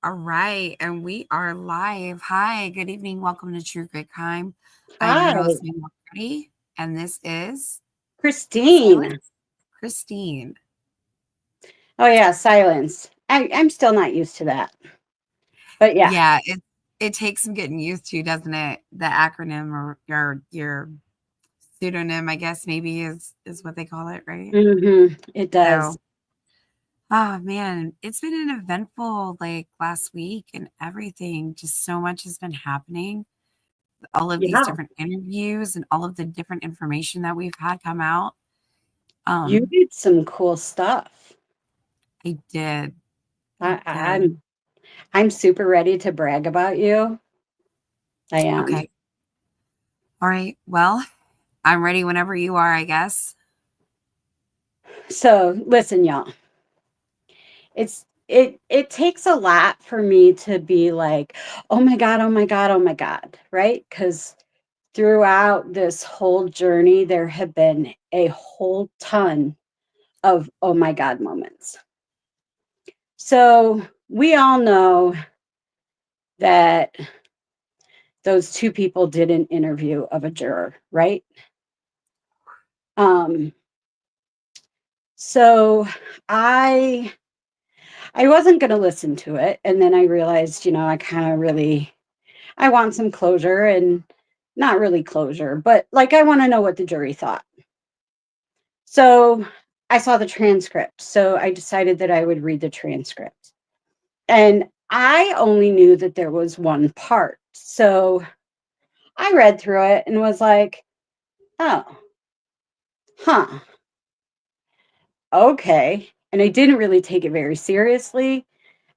All right, and we are live. Hi, good evening. Welcome to True Grit Crime. I'm your Hi, host, Mama Freddie, and this is Christine. Silence Christine. Oh yeah, silence. I'm still not used to that. But yeah. Yeah, it takes some getting used to, doesn't it? The acronym or your pseudonym, I guess maybe is what they call it, right? It does. So, oh man, it's been an eventful like last week and everything. Just so much has been happening, all of these Yeah. different interviews and all of the different information that we've had come out. You Um, did some cool stuff. I did. I I, did. I'm I'm super ready to brag about you. I am. Okay. All right. Well, I'm ready whenever you are, I guess. So listen, y'all. It takes a lot for me to be like, oh my God, oh my God, oh my God, right? Because throughout this whole journey, there have been a whole ton of oh my God moments. So we all know that those two people did an interview of a juror, right? Um, so I I wasn't going to listen to it, and then I realized, I kind of really I want some closure, and not really closure, but like I want to know what the jury thought. So I saw the transcript, so I decided that I would read the transcript, and I only knew that there was one part, so I read through it and was like, oh, huh, okay. And I didn't really take it very seriously.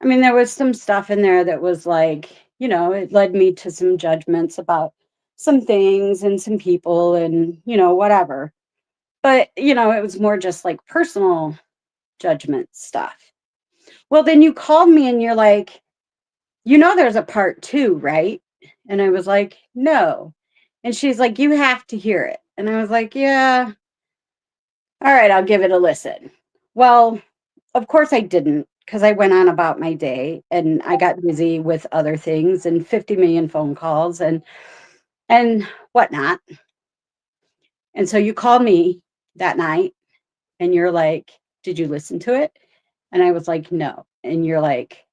I mean, there was some stuff in there that was like, it led me to some judgments about some things and some people and, whatever. But, it was more just like personal judgment stuff. Well, then you called me and you're like, there's a part two, right? And I was like, no. And she's like, you have to hear it. And I was like, yeah, all right, I'll give it a listen. Well, of course I didn't, because I went on about my day and I got busy with other things and 50 million phone calls and whatnot. And so you called me that night and you're like, did you listen to it? And I was like, no. And you're like,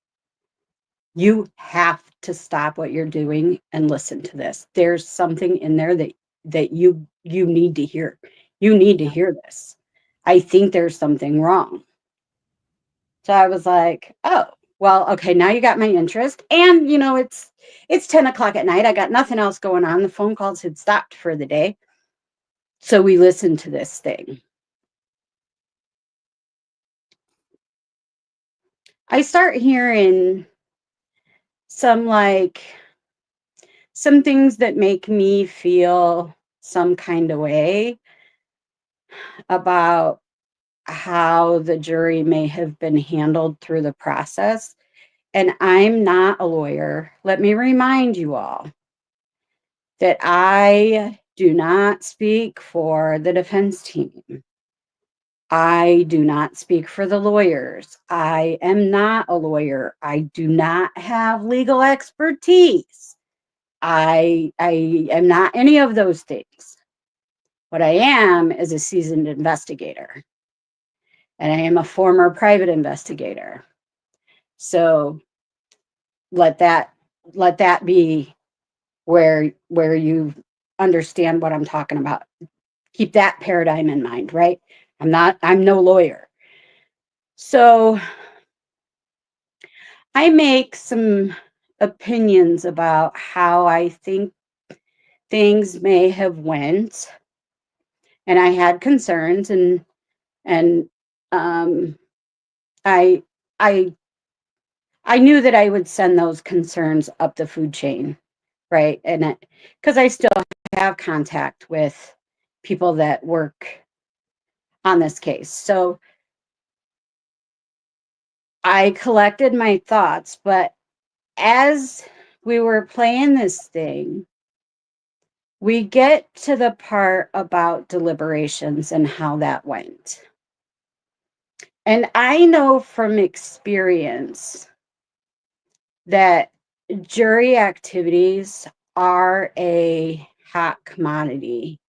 you have to stop what you're doing and listen to this. There's something in there that you need to hear. You need to Yeah. hear this. I think there's something wrong. So I was like, oh, well, okay, now you got my interest. And it's 10 o'clock at night. I got nothing else going on. The phone calls had stopped for the day. So we listened to this thing. I start hearing some like some things that make me feel some kind of way about how the jury may have been handled through the process. And I'm not a lawyer. Let me remind you all that I do not speak for the defense team. I do not speak for the lawyers. I am not a lawyer. I do not have legal expertise. I am not any of those things. What I am is a seasoned investigator, and I am a former private investigator. So let that let that be where you understand what I'm talking about. Keep that paradigm in mind, right? I'm no lawyer. So I make some opinions about how I think things may have went, and I had concerns, and um I I I knew that I would send those concerns up the food chain, right? And because I still have contact with people that work on this case. So I collected my thoughts, but as we were playing this thing, we get to the part about deliberations and how that went. And I know from experience that jury activities are a hot commodity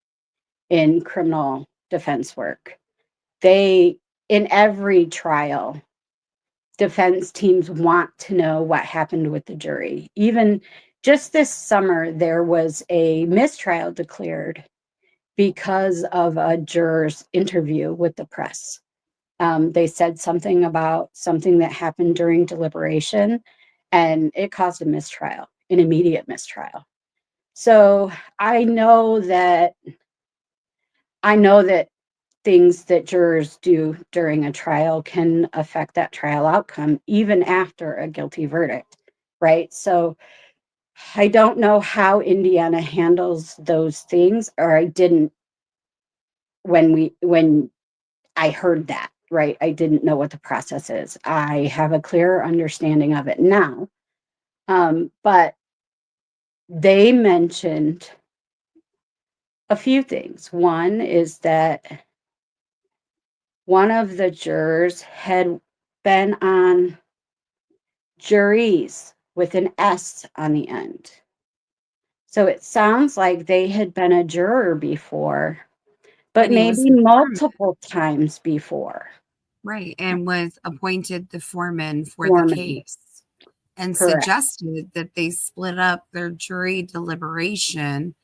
in criminal defense work. They, in every trial, defense teams want to know what happened with the jury. Even just this summer, there was a mistrial declared because of a juror's interview with the press. They said something about something that happened during deliberation, and it caused a mistrial, an immediate mistrial. So I know that things that jurors do during a trial can affect that trial outcome, even after a guilty verdict, right? So I don't know how Indiana handles those things, or I didn't when I heard that, right? I didn't know what the process is. I have a clearer understanding of it now. But they mentioned a few things. One is that one of the jurors had been on juries with an S on the end. So it sounds like they had been a juror before, but And he was maybe the foreman, multiple times before. right, and was appointed the foreman for the Foreman, case and correct, suggested that they split up their jury deliberation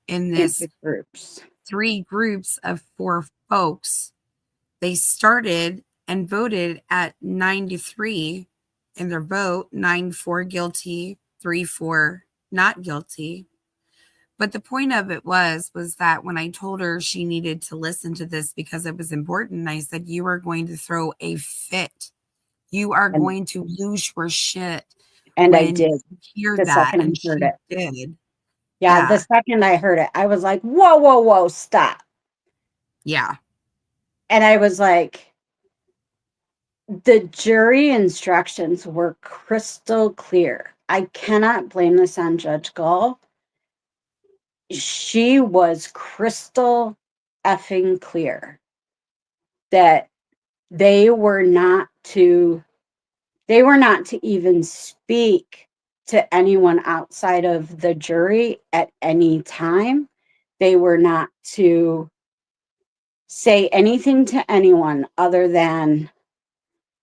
in this into groups. 3 groups of 4 folks. They started and voted at 9 to 3 in their vote, 9 for guilty, 3 for not guilty. But the point of it was that when I told her she needed to listen to this because it was important, I said, "You are going to throw a fit. You are And going to lose your shit and I when did you hear the that." second And I heard she it. did. Yeah, the Yeah. second I heard it, I was like, "Whoa, whoa, whoa, stop." Yeah. And I was like, the jury instructions were crystal clear. I cannot blame this on Judge Gall. She was crystal effing clear that they were not to they were not to even speak to anyone outside of the jury at any time. They were not to say anything to anyone other than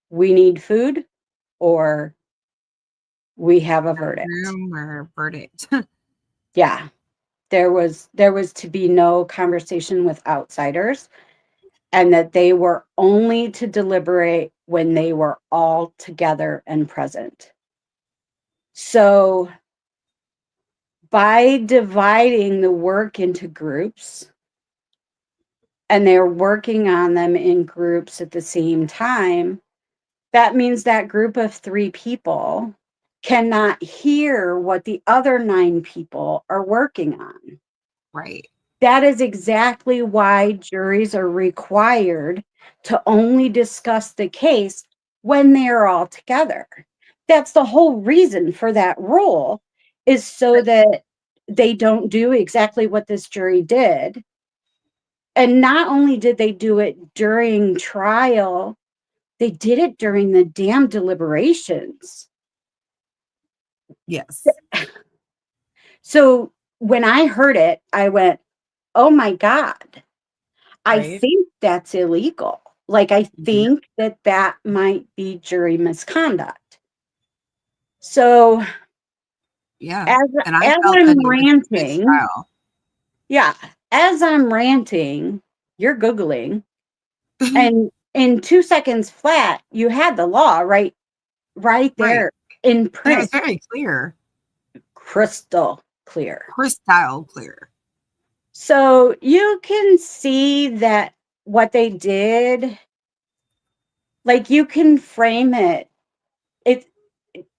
we need food or we have a verdict. Room or verdict. Yeah, there was to be no conversation with outsiders, and that they were only to deliberate when they were all together and present. So by dividing the work into groups, and they're working on them in groups at the same time, that means that group of 3 people cannot hear what the other 9 people are working on. Right. That is exactly why juries are required to only discuss the case when they are all together. That's the whole reason for that rule, is so Right. that they don't do exactly what this jury did. And not only did they do it during trial, they did it during the damn deliberations. Yes. So when I heard it, I went, "Oh my God, I Right. think that's illegal." Like, I Yeah. think that that might be jury misconduct. So Yeah. as And I as felt that I'm it was a ranting, mistrial. yeah, as I'm ranting, you're Googling, and in 2 seconds flat, you had the law right Right. there in And it was print, very clear, crystal clear. crystal clear. So you can see that what they did, like, you can frame it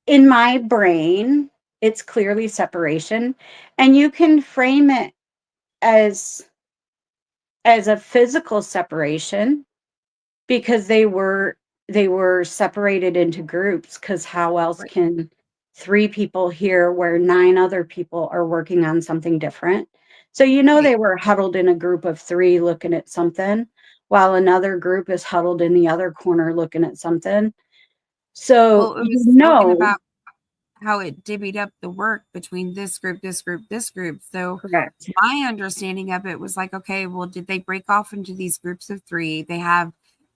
in my brain, it's clearly separation, and you can frame it as a physical separation, because they were separated into groups, because how else Right. can 3 people hear where 9 other people are working on something different? So, Right. they were huddled in a group of 3 looking at something, while another group is huddled in the other corner looking at something. So, Well, it was spoken about how it divvied up the work between this group, this group, this group. So Correct. my understanding of it was like, okay, well, did they break off into these groups of three? They have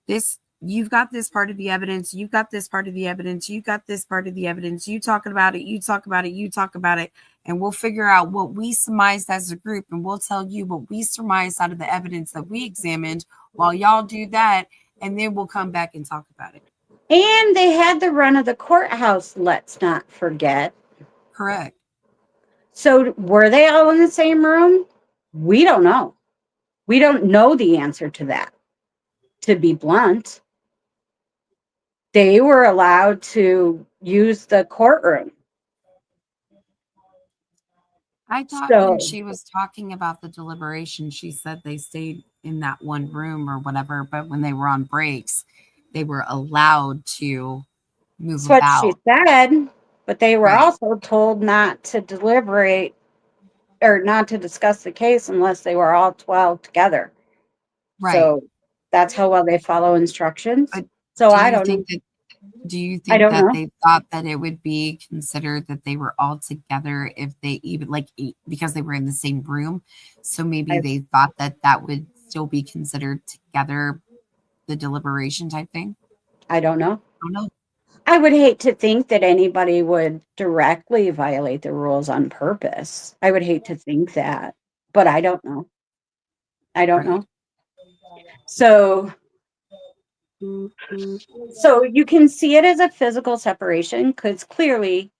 this, you've got this part of the evidence, you've got this part of the evidence, you got this part of the evidence, you talking about it, you talk about it, you talk about it, and we'll figure out what we surmised as a group, and we'll tell you what we surmised out of the evidence that we examined while y'all do that, and then we'll come back and talk about it. And they had the run of the courthouse, let's not forget. Correct. So were they all in the same room? We don't know. We don't know the answer to that, to be blunt. They were allowed to use the courtroom. I thought when So she was talking about the deliberation, she said they stayed in that one room or whatever, but when they were on breaks, they were allowed to move that's what she about. said, but they were Right. also told not to deliberate or not to discuss the case unless they were all 12 together. Right. So that's how well they follow instructions. But So do I you don't think know. that do you I think don't that know. they thought that it would be considered that they were all together if they even like because they were in the same room? So maybe I, they thought that that would still be considered together, the deliberation type thing. I don't know. I don't know. I would hate to think that anybody would directly violate the rules on purpose. I would hate to think that, but I don't know. I don't Right. know. So so you can see it as a physical separation because clearly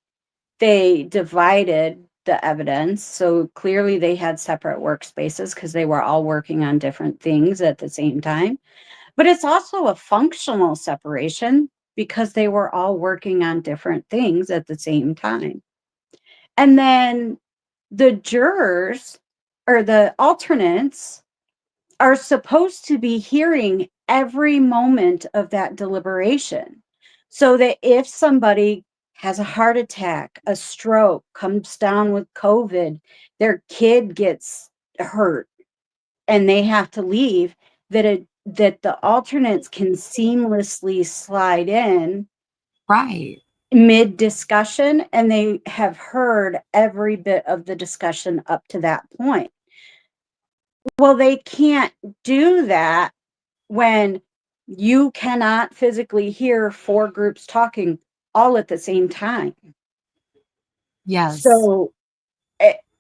they divided the evidence. So clearly they had separate workspaces because they were all working on different things at the same time. But it's also a functional separation because they were all working on different things at the same time. And then the jurors or the alternates are supposed to be hearing every moment of that deliberation so that if somebody has a heart attack, a stroke, comes down with COVID, their kid gets hurt and they have to leave, that the alternates can seamlessly slide in Right. mid discussion and they have heard every bit of the discussion up to that point. Well, they can't do that when you cannot physically hear four groups talking all at the same time. Yes. So,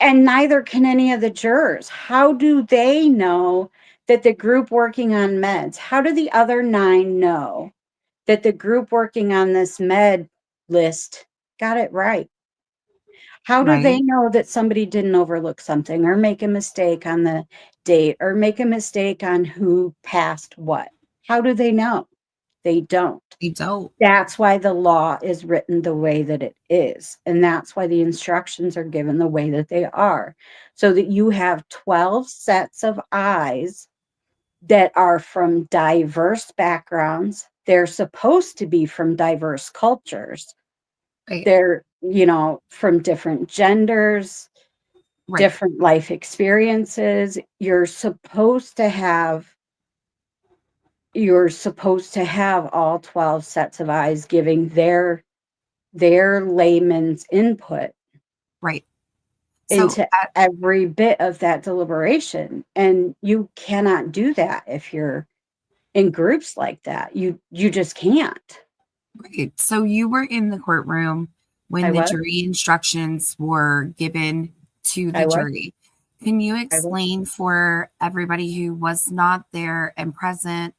and neither can any of the jurors. How do they know that the group working on meds, how do the other nine know that the group working on this med list got it right? How do they Right. know that somebody didn't overlook something or make a mistake on the date or make a mistake on who passed what? How do they know? They don't. They don't. That's why the law is written the way that it is. And that's why the instructions are given the way that they are, so that you have 12 sets of eyes that are from diverse backgrounds. They're supposed to be from diverse cultures. Right. They're, from different genders, Right. different life experiences. You're supposed to have all 12 sets of eyes giving their layman's input Right. So, into every bit of that deliberation, and you cannot do that if you're in groups like that. You just can't. right. So you were in the courtroom when I the was. jury instructions were given to the I was. jury. Can you I was. explain for everybody who was not there and present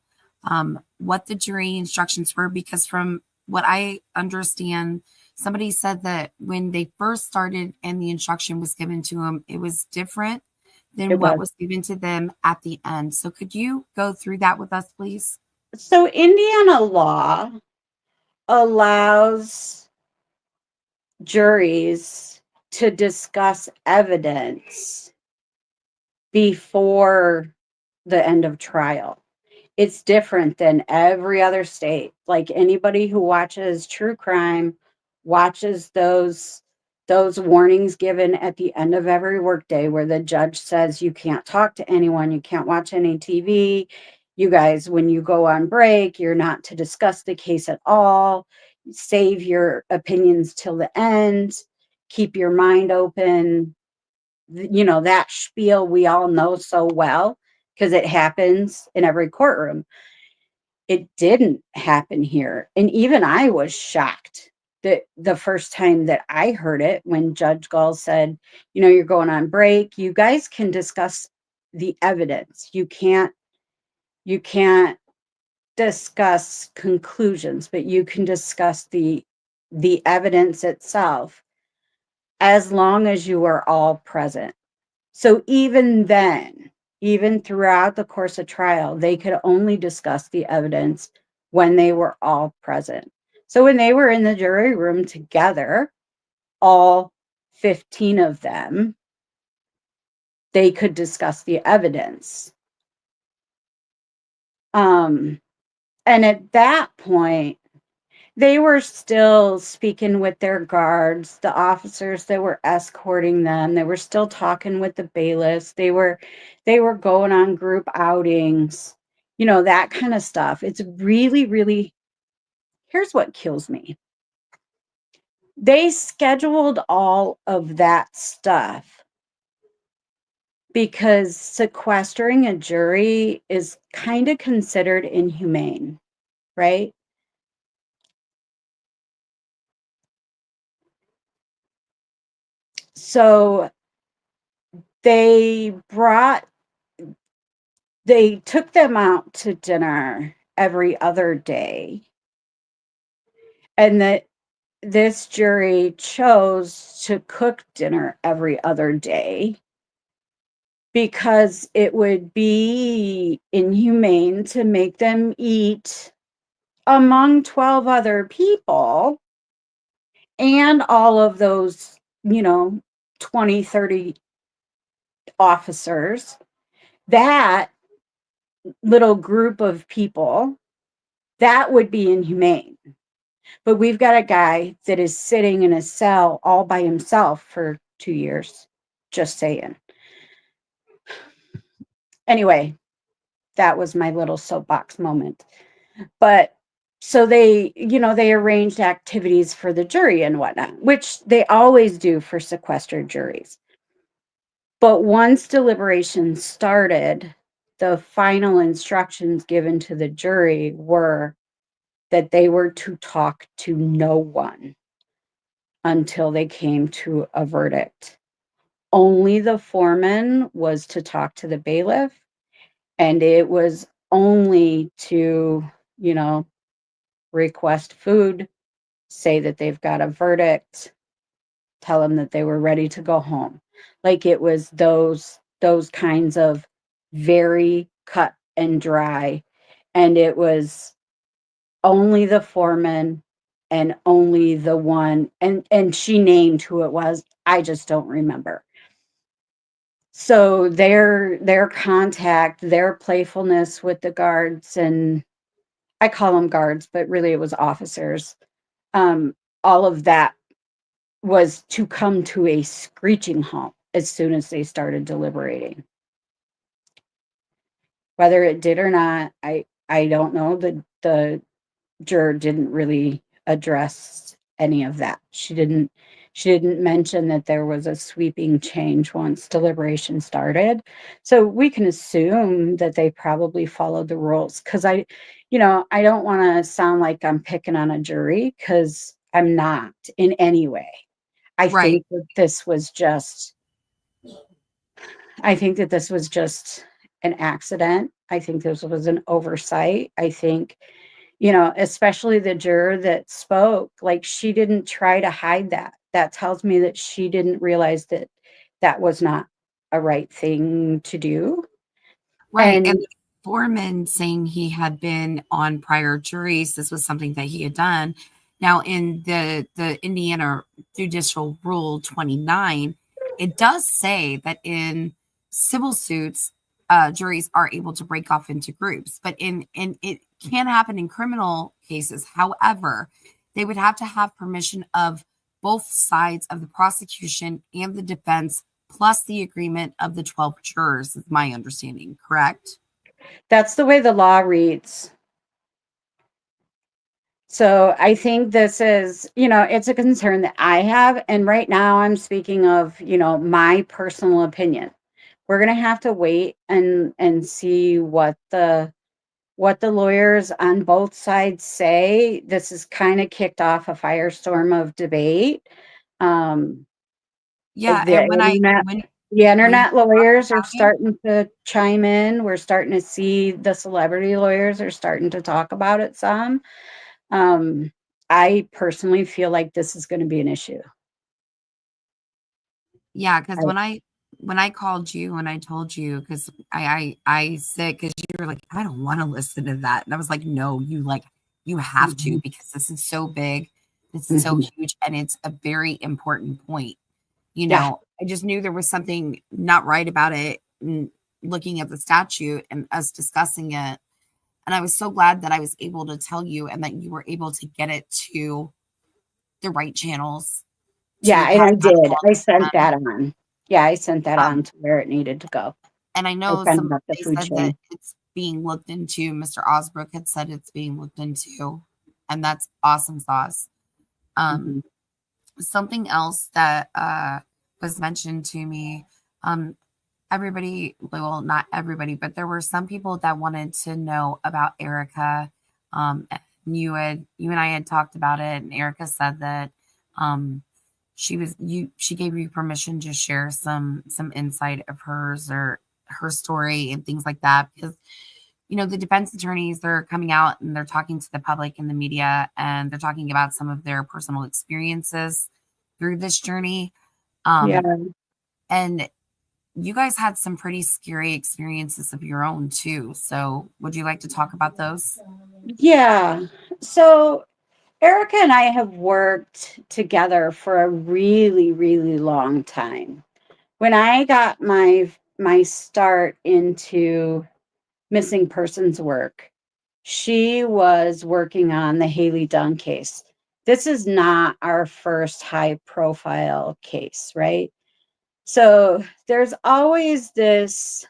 what the jury instructions were? Because from what I understand, somebody said that when they first started and the instruction was given to them, it was different than It what was. was given to them at the end. So could you go through that with us, please? So Indiana law allows juries to discuss evidence before the end of trial. It's different than every other state. Like anybody who watches true crime watches those warnings given at the end of every workday where the judge says you can't talk to anyone, you can't watch any TV. You guys, when you go on break, you're not to discuss the case at all. save your opinions till the end, keep your mind open, that spiel we all know so well because it happens in every courtroom. It didn't happen here. And even I was shocked that the first time that I heard it, when Judge Gall said, you're going on break, you guys can discuss the evidence. You can't discuss conclusions, but you can discuss the evidence itself as long as you are all present. So even then, even throughout the course of trial, they could only discuss the evidence when they were all present. So when they were in the jury room together, all 15 of them, they could discuss the evidence. And at that point, they were still speaking with their guards, the officers that were escorting them. They were still talking with the bailiffs. They were going on group outings, that kind of stuff. It's really, really, here's what kills me. They scheduled all of that stuff because sequestering a jury is kind of considered inhumane, right? So they took them out to dinner every other day, and that this jury chose to cook dinner every other day because it would be inhumane to make them eat among 12 other people and all of those 20, 30 officers. That little group of people, that would be inhumane. But we've got a guy that is sitting in a cell all by himself for 2 years. Just saying. Anyway, that was my little soapbox moment. But so they arranged activities for the jury and whatnot, which they always do for sequestered juries. But once deliberations started, the final instructions given to the jury were that they were to talk to no one until they came to a verdict. Only the foreman was to talk to the bailiff, and it was only to, request food, say that they've got a verdict, tell them that they were ready to go home. Like it was those kinds of very cut and dry, and it was only the foreman and only the one, and she named who it was. I just don't remember. So their contact, their playfulness with the guards, and I call them guards, but really it was officers. All of that was to come to a screeching halt as soon as they started deliberating. Whether it did or not, I don't know. The juror didn't really address any of that. She didn't mention that there was a sweeping change once deliberation started. So we can assume that they probably followed the rules, because I don't want to sound like I'm picking on a jury, because I'm not in any way. I Right. think that this was just an accident. I think this was an oversight. I think, especially the juror that spoke, like, she didn't try to hide that. That tells me that she didn't realize that that was not a right thing to do. Right. And And the foreman saying he had been on prior juries, this was something that he had done. Now, in the Indiana Judicial Rule 29, it does say that in civil suits, juries are able to break off into groups, but in it can happen in criminal cases. However, they would have to have permission of both sides of the prosecution and the defense, plus the agreement of the 12 jurors, is my understanding, correct? that's the way the law reads. So I think this is, it's a concern that I have. And right now I'm speaking of, my personal opinion. We're going to have to wait and see what the lawyers on both sides say. This has kind of kicked off a firestorm of debate. Um, Yeah, the and internet, the when you internet talked lawyers are about it, starting to chime in. We're starting to see the celebrity lawyers are starting to talk about it some. Um, I personally feel like this is going to be an issue. yeah, because I, when I called you and I told you, because I said, because you were like, I don't want to listen to that, and I was like, no, you have to, Mhm, because this is so big, this is so mhm. huge, and it's a very important point. You Yeah, know, I just knew there was something not right about it, and looking at the statute and us discussing it, and I was so glad that I was able to tell you and that you were able to get it to the right channels to yeah, and pass I that did. along I to sent them. that on. Yeah, I sent that Um, on to where it needed to go. and I I know sent it up the they food said that chain. it's being looked into. Mr. Osbrook had said it's being looked into, and that's awesome sauce. Um, Mhm. something else that was mentioned to me, um, everybody, well, not everybody, but there were some people that wanted to know about Erica. And you and I had talked about it, and Erica said that um, she gave you permission to share some insight of hers or her story and things like that, because the defense attorneys, they're coming out and they're talking to the public and the media, and they're talking about some of their personal experiences through this journey. Yeah, And you guys had some pretty scary experiences of your own too. So, would you like to talk about those? yeah. So Erica and I have worked together for a really, really long time. When I got my start into missing persons work, she was working on the Haley Dunn case. This is not our first high profile case, right? So there's always this.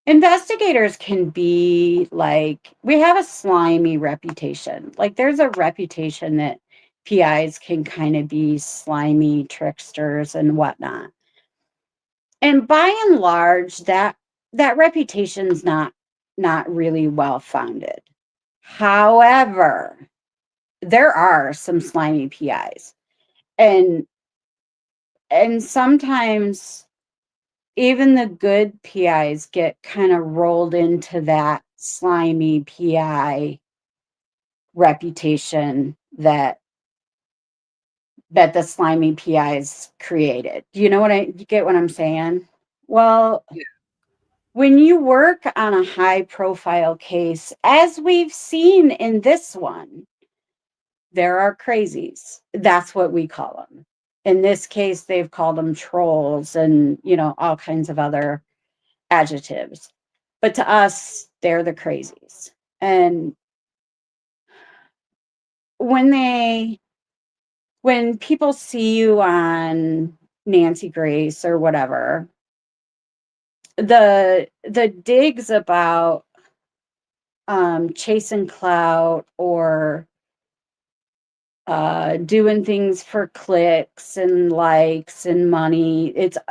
Investigators can be like, we have a slimy reputation. Like, there's a reputation that PIs can kind of be slimy tricksters and whatnot. And by and large, that reputation's not really well founded. However, there are some slimy PIs. And sometimes even the good PIs get kind of rolled into that slimy PI reputation that the slimy PIs created. Do you get what I'm saying? Well, Yeah. when you work on a high profile case, as we've seen in this one, there are crazies. That's what we call them. In this case, they've called them trolls and, all kinds of other adjectives. But to us, they're the crazies. And when they when people see you on Nancy Grace or whatever, the digs about chasing clout or doing things for clicks and likes and money,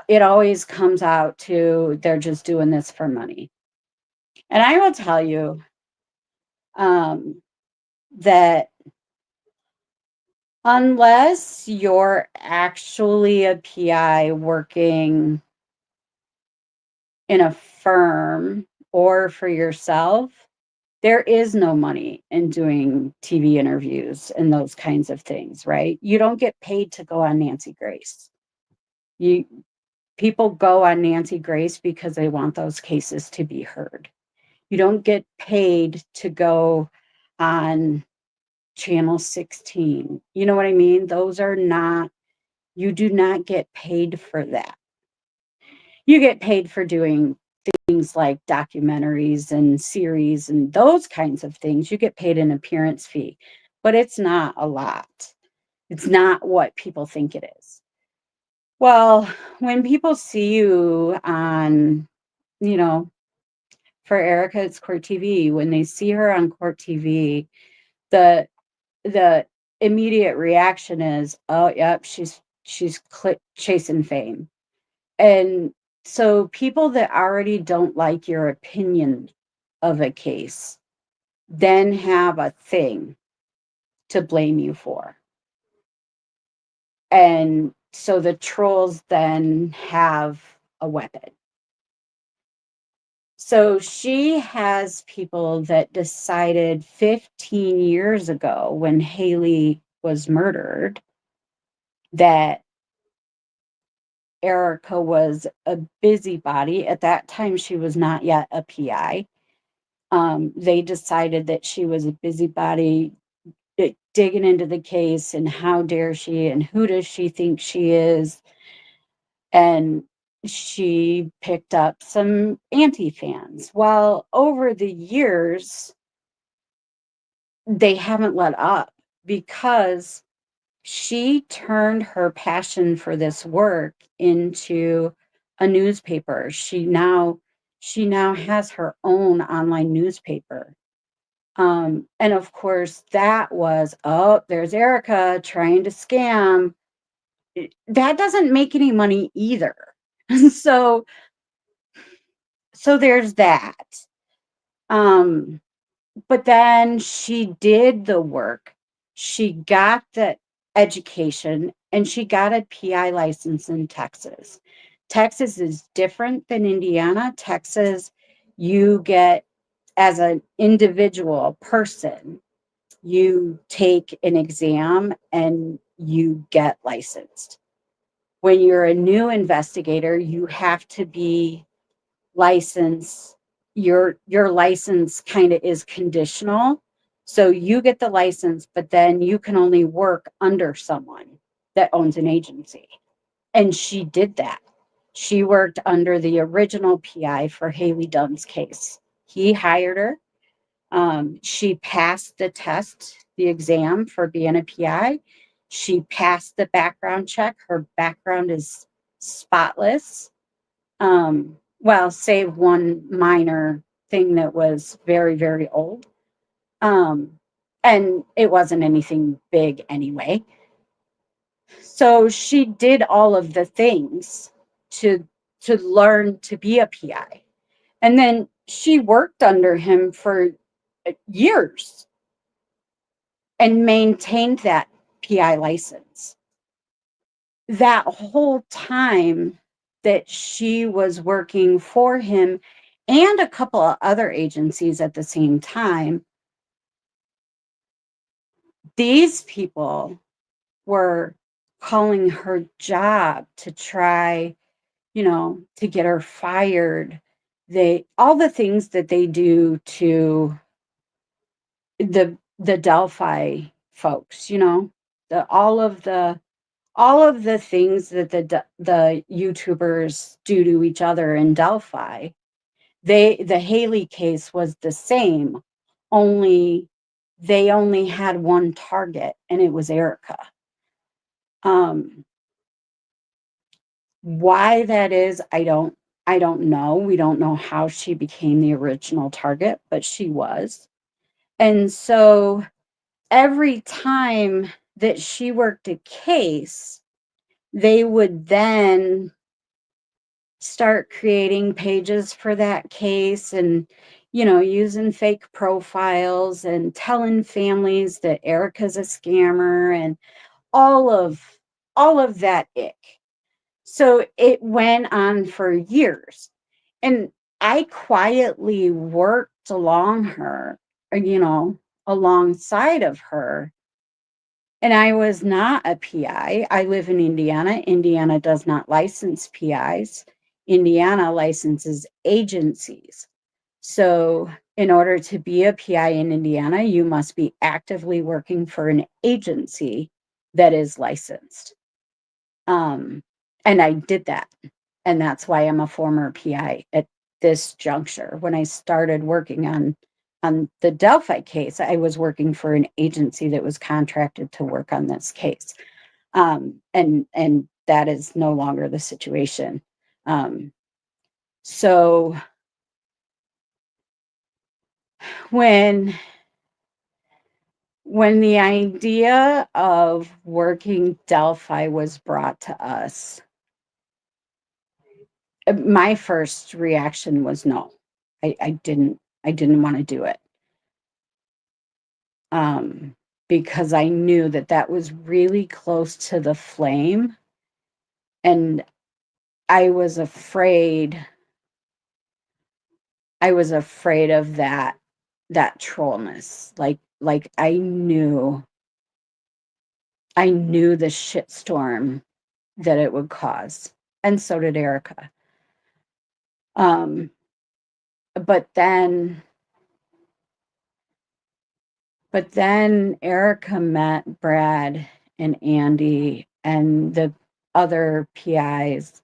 it always comes out to they're just doing this for money. And I will tell you um, that unless you're actually a PI working in a firm or for yourself, there is no money in doing TV interviews and those kinds of things, right? You don't get paid to go on Nancy Grace. You People go on Nancy Grace because they want those cases to be heard. You don't get paid to go on Channel 16. You know what I mean? Those are not, you do not get paid for that. You get paid for doing things like documentaries and series and those kinds of things. You get paid an appearance fee, but it's not a lot. It's not what people think it is. Well, when people see you on, you know, For Erica, it's Court TV. When they see her on Court TV, the the immediate reaction is, oh, yep, she's chasing fame. And so people that already don't like your opinion of a case then have a thing to blame you for. And so the trolls then have a weapon. So she has people that decided 15 years ago when Haley was murdered that Erica was a busybody. At that time, she was not yet a PI. They decided that she was a busybody digging into the case, and how dare she, and who does she think she is? And she picked up some anti-fans. Well, over the years, they haven't let up because she turned her passion for this work into a newspaper. She now has her own online newspaper. And of course, that was, oh, there's Erica trying to scam. That doesn't make any money either. so so there's that. Um, but then she did the work. She got the education and she got a PI license in Texas. Texas is different than Indiana. Texas, you get, as an individual person, you take an exam and you get licensed. When you're a new investigator, you have to be licensed. Your license kind of is conditional. So you get the license, but then you can only work under someone that owns an agency. And she did that. She worked under the original PI for Haley Dunn's case. He hired her. She passed the test, the exam for being a PI. She passed the background check. Her background is spotless. Well, save one minor thing that was very, very old. And it wasn't anything big anyway. So she did all of the things to learn to be a PI. And then she worked under him for years and maintained that PI license. That whole time that she was working for him and a couple of other agencies at the same time, these people were calling her job to try, to get her fired. All the things that they do to the Delphi folks, all of the things that the YouTubers do to each other in Delphi. The Haley case was the same, only they only had one target, and it was Erica. Why that is, I don't know. We don't know how she became the original target, but she was. And so every time that she worked a case, they would then start creating pages for that case and using fake profiles and telling families that Erica's a scammer and all of that ick. So it went on for years, and I quietly worked alongside of her. And I was not a PI. I live in Indiana. Indiana does not license PIs. Indiana licenses agencies. So in order to be a PI in Indiana, you must be actively working for an agency that is licensed. And I did that. And that's why I'm a former PI at this juncture. When I started working on the Delphi case, I was working for an agency that was contracted to work on this case. And that is no longer the situation. So when the idea of working Delphi was brought to us, my first reaction was no. I didn't want to do it. Because I knew that that was really close to the flame, and I was afraid of that trollness. Like I knew the shitstorm that it would cause, and so did Erica. Um, but then Erica met Brad and Andy and the other PIs,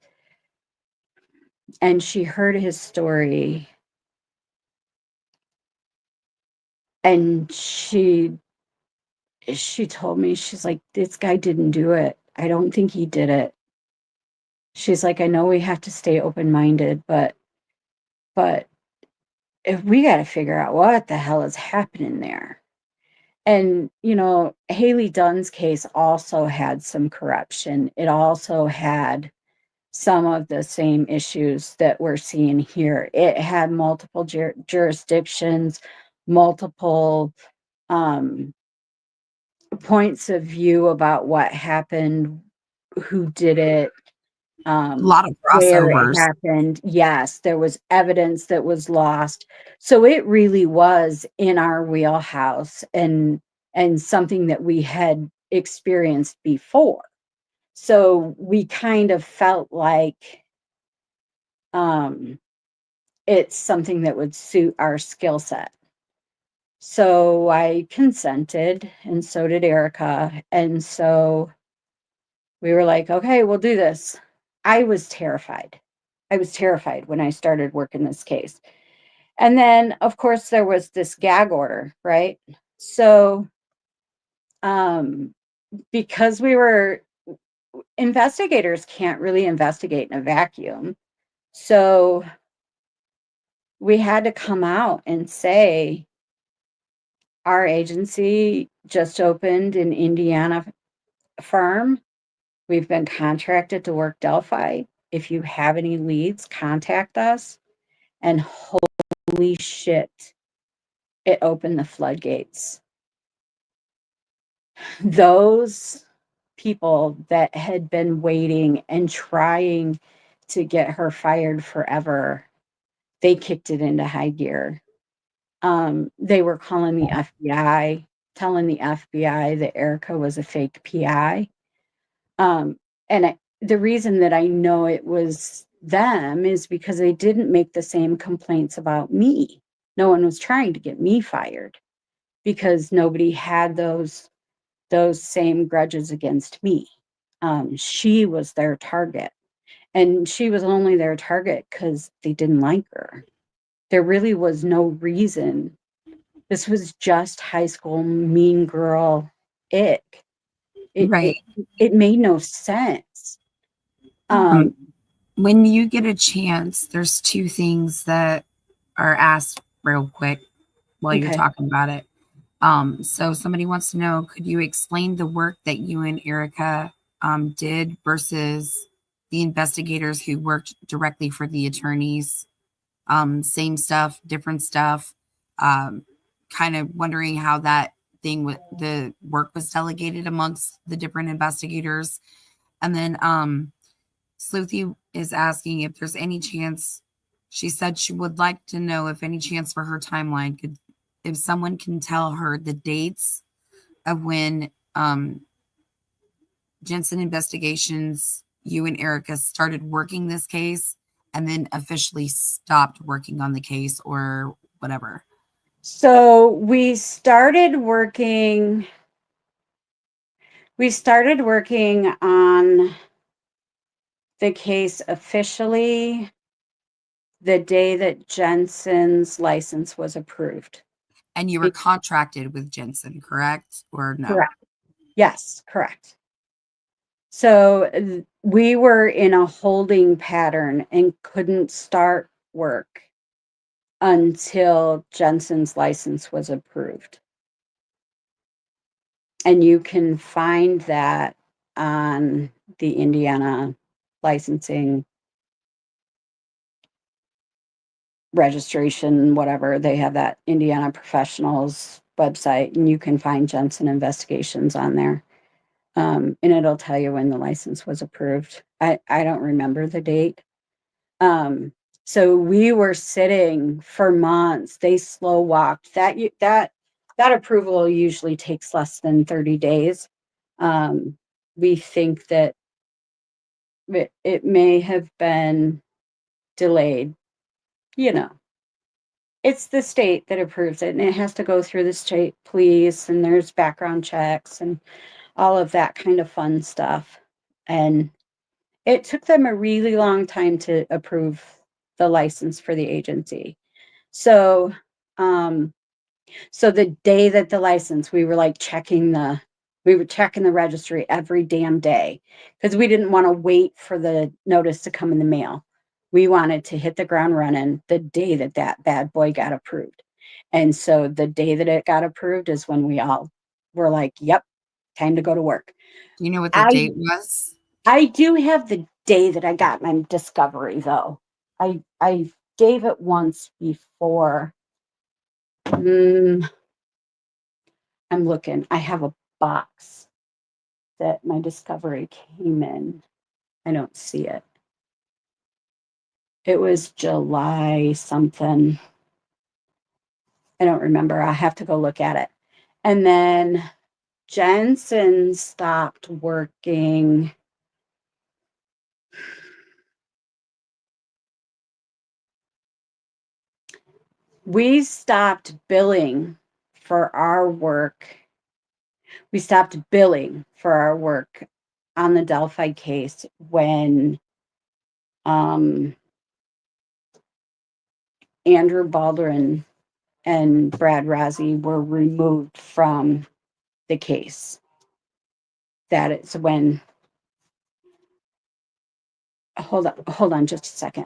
and she heard his story, and she told me, she's like, this guy didn't do it. I don't think he did it. She's like, I know we have to stay open-minded, but if we got to figure out what the hell is happening there. And, Haley Dunn's case also had some corruption. It also had some of the same issues that we're seeing here. It had multiple jurisdictions, multiple points of view about what happened, who did it, A lot of where it crossovers. happened. Yes, there was evidence that was lost. So it really was in our wheelhouse, and something that we had experienced before. So we kind of felt like it's something that would suit our skill set. So I consented, and so did Erica. And so we were like, okay, we'll do this. I was terrified. When I started working this case. And then, of course, there was this gag order, right? So, because investigators can't really investigate in a vacuum. So we had to come out and say, our agency just opened an Indiana firm. We've been contracted to work Delphi. If you have any leads, contact us. And holy shit, it opened the floodgates. Those people that had been waiting and trying to get her fired forever, they kicked it into high gear. They were calling the FBI, telling the FBI that Erica was a fake PI. And the reason that I know it was them is because they didn't make the same complaints about me. No one was trying to get me fired because nobody had those same grudges against me. She was their target, and she was only their target because they didn't like her. There really was no reason. This was just high school mean girl ick. It Right. it it made no sense. Um, Um, when you get a chance, there's two things that are asked real quick while you're okay. talking about it. So somebody wants to know, could you explain the work that you and Erica did versus the investigators who worked directly for the attorneys? Same stuff, different stuff. Um, kind of wondering how that thing with the work was delegated amongst the different investigators. And then Sleuthy is asking if there's any chance. She said she would like to know if any chance for her timeline could, if someone can tell her the dates of when Jensen Investigations, you and Erica started working this case and then officially stopped working on the case or whatever. So we started working on the case officially the day that Jensen's license was approved. And you were contracted with Jensen, correct? Or no? Correct. Yes, correct. So we were in a holding pattern and couldn't start work until Jensen's license was approved. And you can find that on the Indiana licensing registration, whatever. They have that Indiana Professionals website, and you can find Jensen Investigations on there. And it'll tell you when the license was approved. I don't remember the date. So we were sitting for months. They slow walked that approval usually takes less than 30 days. We think that it may have been delayed. It's the state that approves it, and it has to go through the state police, and there's background checks and all of that kind of fun stuff. And it took them a really long time to approve the license for the agency. So, so the day that the license, we were like checking the registry every damn day because we didn't want to wait for the notice to come in the mail. We wanted to hit the ground running the day that that bad boy got approved. And so the day that it got approved is when we all were like, yep, time to go to work. Do you know what the I date was? I do have the day that I got my discovery though. I gave it once before. I'm looking. I have a box that my discovery came in. I don't see it. It was July something. I don't remember. I have to go look at it. And then Jensen stopped working. We stopped billing for our work. We stopped billing for our work on the Delphi case when Andrew Baldwin and Brad Razzie were removed from the case. That is when, hold on just a second.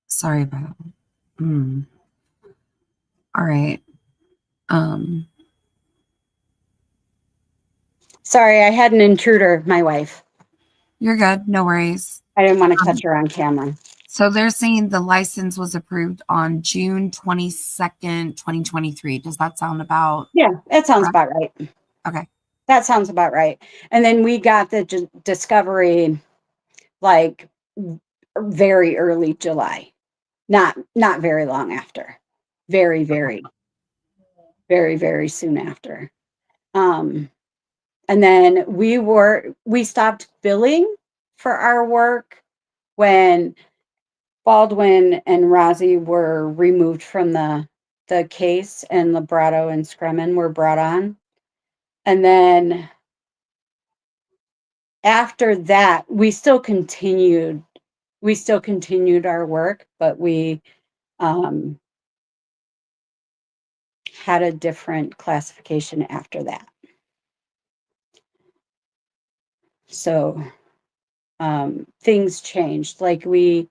Sorry about that. All right. Sorry, I had an intruder, my wife. You're good. No worries. I didn't want to catch her on camera. So they're saying the license was approved on June 22nd, 2023. Does that sound about Yeah, that sounds correct? about right. Okay. That sounds about right. And then we got the discovery like very early July. Not very long after. Very, very, very, very soon after. And then we stopped billing for our work when Baldwin and Rozzy were removed from the case and Librato and Scremen were brought on. And then after that, we still continued our work, but we had a different classification after that. So things changed. Like we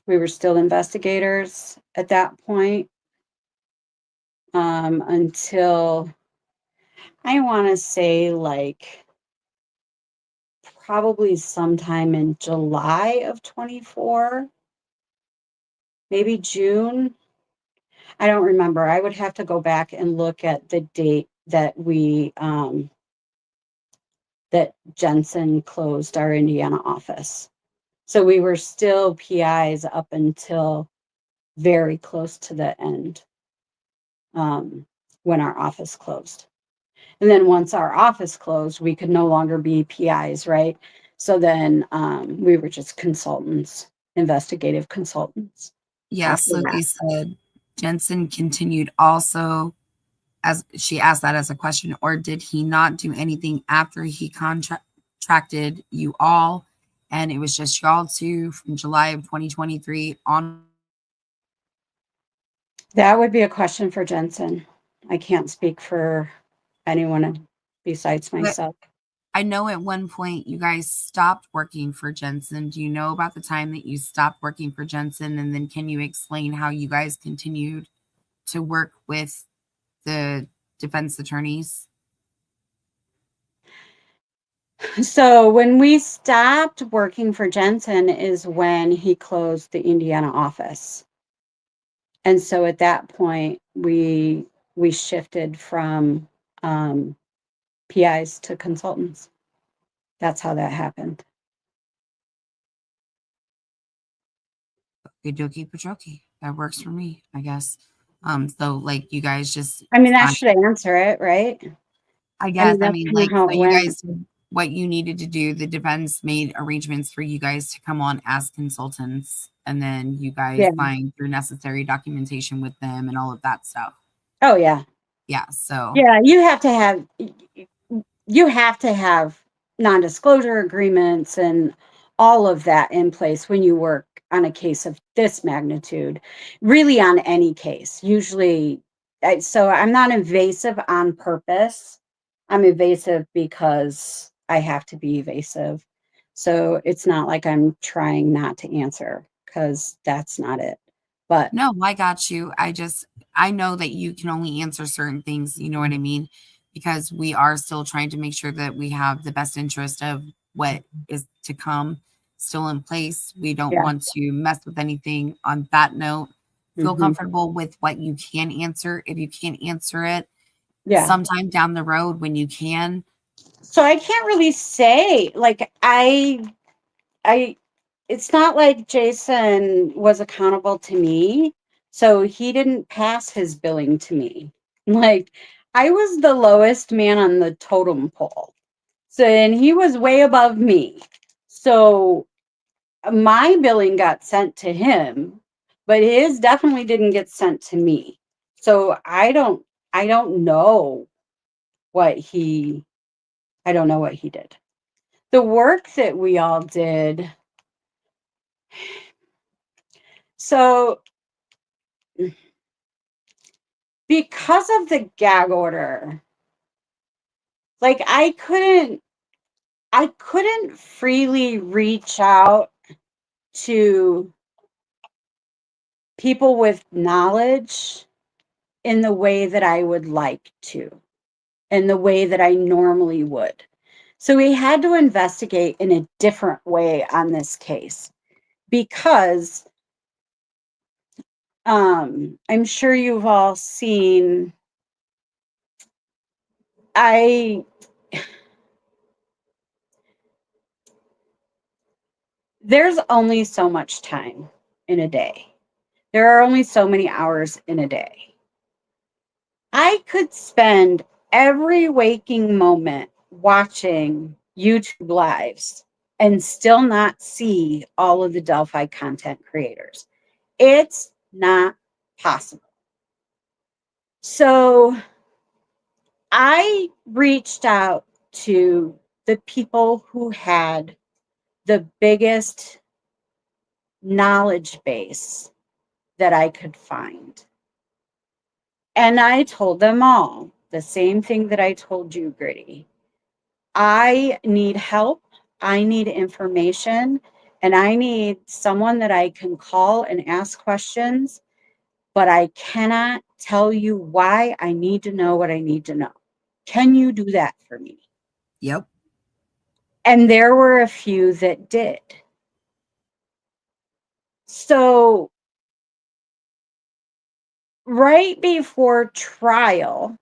were still investigators at that point until I want to say like probably sometime in July of 24, maybe June. I don't remember. I would have to go back and look at the date that that Jensen closed our Indiana office. So we were still PIs up until very close to the end when our office closed. And then once our office closed, we could no longer be PIs, right? So then we were just consultants, investigative consultants. Yeah. After So that. they said Jensen continued also, as she asked that as a question, or did he not do anything after he contracted you all? And it was just y'all two from July of 2023 on. That would be a question for Jensen. I can't speak for anyone besides But myself. I know at one point you guys stopped working for Jensen. Do you know about the time that you stopped working for Jensen? And then can you explain how you guys continued to work with the defense attorneys? So when we stopped working for Jensen is when he closed the Indiana office. And so at that point, we shifted from PIs to consultants. That's how that happened. Okie dokie pachoki. That works for me, I guess. So like you guys just I mean, that signed, should answer it, right? I mean, I that's mean, kind of like, how so it you went. guys did what you needed to do. The defense made arrangements for you guys to come on as consultants, and then you guys Yeah. signed your necessary documentation with them and all of that stuff. Oh, yeah. Yeah. So Yeah, you have to have non-disclosure agreements and all of that in place when you work on a case of this magnitude, really on any case. Usually, so I'm not invasive on purpose. I'm evasive because I have to be evasive. So it's not like I'm trying not to answer because that's not it. But no, I got you. I know that you can only answer certain things, you know what I mean? Because we are still trying to make sure that we have the best interest of what is to come still in place. We don't yeah. want to mess with anything. On that note, feel Hmm. comfortable with what you can answer. If you can't answer it Yeah. sometime down the road when you can, So I can't really say like I it's not like Jason was accountable to me. So he didn't pass his billing to me. Like I was the lowest man on the totem pole. So and he was way above me. So my billing got sent to him, but his definitely didn't get sent to me. So I don't know what he I don't know what he did. The work that we all did. So because of the gag order, like I couldn't freely reach out to people with knowledge in the way that I would like to, in the way that I normally would. So we had to investigate in a different way on this case because I'm sure you've all seen I there's only so much time in a day. There are only so many hours in a day. I could spend every waking moment watching YouTube lives and still not see all of the Delphi content creators. It's not possible. So I reached out to the people who had the biggest knowledge base that I could find. And I told them all the same thing that I told you, Gritty. I need help. I need information. And I need someone that I can call and ask questions. But I cannot tell you why I need to know what I need to know. Can you do that for me? yep. And there were a few that did. So, right before trial,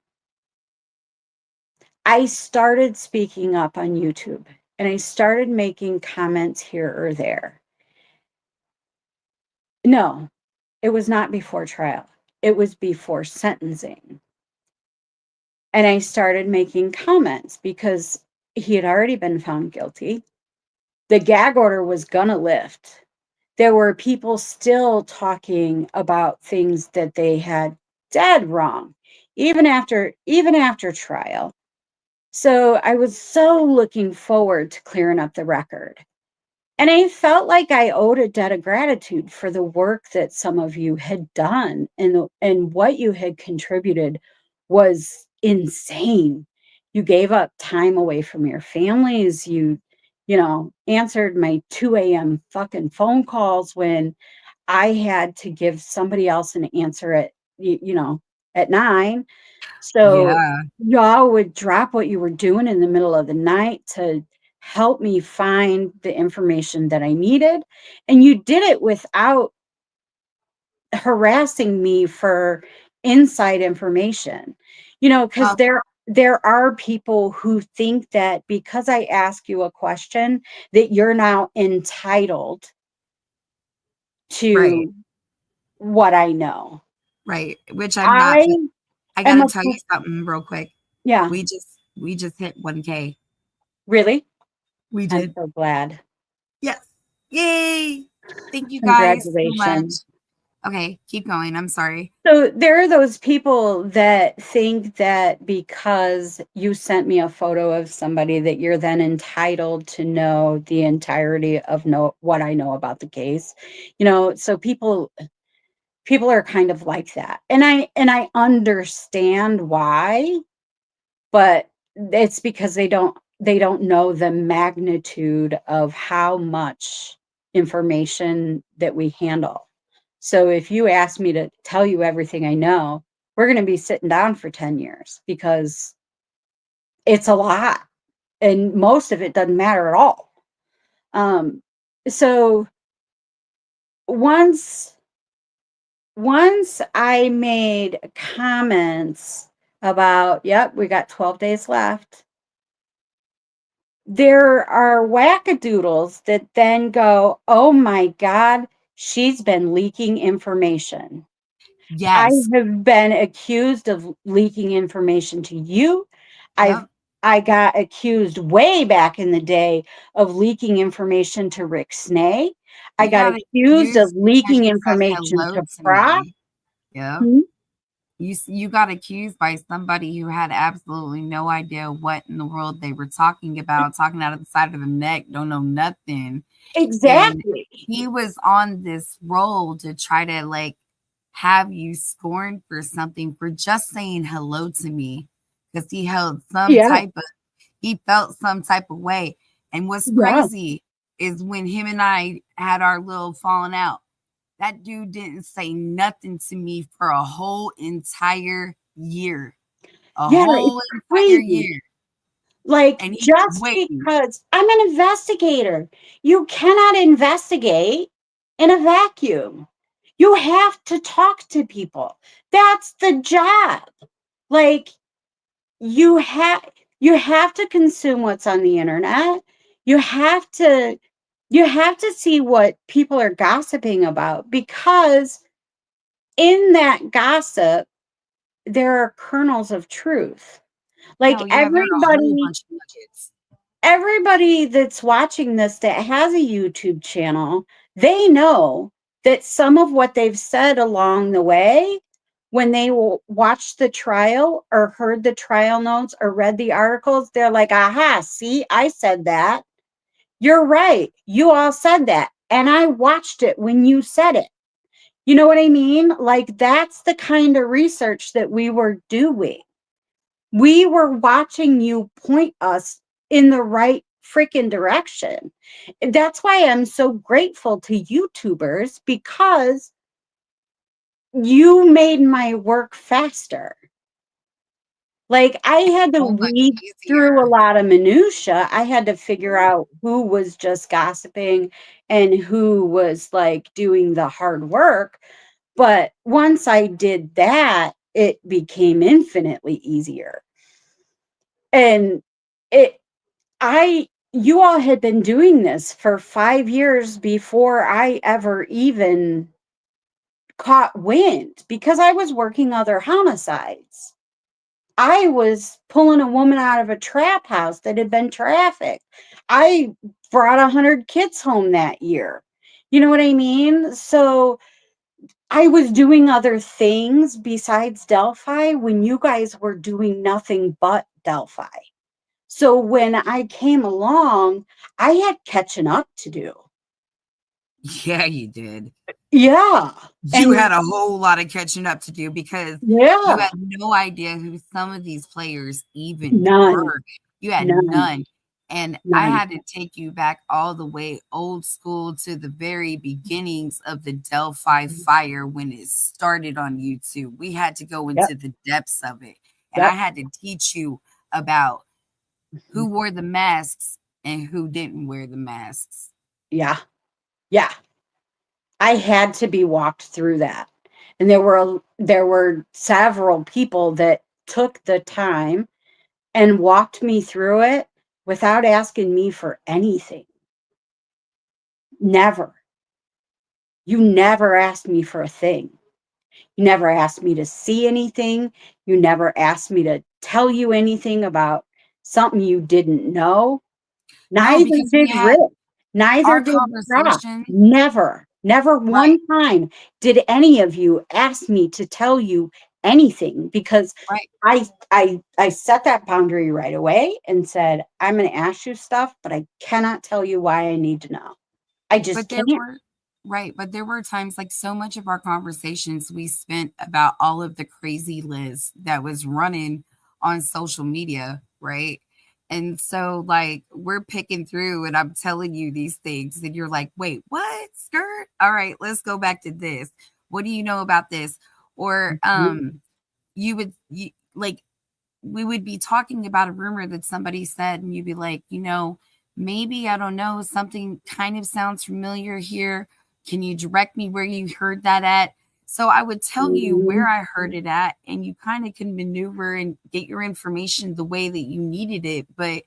I started speaking up on YouTube and I started making comments here or there. No, it was not before trial. It was before sentencing. And I started making comments because he had already been found guilty. The gag order was gonna lift. There were people still talking about things that they had dead wrong, even after trial. So I was so looking forward to clearing up the record. And I felt like I owed a debt of gratitude for the work that some of you had done, and what you had contributed was insane. You gave up time away from your families. You answered my 2 a.m. fucking phone calls when I had to give somebody else an answer at 9. So Yeah. y'all would drop what you were doing in the middle of the night to help me find the information that I needed. And you did it without harassing me for inside information. Because Oh, there are people who think that because I ask you a question, that you're now entitled right. to what I know. Right. Which I'm not, I but I am gotta a tell you something real quick. yeah, We just hit 1K. really? We I'm did. so glad. Yes. Yay. Thank you guys so much. Congratulations. Okay, keep going. I'm sorry. So there are those people that think that because you sent me a photo of somebody that you're then entitled to know the entirety of what I know about the case. So people are kind of like that. And I understand why, but it's because they don't know the magnitude of how much information that we handle. So if you ask me to tell you everything I know, we're going to be sitting down for 10 years because it's a lot, and most of it doesn't matter at all. Um, so once once I made comments about, yep, we got 12 days left, there are wackadoodles that then go, oh my God, she's been leaking information. I Yes. have been accused of leaking information to you. I've Yep. I got accused way back in the day of leaking information to Rick Snay. I You got got accused of accused because leaking you said information hello to to Proc. me. Yep. Hmm? You got accused by somebody who had absolutely no idea what in the world they were talking about, talking out of the side of the neck, don't know nothing. And Exactly. he was on this role to try to like have you scorned for something for just saying hello to me because Yeah. he felt some type of way. And what's Yeah. crazy is when him and I had our little falling out, that dude didn't say nothing to me for a whole entire year. A Yeah. It's whole entire crazy. year. Like, And he was just waiting. because I'm an investigator, you cannot investigate in a vacuum. You have to talk to people. That's the job. Like, you have you have to consume what's on the internet. You have to you have to see what people are gossiping about, because in that gossip there are kernels of truth. Like Hell yeah, there are a whole bunch of nuggets. everybody that's watching this that has a YouTube channel, they know that some of what they've said along the way, when they watched the trial or heard the trial notes or read the articles, they're like, aha, see, I said that. You're right. You all said that. And I watched it when you said it. You know what I mean? Like, that's the kind of research that we were doing. We were watching you point us in the right freaking direction. That's why I'm so grateful to YouTubers, because you made my work faster. Like, I had A to whole bunch weed through a easier. lot of minutia. I had to figure out who was just gossiping and who was like doing the hard work. But once I did that, it became infinitely easier. And it I you all had been doing this for 5 years before I ever even caught wind, because I was working other homicides. I was pulling a woman out of a trap house that had been trafficked. I brought 100 kids home that year. You know what I mean? So I was doing other things besides Delphi when you guys were doing nothing but Delphi. So when I came along, I had catching up to do. Yeah, you did. Yeah. You And had a whole lot of catching up to do because you yeah, had no idea who some of these players even none, were. You had none, none. And I none. had to take you back all the way old school to the very beginnings of the Delphi fire when it started on YouTube. We had to go Yep, into the depths of it. And I yep. had to teach you about who wore the masks and who didn't wear the masks. Yeah, yeah. I had to be walked through that. And there were several people that took the time and walked me through it without asking me for anything. Never. You never asked me for a thing. You never asked me to see anything. You never asked me to tell you anything about something you didn't know. No, Neither because we did had Rick. Neither our did Ross. conversation. Never, never Right, one time did any of you ask me to tell you anything because right. I set that boundary right away and said, I'm going to ask you stuff, but I cannot tell you why I need to know. I just But there can't. were right, but there were times like so much of our conversations we spent about all of the crazy Liz that was running on social media, right? And so like we're picking through and I'm telling you these things and you're like, "Wait, what? Skirt? All right, let's go back to this. What do you know about this?" Or you would like we would be talking about a rumor that somebody said, and you'd be like, maybe I don't know, something kind of sounds familiar here. Can you direct me where you heard that at? So I would tell you where Mhm. I heard it at, and you kind of can maneuver and get your information the way that you needed it. But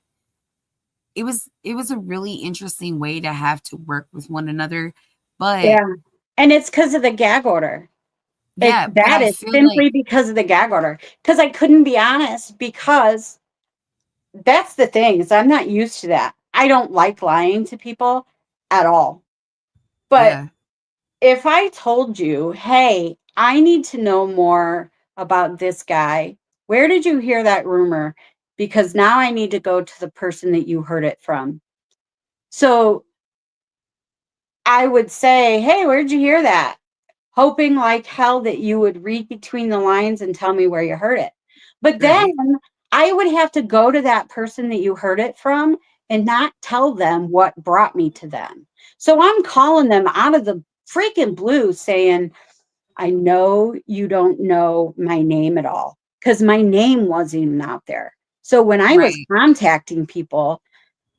it was a really interesting way to have to work with one another. But Yeah. And it's because of the gag order. yeah, but That I is feel like simply because of the gag order. Because I couldn't be honest, because that's the thing is I'm not used to that. I don't like lying to people at all. But yeah, if I told you, hey, I need to know more about this guy, where did you hear that rumor? Because now I need to go to the person that you heard it from. So I would say, hey, where'd you hear that? Hoping like hell that you would read between the lines and tell me where you heard it. But then right, I would have to go to that person that you heard it from and not tell them what brought me to them. So I'm calling them out of the freaking blue saying, I know you don't know my name at all because my name wasn't even out there. So when I was right, contacting people,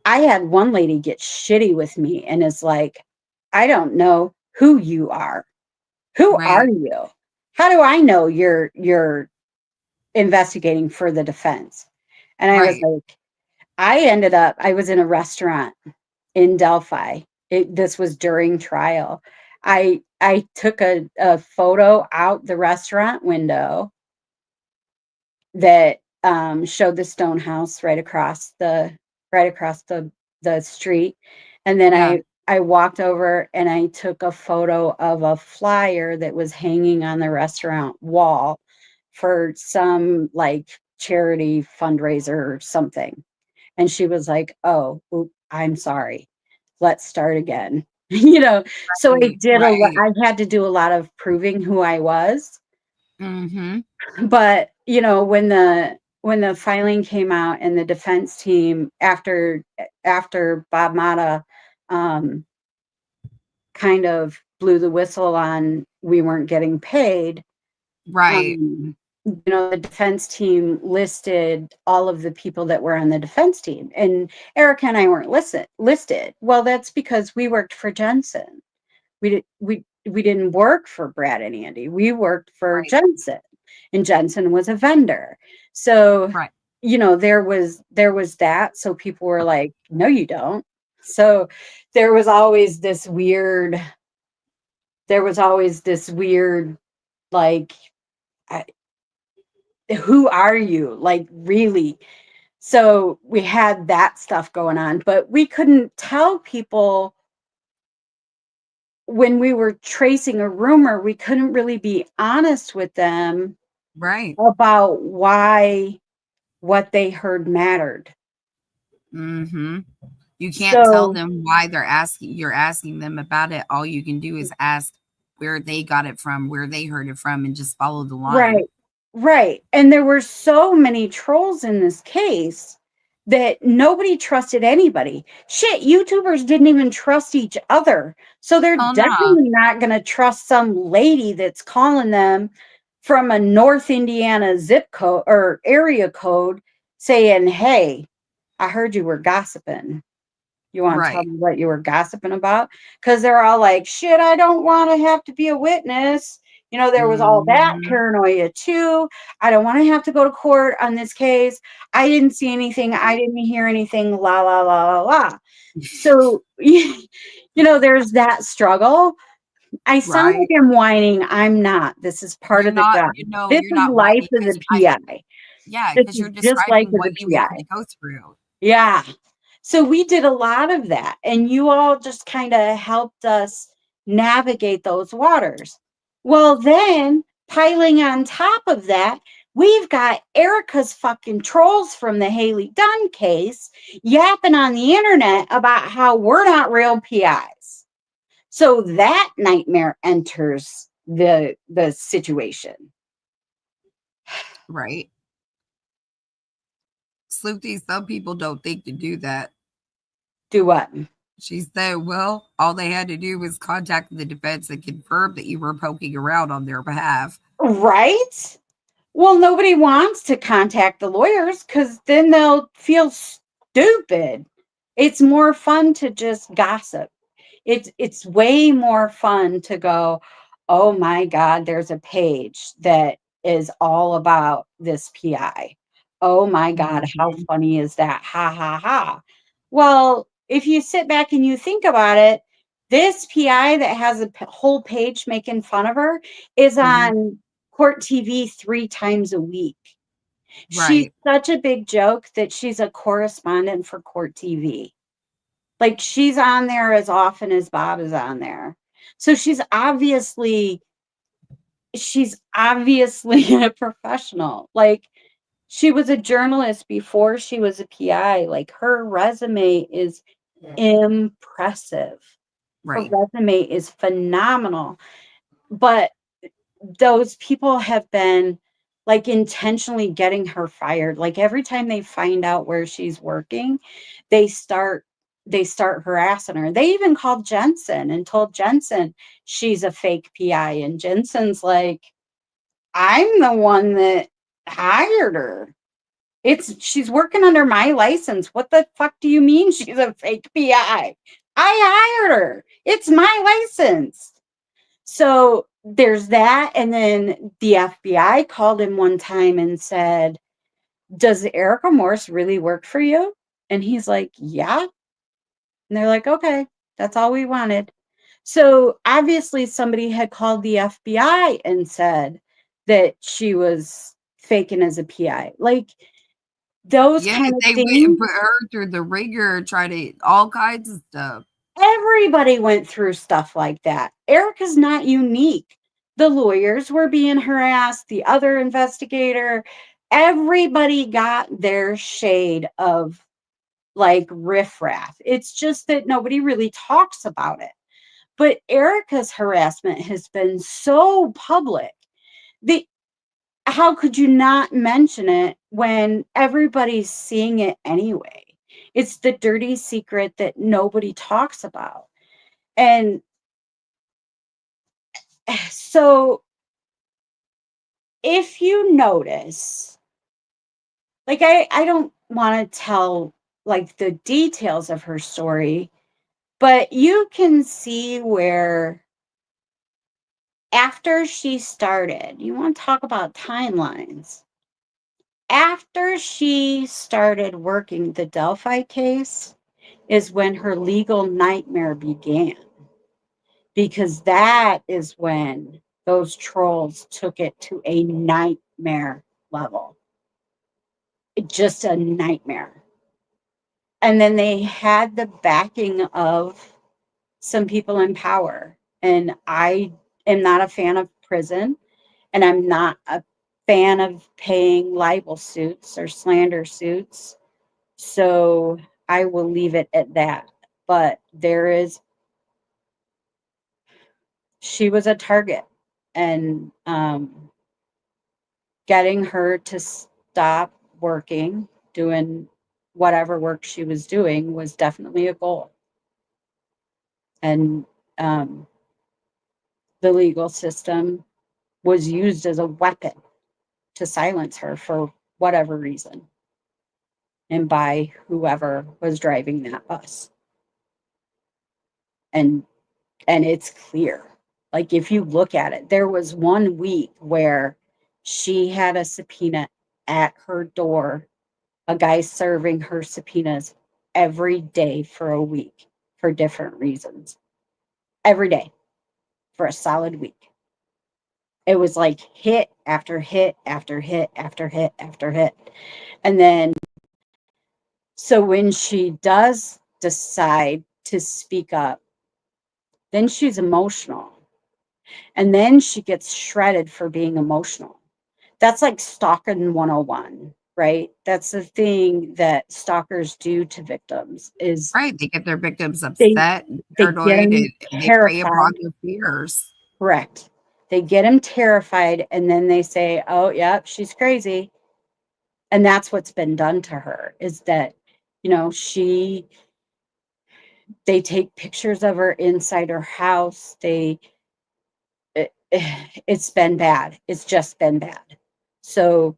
I had one lady get shitty with me and is like, I don't know who you are. Who are right, you? How do I know you're investigating for the defense? And I was right. like, I was in a restaurant in Delphi. This was during trial. I took a photo out the restaurant window that showed the stone house right across the street, and then Yeah, I walked over and I took a photo of a flyer that was hanging on the restaurant wall for some like charity fundraiser or something. And she was like, "Oh, I'm sorry. Let's start again." So right, right. I had to do a lot of proving who I was. Mhm. But, when the filing came out and the defense team after Bob Mata, um, kind of blew the whistle on we weren't getting paid, Right, um, the defense team listed all of the people that were on the defense team, and Erica and I weren't listed. Well, that's because we worked for Jensen. We didn't work for Brad and Andy. We worked for right, Jensen, and Jensen was a vendor. So, right, there was that. So people were like, "No, you don't." So there was always this weird. There was always this weird, like, I, who are you? Like, really? So we had that stuff going on, but we couldn't tell people when we were tracing a rumor, we couldn't really be honest with them right. about why what they heard mattered. Mhm. You can't tell So them why you're asking them about it. All you can do is ask where they got it from, where they heard it from, and just follow the line. right, right. And there were so many trolls in this case that nobody trusted anybody. Shit, YouTubers didn't even trust each other. So they're Oh no. definitely not going to trust some lady that's calling them from a North Indiana zip code or area code saying, "Hey, I heard you were gossiping. You want to tell Right. me what you were gossiping about?" Because they're all like, shit, I don't want to have to be a witness. There was all that Mhm. paranoia too. I don't want to have to go to court on this case. I didn't see anything. I didn't hear anything. La, la, la, la, la. So, there's that struggle. I sound Right. like I'm whining. I'm not. This is part You're of the not, job. This you're is not life whining as a because PI. yeah, This because is you're just life describing as what a you PI. had to go through. Yeah. So we did a lot of that, and you all just kind of helped us navigate those waters. Well, then piling on top of that, we've got Erica's fucking trolls from the Haley Dunn case yapping on the internet about how we're not real PIs. So that nightmare enters the situation. Right. Sloopy, some people don't think to do that. Do what? She said, well, all they had to do was contact the defense and confirm that you were poking around on their behalf. Right? Well, nobody wants to contact the lawyers because then they'll feel stupid. It's more fun to just gossip. It's way more fun to go, oh my God, there's a page that is all about this PI. Oh my God, how Mhm. funny is that? Ha ha ha. Well, if you sit back and you think about it, this PI that has a whole page making fun of her is Mhm. on Court TV 3 times a week. She's Right. such a big joke that she's a correspondent for Court TV. Like, she's on there as often as Bob is on there. So she's obviously a professional. Like, she was a journalist before she was a PI. Like, her resume is impressive. Her Right. resume is phenomenal. But those people have been like intentionally getting her fired. Like every time they find out where she's working, they start they start harassing her. They even called Jensen and told Jensen she's a fake PI. And Jensen's like, I'm the one that hired her. She's working under my license. What the fuck do you mean she's a fake PI? I hired her. It's my license. So there's that. And then the FBI called him one time and said, does Erica Morse really work for you? And he's like, yeah. And they're like, okay, that's all we wanted. So obviously somebody had called the FBI and said that she was faking as a PI. Like those Yeah, kind of they went and things. put her through the ringer, try to all kinds of stuff. Everybody went through stuff like that. Erica's not unique. The lawyers were being harassed, the other investigator, everybody got their shade of like riffraff. It's just that nobody really talks about it. But Erica's harassment has been so public. The How could you not mention it when everybody's seeing it anyway? It's the dirty secret that nobody talks about. And so if you notice, like I don't want to tell like the details of her story, but you can see where after she started, you want to talk about timelines. After she started working the Delphi case is when her legal nightmare began, because that is when those trolls took it to a nightmare level. Just a nightmare. And then they had the backing of some people in power. And I am not a fan of prison, and I'm not a fan of paying libel suits or slander suits. So I will leave it at that. But she was a target, and getting her to stop working, doing whatever work she was doing was definitely a goal. And um, the legal system was used as a weapon to silence her for whatever reason, and by whoever was driving that bus. And it's clear. Like, if you look at it, there was 1 week where she had a subpoena at her door, a guy serving her subpoenas every day for a week for different reasons. Every day for a solid week. It was like hit after hit after hit after hit after hit. And then, so when she does decide to speak up, then she's emotional. And then she gets shredded for being emotional. That's like stalking 101, right? That's the thing that stalkers do to victims is Right. They get their victims they upset and they get paranoid, them and they prey upon terrified. their fears. Correct. They get them terrified, and then they say, "Oh, yep, she's crazy." And that's what's been done to her, is that, they take pictures of her inside her house. It's been bad. It's just been bad. So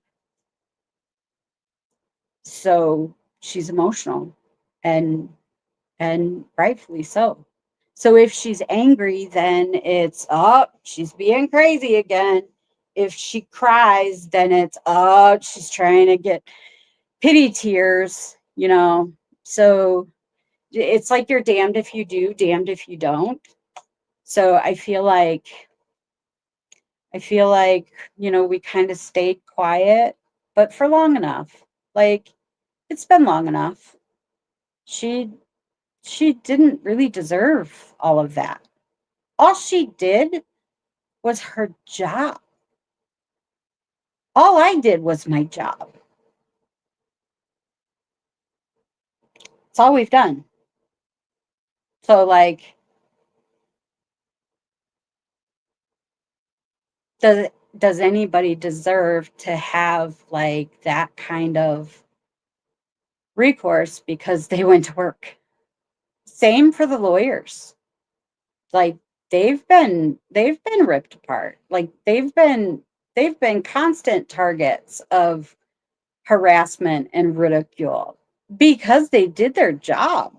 she's emotional, and rightfully so. So if she's angry, then it's, oh, she's being crazy again. If she cries, then it's, oh, she's trying to get pity tears. So it's like you're damned if you do, damned if you don't. So I feel like we kind of stayed quiet, but for long enough. Like, it's been long enough. She she didn't really deserve all of that. All she did was her job. All I did was my job. It's all we've done. So, like, does does anybody deserve to have like that kind of recourse because they went to work? Same for the lawyers. Like, they've been ripped apart. Like, they've been constant targets of harassment and ridicule because they did their job.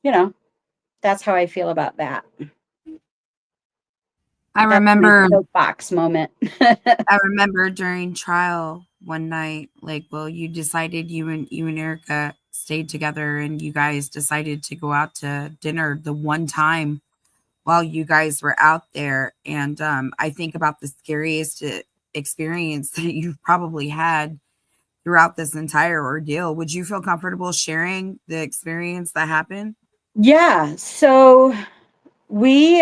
You know, that's how I feel about that. I That's my remember soapbox moment. I remember during trial one night, like, well, you decided you and Erica stayed together and you guys decided to go out to dinner the one time while you guys were out there. And I think about the scariest experience that you've probably had throughout this entire ordeal. Would you feel comfortable sharing the experience that happened? Yeah, so we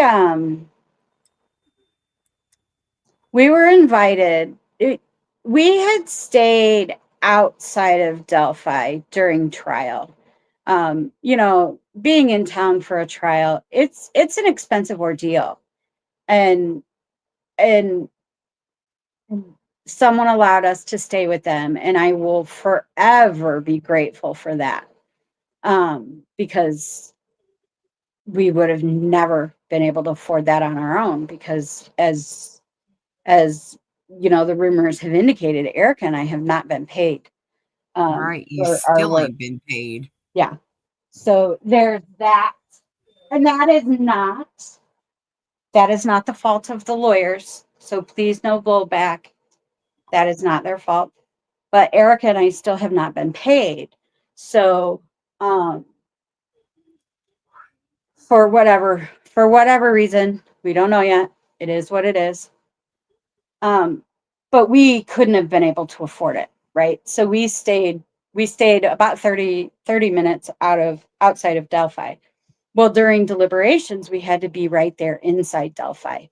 were invited. We had stayed outside of Delphi during trial. Being in town for a trial, it's an expensive ordeal. And and someone allowed us to stay with them, and I will forever be grateful for that. Because we would have never been able to afford that on our own, because as the rumors have indicated, Erica and I have not been paid Right. You for our still work. ain't been paid. Yeah. So there's that. And that is not the fault of the lawyers. So please, no blowback. That is not their fault. But Erica and I still have not been paid. So um for whatever reason, we don't know yet. It is what it is. Um, but we couldn't have been able to afford it, right? So we stayed about 30 minutes outside of Delphi. Well, during deliberations, we had to be right there inside Delphi.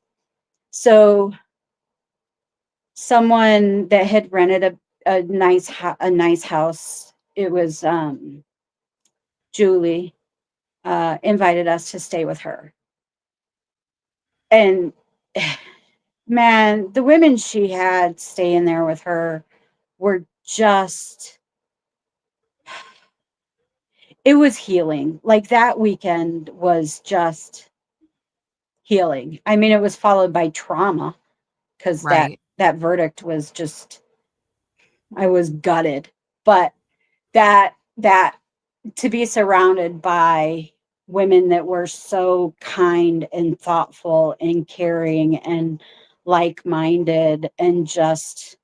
So someone that had rented a nice house. It was Julie invited us to stay with her. And man, the women she had staying there with her were just, it was healing. Like that weekend was just healing. I mean, it was followed by trauma because Right. that verdict was just, I was gutted. But that to be surrounded by women that were so kind and thoughtful and caring and like-minded and just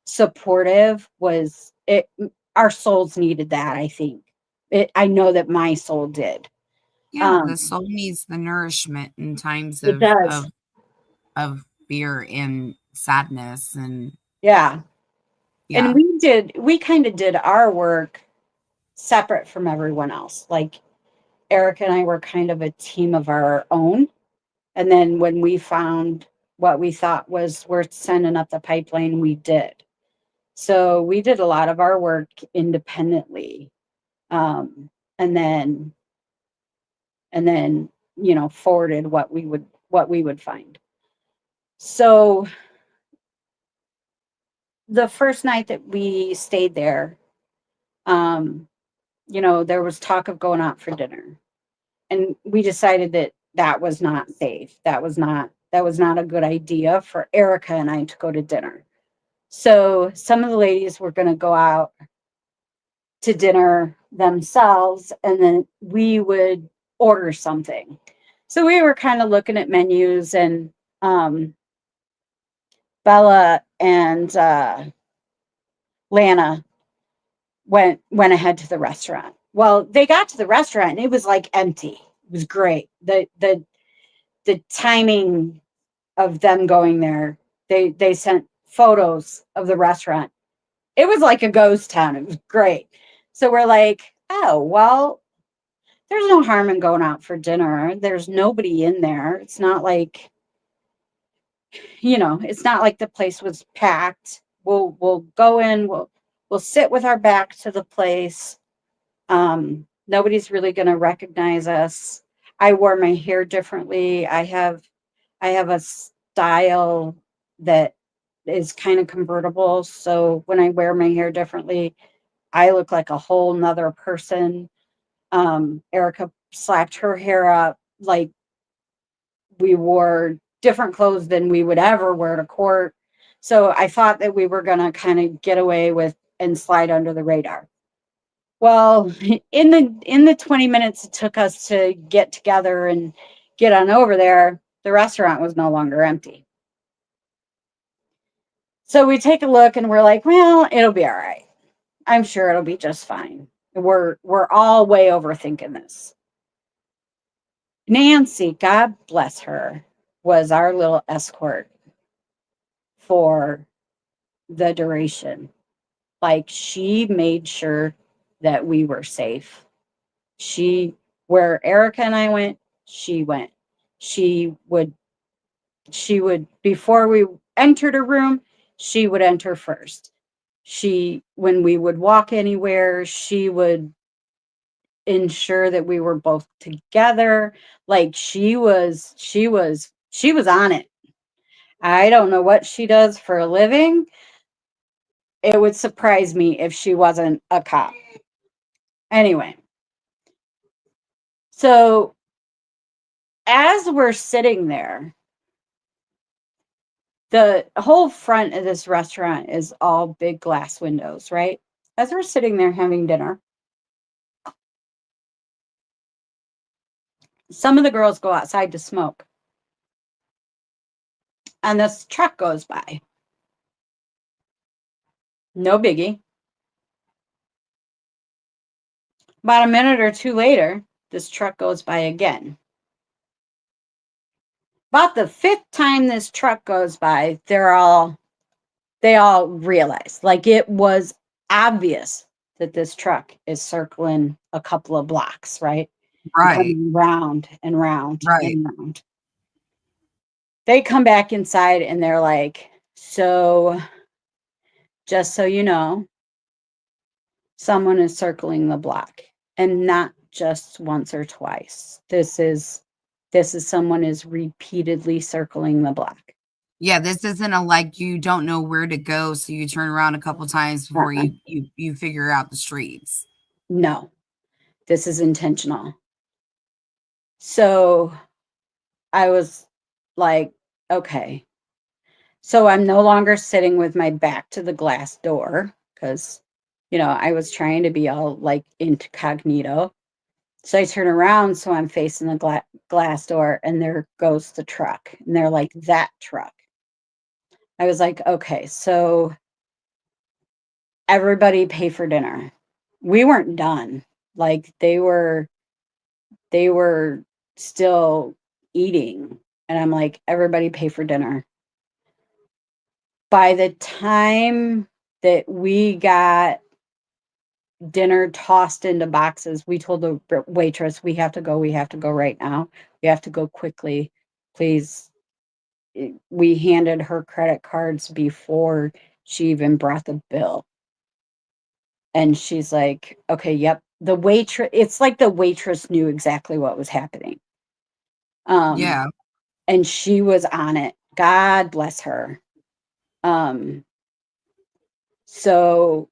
supportive was it. Our souls needed that, I think. I know that my soul did. Yeah, the soul needs the nourishment in times It of does. fear and sadness, and Yeah. And yeah. we kind of did our work separate from everyone else. Like Erica and I were kind of a team of our own. And then when we found what we thought was worth sending up the pipeline, we did. So we did a lot of our work independently. Um, and then forwarded what we would find. So the first night that we stayed there, um, there was talk of going out for dinner. And we decided that was not safe. That was not a good idea for Erica and I to go to dinner. So some of the ladies were going to go out to dinner themselves, and then we would order something. So we were kind of looking at menus, and um, Bella and Lana went ahead to the restaurant. Well, they got to the restaurant and it was like empty. It was great. The timing of them going there, they sent photos of the restaurant. It was like a ghost town. It was great. So we're like, oh, well, there's no harm in going out for dinner. There's nobody in there. It's not like, it's not like the place was packed. We'll go in, we'll sit with our back to the place. Nobody's really going to recognize us. I wore my hair differently. I have a style that is kind of convertible. So when I wear my hair differently, I look like a whole nother person. Erica slacked her hair up like we wore different clothes than we would ever wear to court. So I thought that we were going to kind of get away with and slide under the radar. Well, in the 20 minutes it took us to get together and get on over there, the restaurant was no longer empty. So we take a look and we're like, well, it'll be all right. I'm sure it'll be just fine. We're all way overthinking this. Nancy, God bless her, was our little escort for the duration. Like she made sure that we were safe. She Where Erica and I went, she went. She would before we entered a room, she would enter first. When we would walk anywhere, she would ensure that we were both together. Like she was on it. I don't know what she does for a living. It would surprise me if she wasn't a cop. Anyway, so as we're sitting there, the whole front of this restaurant is all big glass windows, right? As we're sitting there having dinner, some of the girls go outside to smoke. And this truck goes by. No biggie. About a minute or two later, this truck goes by again. About the fifth time this truck goes by, they all realize, like, it was obvious that this truck is circling a couple of blocks, right? And Right. coming round and round Right. and round. They come back inside and they're like, so just so you know, someone is circling the block, and not just once or twice. This is someone is repeatedly circling the block. Yeah, this isn't a like you don't know where to go, so you turn around a couple times before Uh-uh. you figure out the streets. No, this is intentional. So I was like, okay. So I'm no longer sitting with my back to the glass door because, I was trying to be all like incognito. So I turn around, so I'm facing the glass door, and there goes the truck. And they're like, that truck. I was like, okay, so everybody pay for dinner. We weren't done. Like they were still eating. And I'm like, everybody pay for dinner. By the time that we got dinner tossed into boxes, we told the waitress, we have to go. We have to go right now. We have to go quickly. Please. We handed her credit cards before she even brought the bill. And she's like, okay, yep. The waitress, it's like the waitress knew exactly what was happening. Um, Yeah, and she was on it. God bless her. Um, so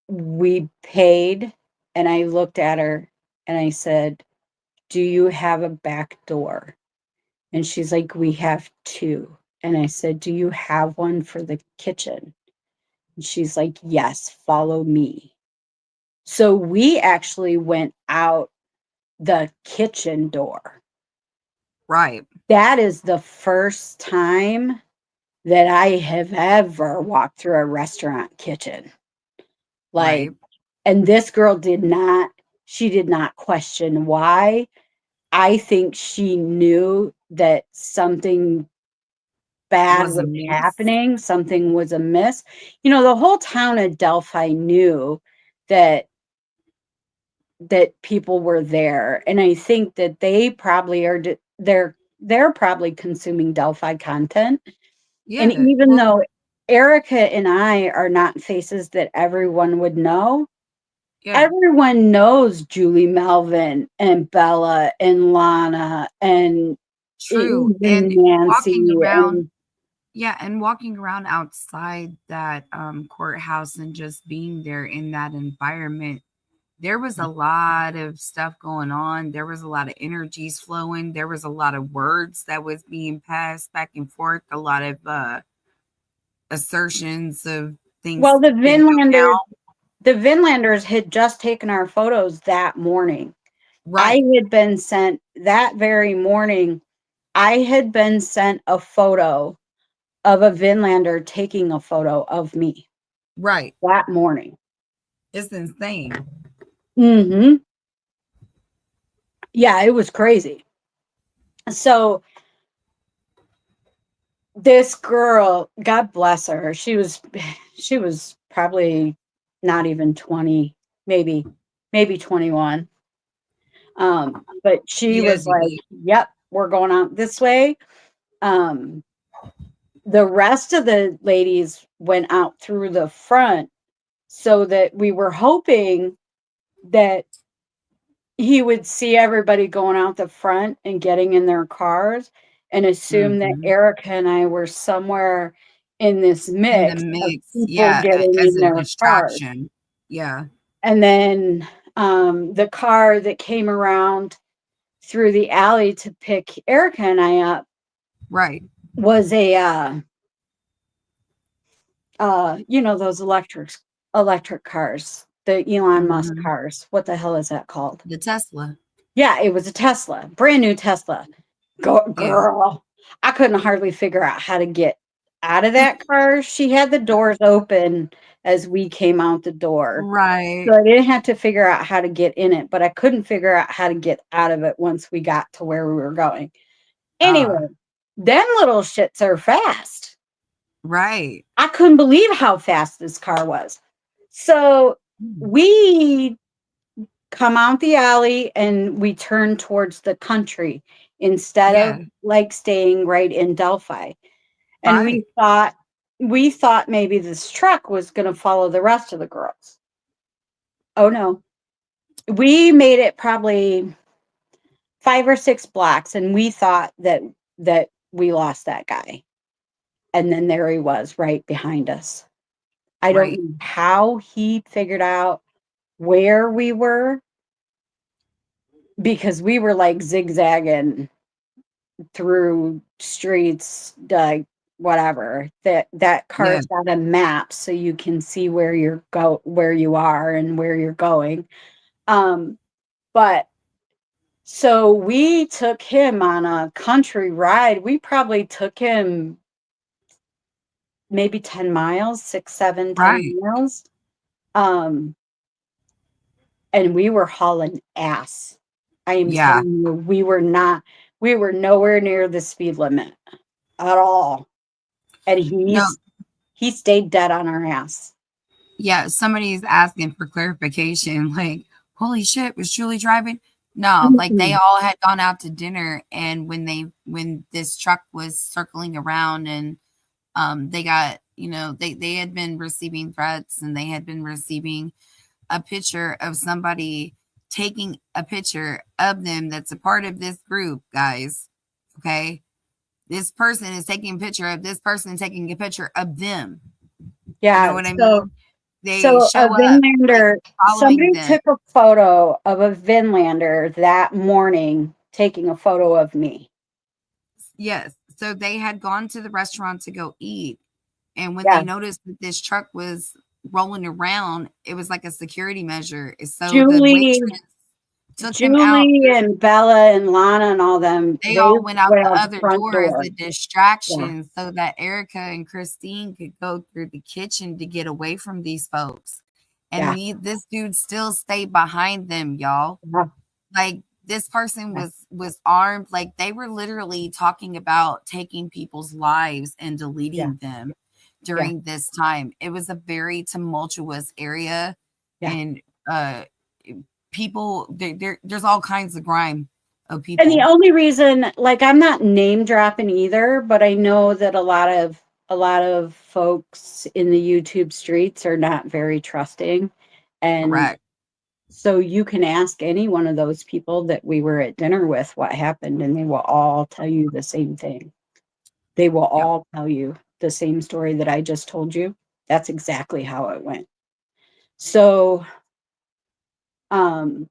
we paid, and I looked at her and I said, do you have a back door? And she's like, we have two. And I said, do you have one for the kitchen? And she's like, yes, follow me. So we actually went out the kitchen door. right, That is the first time that I have ever walked through a restaurant kitchen. Like, right. and this girl she did not question why. I think she knew that something bad Was a was miss. happening, something was amiss. The whole town of Delphi knew that people were there, and I think that they probably they're probably consuming Delphi content. And Yeah, even well, though Erica and I are not faces that everyone would know, yeah, everyone knows Julie Melvin and Bella and Lana and true. even And Nancy walking around, and yeah, and walking around outside that courthouse and just being there in that environment, there was a lot of stuff going on. There was a lot of energies flowing. There was a lot of words that was being passed back and forth. A lot of assertions of things well, the didn't go Vinlanders down. the Vinlanders had just taken our photos that morning. I Right, had been sent that very morning. I had been sent a photo of a Vinlander taking a photo of me right. that morning. It's insane. Mhm. Yeah, it was crazy. So this girl, God bless her, she was probably not even 20, maybe 21. But she Yeah, was like, "Yep, we're going out this way." Um, the rest of the ladies went out through the front, so that we were hoping that he would see everybody going out the front and getting in their cars, and assume that mhm. Erica and I were somewhere in this In the mix of mix, people yeah, getting as in a their cars. distraction. Yeah, And then the car that came around through the alley to pick Erica and I up right. was a those electric cars, the Elon Musk Mhm. cars. What the hell is that called? The Tesla. Yeah, it was a Tesla, brand new Tesla. Yeah. Girl, I couldn't hardly figure out how to get out of that car. She had the doors open as we came out the door. So Right. I didn't have to figure out how to get in it, but I couldn't figure out how to get out of it once we got to where we were going. Anyway, them little shits are fast. Right. I couldn't believe how fast this car was. So Mm. we come out the alley and we turn towards the country instead of Yeah, like staying right in Delphi. And we right. thought we thought maybe this truck was going to follow the rest of the girls. Oh no. We made it probably 5 or 6 blocks, and we thought that we lost that guy. And then there he was right behind us. I don't Right. know how he figured out where we were, because we were like zigzagging through streets, like whatever. That Yeah. car's got a map so you can see where you are and where you're going. But so we took him on a country ride. We probably took him maybe 10 miles, 6, 7, 10 Right. miles. Um, and we were hauling ass. I am Yeah. telling you, we were nowhere near the speed limit at all. And No, he stayed dead on our ass. yeah, somebody's asking for clarification, like, holy shit, was Julie driving? No, like they Mm-mm. all had gone out to dinner, and when this truck was circling around, and they got, they had been receiving threats, and they had been receiving a picture of somebody taking a picture of them that's a part of this group, guys. Okay. This person is taking a picture of this person taking a picture of them. You know Yeah. what I So mean? They so a show up like Vinlander, following somebody them. took a photo of a Vinlander that morning taking a photo of me. Yes. So they had gone to the restaurant to go eat. And when they Yeah. noticed that this truck was rolling around, it was like a security measure. So the Julie waitress took them out. Julie and Bella and Lana and all them, They they all went out went the out the other front door as door. a Yeah. distraction so that Erica and Christine could go through the kitchen to get away from these folks. And Yeah. this dude still stayed behind them, y'all. Yeah. Like this person Yeah. was armed. Like they were literally talking about taking people's lives and Yeah. deleting them Yeah. during this time. It was a very tumultuous area, Yeah. and uh people there's all kinds of grime of And the people. only reason, like, I'm not name dropping either, but I know that a lot of folks in the YouTube streets are not very trusting. And Correct. so you can ask any one of those people that we were at dinner with what happened, and they will all tell you the same thing. They will Yep. all tell you the same story that I just told you. That's exactly how it went. So, um,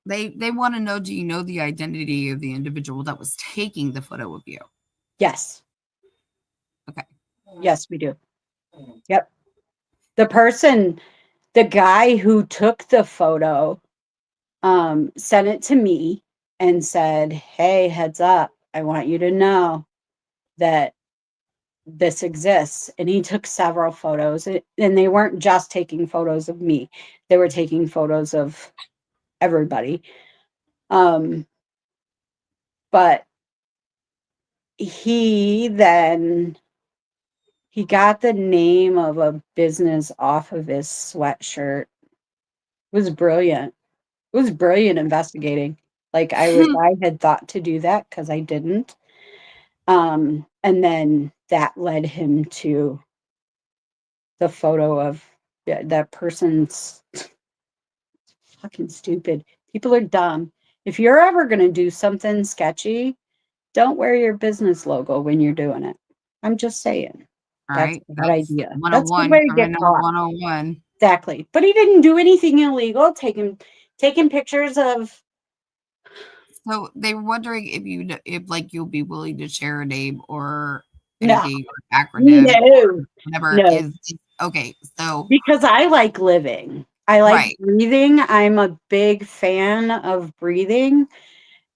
They want to know, do you know the identity of the individual that was taking the photo of you? yes, Okay. yes, we do. Yep. The person, the guy who took the photo, sent it to me and said, "Hey, heads up, I want you to know that this exists." And he took several photos, and they weren't just taking photos of me; they were taking photos of everybody. Um, but he got the name of a business off of his sweatshirt. It was brilliant. It was brilliant investigating. Like, I had thought to do that because I didn't. And then that led him to the photo of, yeah, that person's fucking stupid. People are dumb. If you're ever gonna do something sketchy, don't wear your business logo when you're doing it. I'm just saying. All That's right. a bad That's idea. That's a good 101, way to get criminal caught. 101. Exactly. But he didn't do anything illegal, taking pictures of. So they were wondering if like you'll be willing to share a name or No, anything or acronym or no, whatever no, is okay. So because I like living. I like right, breathing. I'm a big fan of breathing.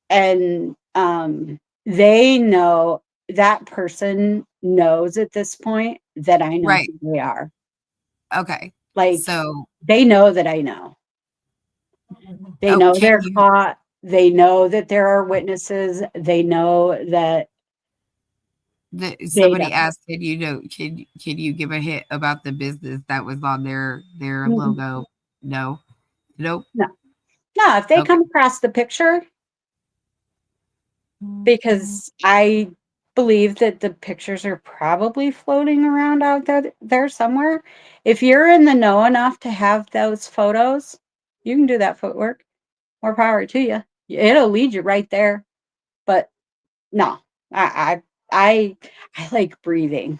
And they know, that person knows at this point that I know right. who they are. Okay. Like, So they know that I know. They oh, know can they're you caught. They know that there are witnesses. They know that they somebody know. asked, can you give a hint about the business that was on their Mhm. logo? No. Nope. No, no. If they Okay. come across the picture, because believe that the pictures are probably floating around out there somewhere. If you're in the know enough to have those photos, you can do that footwork. More power to you. It'll lead you right there. But no, I I I like breathing.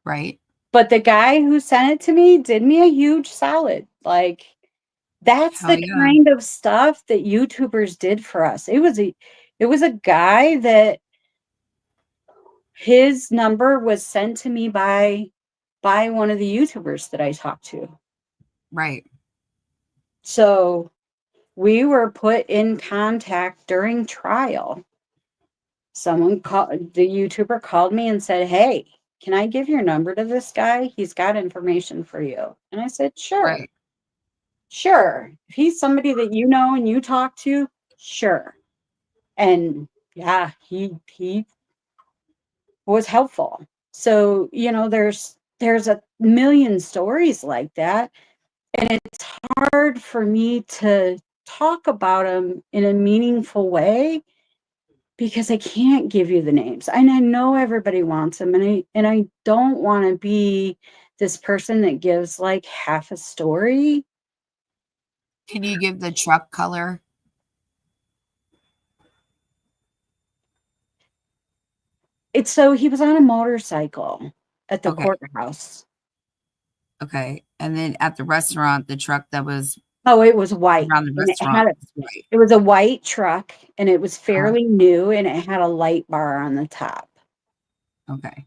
Right. But the guy who sent it to me did me a huge solid. Like, that's Hell the yeah. kind of stuff that YouTubers did for us. It was a guy that his number was sent to me by one of the YouTubers that I talked to. Right. So we were put in contact during trial. Someone called the YouTuber called me and said, "Hey, can I give your number to this guy? He's got information for you." And I said, "Sure. Right. Sure. If he's somebody that you know and you talk to, sure." And yeah, he was helpful. So, there's a million stories like that, and it's hard for me to talk about them in a meaningful way because I can't give you the names. And I know everybody wants them, and I don't want to be this person that gives like half a story. Can you give the truck color? It's so he was on a motorcycle at the Okay. courthouse. Okay. And then at the restaurant, the truck that was Oh, it was white, around the and restaurant was white. it was a white truck, and it was Uh-huh. fairly new, and it had a light bar on the top. Okay.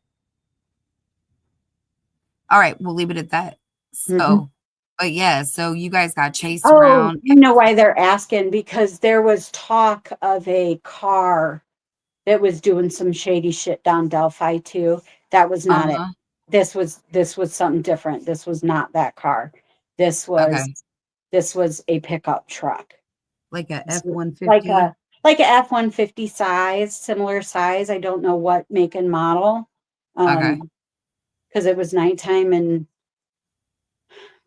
All right. We'll leave it at that. Mhm. So, but yeah, so you guys got chased Oh, around. you know why they're asking? Because there was talk of a car that was doing some shady shit down Delphi too. That was not it. Uh-huh. This was something different. This was not that car. This was Okay. this was a pickup truck. Like a This F was one like fifty. a F-150 size, similar size. I don't know what make and model. Okay. Because it was nighttime and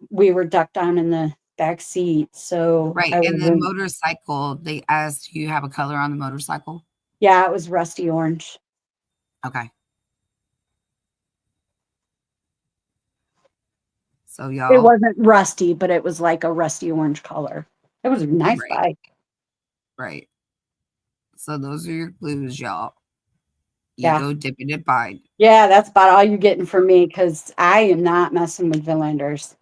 we were ducked down in the back seat. So Right. I And then wasn't, motorcycle, they asked, do you have a color on the motorcycle? yeah, it was rusty orange. Okay. So It y'all, wasn't rusty, but it was like a rusty orange color. It was a nice right, bike. right. So those are your clues, y'all. You Yeah. go dip it and bide. Yeah, that's about all you're getting from me because I am not messing with Vinlanders.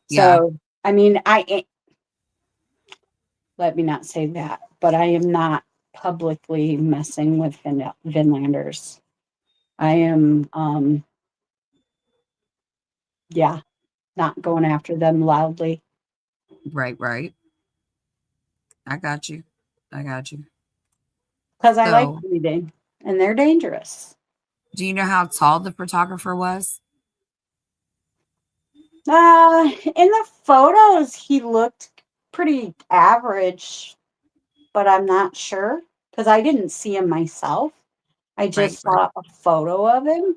Yeah. So, I mean, let me not say that, but I am not publicly messing with Vinlanders. I am, yeah, not going after them loudly Right, right. I got you. I got you. because I like So, reading and they're dangerous. do you know how tall the photographer was? In the photos, he looked pretty average, but I'm not sure because I didn't see him myself. I Right, just right. saw a photo of him.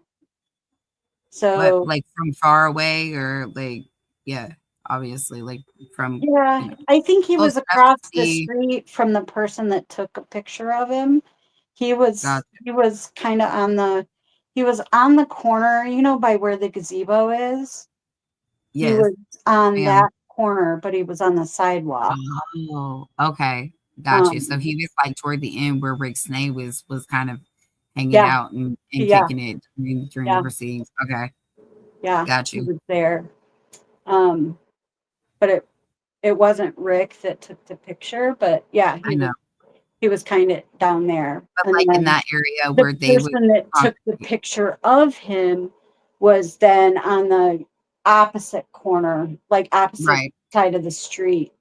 But So, like from far away or like, yeah, obviously, like from, yeah, I think he close was enough to across the see. street from the person that took a picture of him. He was Gotcha. he was kind of he was on the corner, by where the gazebo is. He Yes, was on ma'am. that corner, but he was on the sidewalk. Oh, okay. Got you. So Um, he was like toward the end where Rick Snay was kind of hanging yeah, out and yeah, kicking it during the yeah, proceedings. Okay. yeah, Got he you. was there. Um, but it wasn't Rick that took the picture, but yeah, I know. he was kind of down there. But And like in then that area the where they would person that took the congregate. picture of him was then on the opposite corner, like opposite Right. side of the street,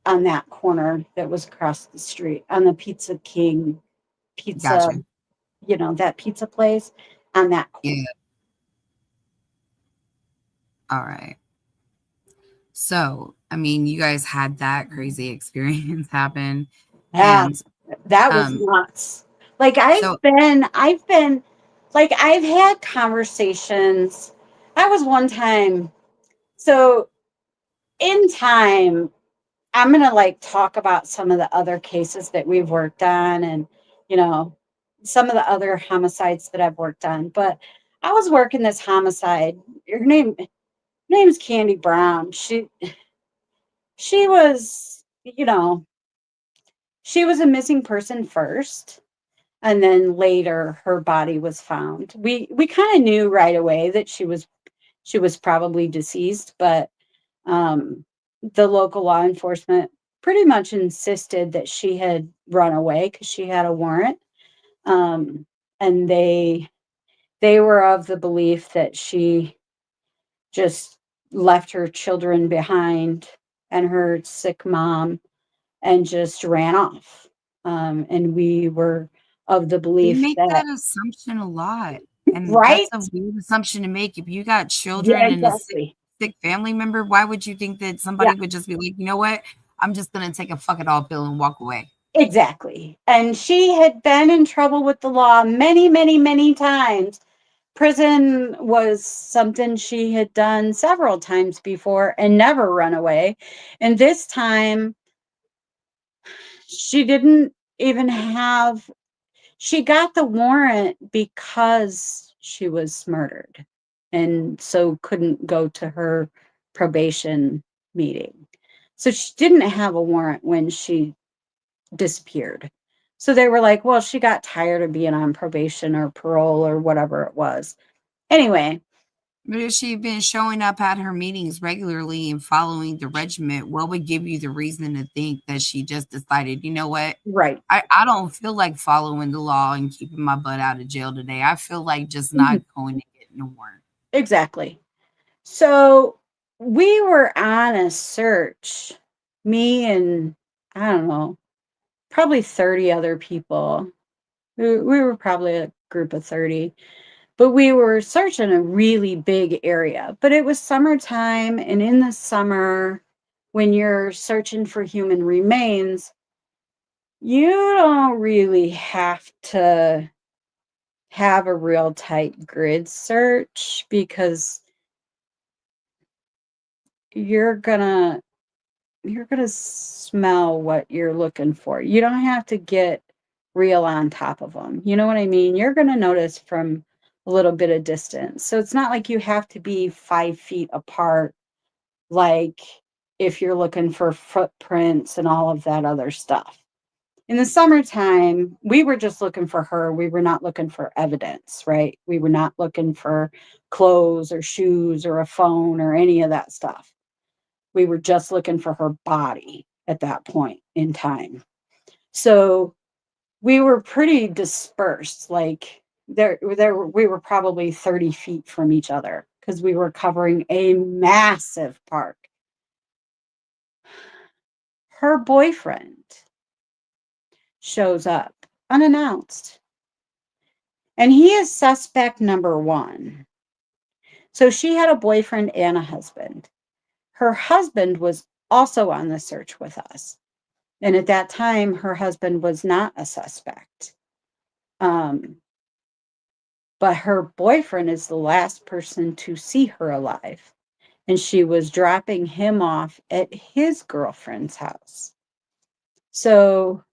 on that corner that was across the street on the Pizza King pizza, Gotcha. that pizza place on that corner. Yeah. All right. So, I mean, you guys had that crazy experience happen. Yeah, And that was um, nuts. Like so I've been like I've had conversations. I was one time, so in time, I'm gonna like talk about some of the other cases that we've worked on and you know some of the other homicides that I've worked on, but I was working this homicide. Her name's Candy Brown. She was, she was a missing person first, and then later her body was found. We kind of knew right away that she was probably deceased, but um, the local law enforcement pretty much insisted that she had run away because she had a warrant. Um, and they were of the belief that she just left her children behind and her sick mom and just ran off. And we were of the They belief make that, that assumption a lot, and that's right? a weird assumption to make. If you got Yeah, children and a exactly. sick family member, why would you think that Yeah, somebody would just be like, "You know what? I'm just gonna take a fuck it all pill and walk away." exactly. And she had been in trouble with the law many, many, many times. Prison was something she had done several times before and never run away. And this time, she didn't even have, she got the warrant because she was murdered and so couldn't go to her probation meeting. So she didn't have a warrant when she disappeared. So they were like, well, she got tired of being on probation or parole or whatever it was. Anyway, But if she'd been showing up at her meetings regularly and following the regiment, what would give you the reason to think that she just decided, you know what? right. I don't feel like following the law and keeping my butt out of jail today. I feel like just not Mhm. going and getting a warrant. Exactly. So we were on a search, me and I don't know, probably 30 other people. We were probably a group of 30, but we were searching a really big area. But it was summertime, and in the summer, when you're searching for human remains, you don't really have to have a real tight grid search because you're gonna you're gonna smell what you're looking for. You don't have to get real on top of them. You know what I mean? You're gonna notice from a little bit of distance. So it's not like you have to be 5 feet apart, like if you're looking for footprints and all of that other stuff. In the summertime, we were just looking for her. We were not looking for evidence, right? We were not looking for clothes or shoes or a phone or any of that stuff. We were just looking for her body at that point in time. So we were pretty dispersed. Like we were probably 30 feet from each other because we were covering a massive park. Her boyfriend shows up unannounced, and he is suspect number one. So she had a boyfriend and a husband. Her husband was also on the search with us. And at that time, her husband was not a suspect. Um, but her boyfriend is the last person to see her alive. And she was dropping him off at his girlfriend's house. So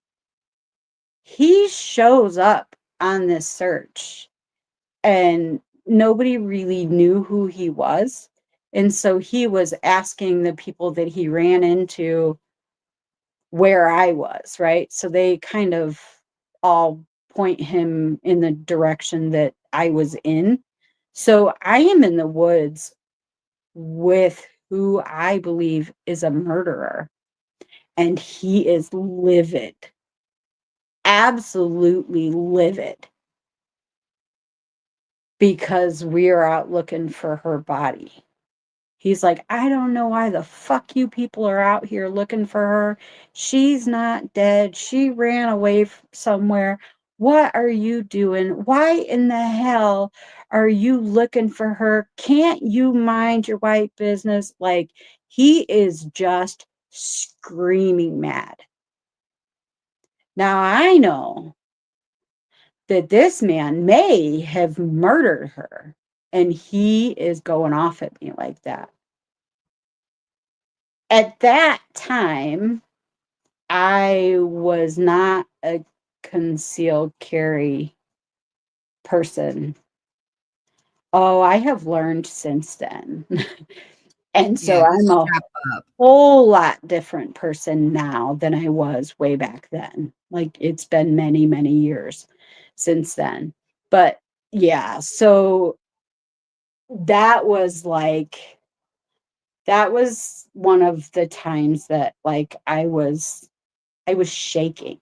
he shows up on this search, and nobody really knew who he was. And so he was asking the people that he ran into where I was, right? So they kind of all point him in the direction that I was in. So I am in the woods with who I believe is a murderer, and he is livid, absolutely livid, because we are out looking for her body. He's like, I don't know why the fuck you people are out here looking for her. She's not dead. She ran away somewhere. What are you doing? Why in the hell are you looking for her? Can't you mind your white business? Like, he is just screaming mad. Now, I know that this man may have murdered her, and he is going off at me like that. At that time, I was not a concealed carry person. Oh, I have learned since then. And so Yeah, I'm a strap up. whole lot different person now than I was way back then. Like, it's been many, many years since then. But yeah, so that was like that was one of the times that like I was shaking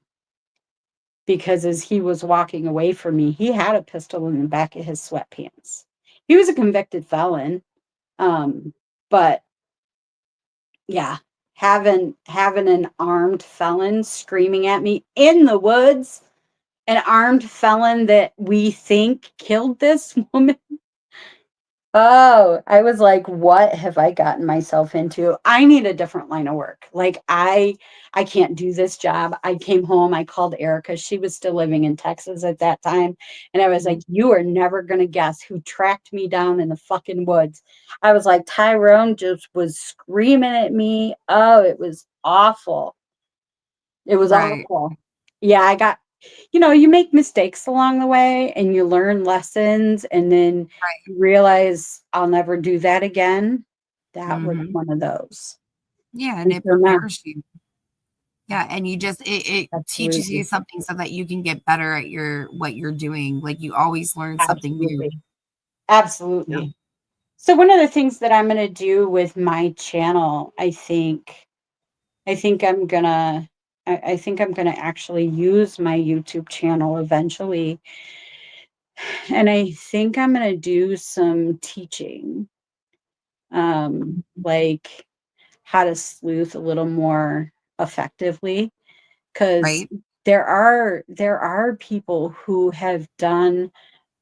because as he was walking away from me, he had a pistol in the back of his sweatpants. He was a convicted felon. Um, but yeah, having an armed felon screaming at me in the woods, an armed felon that we think killed this woman. Oh, I was like, what have I gotten myself into? I need a different line of work. Like I can't do this job. I came home, I called Erica. She was still living in Texas at that time. And I was like, Mhm. you are never gonna guess who tracked me down in the fucking woods. I was like, Tyrone just was screaming at me. Oh, it was awful. It was Right, awful. Yeah, I got you make mistakes along the way and you learn lessons and then right. you realize I'll never do that again. That was Mhm. one of those. Yeah, and And it so now prepares you. Yeah, and you just it teaches you absolutely, something so that you can get better at your what you're doing. Like, you always learn something new. absolutely, Yeah. absolutely. So one of the things that I'm gonna do with my channel, I think I'm gonna I think I'm gonna actually use my YouTube channel eventually. And I think I'm gonna do some teaching, like how to sleuth a little more effectively, because Right? there are people who have done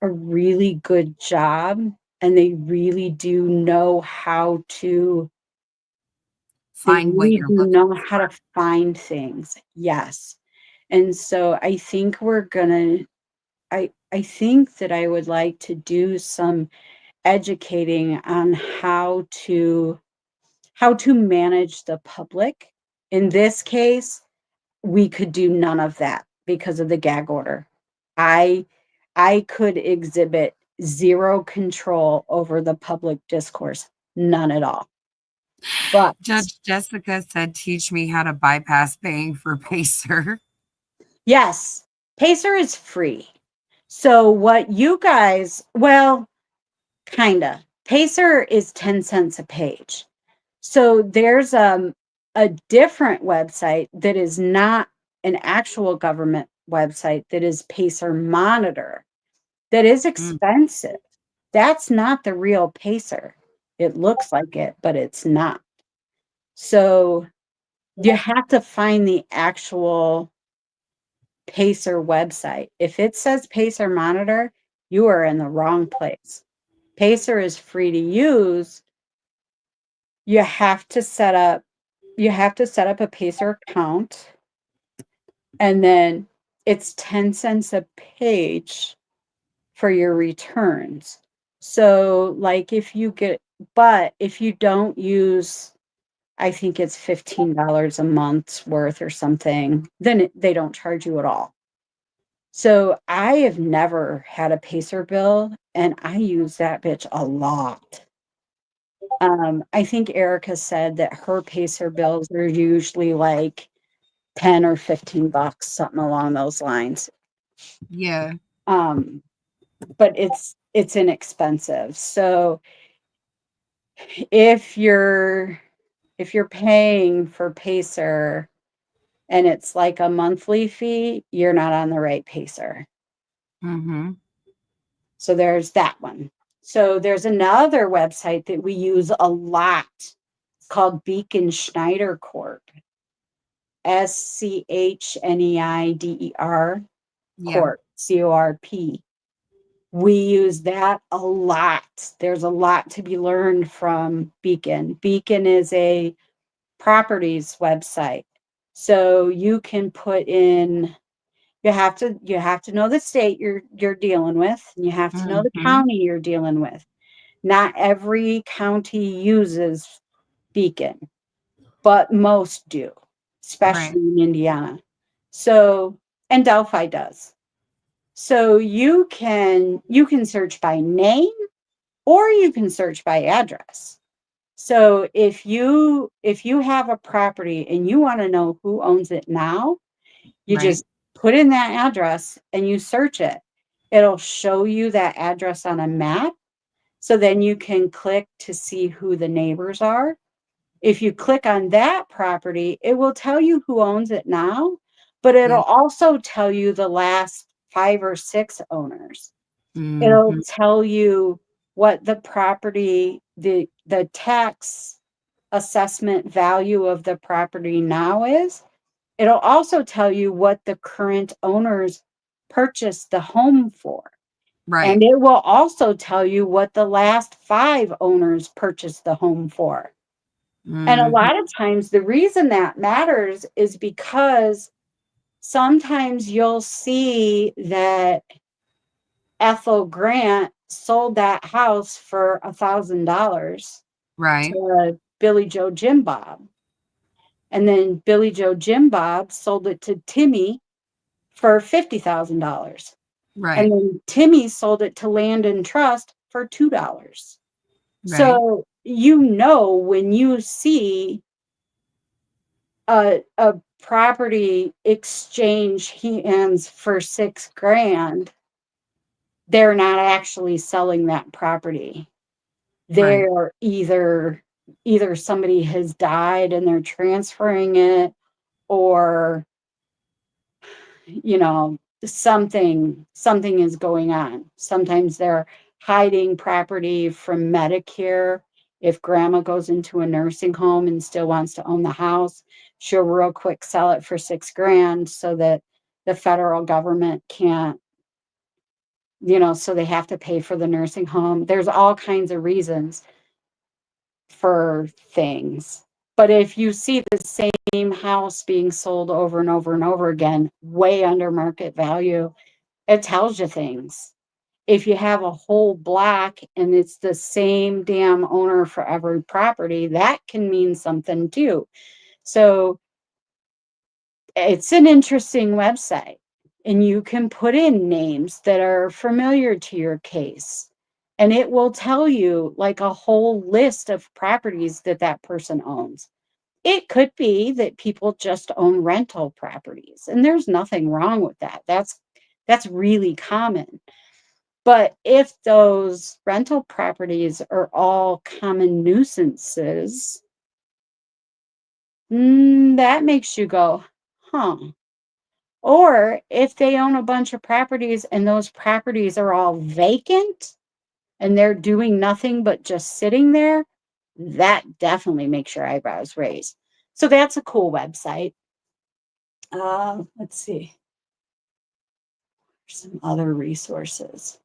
a really good job and they Find what really you're do looking know how to for. find things. Yes. And so I think I think that I would like to do some educating on how to manage the public. In this case, we could do none of that because of the gag order. I I could exhibit zero control over the public discourse, none at all. But Judge Jessica said, "Teach me how to bypass paying for Pacer." yes, Pacer is free. So what you guys, well, kinda. Pacer is 10 cents a page. So there's a different website that is not an actual government website that is Pacer Monitor that is Mm, expensive. That's not the real Pacer. It looks like it, but it's not. So you have to find the actual Pacer website. If it says Pacer Monitor, you are in the wrong place. Pacer is free to use. You have to set up a Pacer account, and then it's 10 cents a page for your returns. So, like, if you don't use, I think it's $15 a month's worth or something, then they don't charge you at all. So, I have never had a Pacer bill, and I use that bitch a lot. I think Erica said that her Pacer bills are usually like 10 or $15, something along those lines. yeah. Um, but it's inexpensive. So if you're if you're paying for Pacer and it's like a monthly fee, you're not on the right Pacer. Mhm. So there's that one. So there's another website that we use a lot. It's called Beacon Schneider Corp. Schneider Yeah. Corp, CORP. We use that a lot. There's a lot to be learned from Beacon. Beacon is a properties website. So you can put in you have to know the state you're dealing with, and you have to know the Mhm. county you're dealing with. Not every county uses Beacon, but most do, Right. especially in Indiana. So, and Delphi does. So you can search by name or you can search by address. So if you have a property and you want to know who owns it now, you Right. just put in that address and you search it. It'll show you that address on a map. So then you can click to see who the neighbors are. If you click on that property, it will tell you who owns it now, but it'll Yeah. also tell you the last 5 or 6 owners. It'll Hmm. tell you what the property, the tax assessment value of the property now is. It'll also tell you what the current owners purchased the home for. Right. And it will also tell you what the last 5 owners purchased the home for. And a Hmm. lot of times the reason that matters is because sometimes you'll see that Ethel Grant sold that house for $1,000 Right. to Billy Joe Jim Bob. And then Billy Joe Jim Bob sold it to Timmy for $50,000. And Right. then Timmy sold it to Land and Trust for $2. Right. So, when you see a property exchange hands for 6 grand, they're not actually selling that property. Right. They're either somebody has died and they're transferring it, or something is going on. Sometimes they're hiding property from Medicare. If grandma goes into a nursing home and still wants to own the house, she'll real quick sell it for 6 grand so that the federal government can't, so they have to pay for the nursing home. There's all kinds of reasons for things. But if you see the same house being sold over and over and over again, way under market value, it tells you things. If you have a whole block and it's the same damn owner for every property, that can mean something too. So it's an interesting website, and you can put in names that are familiar to your case, and it will tell you like a whole list of properties that that person owns. It could be that people just own rental properties, and there's nothing wrong with that. That's really common. But if those rental properties are all common nuisances, that makes you go, huh. Or if they own a bunch of properties and those properties are all vacant and they're doing nothing but just sitting there, that definitely makes your eyebrows raise. So that's a cool website. Let's see, some other resources.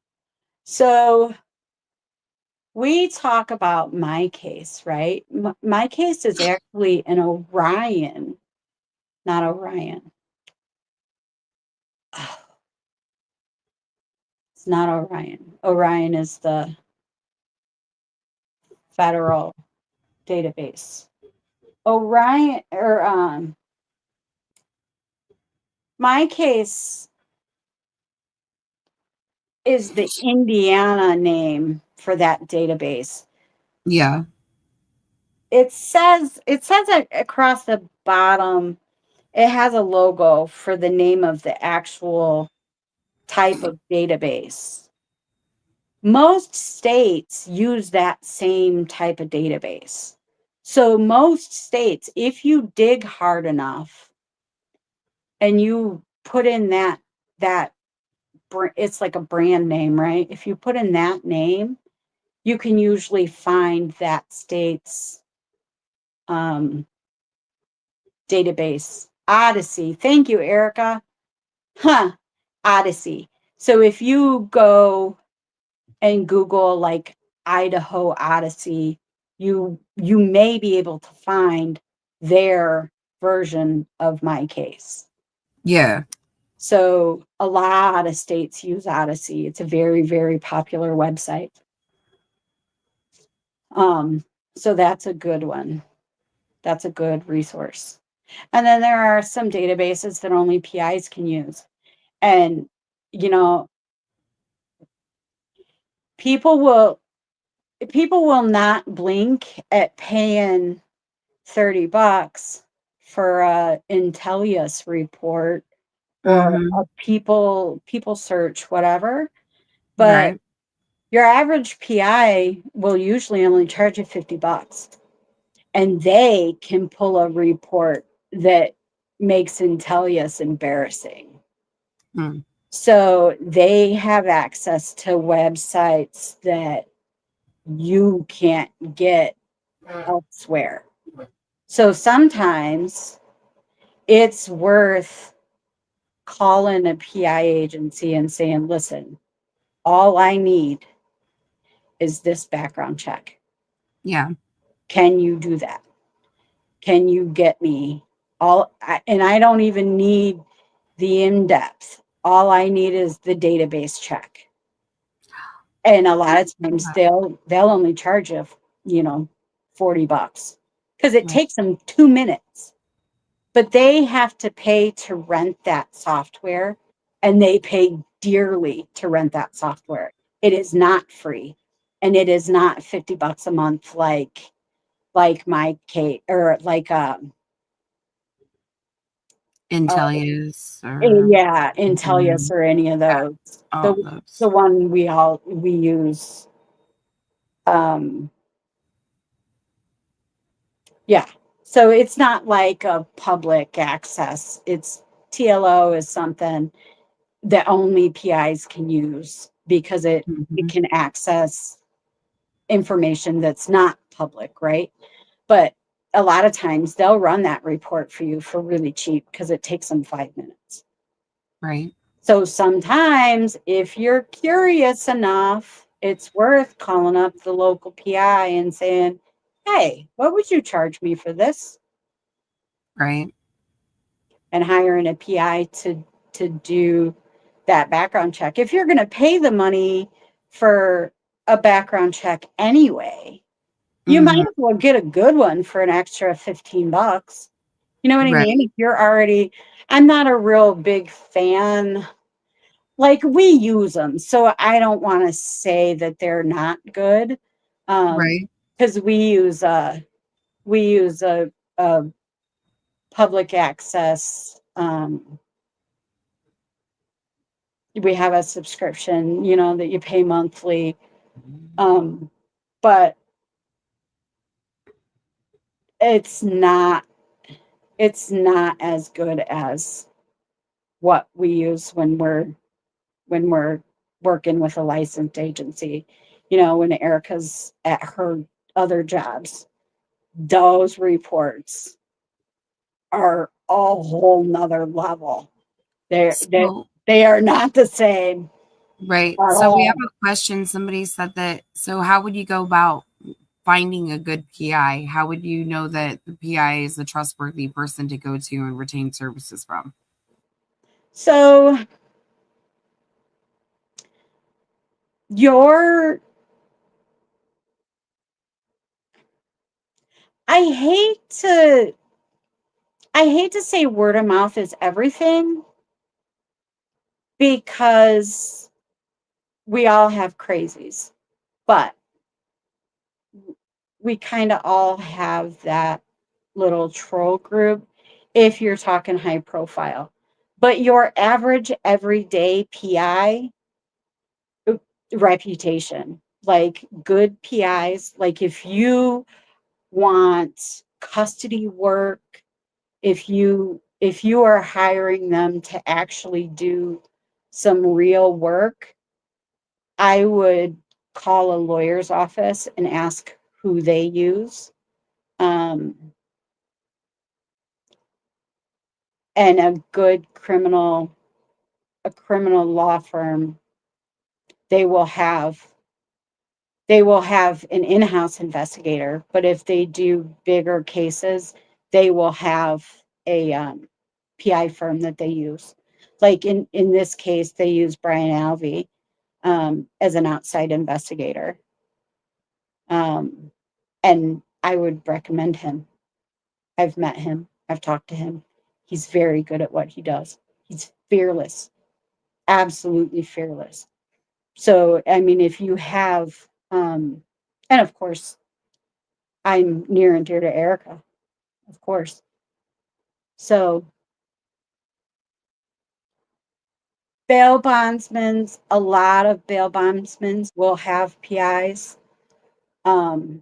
So we talk about my case, right? My case is actually an Orion, not Orion. It's not Orion. Orion is the federal database. Orion, or my case is the Indiana name for that database. Yeah. It says across the bottom, it has a logo for the name of the actual type of database. Most states use that same type of database. So most states, if you dig hard enough and you put in that it's like a brand name, right? If you put in that name, you can usually find that state's um, database. Odyssey. Thank you, Erica. Huh. Odyssey. So if you go and Google like Idaho Odyssey, you may be able to find their version of my case. Yeah. So a lot of states use Odyssey. It's a very, very popular website. So that's a good one. That's a good resource. And then there are some databases that only PIs can use. And you know, people will people will not blink at paying $30 for a Intellius report or a Mhm. people search, whatever. But Right. your average PI will usually only charge you $50, and they can pull a report that makes Intellius embarrassing. Mm. So they have access to websites that you can't get elsewhere. So sometimes it's worth calling a PI agency and saying, listen, all I need is this background check. Yeah. Can you do that? Can you get me all? And I don't even need the in depth. All I need is the database check. And a lot of times they'll only charge you, you know, $40 because it Right. takes them 2 minutes. But they have to pay to rent that software, and they pay dearly to rent that software. It is not free, and it is not $50 a month like my Kate or like Intellius or yeah, Intellius mhm. or any of Yeah, those. all The of the those. one we use. Um, yeah. So it's not like a public access. It's TLO is something that only PIs can use because it Mhm. can access information that's not public, right? But a lot of times they'll run that report for you for really cheap because it takes them 5 minutes. Right. So sometimes if you're curious enough, it's worth calling up the local PI and saying, hey, what would you charge me for this? Right. And hiring a PI to do that background check. If you're going to pay the money for a background check anyway, you might Mhm. as well get a good one for an extra $15. You know what I mean? Right. If you're already, I'm not a real big fan. Like we use them, so I don't want to say that they're not good. Right. Because we use a public access. We have a subscription, you know, that you pay monthly. Um, but it's not it's not as good as what we use when we're working with a licensed agency. You know, when Erica's at her other jobs, those reports are a whole nother level. They're they So they are not the same right. at So we have all. a question. Somebody said that. So how would you go about finding a good PI? How would you know that the PI is a trustworthy person to go to and retain services from? So your I hate to I hate to say word of mouth is everything because we all have crazies, but we kind of all have that little troll group if you're talking high profile. But your average everyday PI reputation, like good PIs, like if you want custody work, if you are hiring them to actually do some real work, I would call a lawyer's office and ask who they use. Um, and a criminal law firm, they will have they will have an in-house investigator, but if they do bigger cases, they will have a PI firm that they use. Like in this case, they use Brian Alvey as an outside investigator, um, and I would recommend him. I've met him. I've talked to him. He's very good at what he does. He's fearless. absolutely fearless. So, I mean, if you have, and of course, I'm near and dear to Erica, of course. So, bail bondsmen, a lot of bail bondsmen will have PIs. Um,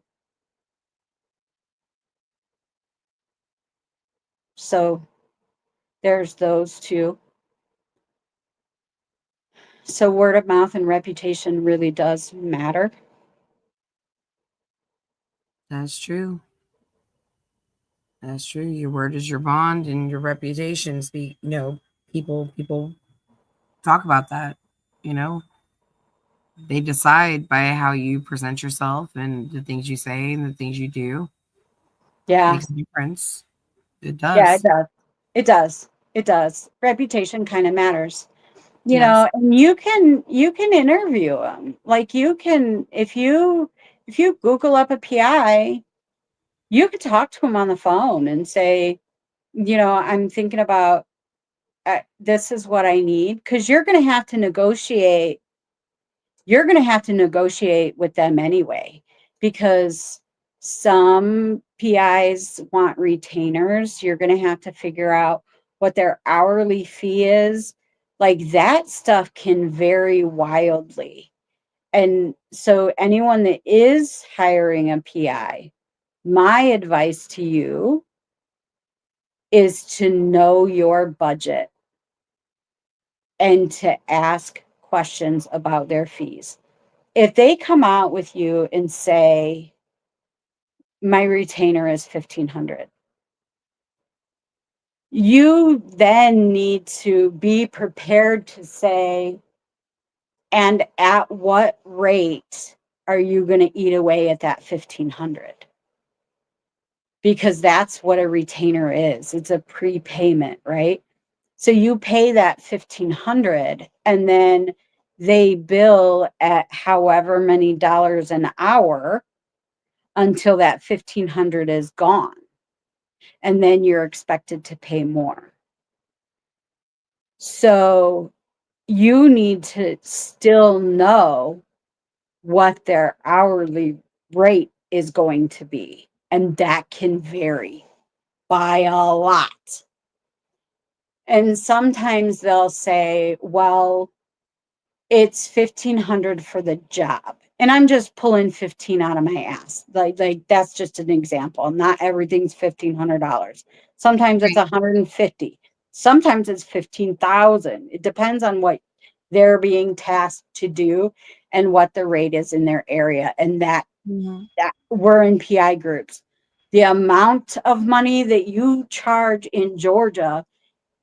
so there's those two. So word of mouth and reputation really does matter. That's true. That's true. Your word is your bond, and your reputation speak. People talk about that. You know, they decide by how you present yourself and the things you say and the things you do. Yeah. Makes a difference. It Yeah, it does. does. It does. It does. Reputation kind of matters. Yes. And you can interview them. Like you can if you Google up a PI, you could talk to him on the phone and say, I'm thinking about this is what I need, because you're going to have to negotiate with them anyway, because some PIs want retainers. You're going to have to figure out what their hourly fee is. Like that stuff can vary wildly. And so, anyone that is hiring a PI, my advice to you is to know your budget and to ask questions about their fees. If they come out with you and say, my retainer is 1500, you then need to be prepared to say, and at what rate are you going to eat away at that 1500? Because that's what a retainer is. It's a prepayment, right? So you pay that 1500, and then they bill at however many dollars an hour until that 1500 is gone. And then you're expected to pay more. So you need to still know what their hourly rate is going to be. And that can vary by a lot. And sometimes they'll say, well, it's 1500 for the job. And I'm just pulling 15 out of my ass. Like that's just an example. Not everything's $1,500. Sometimes it's Right. 150. Sometimes it's 15,000. It depends on what they're being tasked to do and what the rate is in their area. And Mhm. that we're in PI groups. The amount of money that you charge in Georgia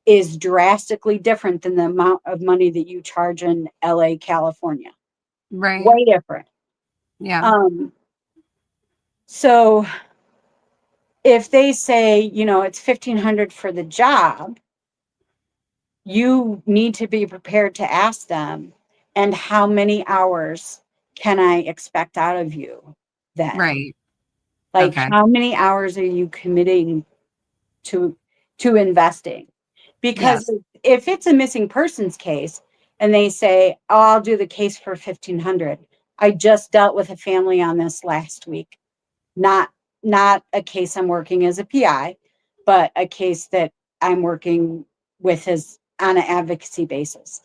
is drastically different than the amount of money that you charge in LA, California. Right. Way different. Yeah. Um, so if they say, it's 1500 for the job, you need to be prepared to ask them, and how many hours can I expect out of you then? Right. Like Okay. how many hours are you committing to investing? Because Yes. if it's a missing persons case and they say, oh, I'll do the case for 1500, I just dealt with a family on this last week. Not a case I'm working as a PI, but a case that I'm working with as on an advocacy basis.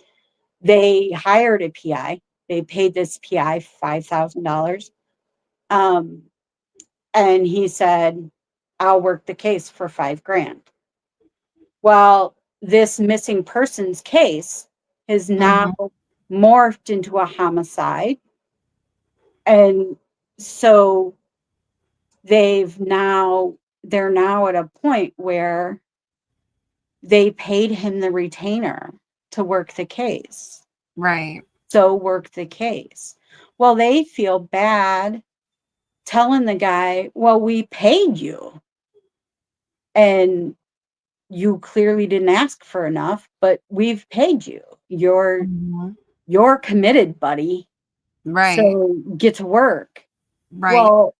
They hired a PI. They paid this PI $5,000. Um, and he said, I'll work the case for 5 grand. Well, this missing persons case has now Mhm. morphed into a homicide. And so they're now at a point where they paid him the retainer to work the case. Right. So work the case. Well, they feel bad telling the guy, well, we paid you and you clearly didn't ask for enough, but we've paid you. Mhm. You're committed, buddy. Right. So get to work. Right. Well,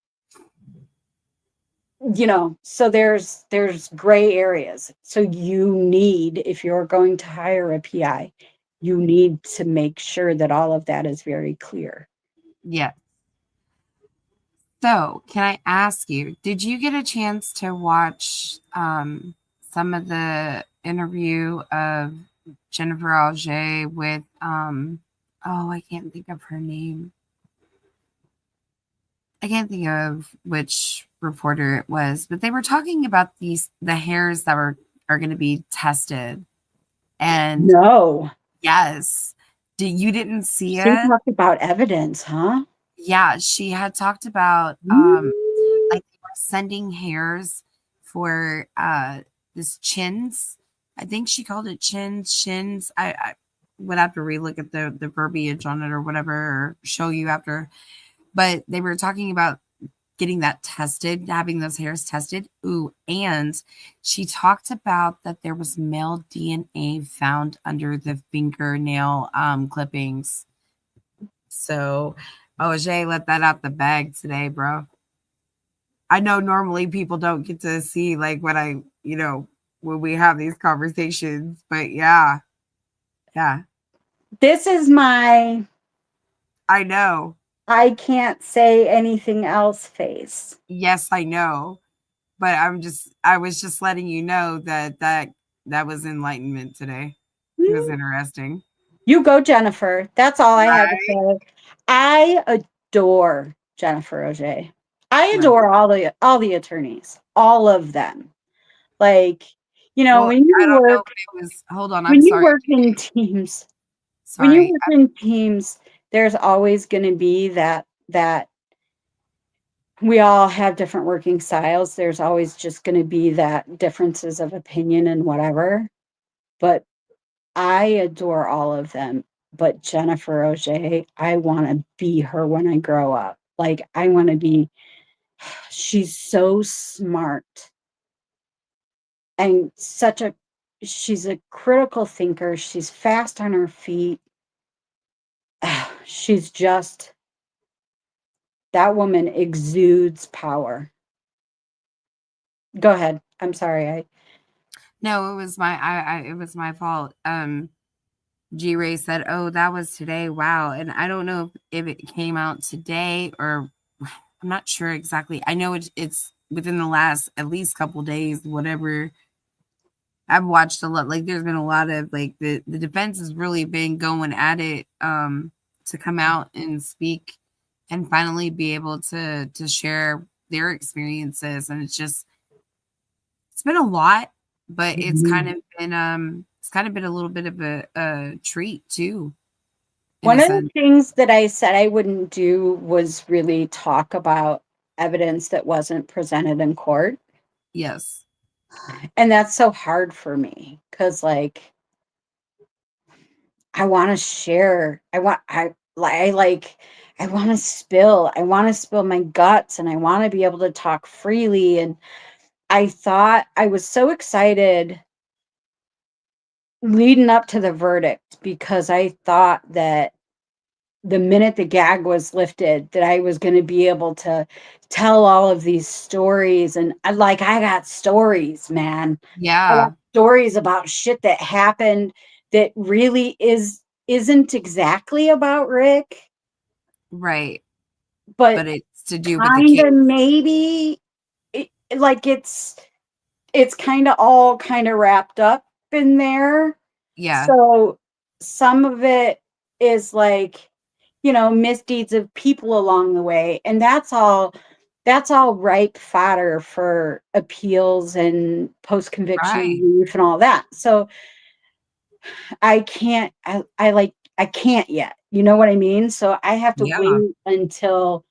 so there's gray areas. So you need, if you're going to hire a PI, you need to make sure that all of that is very clear. Yeah. So, can I ask you, did you get a chance to watch some of the interview of Jennifer Auger with oh, I can't think of her name. I can't think of which reporter it was, but they were talking about the hairs that are going to be tested. And No. yes, you didn't see They it? talked about evidence, huh? Yeah, she had talked about Mm. like they were sending hairs for this chins. I think she called it shins. I would have to relook at the verbiage on it or whatever, or show you after. But they were talking about getting that tested, having those hairs tested. Ooh, and she talked about that there was male DNA found under the fingernail clippings. So, oh, Jay let that out the bag today, bro. I know normally people don't get to see like what when we have these conversations, but yeah, yeah, This is my I know. I can't say anything else face. Yes, I know. But I was just letting you know that was enlightenment today. It was Mm. interesting. You go, Jennifer. That's all I had to Right. say. I adore Jennifer Auger. I Right. adore all the attorneys, all of them. Like, Well, I don't know, but it was hold on, I'm when you sorry. work in teams, when you Sorry. work in teams, there's always going to be that we all have different working styles. There's always just going to be that differences of opinion and whatever. But I adore all of them. But Jennifer Auger, I want to be her when I grow up. Like, I want to be, she's so smart and she's a critical thinker. She's fast on her feet. She's just, that woman exudes power. Go ahead. I'm sorry. No, it was it was my fault. G Ray said, "Oh, that was today. Wow." And I don't know if it came out today or I'm not sure exactly. I know it's within the last at least couple days, whatever. I've watched a lot. Like, there's been a lot of like the defense has really been going at it to come out and speak and finally be able to share their experiences. And it's been a lot, but Mhm. it's kind of been a little bit of a treat too, in One a of the sense. things that I said I wouldn't do was really talk about evidence that wasn't presented in court. Yes. And that's so hard for me because, like, I want to share. I want to spill my guts and I want to be able to talk freely. And I thought I was so excited leading up to the verdict because I thought that the minute the gag was lifted that I was going to be able to tell all of these stories. And I got stories, man. I got Yeah. stories about shit that happened that really isn't exactly about Rick, Right. but But it's to do with the kind case. of maybe like it's kind of all kind of wrapped up in there. Yeah. So some of it is like, misdeeds of people along the way. And that's all ripe fodder for appeals and post-conviction Right. relief and all that. So I can't yet. You know what I mean? So I have to Yeah. wait until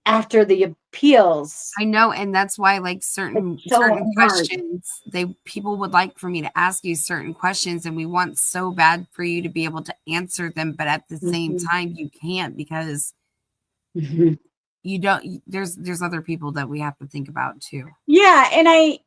after the appeals. I know, and that's why like It's certain so hard. questions people would like for me to ask you certain questions, and we want so bad for you to be able to answer them, but at the same Mhm. time you can't because Mhm. you don't there's other people that we have to think about too. Yeah, and I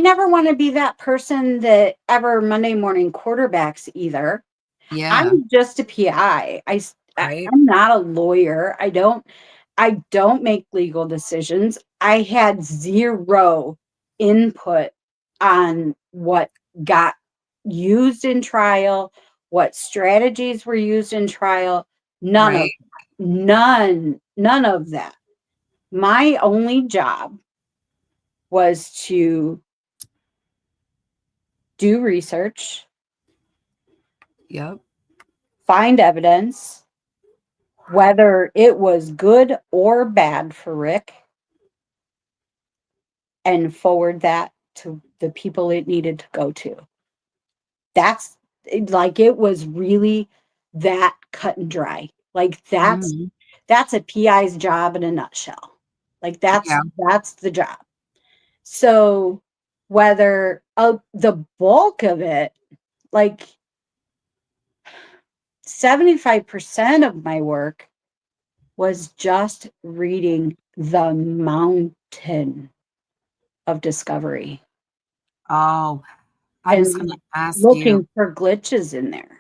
never want to be that person that ever Monday morning quarterbacks either. Yeah. I'm just a PI. Right. I'm not a lawyer. I don't make legal decisions. I had zero input on what got used in trial, what strategies were used in trial. None of Right. none of that. My only job was to do research, Yep. find evidence, whether it was good or bad for Rick, and forward that to the people it needed to go to. That's like, it was really that cut and dry. Like, Mhm. that's a PI's job in a nutshell. Like, Yeah. that's the job. So whether the bulk of it, like 75% of my work was just reading the mountain of discovery Oh, I was and gonna ask you. looking for glitches in there.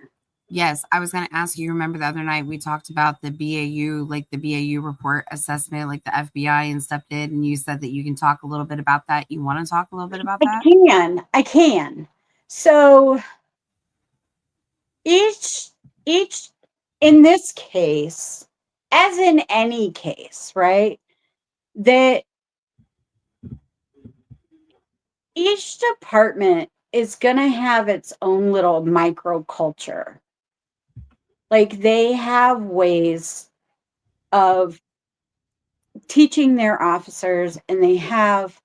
Yes, I was gonna ask you, remember the other night we talked about the BAU, like the BAU report assessment, like the FBI and stuff did, and you said that you can talk a little bit about that. You wanna talk a little bit about that? I can. So each each in this case, as in any case, right? That each department is going to have its own little microculture. Like, they have ways of teaching their officers, and they have,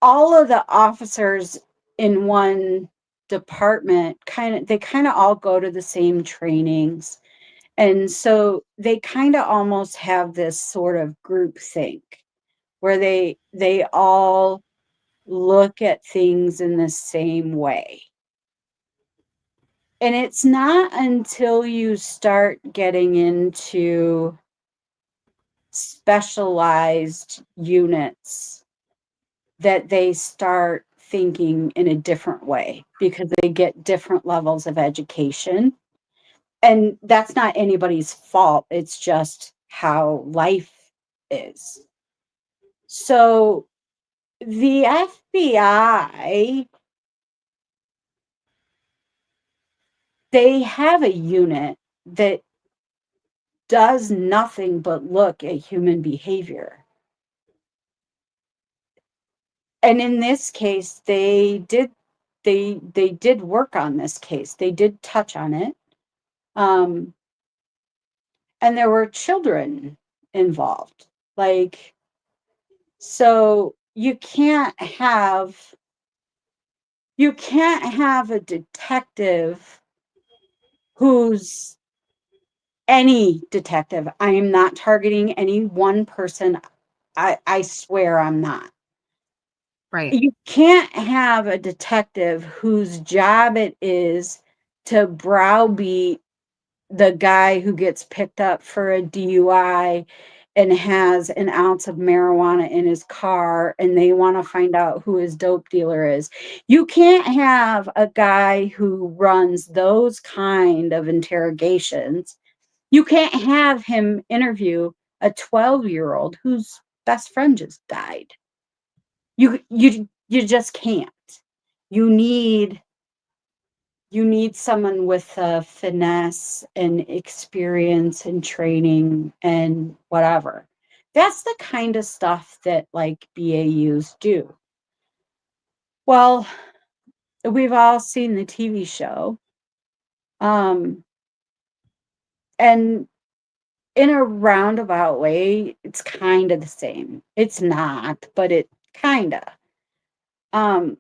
all of the officers in one department they kind of all go to the same trainings. And so they kind of almost have this sort of group think where they all look at things in the same way. And it's not until you start getting into specialized units that they start thinking in a different way, because they get different levels of education. And that's not anybody's fault. It's just how life is. So the FBI, they have a unit that does nothing but look at human behavior. And in this case, they did work on this case. They did touch on it. Um, and there were children involved. Like, so you can't have a detective who's any detective. I am not targeting any one person. I swear I'm not. Right. You can't have a detective whose job it is to browbeat the guy who gets picked up for a DUI and has an ounce of marijuana in his car, and they want to find out who his dope dealer is. You can't have a guy who runs those kind of interrogations. You can't have him interview a 12-year-old whose best friend just died. You just can't. You need you need someone with finesse and experience and training and whatever. That's the kind of stuff that, like, BAUs do. Well, we've all seen the TV show. Um, and in a roundabout way, it's kind of the same. It's not, but it kind of. Um,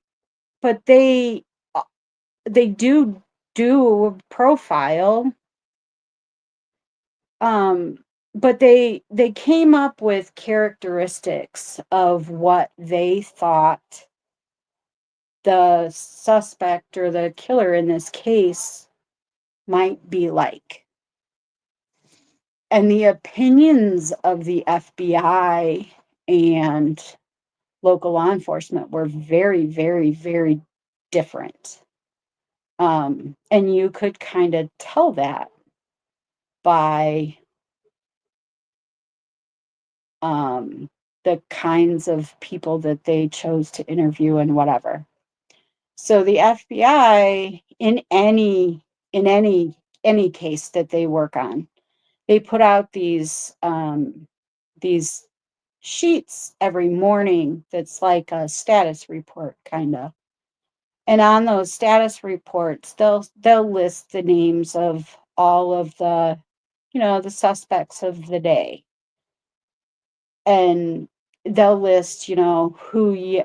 but they do a profile. Um, but they came up with characteristics of what they thought the suspect or the killer in this case might be like. And the opinions of the FBI and local law enforcement were very, very, very different. And you could kind of tell that by um, the kinds of people that they chose to interview and whatever. So the FBI, in any in any case that they work on. They put out these sheets every morning that's like a status report kind of. And on those status reports, they'll list the names of all of the, the suspects of the day. And they'll list, who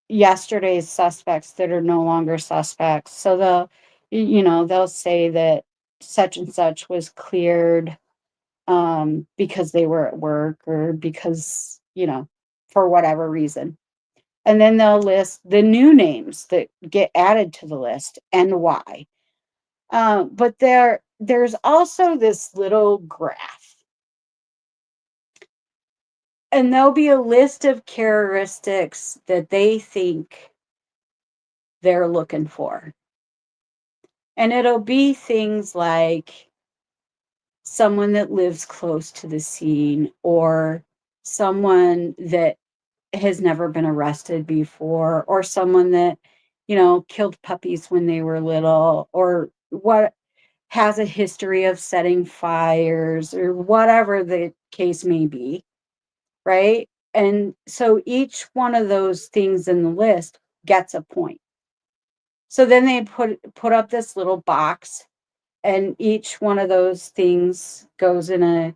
yesterday's suspects that are no longer suspects. So they'll say that such and such was cleared because they were at work or because, for whatever reason. And then they'll list the new names that get added to the list and why. But there's also this little graph, and there'll be a list of characteristics that they think they're looking for. And it'll be things like someone that lives close to the scene or someone that has never been arrested before or someone that, killed puppies when they were little or what has a history of setting fires or whatever the case may be, right? And so each one of those things in the list gets a point. So then they put up this little box and each one of those things goes in a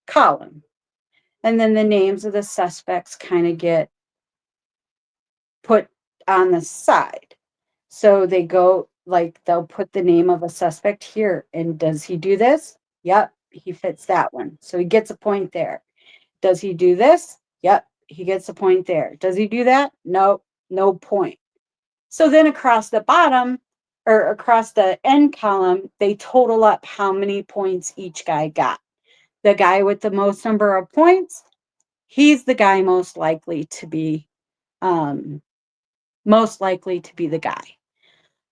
column. And then the names of the suspects kind of get put on the side. So they go they'll put the name of a suspect here. And does he do this? Yep, he fits that one. So he gets a point there. Does he do this? Yep, he gets a point there. Does he do that? Nope, no point. So then across the bottom or across the end column, they total up how many points each guy got. The guy with the most number of points, he's the guy most likely to be the guy.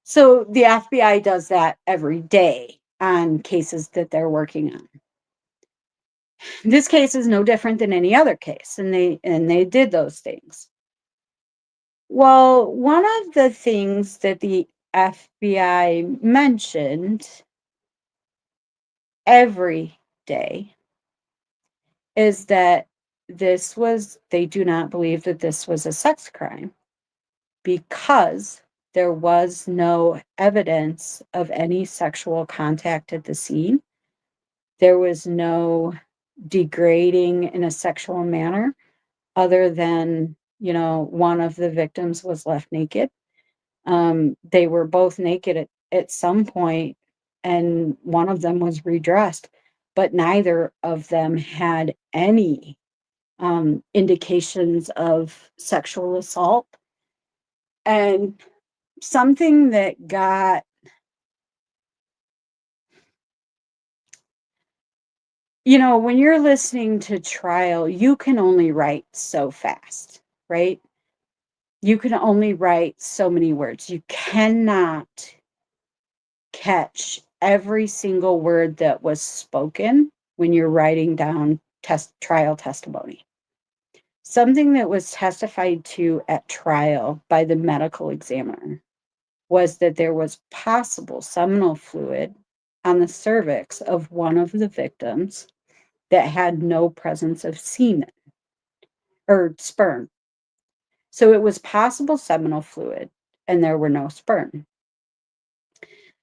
So the FBI does that every day on cases that they're working on. This case is no different than any other case, and they did those things. Well, one of the things that the FBI mentioned every day is that they do not believe that this was a sex crime because there was no evidence of any sexual contact at the scene. There was no degrading in a sexual manner other than, one of the victims was left naked. They were both naked at some point, and one of them was redressed, but neither of them had any indications of sexual assault. And something that got, when you're listening to trial, you can only write so fast, right? You can only write so many words. You cannot catch every single word that was spoken when you're writing down trial testimony. Something that was testified to at trial by the medical examiner was that there was possible seminal fluid on the cervix of one of the victims that had no presence of semen or sperm. So it was possible seminal fluid and there were no sperm.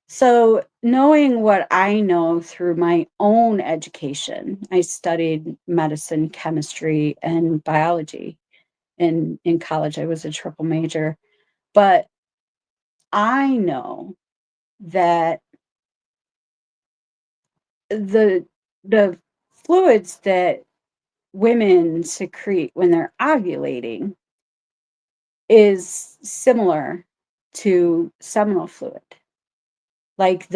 So knowing what I know through my own education, I studied medicine, chemistry, and biology. In college, I was a triple major. But I know that the fluids that women secrete when they're ovulating is similar to seminal fluid. Like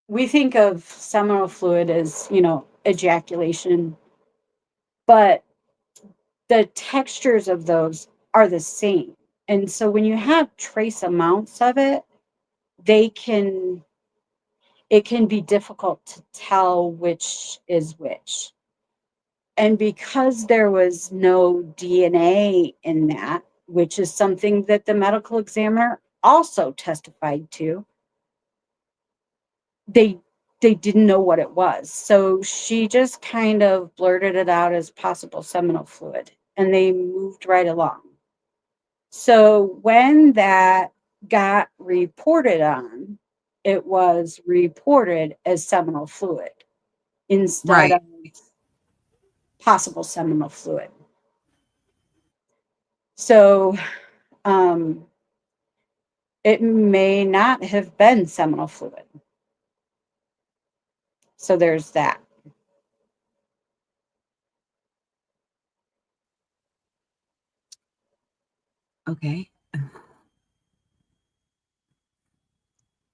we think of seminal fluid as, ejaculation, but the textures of those are the same. And so when you have trace amounts of it, it can be difficult to tell which is which. And because there was no DNA in that, which is something that the medical examiner also testified to, they didn't know what it was. So she just kind of blurted it out as possible seminal fluid, and they moved right along. So when that got reported on, it was reported as seminal fluid instead Right. of possible seminal fluid. So um, it may not have been seminal fluid. So there's that. Okay.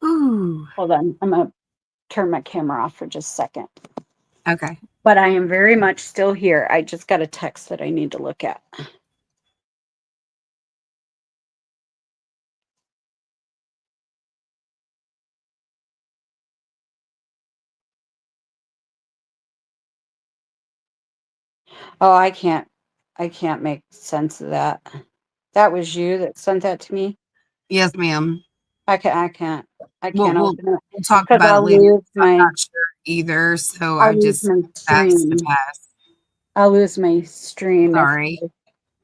Ooh. Hold on. I'm going to turn my camera off for just a second. Okay. But I am very much still here. I just got a text that I need to look at. Oh, I can't make sense of that. That was you that sent that to me? Yes, ma'am. I can't We'll we'll open it we'll talk because about it I'll later. lose I'm my not sure either, so I'll I lose just my asked to stream. pass. I'll lose my stream Sorry.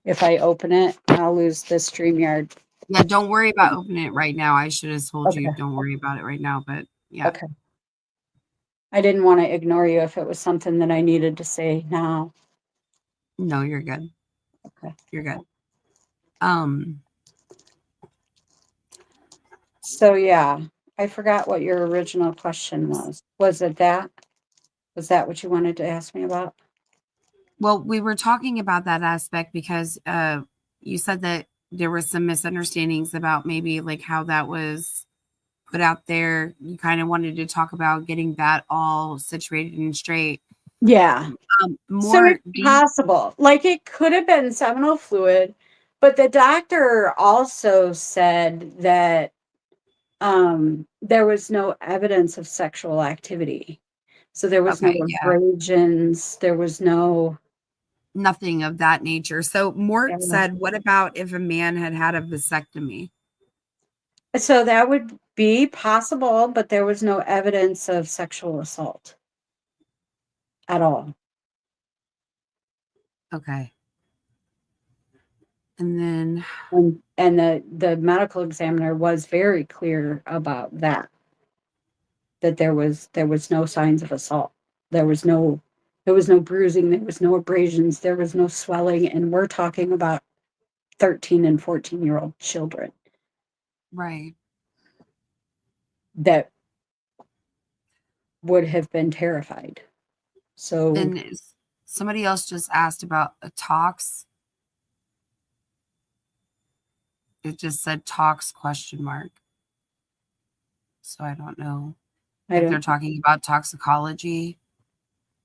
if I open it. I'll lose the StreamYard. Yeah, don't worry about opening it right now. I should have told you Okay. don't worry about it right now, but yeah. Okay. I didn't want to ignore you if it was something that I needed to say now. No, you're good. Okay. You're good. Um, So yeah, I forgot what your original question was. Was it that? Was that what you wanted to ask me about? well, we were talking about that aspect because you said that there were some misunderstandings about maybe like how that was put out there. You kind of wanted to talk about getting that all situated and straight. Yeah. So More it's deep. possible. Like it could have been seminal fluid, but the doctor also said that there was no evidence of sexual activity. So there was no Okay, yeah, abrasions, there was no nothing of that nature. So Mort yeah. said, "What about if a man had had a vasectomy?" So that would be possible, but there was no evidence of sexual assault at all. Okay, and then And the medical examiner was very clear about that, that there was no signs of assault. There was no bruising, there was no abrasions, there was no swelling, and we're talking about 13 and 14-year-old children right. that would have been terrified. So And somebody else just asked about a tox. It just said tox question mark. So I don't know I if they're don't talking about toxicology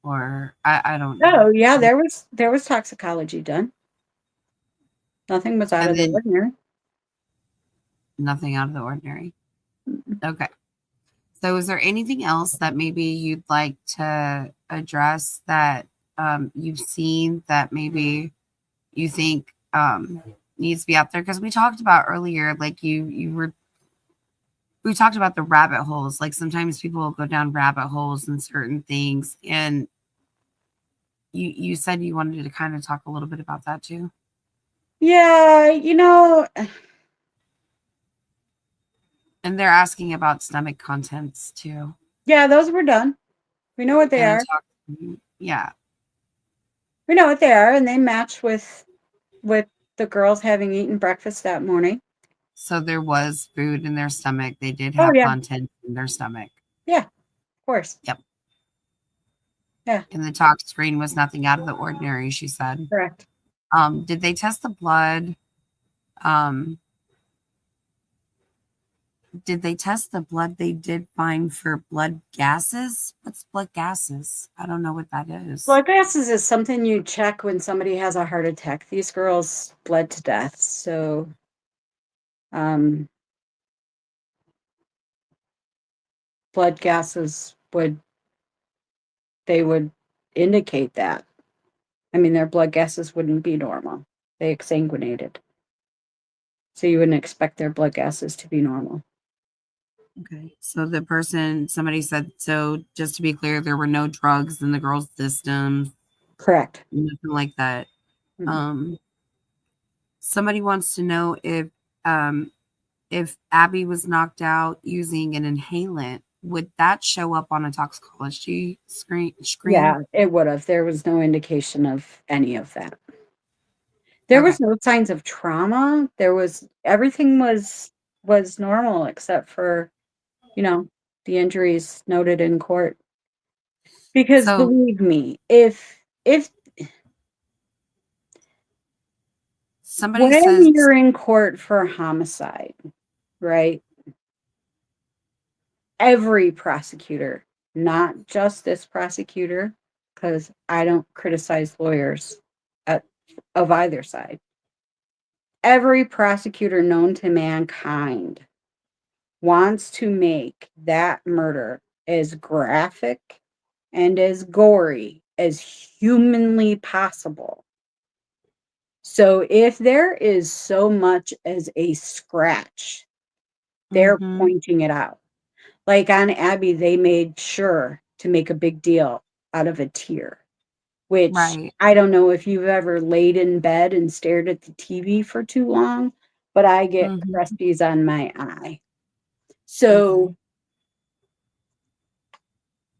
or I don't know. Oh yeah, there was toxicology done. Nothing was out And of the then ordinary. nothing out of the ordinary. Okay. So is there anything else that maybe you'd like to address that you've seen that maybe you think needs to be out there? Because we talked about earlier, like we talked about the rabbit holes. Like sometimes people will go down rabbit holes and certain things, and you said you wanted to kind of talk a little bit about that too. Yeah, And they're asking about stomach contents too. yeah, those were done. We know what they And it are. talks, yeah. We know what they are, and they match with the girls having eaten breakfast that morning. So there was food in their stomach. They did Oh have yeah, content in their stomach. yeah, of course. Yep. Yeah, And the tox screen was nothing out of the ordinary, she said. correct. Did they test the blood? Um, did they test the blood? They did find for blood gases. What's blood gases? I don't know what that is. Blood gases is something you check when somebody has a heart attack. These girls bled to death, so um, blood gases would indicate that. I mean, their blood gases wouldn't be normal. They exsanguinated. So you wouldn't expect their blood gases to be normal. Okay. So somebody said, so just to be clear, there were no drugs in the girl's system, Correct. nothing like that. Mhm. Um, Somebody wants to know if Abby was knocked out using an inhalant, would that show up on a toxicology screen? Yeah, it would have. There was no indication of any of that. There Okay. was no signs of trauma. Everything was normal except for, you know, the injuries noted in court. Because So believe me, if somebody when says, you're in court for a homicide, right? Every prosecutor, not just this prosecutor, because I don't criticize lawyers at, of either side. Every prosecutor known to mankind wants to make that murder as graphic and as gory as humanly possible. So if there is so much as a scratch, they're mm-hmm, pointing it out. Like on Abby, they made sure to make a big deal out of a tear, which right. I don't know if you've ever laid in bed and stared at the TV for too long, but I get Mm-hmm, crusties on my eye. So okay.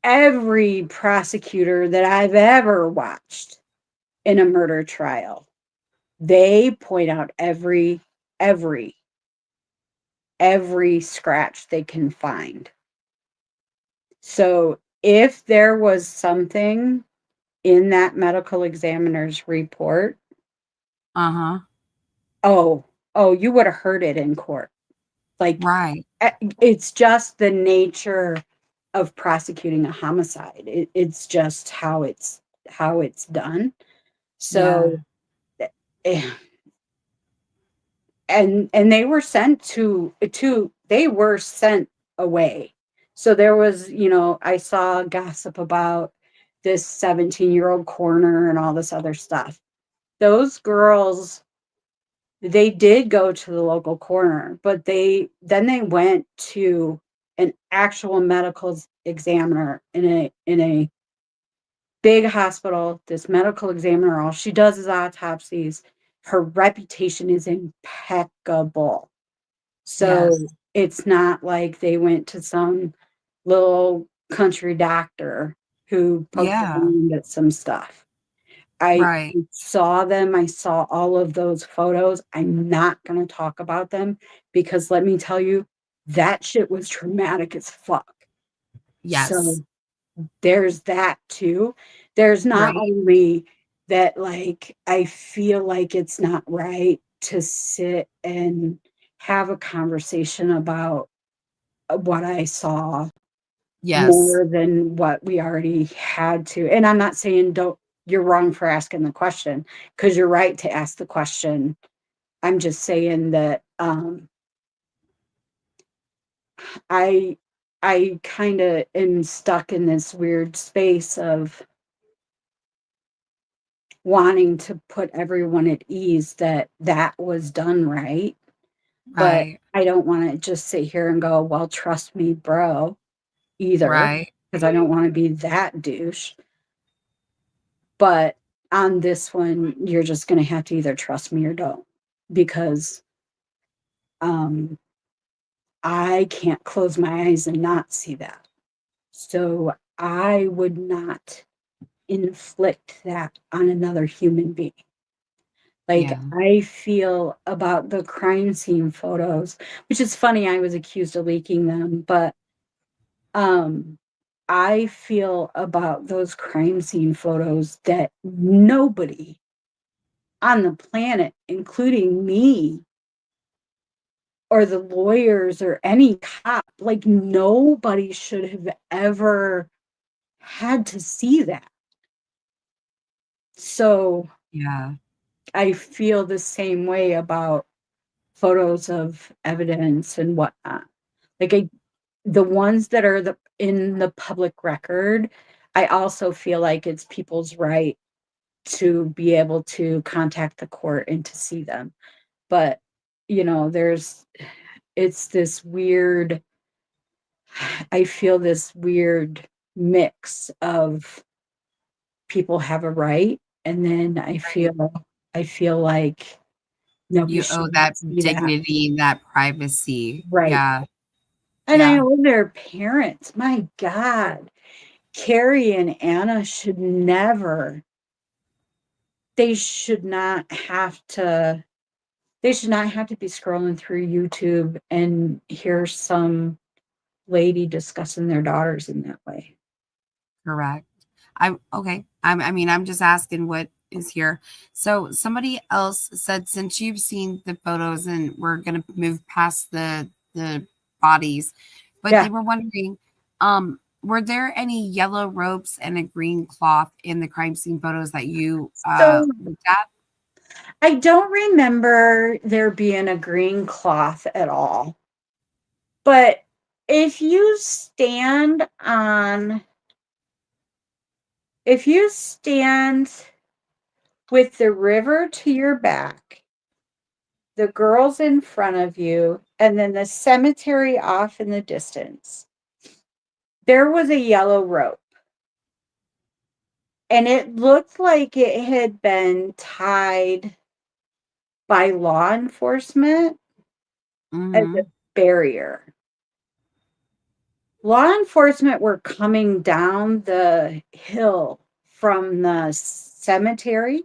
every prosecutor that I've ever watched in a murder trial, they point out every, every scratch they can find. So if there was something in that medical examiner's report, Uh-huh. oh, oh, you would have heard it in court. Like Right. it's just the nature of prosecuting a homicide. It's just how it's done. Yeah. So eh, and they were sent to they were sent away. So there was, I saw gossip about this 17-year-old coroner and all this other stuff. Those girls, they did go to the local coroner, but they went to an actual medical examiner in a big hospital. This medical examiner, all she does is autopsies. Her reputation is impeccable. Yes. So it's not like they went to some little country doctor who poked Yeah. around at some stuff. I Right. saw them. I saw all of those photos. I'm not going to talk about them because let me tell you, that shit was traumatic as fuck. So Yes. there's that too. There's not Right. only that, like, I feel like it's not right to sit and have a conversation about what I saw Yes. more than what we already had to. And I'm not saying don't you're wrong for asking the question because you're right to ask the question. I'm just saying that I I kind of am stuck in this weird space of wanting to put everyone at ease that that was done right, but Right. I don't want to just sit here and go, well, trust me, bro, either, Right. because I don't want to be that douche. But on this one, you're just going to have to either trust me or don't, because um, I can't close my eyes and not see that. So I would not inflict that on another human being. Like, Yeah. I feel about the crime scene photos, which is funny, I was accused of leaking them, but, um, I feel about those crime scene photos that nobody on the planet, including me or the lawyers or any cop, like, nobody should have ever had to see that. So, Yeah. I feel the same way about photos of evidence and whatnot. Like the ones that are in the public record, I also feel like it's people's right to be able to contact the court and to see them. But there's it's this weird. I feel this weird mix of people have a right, and then Right. I feel like nobody You owe should that see that. dignity, that privacy. Right. Yeah. And I Yeah. know their parents, my God, Carrie and Anna should never, they should not have to, they should not have to be scrolling through YouTube and hear some lady discussing their daughters in that way. Correct. I'm okay. I mean, I'm just asking what is here. So somebody else said, since you've seen the photos and we're gonna move past the bodies, but Yeah. they were wondering, were there any yellow ropes and a green cloth in the crime scene photos that you So looked at? I don't remember there being a green cloth at all. But if you stand on, if you stand with the river to your back, the girls in front of you, and then the cemetery off in the distance, there was a yellow rope. And it looked like it had been tied by law enforcement as a Mm-hmm. barrier. Law enforcement were coming down the hill from the cemetery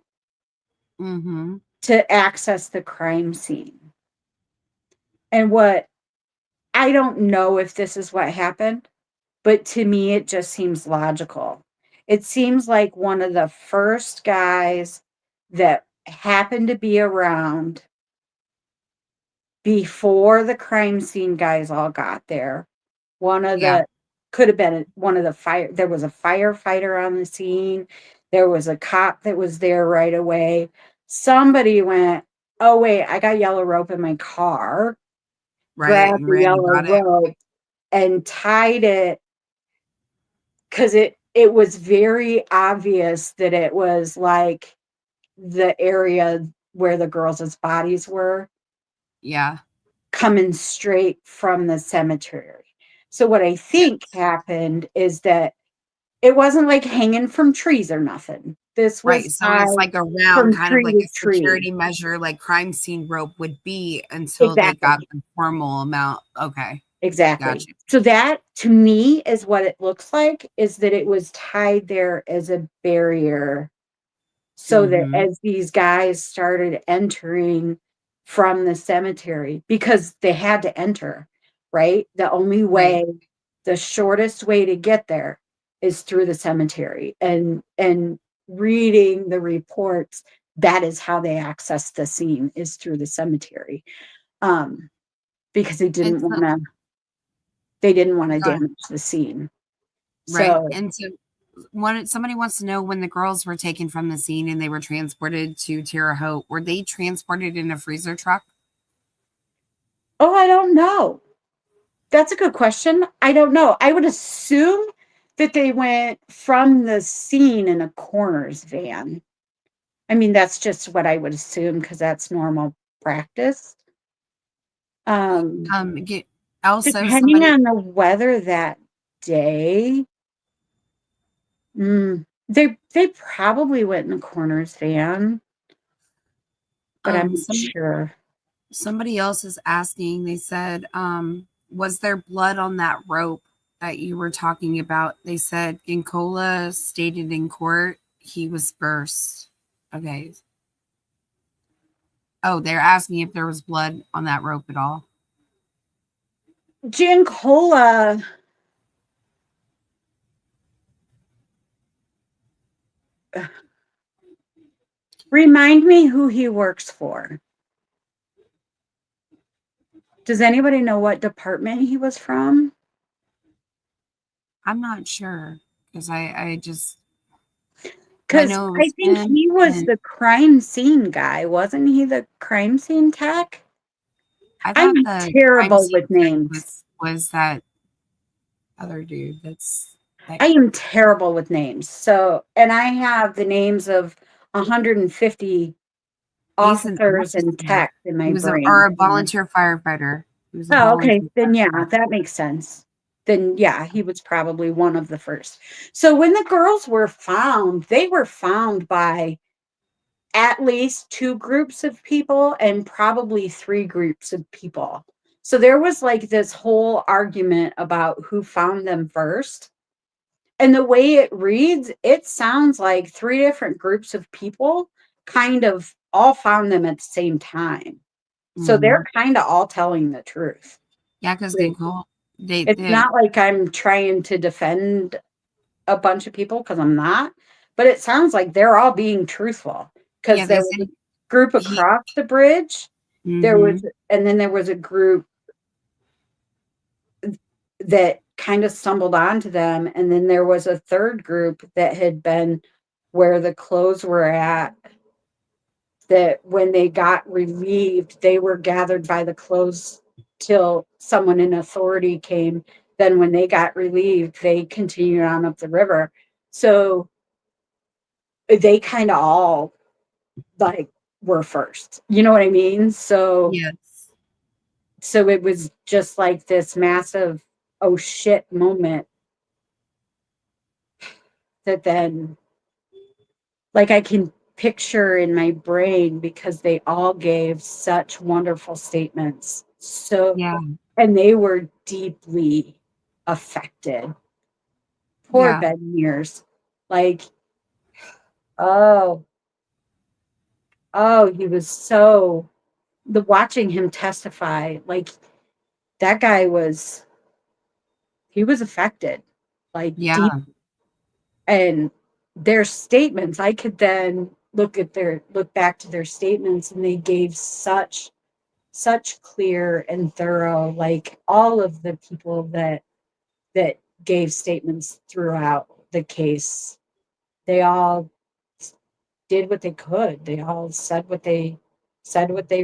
Mm-hmm. to access the crime scene. And what I don't know if this is what happened, but to me, it just seems logical. It seems like one of the first guys that happened to be around before the crime scene guys all got there. One of Yeah. the could have been one of the fire. There was a firefighter on the scene. There was a cop that was there right away. Somebody went, "Oh wait, I got yellow rope in my car." Right. Grabbed And the ran and yellow got it. rope and tied it because it was very obvious that it was like the area where the girls' bodies were Yeah. coming straight from the cemetery. So what I think Yes. happened is that it wasn't like hanging from trees or nothing. This Right, was so it's tied like around from kind of tree like to a tree. security measure, like crime scene rope would be until they got Exactly. the formal amount. Okay, Exactly. gotcha. So that to me is what it looks like, is that it was tied there as a barrier so that Mhm. as these guys started entering from the cemetery, because they had to enter, right? The only Right. way, the shortest way to get there is through the cemetery. And reading the reports, that is how they access the scene, is through the cemetery. Um, because And so they didn't want to go ahead. damage the scene. Right, So, and so one somebody wants to know when the girls were taken from the scene and they were transported to Terre Haute, were they transported in a freezer truck? oh, I don't know. That's a good question. I don't know. I would assume that they went from the scene in a coroner's van. I mean, that's just what I would assume because that's normal practice. Um, Get also Depending somebody on the weather that day, they probably went in a coroner's van, but I'm not some sure. somebody else is asking, they said, was there blood on that rope that you were talking about? They said Ginkola stated in court he was burst. Okay. Oh, they're asking if there was blood on that rope at all. Giancola, remind me who he works for. Does anybody know what department he was from? I'm not sure because I just I Because know it I was think him, he was and the crime scene guy. Wasn't he the crime scene tech? I I'm thought the crime terrible scene with tech names. was that other dude that I am terrible with names. So, and I have the names of 150 he's an officers and officer. techs in He my was a brain. or a volunteer firefighter. He was a Oh, okay. volunteer Then yeah, firefighter. that makes sense. then yeah, he was probably one of the first. So when the girls were found, they were found by at least two groups of people and probably three groups of people. So there was like this whole argument about who found them first. And the way it reads, it sounds like three different groups of people kind of all found them at the same time. So they're Mhm. kind of all telling the truth. Yeah, because they Like, call they it's they not like I'm trying to defend a bunch of people because I'm not, but it sounds like they're all being truthful yeah, because they there was a said group he across the bridge. There was, mhm. and then there was a group that kind of stumbled onto them. And then there was a third group that had been where the clothes were at, that when they got relieved, they were gathered by the clothes till someone in authority came. Then when they got relieved, they continued on up the river. So they kind of all like were first. You know what I mean? Yes. So it was just like this massive oh shit moment that then like I can picture in my brain because they all gave such wonderful statements. So Yeah. and they were deeply affected. Poor Yeah. Ben Mears. Like, oh, oh, he was so the watching him testify, like that guy was he was affected, like deep, Yeah. and their statements, I could then look back to their statements and they gave such clear and thorough, like all of the people that gave statements throughout the case, they all did what they could. They all said what they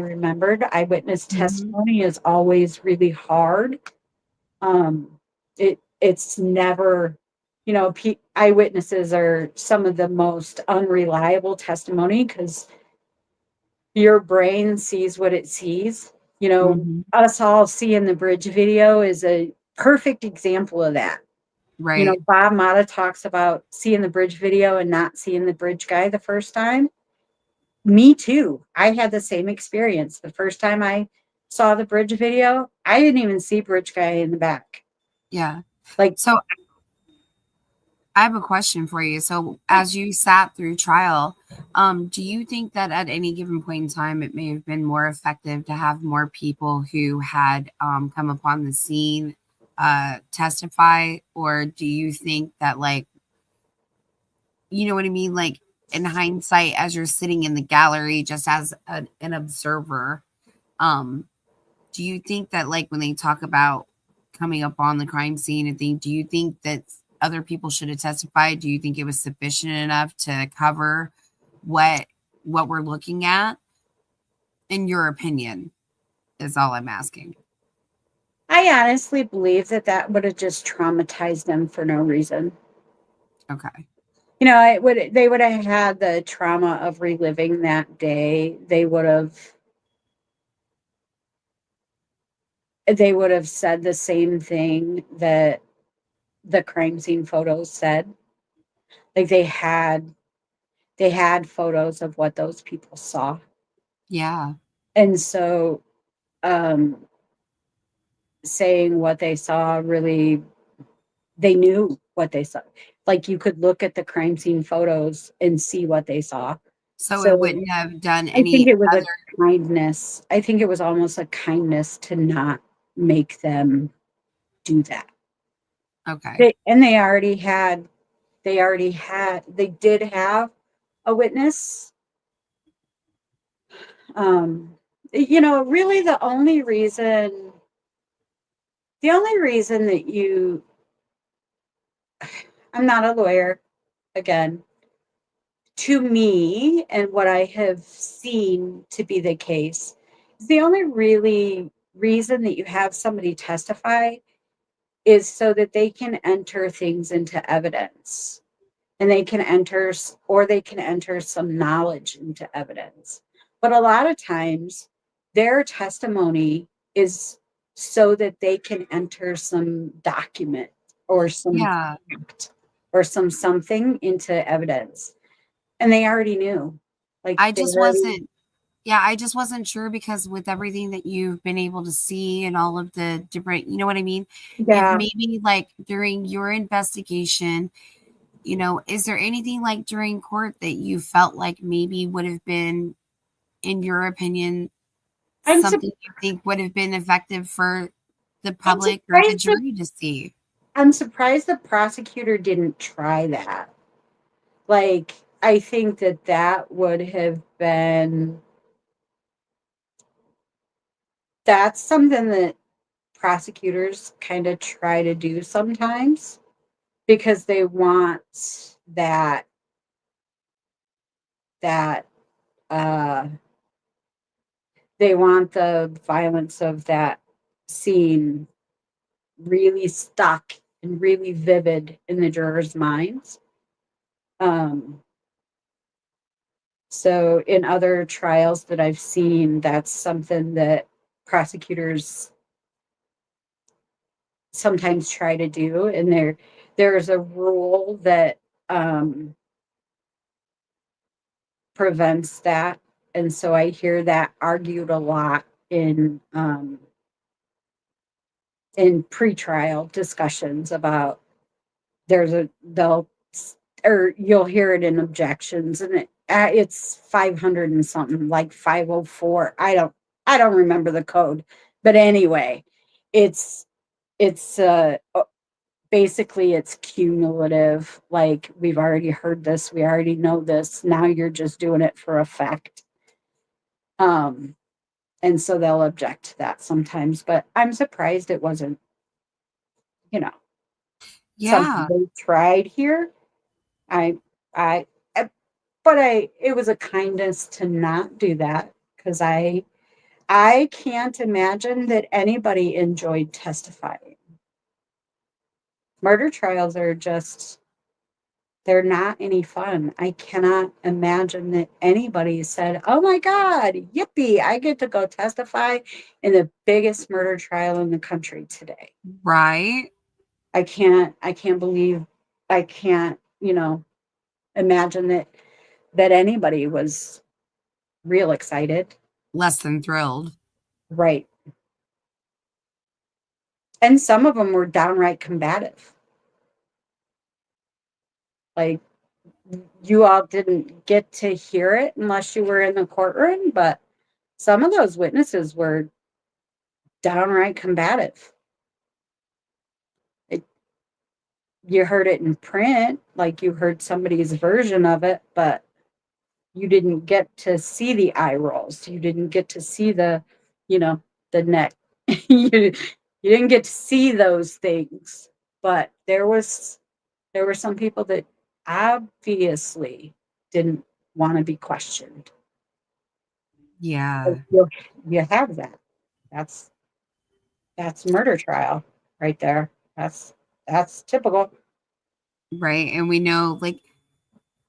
remembered. Eyewitness Mhm. testimony is always really hard. It's never, eyewitnesses are some of the most unreliable testimony because your brain sees what it sees. Mhm. Us all seeing the bridge video is a perfect example of that. Right. Bob Mata talks about seeing the bridge video and not seeing the bridge guy the first time. Me too. I had the same experience. The first time I saw the bridge video, I didn't even see bridge guy in the back. Yeah. Like, So I have a question for you. So as you sat through trial, do you think that at any given point in time it may have been more effective to have more people who had come upon the scene testify, or do you think that like you know what I mean? Like in hindsight, as you're sitting in the gallery, just as an observer, um, do you think that like when they talk about coming up on the crime scene and thing, do you think that other people should have testified? Do you think it was sufficient enough to cover what what we're looking at? In your opinion, is all I'm asking. I honestly believe that that would have just traumatized them for no reason. Okay. They would have had the trauma of reliving that day. They would have said the same thing that the crime scene photos said. Like they had photos of what those people saw. Yeah. And so um saying what they saw really, they knew what they saw. Like you could look at the crime scene photos and see what they saw. So it So wouldn't have done I think any it was a other. kindness. I think it was almost a kindness to not make them do that. Okay. They did have a witness. Really the only reason that I'm not a lawyer again, to me and what I have seen to be the case, is the only really reason that you have somebody testify is so that they can enter things into evidence, and they can enter some knowledge into evidence. But a lot of times their testimony is so that they can enter some document or some Yeah. fact or some something into evidence. And they already knew. Like I they just already, wasn't Yeah, I just wasn't sure because with everything that you've been able to see and all of the different, you know what I mean? If yeah. maybe like during your investigation, is there anything like during court that you felt like maybe would have been, in your opinion, I'm su- something you think would have been effective for the I'm public or the surprised that jury to see? I'm surprised the prosecutor didn't try that. Like I think that that would have been that's something that prosecutors kind of try to do sometimes because they want that uh they want the violence of that scene really stuck and really vivid in the jurors' minds. Um, so in other trials that I've seen, that's something that prosecutors sometimes try to do, and there's a rule that um, prevents that, and so I hear that argued a lot in pretrial discussions about there's a they'll or you'll hear it in objections and it's 500 and something like 504. I don't remember the code, but anyway, it's it's basically it's cumulative, like we've already heard this, we already know this, now you're just doing it for effect. um and so they'll object to that sometimes, but I'm surprised it wasn't, you know, something Yeah, they tried here. I I but it was a kindness to not do that because I can't imagine that anybody enjoyed testifying. Murder trials are just they're not any fun. I cannot imagine that anybody said, "Oh my god, yippee, I get to go testify in the biggest murder trial in the country today." right. I can't believe I can't, imagine that anybody was real excited. Less than thrilled. Right. And some of them were downright combative. Like, you all didn't get to hear it unless you were in the courtroom, but some of those witnesses were downright combative. It, you heard it in print, like you heard somebody's version of it, but you didn't get to see the eye rolls. You didn't get to see you know, the neck. you, you didn't get to see those things. But there were some people that obviously didn't want to be questioned. Yeah, You, you have that. That's that's murder trial right there. That's typical. right. And we know, like,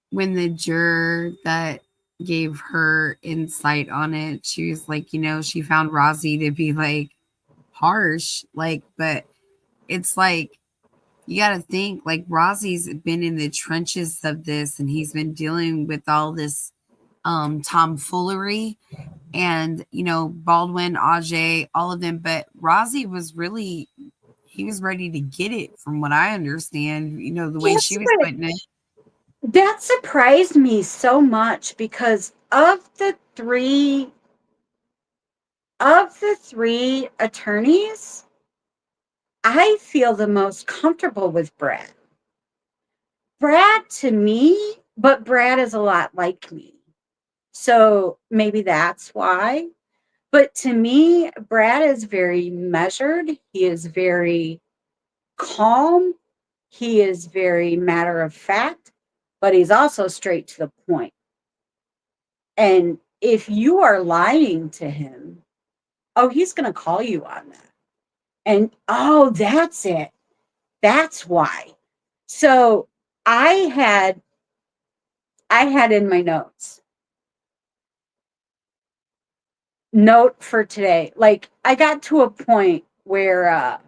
when the juror that gave her insight on it, she was like, she found Rozzy to be like harsh, like, but it's like you got to think like Rozzy's been in the trenches of this and he's been dealing with all this tomfoolery and Baldwin, Ajay, all of them, but Rozzy was really he was ready to get it from what I understand, the way Yes, she was but putting it. that surprised me so much because of the three attorneys, I feel the most comfortable with Brad. Brad to me, but Brad is a lot like me. So maybe that's why. But to me, Brad is very measured. He is very calm. He is very matter of fact, but he's also straight to the point. And if you are lying to him, oh, he's going to call you on that. And oh, that's it. That's why. So I had I had in my note for today. Like I got to a point where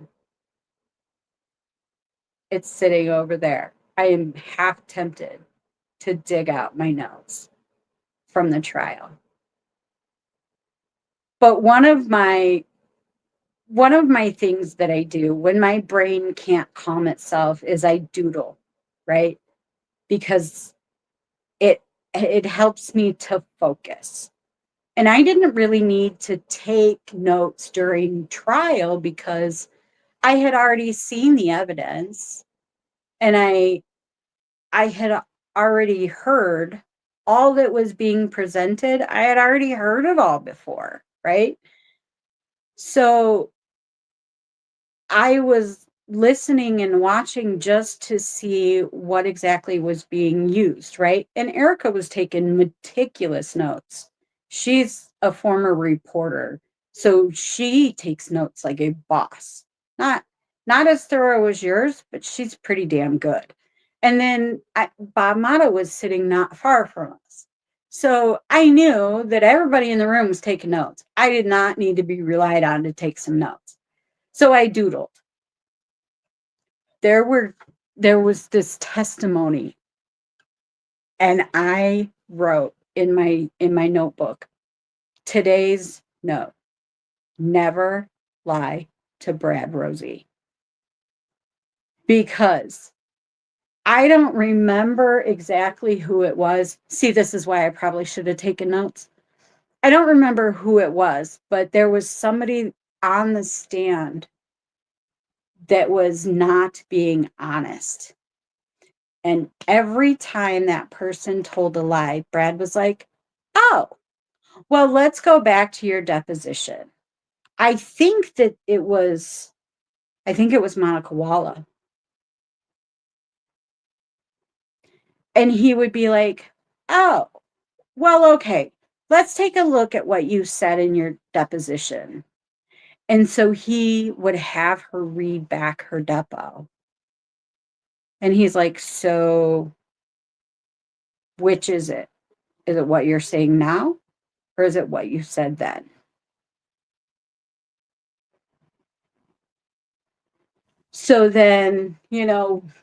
it's sitting over there. I am half tempted to dig out my notes from the trial. But one of my things that I do when my brain can't calm itself is I doodle, right? Because it it helps me to focus. And I didn't really need to take notes during trial because I had already seen the evidence and I had already heard all that was being presented. I had already heard it all before, right? So I was listening and watching just to see what exactly was being used, right? And Erica was taking meticulous notes. She's a former reporter, so she takes notes like a boss. Not not as thorough as yours, but she's pretty damn good. And then Bob Mata was sitting not far from us. So I knew that everybody in the room was taking notes. I did not need to be relied on to take some notes. So I doodled. There were there was this testimony and I wrote in my notebook, today's note, never lie to Brad Rosie. Because I don't remember exactly who it was. See, this is why I probably should have taken notes. I don't remember who it was, but there was somebody on the stand that was not being honest. And every time that person told a lie, Brad was like, oh, well, let's go back to your deposition. I think that I think it was Monica Walla. And he would be like, oh, well, okay, let's take a look at what you said in your deposition. And so he would have her read back her depo. And he's like, so which is it? Is it what you're saying now? Or is it what you said then? So then,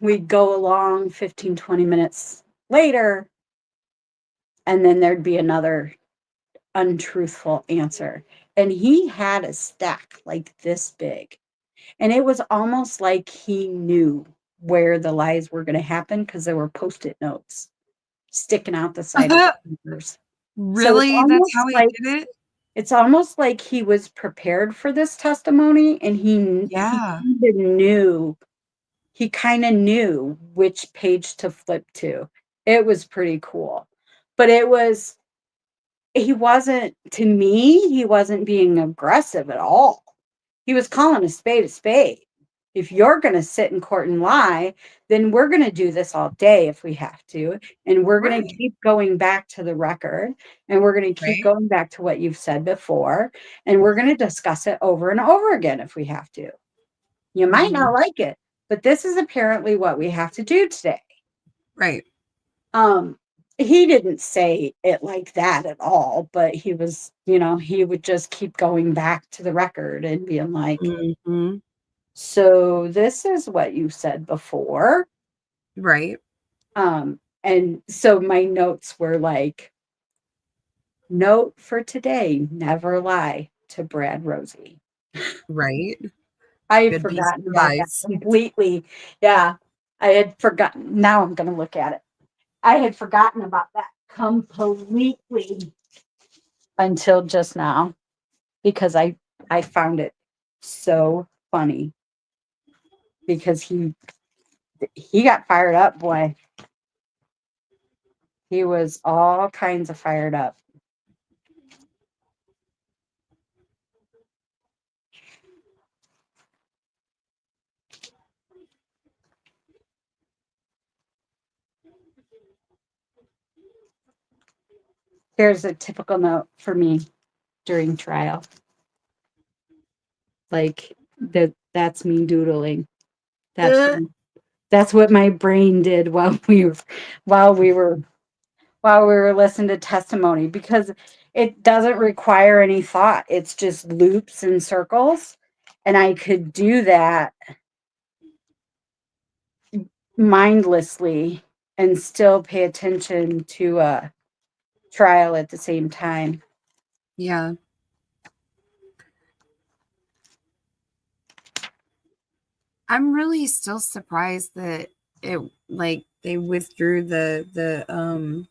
we'd go along 15, 20 minutes later, and then there'd be another untruthful answer. And he had a stack like this big. And it was almost like he knew where the lies were going to happen because there were post-it notes sticking out the side of the papers. So Really? That's how he did it? it's almost like he was prepared for this testimony and Yeah. he kind of knew which page to flip to. It was pretty cool. But to me, he wasn't being aggressive at all. He was calling a spade a spade. If you're going to sit in court and lie, then we're going to do this all day if we have to. And we're going to Right. keep going back to the record. And we're going to keep Right. going back to what you've said before. And we're going to discuss it over and over again if we have to. You might not Mhm. like it, but this is apparently what we have to do today. Right. Um, he didn't say it like that at all, but he would just keep going back to the record and being like, Mhm. so this is what you said before. Right. And so my notes were like, note for today, never lie to Brad Rosie. Right. I had Good piece of forgotten about that advice. completely. Yeah, I had forgotten. Now I'm going to look at it. I had forgotten about that completely until just now because I found it so funny because he got fired up, boy. He was all kinds of fired up. Here's a typical note for me during trial. Like that's me doodling. That's Uh, that's what my brain did while we were while we were listening to testimony because it doesn't require any thought. It's just loops and circles. And I could do that mindlessly and still pay attention to a trial at the same time. Yeah. I'm really still surprised that it like they withdrew the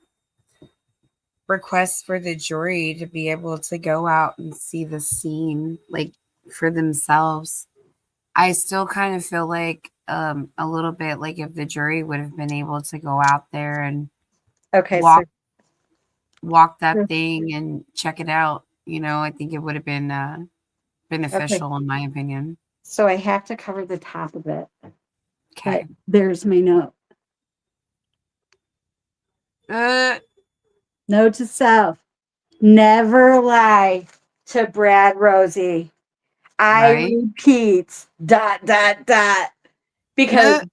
request for the jury to be able to go out and see the scene like for themselves. I still kind of feel like a little bit like if the jury would have been able to go out there and Okay, so walk that thing and check it out, I think it would have been okay, beneficial in my opinion. so I have to cover the top of it, but Okay. there's my note. Uh, Note to self: never lie to Brad Rosie. I right. repeat, dot, dot, dot, because Uh,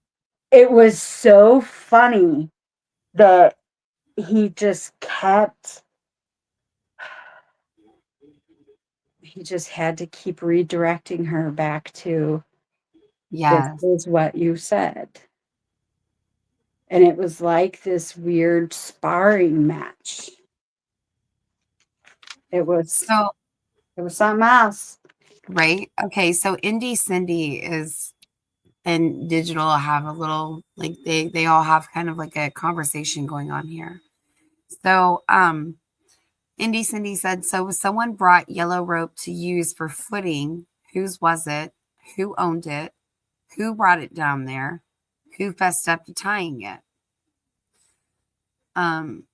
it was so funny that he just kept, he just had to keep redirecting her back to this yes. is what you said. And it was like this weird sparring match. It was So, it was something else. right. Okay. So Indie Cindy is and digital have a little like they all have kind of like a conversation going on here. So Indy Cindy said, so someone brought yellow rope to use for footing. Whose was it? Who owned it? Who brought it down there? Who fessed up to tying it? Um,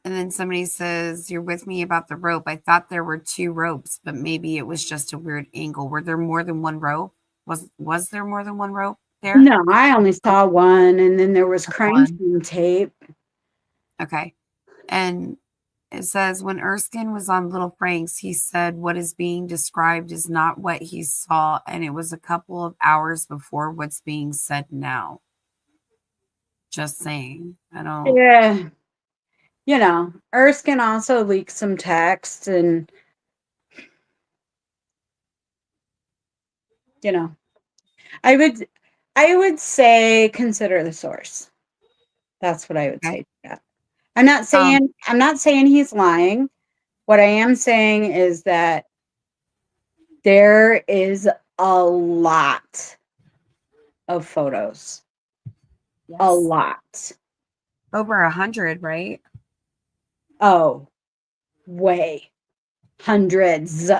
and then somebody says, you're with me about the rope. I thought there were two ropes, but maybe it was just a weird angle. Were there more than one rope? Was there more than one rope there? No, I only saw one, and then there was crime One. scene tape. Okay. And it says, when Erskine was on Little Frank's, he said what is being described is not what he saw, and it was a couple of hours before what's being said now. Just saying. I don't. Yeah, Erskine also leaked some text, and you know, I would, I would say consider the source. That's what I would Okay. say. Yeah. I'm not Um, saying I'm not saying he's lying. What I am saying is that there is a lot of photos. A yes. lot. Over 100, right? Oh, way. Hundreds,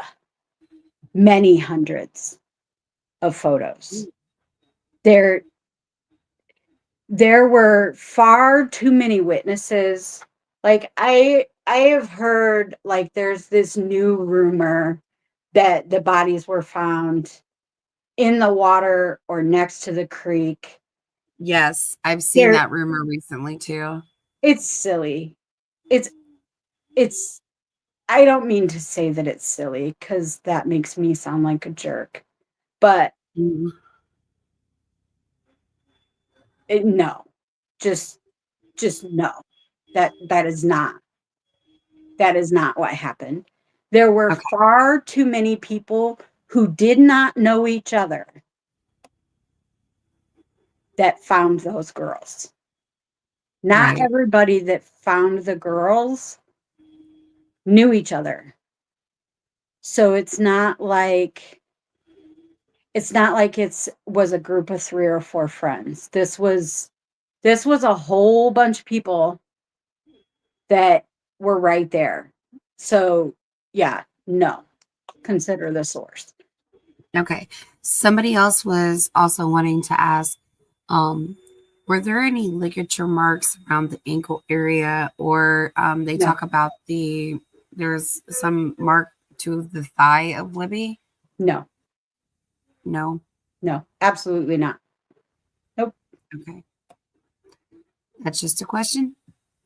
many hundreds of photos. There there were far too many witnesses. Like I have heard like there's this new rumor that the bodies were found in the water or next to the creek. Yes. I've seen There that rumor recently too. it's silly. It's it's I don't mean to say that it's silly cuz that makes me sound like a jerk. But Mm, no. Just just no. That is not. That is not what happened. There were okay. far too many people who did not know each other that found those girls. Not Right. everybody that found the girls knew each other. So it's was a group of 3 or 4 friends. This was a whole bunch of people that were right there. So, yeah, no. Consider the source. Okay. Somebody else was also wanting to ask, um, were there any ligature marks around the ankle area, or they No. talk about there's some mark to the thigh of Libby? No. No. No. Absolutely not. Nope. Okay. That's just a question.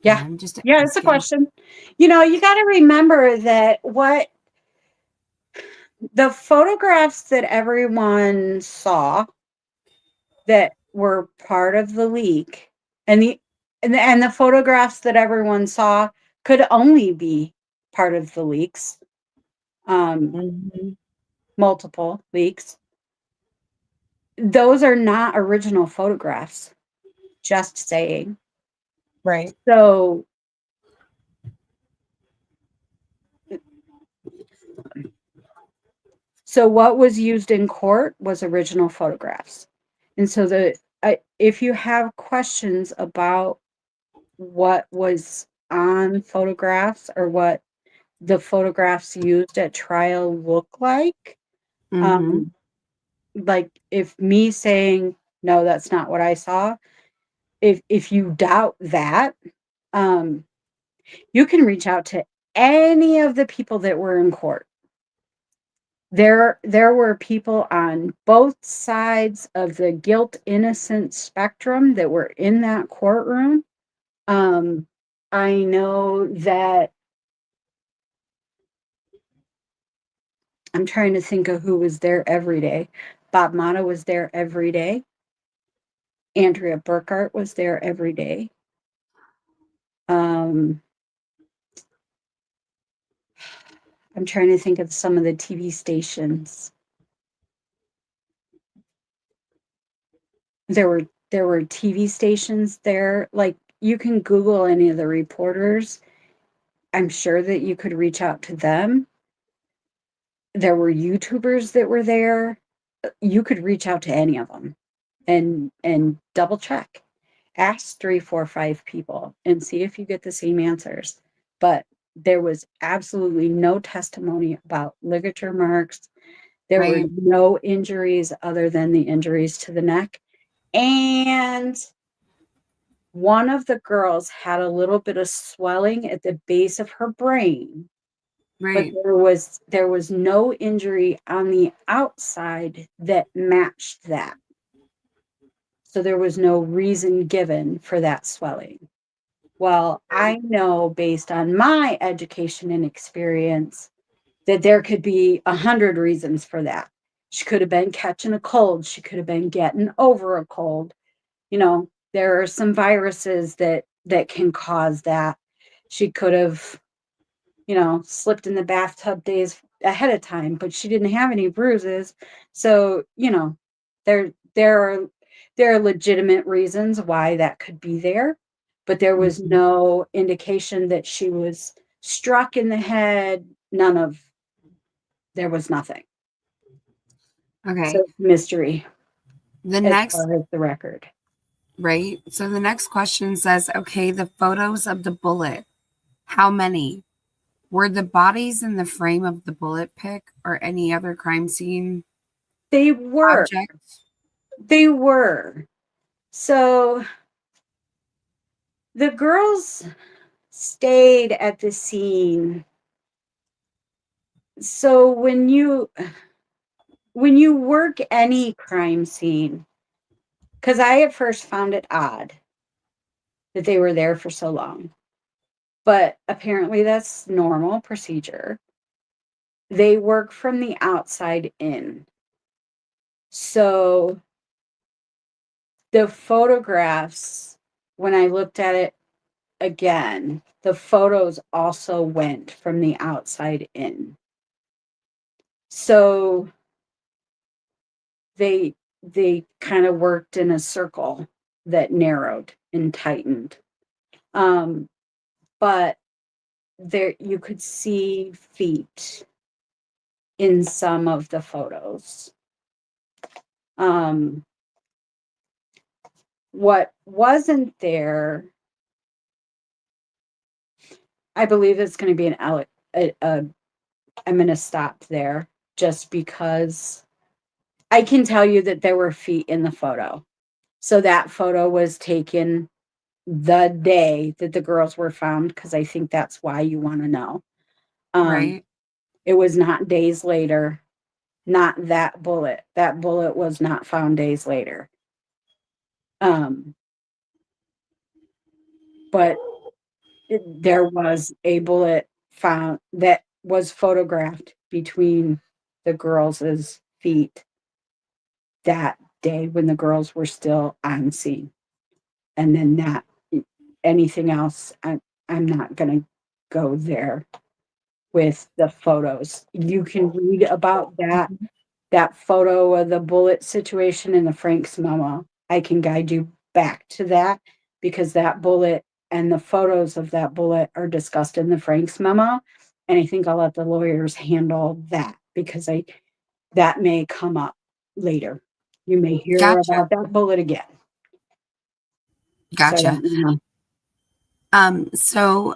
Yeah. I'm just Yeah, it's a asking. question. You got to remember that what the photographs that everyone saw that were part of the leak and the photographs that everyone saw could only be part of the leaks. Um, Mhm. multiple leaks. Those are not original photographs, just saying. Right. So what was used in court was original photographs. And so if you have questions about what was on photographs or what the photographs used at trial look Mm-hmm. um, like if me saying, no, that's not what I saw, if you doubt that, um, you can reach out to any of the people that were in court. There were people on both sides of the guilt innocent spectrum that were in that courtroom. I know that I'm trying to think of who was there every day. Bob Mata was there every day. Andrea Burkhart was there every day. Um, I'm trying to think of some of the TV stations. There were TV stations there. Like you can Google any of the reporters. I'm sure that you could reach out to them. There were YouTubers that were there. You could reach out to any of them and double check. Ask 3, 4, 5 people and see if you get the same answers. But there was absolutely no testimony about ligature marks. There were Right. no injuries other than the injuries to the neck. And one of the girls had a little bit of swelling at the base of her brain, but Right. there was no injury on the outside that matched that. So there was no reason given for that swelling. Well, I know based on my education and experience that there could be 100 reasons for that. She could have been catching a cold. She could have been getting over a cold. There are some viruses that can cause that. She could have, slipped in the bathtub days ahead of time, but she didn't have any bruises. So, there there are there are legitimate reasons why that could be there, but there was Mm-hmm. no indication that she was struck in the head. There was nothing. So Okay. it's mystery The as next, far as the record. right. So the next question says, okay, the photos of the bullet, how many? Were the bodies in the frame of the bullet pick or any other crime scene They were. object? They were. So the girls stayed at the scene. So when you work any crime scene, because I at first found it odd that they were there for so long, but apparently that's normal procedure. They work from the outside in. So the photographs, when I looked at it again, the photos also went from the outside in. So they kind of worked in a circle that narrowed and tightened. Um, but there you could see feet in some of the photos. Um, what wasn't there, I believe it's going to be I'm going to stop there just because I can tell you that there were feet in the photo. So that photo was taken the day that the girls were found, because I think that's why you want to know. Um, Right. it was not days later, not that bullet. That bullet was not found days later. Um, but there was a bullet found that was photographed between the girls' feet that day when the girls were still on scene. And then anything else, I'm not going to go there. with the photos. You can read about that photo of the bullet situation in the Frank's memo. I can guide you back to that because that bullet and the photos of that bullet are discussed in the Frank's memo. And I think I'll let the lawyers handle that because that may come up later. You may hear Gotcha. about that bullet again. So I Gotcha. don't know. So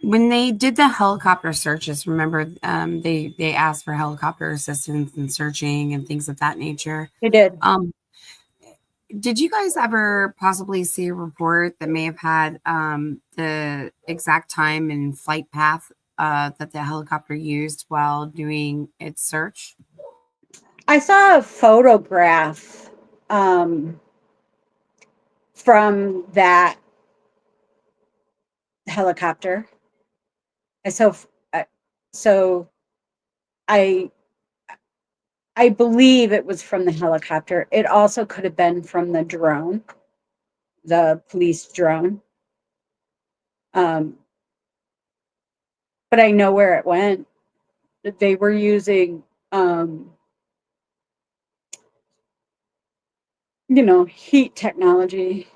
when they did the helicopter searches, remember, they asked for helicopter assistance and searching and things of that nature. They did. Um, did you guys ever possibly see a report that may have had the exact time and flight path that the helicopter used while doing its search? I saw a photograph um, from that helicopter. And so I I believe it was from the helicopter. It also could have been from the drone, the police drone. Um, but I know where it went. They were using, heat technology.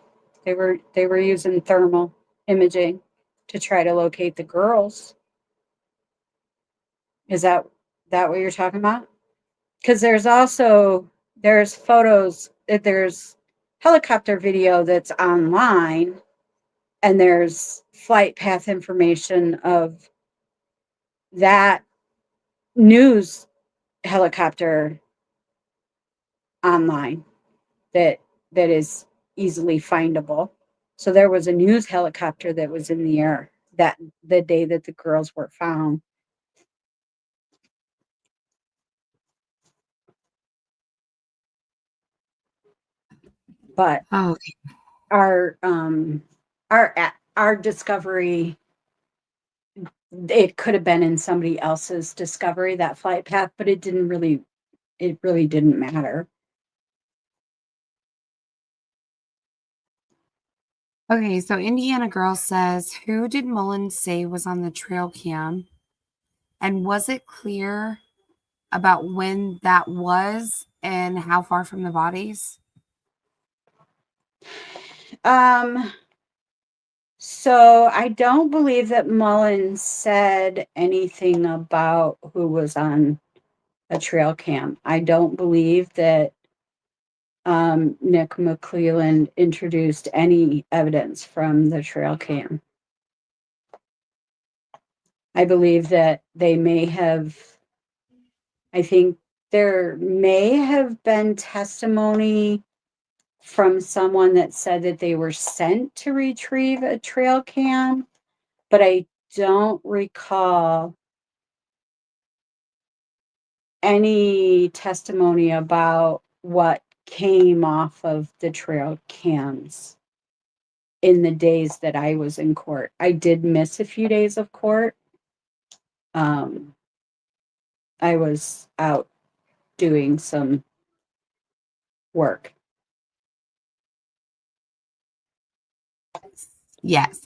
They were using thermal imaging to try to locate the girls. Is that what you're talking about? Because there's photos, there's helicopter video that's online, and there's flight path information of that news helicopter online that is easily findable. So there was a news helicopter that was in the air that the day that the girls were found. But Oh, our our discovery, it could have been in somebody else's discovery, that flight path, but it really didn't matter. okay. So Indiana Girl says, who did Mullins say was on the trail cam? And was it clear about when that was and how far from the bodies? Um, so I don't believe that Mullins said anything about who was on a trail cam. I don't believe that Nick McClelland introduced any evidence from the trail cam. I believe that I think there may have been testimony from someone that said that they were sent to retrieve a trail cam, but I don't recall any testimony about what came off of the trail cams in the days that I was in court. I did miss a few days of court. Um, I was out doing some work. Yes.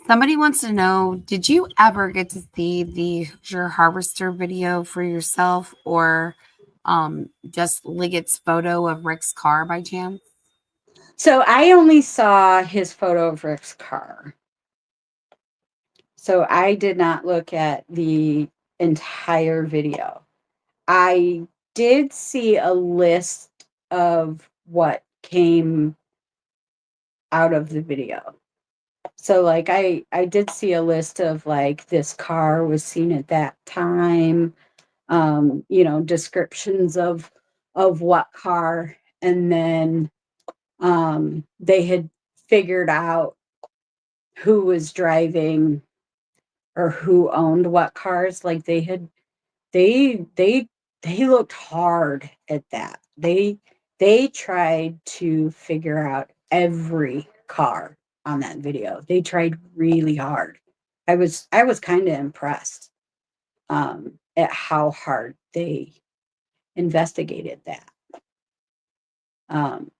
Somebody wants to know, did you ever get to see the Hoosier Harvester video for yourself or just Liggett's photo of Rick's car by chance? So I only saw his photo of Rick's car. So I did not look at the entire video. I did see a list of what came out of the video. So like I did see a list of like this car was seen at that time, descriptions of what car, and then they had figured out who was driving or who owned what cars. Like they looked hard at that. They tried to figure out every car on that video. They tried really hard. I was kind of impressed at how hard they investigated that. Um,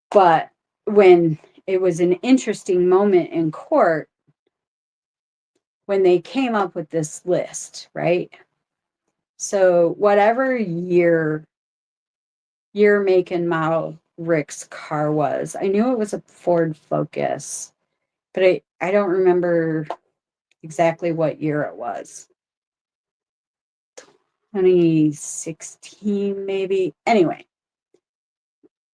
but when it was an interesting moment in court when they came up with this list, right? So whatever year, make, and model Rick's car was, I knew it was a Ford Focus, but I don't remember exactly what year it was. 2016, maybe. Anyway,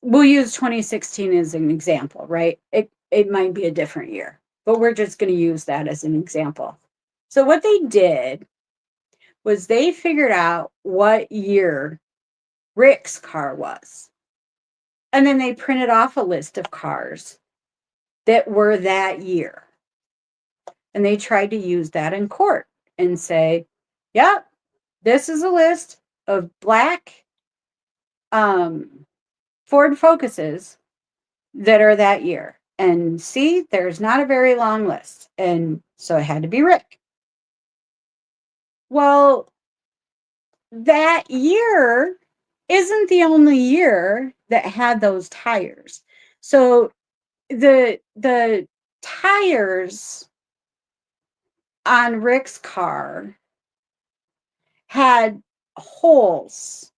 we'll use 2016 as an example, right? It might be a different year, but we're just going to use that as an example. So what they did was they figured out what year Rick's car was. And then they printed off a list of cars that were that year. And they tried to use that in court and say, yep, this is a list of black Ford Focuses that are that year. And see, there's not a very long list. And so it had to be Rick. Well, that year isn't the only year that had those tires. So the tires on Rick's car had holes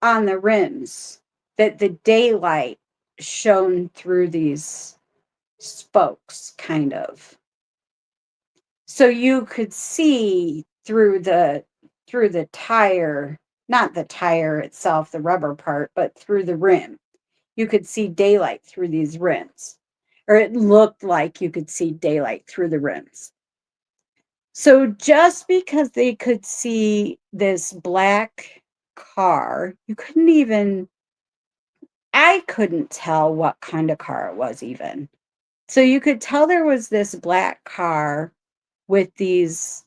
on the rims that the daylight shone through these spokes, kind of. So you could see through the tire, not the tire itself, the rubber part, but through the rim. You could see daylight through these rims, or it looked like you could see daylight through the rims. So just because they could see this black car, I couldn't tell what kind of car it was even. So you could tell there was this black car with this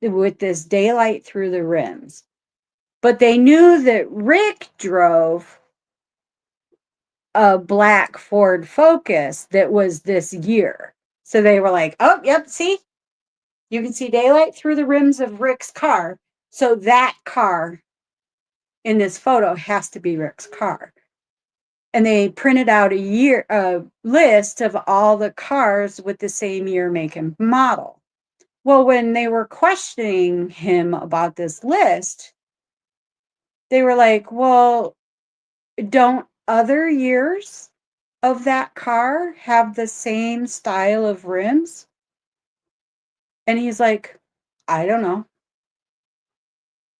daylight through the rims. But they knew that Rick drove a black Ford Focus that was this year. So they were like, oh, yep, see? You can see daylight through the rims of Rick's car. So that car in this photo has to be Rick's car. And they printed out a list of all the cars with the same year, make, and model. Well, when they were questioning him about this list, they were like, well, don't other years of that car have the same style of rims? And he's like, I don't know.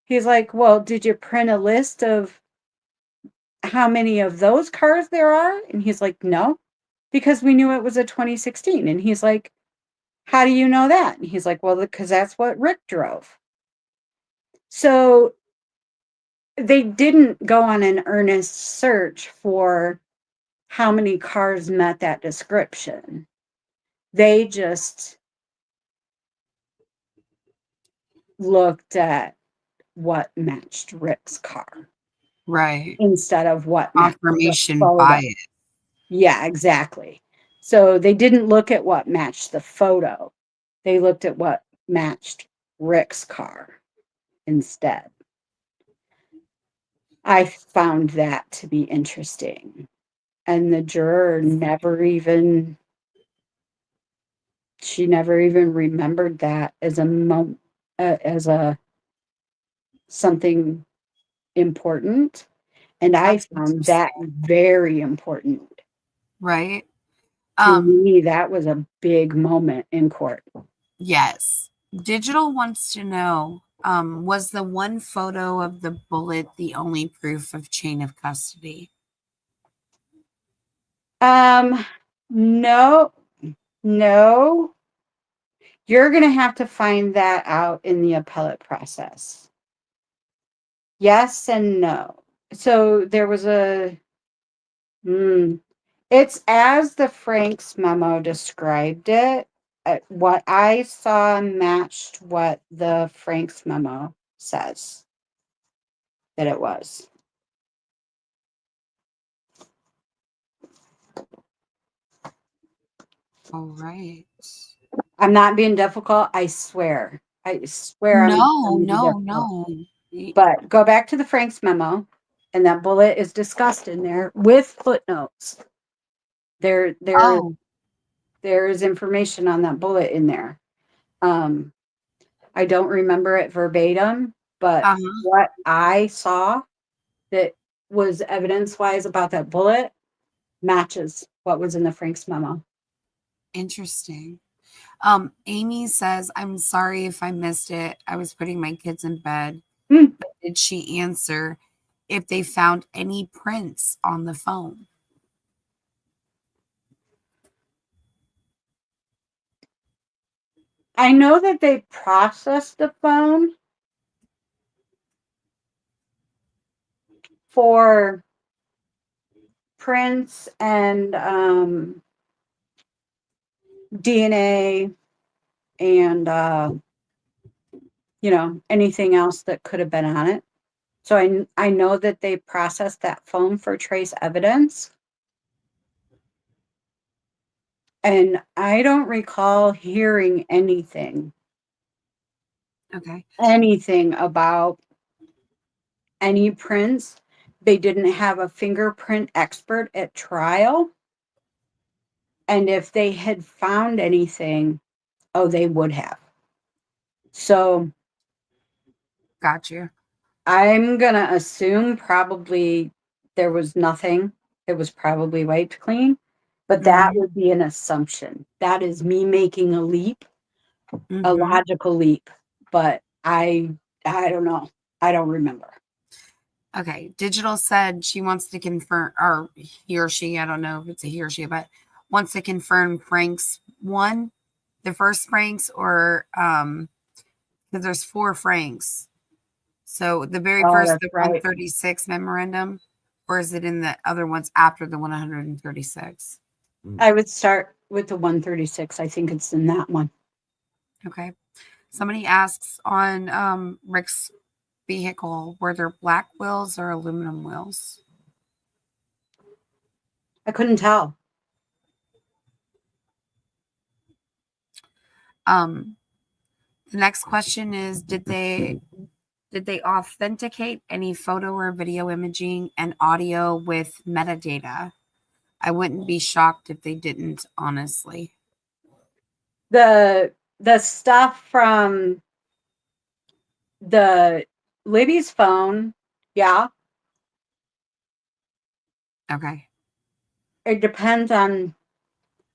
He's like, well, did you print a list of how many of those cars there are? And he's like, no, because we knew it was a 2016. And he's like, how do you know that? And he's like, well, because that's what Rick drove. So they didn't go on an earnest search for how many cars met that description. They just looked at what matched Rick's car. Right. Instead of what matched the Confirmation photo. bias. Yeah, exactly. So they didn't look at what matched the photo. They looked at what matched Rick's car instead. I found that to be interesting. And the juror she never even remembered that as a something important. And I That's found that interesting. very important. Right. To me, that was a big moment in court. Yes. Digital wants to know, was the one photo of the bullet the only proof of chain of custody? No, no. You're going to have to find that out in the appellate process. Yes and no. So there was it's as the Franks memo described it. What I saw matched what the Franks memo says that it was. All right. I'm not being difficult. I swear. I swear I'm not No, trying to be no, difficult. no. But go back to the Franks memo, and that bullet is discussed in there with footnotes. There Oh, is information on that bullet in there. I don't remember it verbatim, but Uh-huh. what I saw that was evidence-wise about that bullet matches what was in the Frank's memo. Interesting. Amy says, I'm sorry if I missed it. I was putting my kids in bed. Hmm. Did she answer if they found any prints on the phone? I know that they processed the phone for prints and DNA and anything else that could have been on it. So I know that they processed that phone for trace evidence. And I don't recall hearing Okay. anything about any prints. They didn't have a fingerprint expert at trial. And if they had found anything, oh, they would have. So Got you. I'm going to assume probably there was nothing. It was probably wiped clean. But that Mm-hmm. would be an assumption. That is me making a leap, a Mm-hmm. logical leap. But I don't know. I don't remember. Okay. Digital said she wants to confirm, or he or she, I don't know if it's a he or she, but wants to confirm Frank's one, the first Frank's, or because there's 4 Franks. So the very Oh, first, that's the right. 136 memorandum, or is it in the other ones after the 136? I would start with the 136. I think it's in that one. Okay. Somebody asks on Rick's vehicle, were there black wheels or aluminum wheels? I couldn't tell. Um, the next question is, did they authenticate any photo or video imaging and audio with metadata? I wouldn't be shocked if they didn't, honestly. The stuff from the Libby's phone, yeah, Okay. it depends on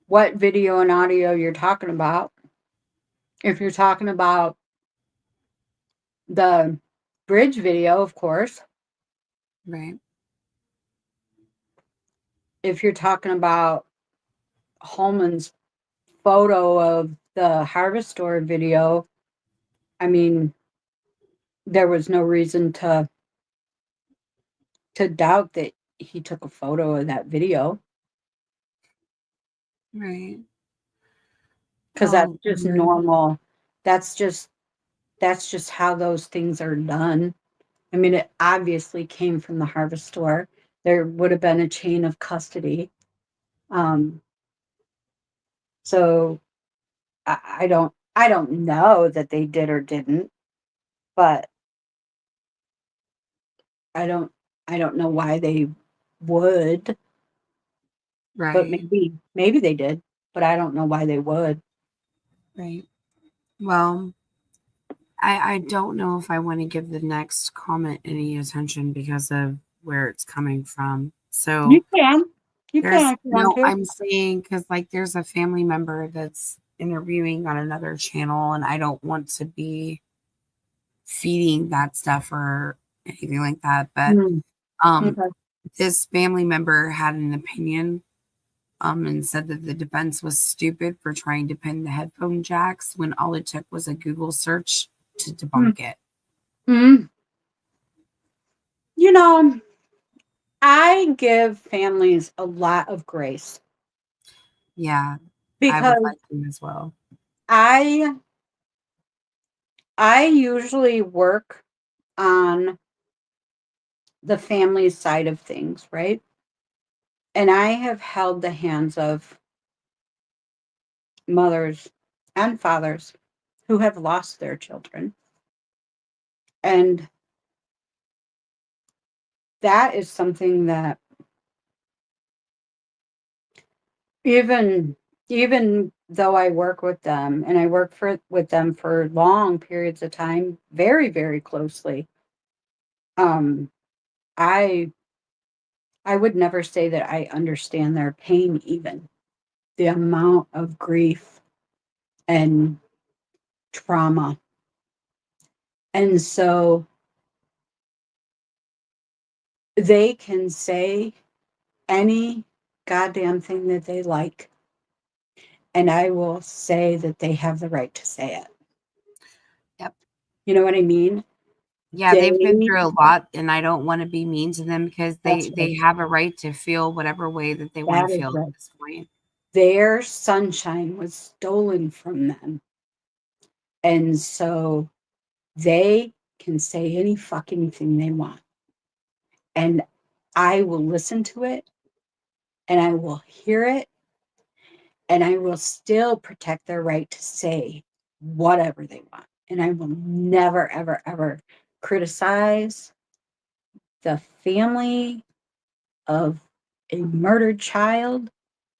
what video and audio you're talking about. If you're talking about the bridge video, of course. Right. If you're talking about Holman's photo of the harvest store video, I mean, there was no reason to doubt that he took a photo of that video Right. because that's Oh, just Lord. normal. That's just that's just how those things are done. I mean, it obviously came from the harvest store. There would have been a chain of custody. Um, so I don't know that they did or didn't, but I don't I don't know why they would, but Right. maybe they did, but I don't know why they would. Right. Well, I don't know if I want to give the next comment any attention because of where it's coming from. You So can. You there's can if you want no, to. I'm saying because like there's a family member that's interviewing on another channel, and I don't want to be feeding that stuff or anything like that. But Mm, um, okay. this family member had an opinion and said that the defense was stupid for trying to pin the headphone jacks when all it took was a Google search to Mm, debunk it. mm. You know, I give families a lot of grace Yeah, I would because like to as well. I I usually work on the family side of things, right? And I have held the hands of mothers and fathers who have lost their children. And that is something that even even though I work with them and I work with them for long periods of time, very, very closely, um, I I would never say that I understand their pain even. The amount of grief and trauma. And so they can say any goddamn thing that they like, and I will say that they have the right to say it. Yep. You know what I mean? Yeah, They they've been through a lot, and I don't wanna be mean to them because That's they right. have a right to feel whatever way that they wanna That is feel at right. this point. Their sunshine was stolen from them. And so they can say any fucking thing they want. And I will listen to it and I will hear it and I will still protect their right to say whatever they want. And I will never, ever, ever criticize the family of a murdered child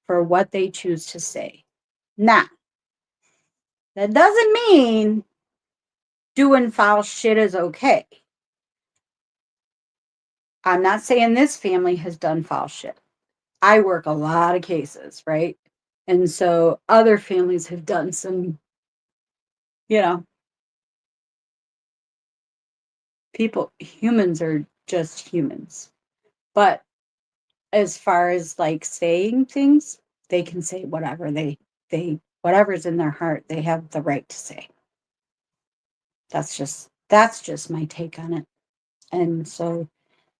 for what they choose to say. Now, that doesn't mean doing foul shit is okay. I'm not saying this family has done foul shit. I work a lot of cases, right? And so other families have done some, you know, humans are just humans. But as far as like saying things, they can say whatever whatever's in their heart, they have the right to say. That's just my take on it. And so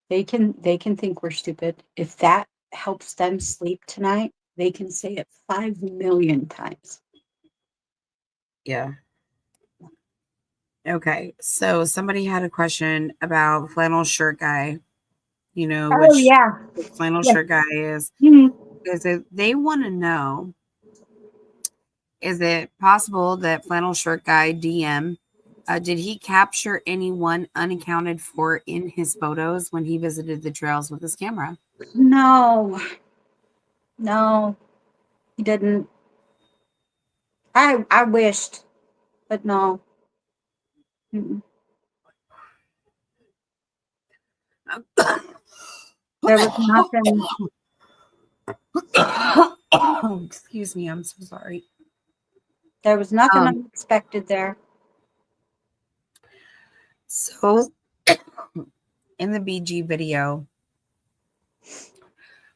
they can think we're stupid. If that helps them sleep tonight, they can say it 5 million times. Yeah. Okay. So somebody had a question about flannel shirt guy, Oh which yeah. the flannel Yeah. shirt guy is. Mhm. Is it they want to know, is it possible that flannel shirt guy DM, did he capture anyone unaccounted for in his photos when he visited the trails with his camera? No, no, he didn't. I wished, but no. Mm-mm. There was nothing. Excuse me, I'm so sorry. There was nothing Um, unexpected there. so in the BG video,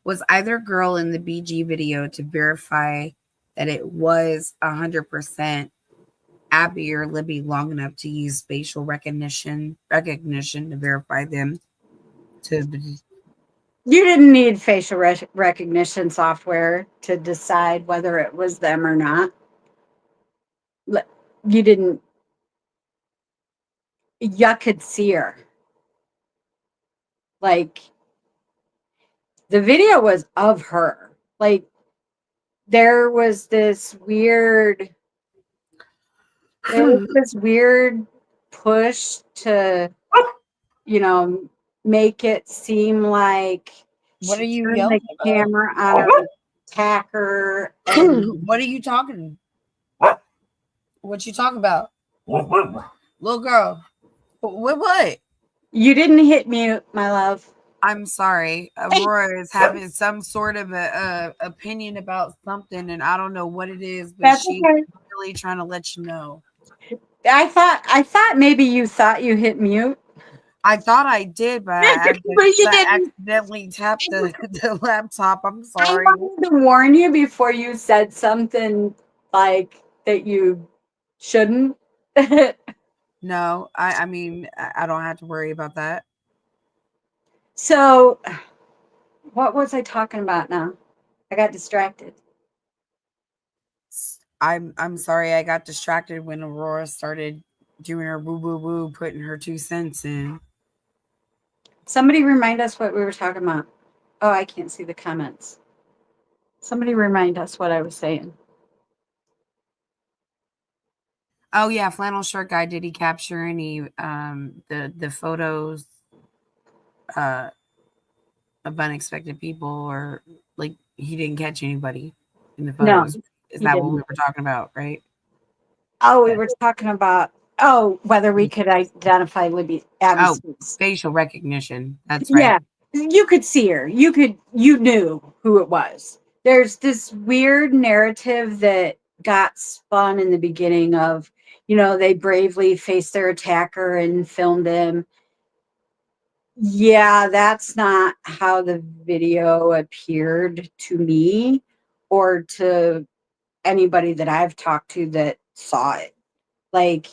was either girl in the BG video to verify that it was 100% Abby or Libby long enough to use facial recognition to verify them to You didn't need facial recognition software to decide whether it was them or not. You didn't. You could see her. Like the video was of her. Like there was this weird there was this weird push to, you know, make it seem like What are she you turned the yelling about? camera on her attacker and What are you talking? What you talking about? Little girl. What? you didn't hit mute, my love. I'm sorry. Aurora is having some sort of a opinion about something, and I don't know what it is, but That's she's okay. really trying to let you know. I thought maybe you thought you hit mute. I thought I did, but But you I didn't. accidentally tapped the laptop. I'm I sorry. wanted to warn you before you said something like that you shouldn't. No, I mean, I don't have to worry about that. So, what was I talking about now? I got distracted. I'm sorry I got distracted when Aurora started doing her woo woo woo, putting her 2 cents in. Somebody remind us what we were talking about. Oh, I can't see the comments. Somebody remind us what I was saying. Oh yeah, flannel shirt guy. Did he capture any the photos uh of unexpected people, or like he didn't catch anybody in the No, photos? Is He that what we didn't. were talking about, right? Oh, we Yeah. were talking about whether we could identify Libby Oh, Abby's face. facial recognition. That's right. Yeah, you could see her. You knew who it was. There's this weird narrative that got spun in the beginning of, they bravely faced their attacker and filmed him. Yeah, that's not how the video appeared to me or to anybody that I've talked to that saw it. Like,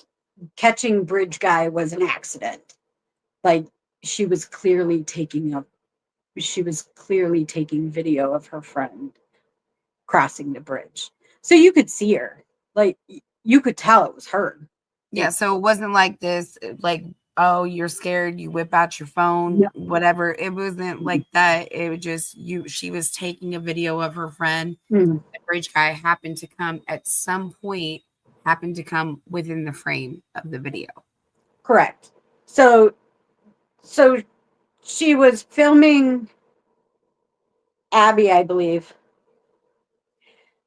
catching Bridge Guy was an accident. Like, she was clearly taking video of her friend crossing the bridge. So you could see her. Like, you could tell it was her. Yeah, so it wasn't like this, like, oh, you're scared, you whip out your phone, No. whatever. It wasn't like that. It was just she was taking a video of her friend. Mm, The bridge guy happened to come at some point, happened to come within the frame of the video. correct. So she was filming Abby, I believe.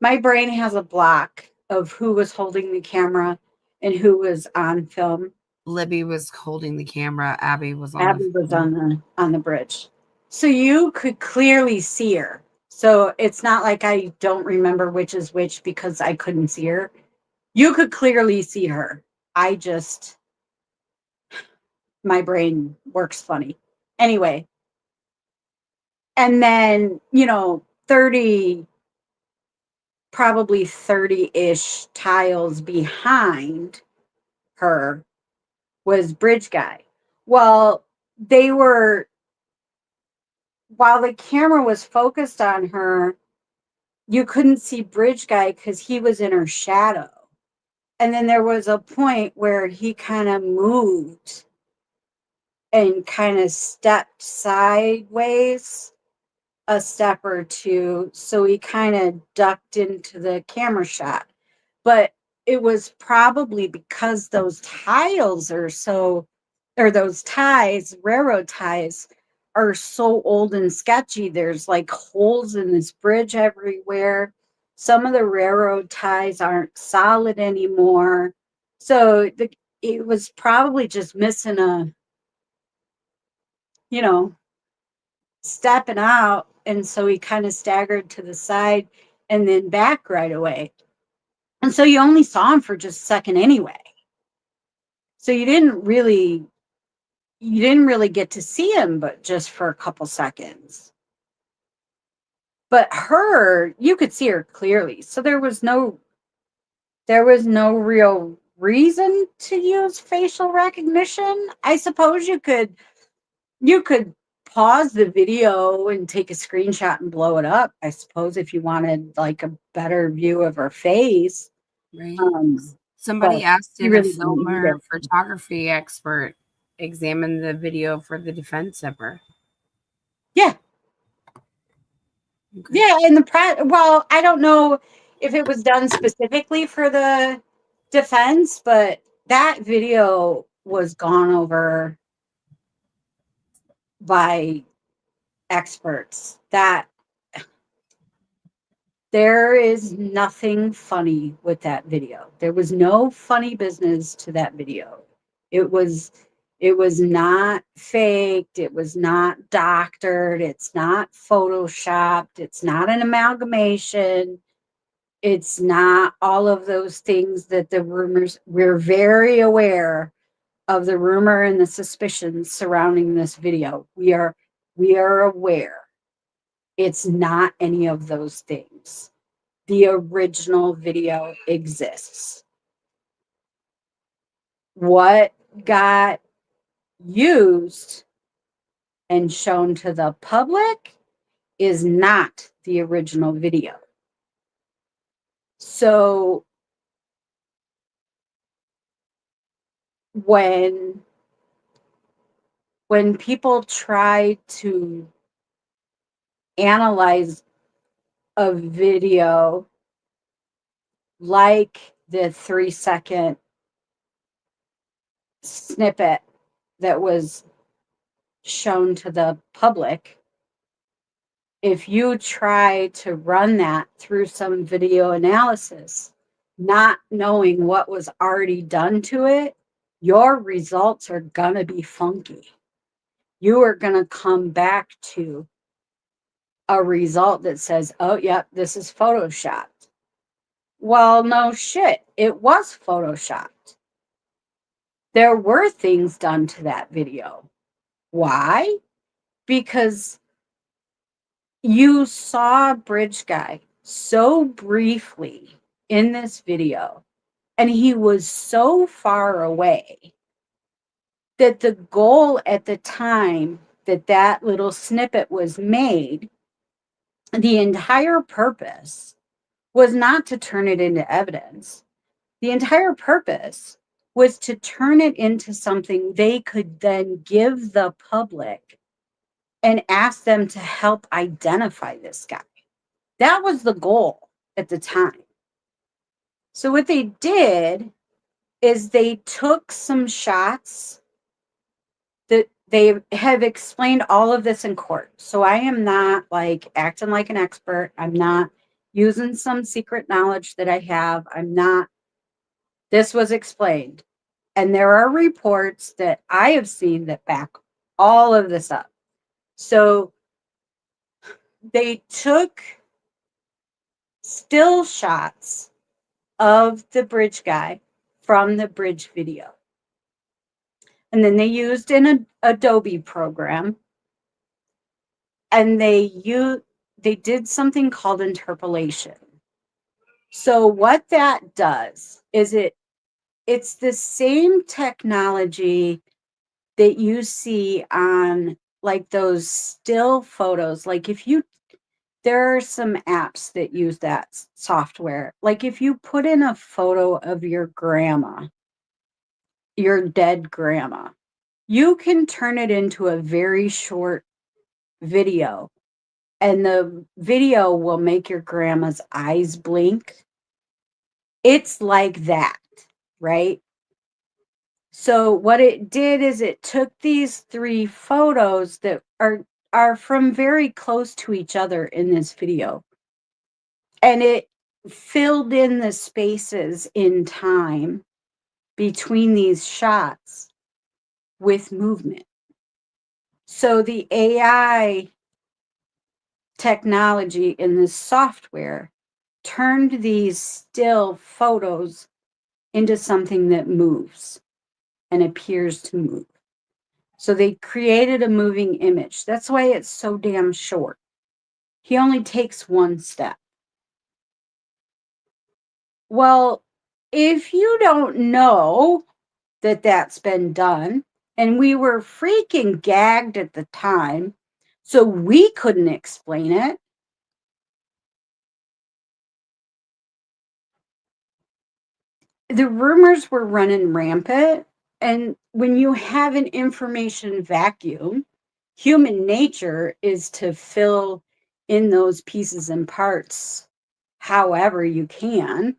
My brain has a block of who was holding the camera and who was on film. Libby was holding the camera, Abby was on the Abby was phone. on the bridge. So you could clearly see her. So it's not like I don't remember which is which because I couldn't see her. You could clearly see her. My brain works funny. Anyway, and then, 30, probably 30-ish tiles behind her was Bridge Guy. Well, they were, while the camera was focused on her, you couldn't see Bridge Guy because he was in her shadow. And then there was a point where he kind of moved and kind of stepped sideways a step or two. So he kind of ducked into the camera shot. But it was probably because those tiles are so, or those ties, railroad ties, are so old and sketchy. There's like holes in this bridge everywhere. Some of the railroad ties aren't solid anymore. So it was probably just missing you know, stepping out. And so he kind of staggered to the side and then back right away. And so you only saw him for just a second anyway. So you didn't really get to see him, but just for a couple seconds. But you could see her clearly. So there was no real reason to use facial recognition. I suppose you could pause the video and take a screenshot and blow it up, I suppose, if you wanted like a better view of her face. Right. Um, but Somebody asked, you did a really didn't film need or it. photography expert examine the video for the defense ever? Yeah. Okay. Yeah, well, I don't know if it was done specifically for the defense, but that video was gone over by experts. That there is nothing funny with that video. There was no funny business to that video. It was it was not faked, it was not doctored, it's not photoshopped, it's not an amalgamation. It's not all of those things that the rumors, we're very aware of the rumor and the suspicions surrounding this video. We are aware. It's not any of those things. The original video exists. What got used and shown to the public is not the original video. So when people try to analyze a video like the 3-second snippet that was shown to the public, if you try to run that through some video analysis, not knowing what was already done to it, your results are going to be funky. You are going to come back to a result that says, oh, yep, this is photoshopped. Well, no shit, it was photoshopped. There were things done to that video. Why? Because you saw Bridge Guy so briefly in this video, and he was so far away that the goal at the time that that little snippet was made, the entire purpose was not to turn it into evidence. The entire purpose was to turn it into something they could then give the public and ask them to help identify this guy. That was the goal at the time. So what they did is they took some shots that they have explained all of this in court. So I am not like acting like an expert. I'm not using some secret knowledge that I have. I'm not. This was explained. And there are reports that I have seen that back all of this up. So they took still shots of the bridge guy from the bridge video. And then they used an Adobe program, and they did something called interpolation. So what that does is it's the same technology that you see on like those still photos. Like there are some apps that use that software. Like if you put in a photo of your grandma, your dead grandma, you can turn it into a very short video, and the video will make your grandma's eyes blink. It's like that, right? So what it did is it took these three photos that are from very close to each other in this video, and it filled in the spaces in time between these shots with movement. So the AI technology in this software turned these still photos into something that moves and appears to move. So they created a moving image. That's why it's so damn short. He only takes one step. Well, if you don't know that that's been done, and we were freaking gagged at the time, so we couldn't explain it. The rumors were running rampant. And when you have an information vacuum, human nature is to fill in those pieces and parts however you can.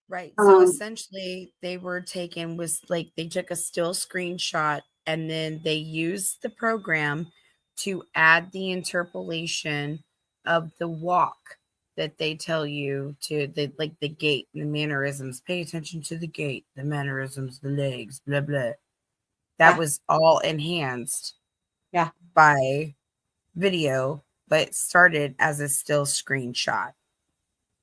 Right. So essentially, they were taken was like they took a still screenshot and then they used the program to add the interpolation of the walk that they tell you to the like the gait, the mannerisms. Pay attention to the gait, the mannerisms, the legs, blah blah. That Yeah, was all enhanced yeah. by video, but started as a still screenshot.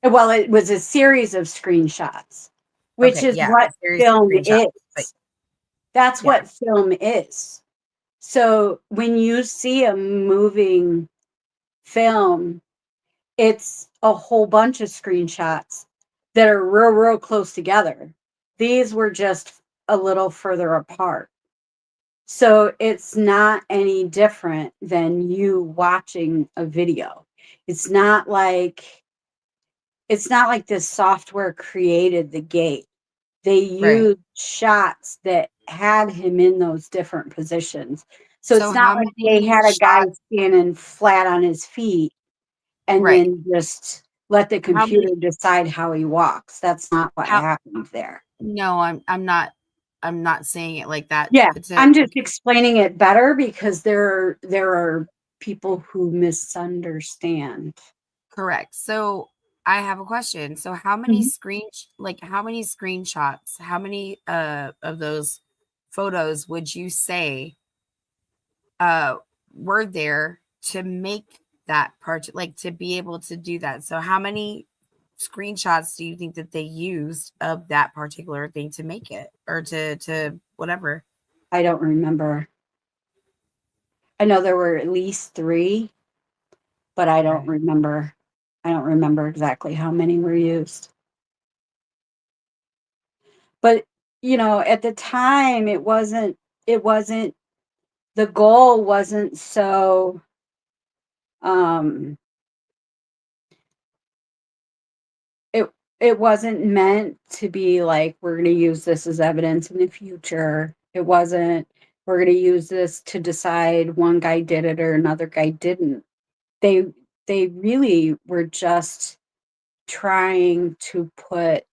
Well, it was a series of screenshots, which Okay, is yeah, a what series of film screenshots. But is. That's yeah, what film is. So when you see a moving film, it's a whole bunch of screenshots that are real close together. These were just a little further apart. So it's not any different than you watching a video. It's not like this software created the gate. They right. used shots that had him in those different positions. So So it's not how like they many had a guy shots standing flat on his feet and right. then just let the How computer many decide how he walks. That's not what how happened there. no, I'm not saying it like that, Yeah, but to I'm just okay. explaining it better because there are people who misunderstand. Correct. So I have a question. So how many Mhm. how many screenshots, how many of those photos would you say uh were there to make that part, like to be able to do that? So how many screenshots do you think that they used of that particular thing to make it, or to whatever? I don't remember. I know there were at least 3, but I don't Okay. remember. I don't remember exactly how many were used. But, at the time, it wasn't the goal wasn't so, um it it wasn't meant to be like, "We're gonna use this as evidence in the future." It wasn't, "We're gonna use this to decide one guy did it or another guy didn't." They they really were just trying to put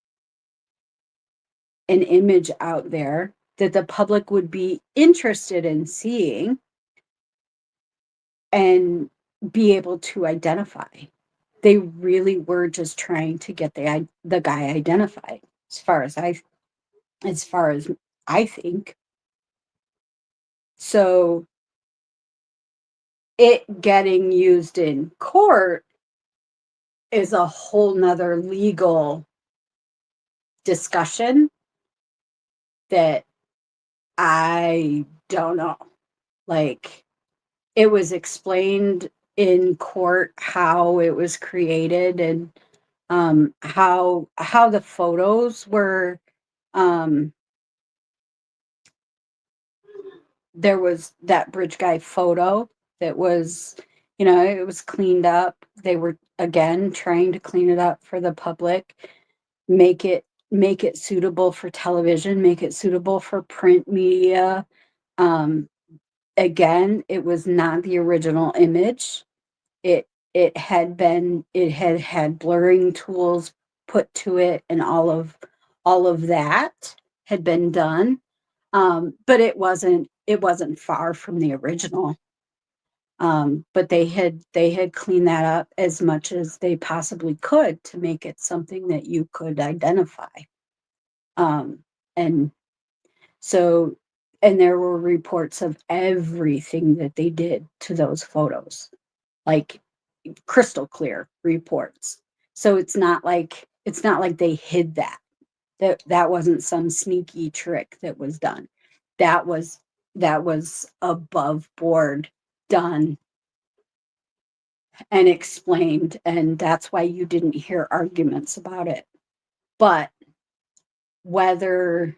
an image out there that the public would be interested in seeing and be able to identify. They really were just trying to get the guy identified, as far as I think. So it getting used in court is a whole nother legal discussion that I don't know. Like, it was explained in court how it was created, and how the photos were, um there was that bridge guy photo that was, it was cleaned up. They were, again, trying to clean it up for the public, make it suitable for television, make it suitable for print media. Um, Again, it was not the original image. It had blurring tools put to it, and all of that had been done. But it wasn't far from the original. But they had cleaned that up as much as they possibly could to make it something that you could identify. And so, and there were reports of everything that they did to those photos, like crystal clear reports. So it's not like they hid that. That wasn't some sneaky trick that was done. That was that was above board, done and explained, and that's why you didn't hear arguments about it. But whether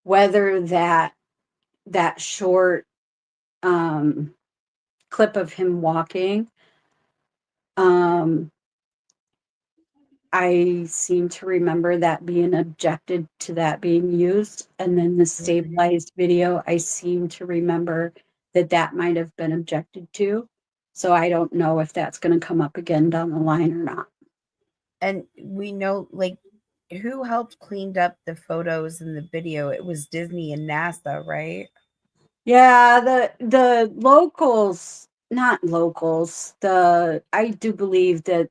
whether that short, um clip of him walking, um I seem to remember that being objected to, that being used, and then the Mhm. stabilized video, I seem to remember that might have been objected to. So I don't know if that's gonna come up again down the line or not. And we know, like, who helped cleaned up the photos and the video? It was Disney and NASA, right? Yeah, the locals, not locals, I do believe that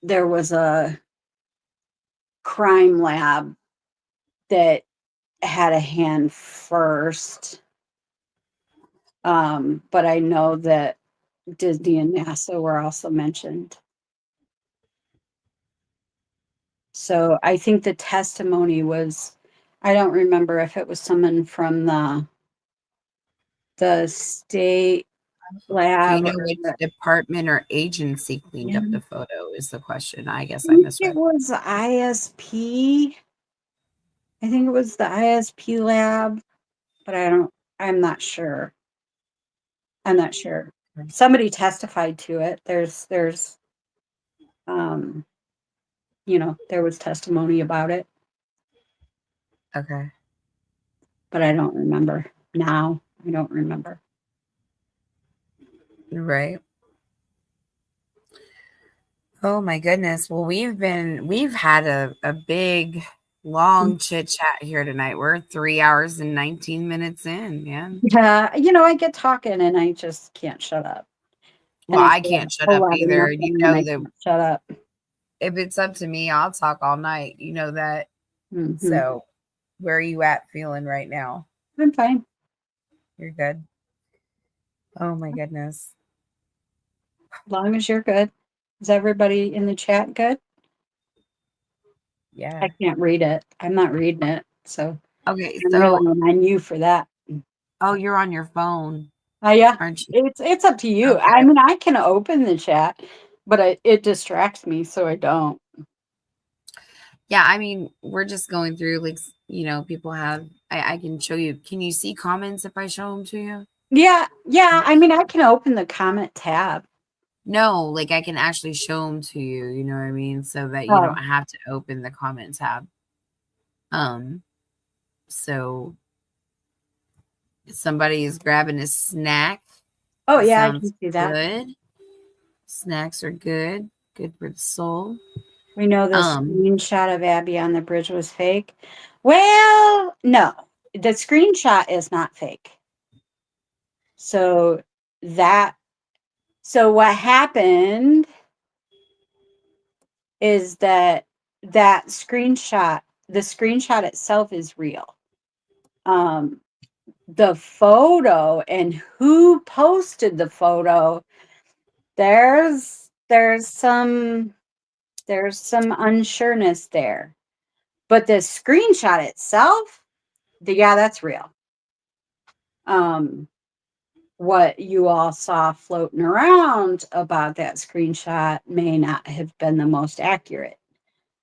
there was a crime lab that had a hand first. But I know that Disney and NASA were also mentioned. So I think the testimony was, I don't remember if it was someone from the state Do you lab know or which department or agency cleaned yeah, up the photo is the question. I I guess I think it misread. was ISP. I think it was the ISP lab, but I'm not sure. I'm not sure. Somebody testified to it. Um, there was testimony about it, Okay. but I don't remember now. I don't remember. Right. Oh my goodness. Well, we've had a big long chit chat here tonight. We're 3 hours and 19 minutes in, man. Yeah, I get talking and I just can't shut up. Well, And I I say can't a shut whole up lot of either. You nothing and know I that can't shut up. if it's up to me, I'll talk all night. You know that. Hmm. So, where are you at feeling right now? I'm fine. You're good. Oh my goodness. As long as you're good. Is everybody in the chat good? Yeah. I can't read it. I'm not reading it. So Okay, I'm so relying on you for that. oh, you're on your phone, Yeah. aren't you? It's up to you. I Okay. mean, I can open the chat, but it distracts me, so I don't. Yeah, I mean, we're just going through like, people have I can show you. Can you see comments if I show them to you? Yeah. I mean, I can open the comment tab. No, like I can actually show them to you, you know what I mean? So that you Oh, don't have to open the comment tab. So somebody is grabbing a snack. oh That yeah, I sounds can see that. good. Snacks are good. Good for the soul. We know the Um, screenshot of Abby on the bridge was fake. Well, no, the screenshot is not fake. So that so what happened is that screenshot, the screenshot itself is real. Um, the photo and who posted the photo, there's some unsureness there. But the screenshot itself, yeah, that's real. What you all saw floating around about that screenshot may not have been the most accurate.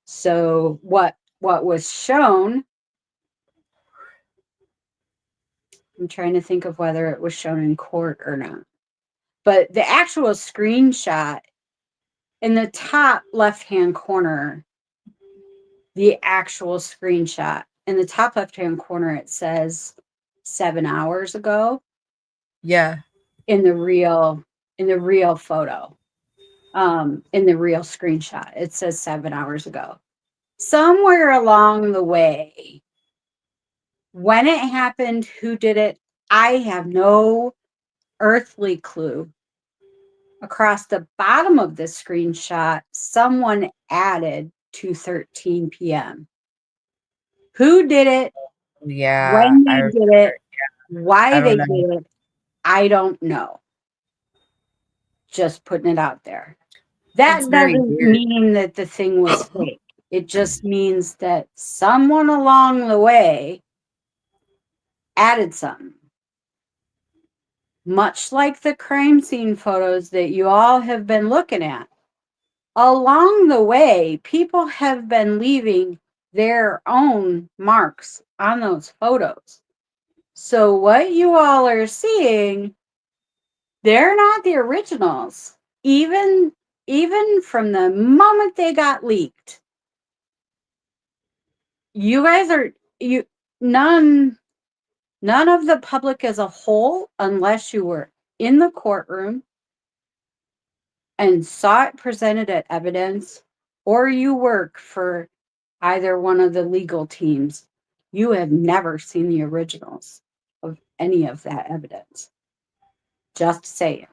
So what was shown, I'm trying to think of whether it was shown in court or not. But the actual screenshot in the top left-hand corner, the actual screenshot in the top left-hand corner, it says 7 hours ago yeah. in the real photo. In the real screenshot, it says 7 hours ago. Somewhere along the way, when it happened, who did it, I have no earthly clue. Across the bottom of the screenshot, someone added 2:13 p.m. Who did it, Yeah, when I they remember. did it, why I they don't know. did it, I don't know. Just putting it out there. It's That very doesn't weird. mean that the thing was fake. It just means that someone along the way added something. Much like the crime scene photos that you all have been looking at. Along the way, people have been leaving their own marks on those photos. So what you all are seeing, they're not the originals. Even from the moment they got leaked, you guys are you none of the public as a whole, unless you were in the courtroom and saw it presented at evidence, or you work for either one of the legal teams, you have never seen the originals of any of that evidence. Just saying.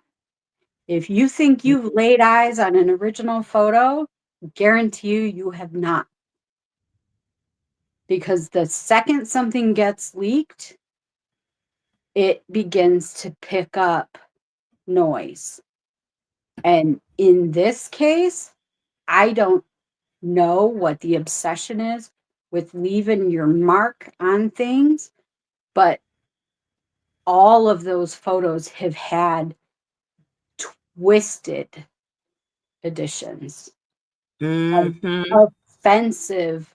If you think you've laid eyes on an original photo, guarantee you have not. Because the second something gets leaked, it begins to pick up noise. And in this case, I don't know what the obsession is with leaving your mark on things, but all of those photos have had twisted editions, like Mm-hmm. offensive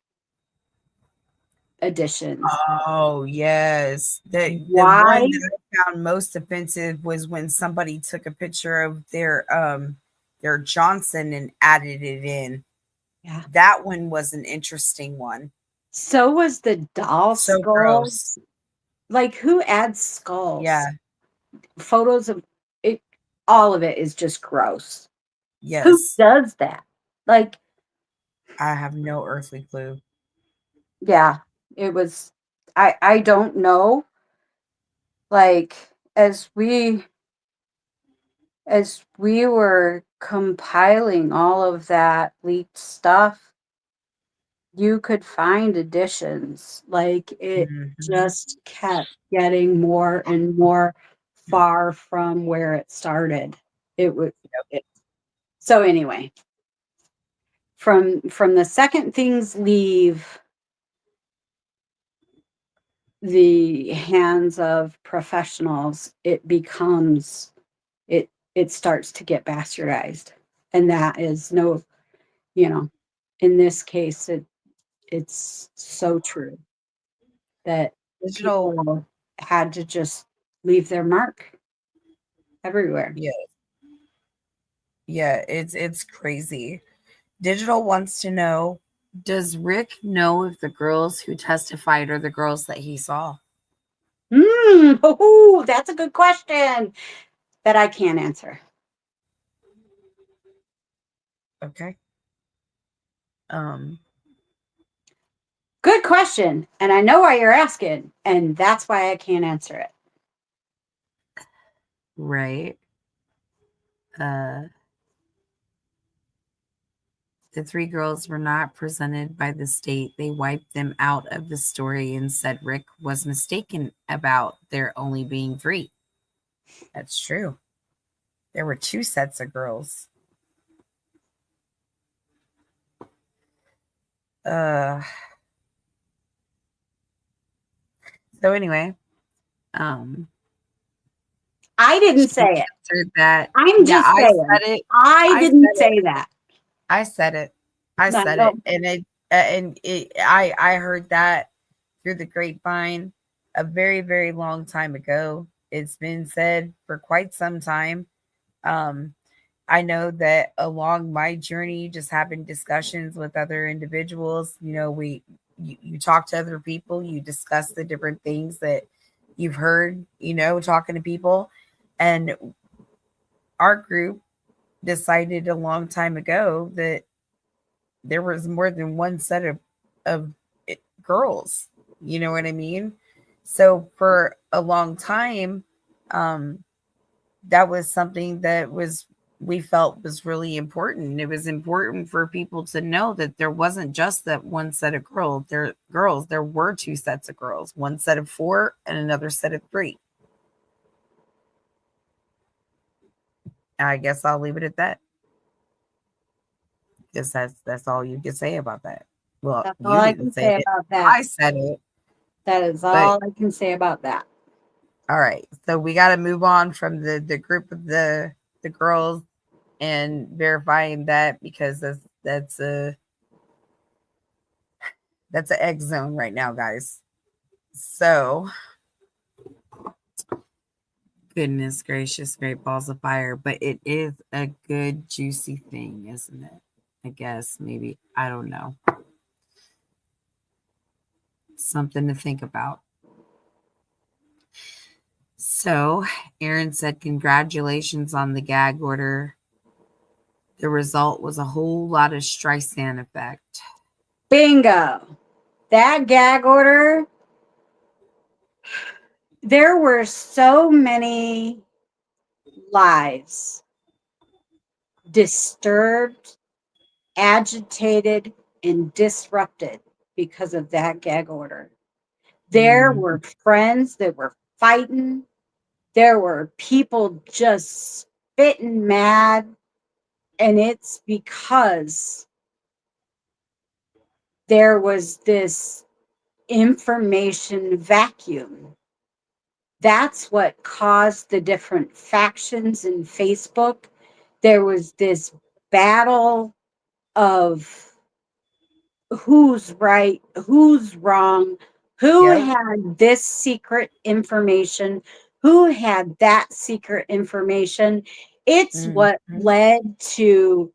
editions. Oh, yes. The Why? one that I found most offensive was when somebody took a picture of their Johnson and added it in. Yeah. That one was an interesting one. So was the doll So gross. skulls. Like, who adds Yeah. skulls? Photos of it, all of it is just gross. Who Yes. does that? Like, I have no earthly clue. Yeah, it was. I don't know. Like as we as we were compiling all of that leaked stuff, you could find additions. Like it Mhm. just kept getting more and more far from where it started. It was it, so anyway, from the second things leave the hands of professionals, it starts to get bastardized. And that is no, you know, in this case it's so true that Digital, people had to just leave their mark everywhere. yeah, yeah, it's crazy. Digital wants to know, does Rick know if the girls who testified are the girls that he saw? Oh, that's a good question that I can't answer. Okay. Um, Good question. And I know why you're asking, and that's why I can't answer it. right. Uh, the three girls were not presented by the state. They wiped them out of the story and said Rick was mistaken about there only being three. That's true. There were two sets of girls. Uh, so anyway, um, I didn't she say it. answered that. I'm Yeah, just I saying. said it. I I didn't said it. say that. I said it. I No, said it. no. I heard that through the grapevine a very, very long time ago. It's been said for quite some time. Um, I know that along my journey, just having discussions with other individuals, you talk to other people, you discuss the different things that you've heard, talking to people. And our group decided a long time ago that there was more than one set of girls. You know what I mean? So for a long time, um, that was something that was we felt was really important. It was important for people to know that there wasn't just that one set of girls. There were two sets of girls, one set of four and another set of three. I guess I'll leave it at that. Because that's all you can say about that. Well, That's all you I didn't can say say it. about that. I said it. That is But all I can say about that. all right. So we gotta move on from the group of the girls and verifying that because that's a X zone right now, guys. So goodness gracious, great balls of fire. But it is a good juicy thing, isn't it? I guess maybe I don't know. Something to think about. So Aaron said, congratulations on the gag order. The result was a whole lot of Streisand effect. Bingo. That gag order, there were so many lives disturbed, agitated, and disrupted because of that gag order. There Mm, were friends that were fighting. There were people just spitting mad. And it's because there was this information vacuum. That's what caused the different factions in Facebook. There was this battle of who's right, who's wrong, who yep. had this secret information, who had that secret information. It's Mm, what led to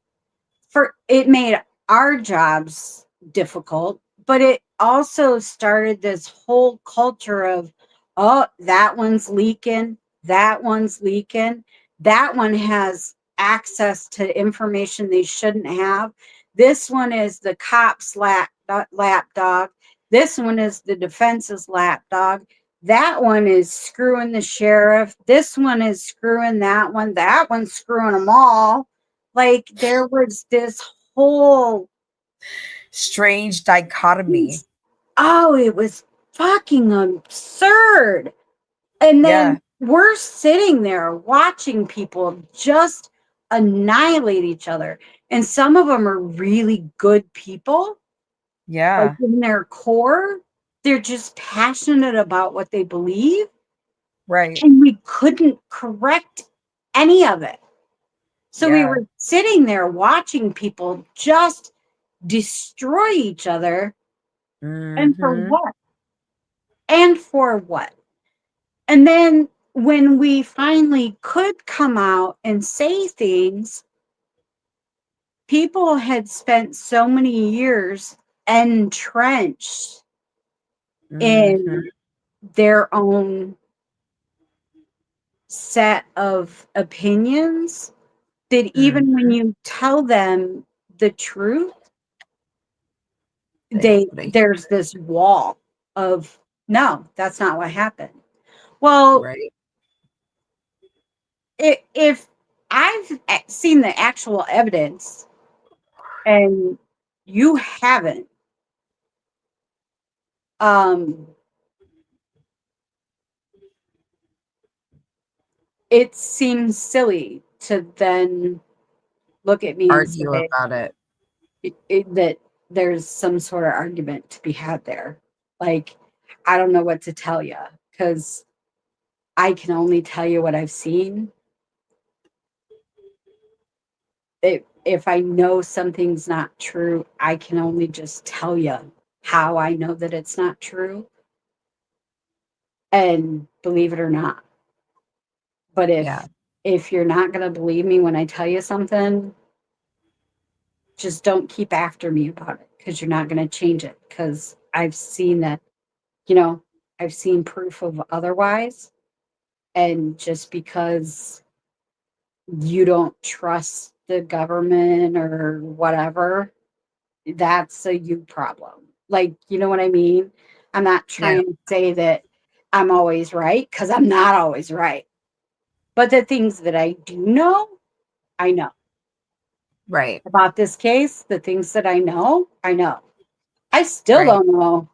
for it made our jobs difficult, but it also started this whole culture of, oh, that one's leaking, that one's leaking, that one has access to information they shouldn't have. This one is the cop's lapdog. This one is the defense's lapdog. That one is screwing the sheriff. This one is screwing that one. That one's screwing them all. Like there was this whole Strange dichotomy. oh, it was fucking absurd. And Yeah. then we're sitting there watching people just annihilate each other. And some of them are really good people, like Yeah. in their core. They're just passionate about what they believe. Right. And we couldn't correct any of it. So we Yeah. were sitting there watching people just destroy each other. And for Mm-hmm. what? And for what? And then when we finally could come out and say things, people had spent so many years entrenched Mm-hmm. in their own set of opinions that even when Mm-hmm. you tell them the truth, They don't they want to. there's this wall of no, that's not what happened. Well, Right. if I've seen the actual evidence and you haven't, um, it seems silly to then look at me and Argue say about it. that there's some sort of argument to be had there. Like, I don't know what to tell you because I can only tell you what I've seen. If I know something's not true, I can only just tell you how I know that it's not true. And believe it or not, but Yeah. if you're not going to believe me when I tell you something, just don't keep after me about it because you're not going to change it because I've seen that, you know, I've seen proof of otherwise. And just because you don't trust the government or whatever, that's a you problem. Like, you know what I mean? I'm not Yeah. trying to say that I'm always right because I'm not always right. But the things that I do know, I know. Right. About this case, the things that I know, I know. I still Right. don't know,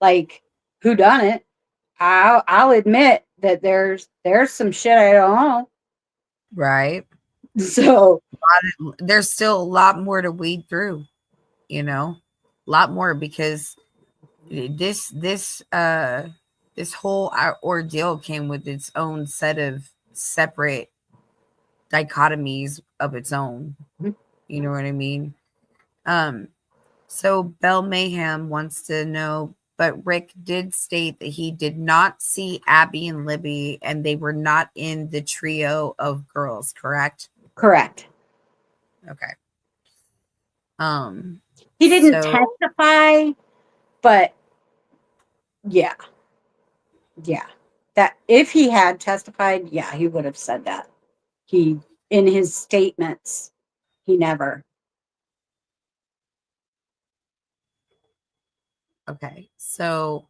like, who done it. I'll admit that there's some shit I don't know. Right. So There's still a lot more to weed through, you know, a lot more because this whole ordeal came with its own set of separate dichotomies of its own. You know what I mean? Um, so Bell Mayhem wants to know, but Rick did state that he did not see Abby and Libby, and they were not in the trio of girls, correct? correct. Okay. He didn't So testify, but yeah, yeah. That if he had testified, yeah, he would have said that. He in his statements, he never. okay. So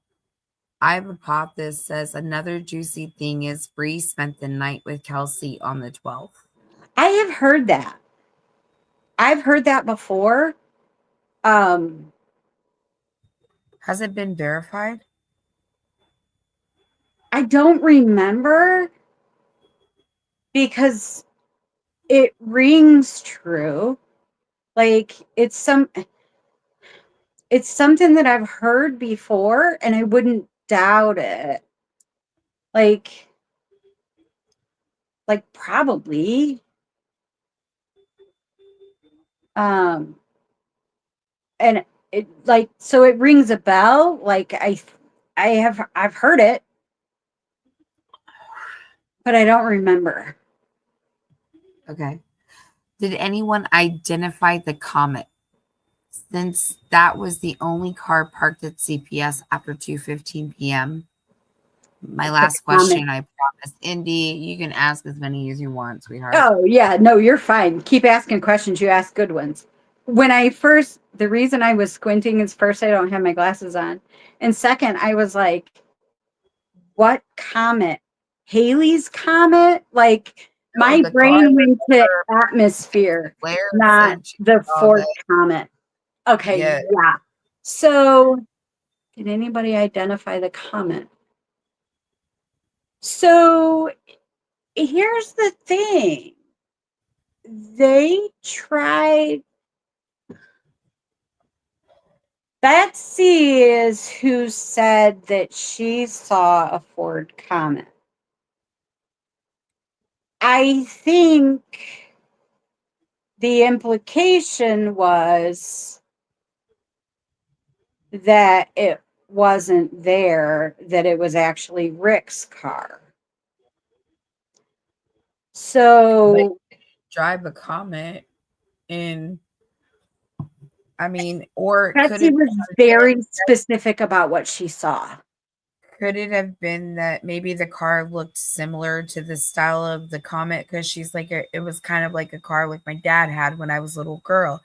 I have a pop that says another juicy thing is Bree spent the night with Kelsey on the 12th. I have heard that. I've heard that before. Um, Has it been verified? I don't remember because it rings true. Like it's something that I've heard before and I wouldn't doubt it. Like probably um and it like so it rings a bell like I've heard it but I don't remember. Okay. Did anyone identify the Comet? Since that was the only car parked at CPS after 2:15 p.m. My The last comment. question, I promise. Indy, you can ask as many as you want, sweetheart. Oh yeah, no, you're fine. Keep asking questions. You ask good ones. when the reason I was squinting is first, I don't have my glasses on. And second, I was like, what comet? Haley's comet? Like, No, my the car, I brain went to remember atmosphere, Blair not said she the saw fourth that. comet. Okay, Yeah. yeah. So, did anybody identify the comet? So, here's the thing. They tried. Betsy is who said that she saw a Ford Comet. I think the implication was that it wasn't there, that it was actually Rick's car. But So drive a Comet in, I mean, or Betsy was very specific about what she saw. could it have been that maybe the car looked similar to the style of the Comet? Because she's like, it was kind of like a car like my dad had when I was a little girl.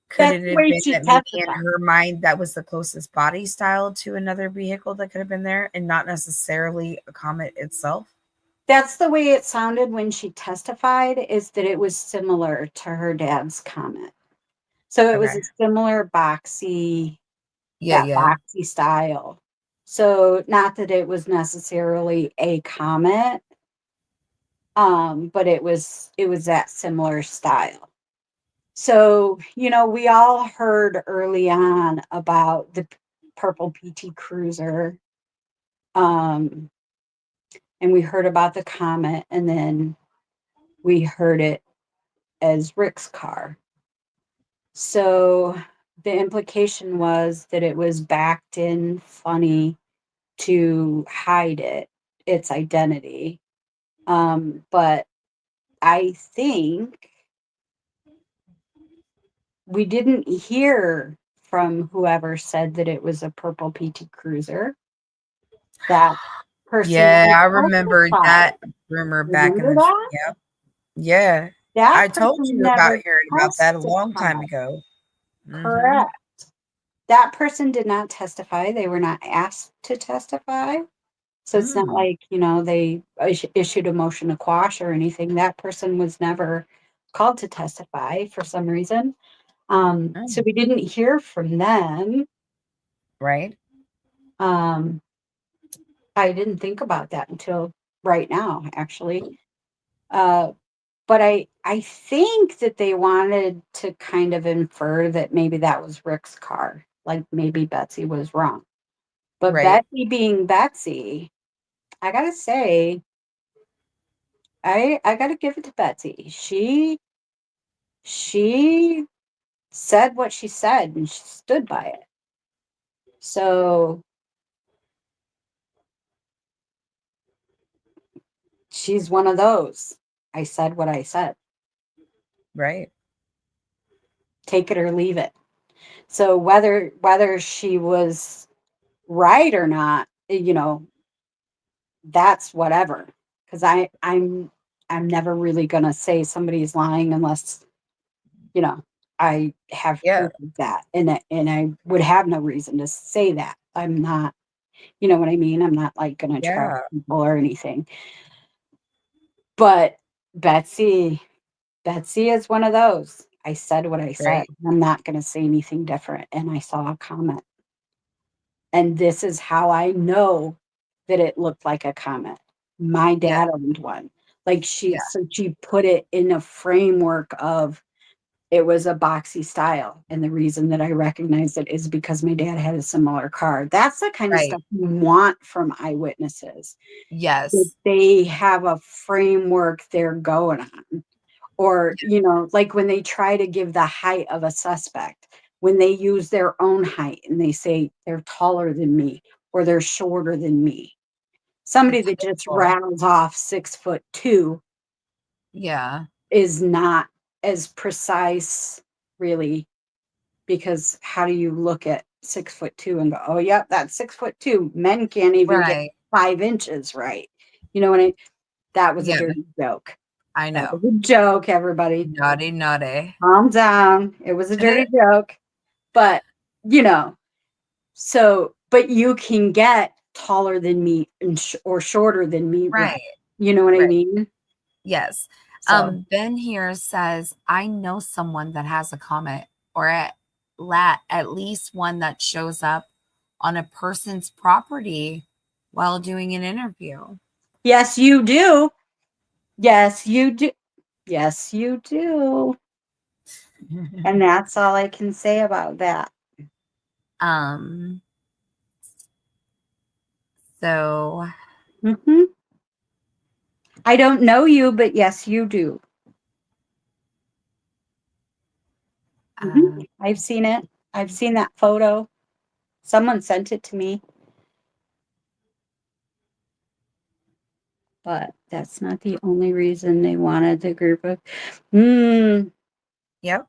Could That's it the have way been she that maybe in testified. her mind that was the closest body style to another vehicle that could have been there and not necessarily a Comet itself? That's the way it sounded when she testified, is that it was similar to her dad's Comet. So it was Okay. a similar boxy, Yeah, that yeah. boxy style. So not that it was necessarily a Comet, but it was that similar style. So, we all heard early on about the purple PT Cruiser, um, and we heard about the Comet, and then we heard it as Rick's car. So the implication was that it was backed in funny to hide its identity. But I think we didn't hear from whoever said that it was a purple PT Cruiser. That person Yeah, never I remember testified. that rumor back in Remember the that? yeah. Yeah. That I told person you about never hearing about that a long time testified. ago. Mhm. Correct. That person did not testify. They were not asked to testify. So it's not Mm. like, they issued a motion to quash or anything. That person was never called to testify for some reason. So Mm. we didn't hear from them. Right? Um, I didn't think about that until right now, actually. Uh, but I think that they wanted to kind of infer that maybe that was Rick's car, like maybe Betsy was wrong. But Right? Betsy being Betsy, I gotta say, I gotta give it to Betsy. She said what she said and she stood by it. So she's one of those. I said what I said. Right. Take it or leave it. So whether she was right or not, that's whatever. Because I'm never really gonna say somebody's lying unless you know I have Yeah. proof of that, and I would have no reason to say that. I'm not, you know what I mean. I'm not like gonna trap Yeah. people or anything. But Betsy, Betsy is one of those. I said what I said. Right. I'm not gonna say anything different. And I saw a comment. And this is how I know that it looked like a comet. My Yeah. dad owned one. Like Yeah. she put it in a framework of it was a boxy style. And the reason that I recognized it is because my dad had a similar car. That's the kind of Right. stuff you want from eyewitnesses. That Yes. they have a framework they're going on. Or, like when they try to give the height of a suspect, when they use their own height and they say they're taller than me or they're shorter than me. Somebody It's that just helpful. rattles off 6'2" Yeah. is not as precise, really, because how do you look at 6'2" and go, oh, yep, that's 6'2"? Men can't even get Right. 5 inches right. You know what I That was a Yeah. dirty joke. I That know. was a joke, everybody. Naughty, naughty. Calm down. It was a dirty joke. But, you know, so, but you can get taller than me or shorter than me, Right. you know what I Right. mean? Yes. So, Ben here says, I know someone that has a comment or at least one that shows up on a person's property while doing an interview. yes, you do. Yes, you do. Yes, you do. And that's all I can say about that. um, so Hmm. I don't know you, but yes, you do. uh, I've seen it. I've seen that photo. Someone sent it to me, but that's not the only reason they wanted the group of. Mm, yep.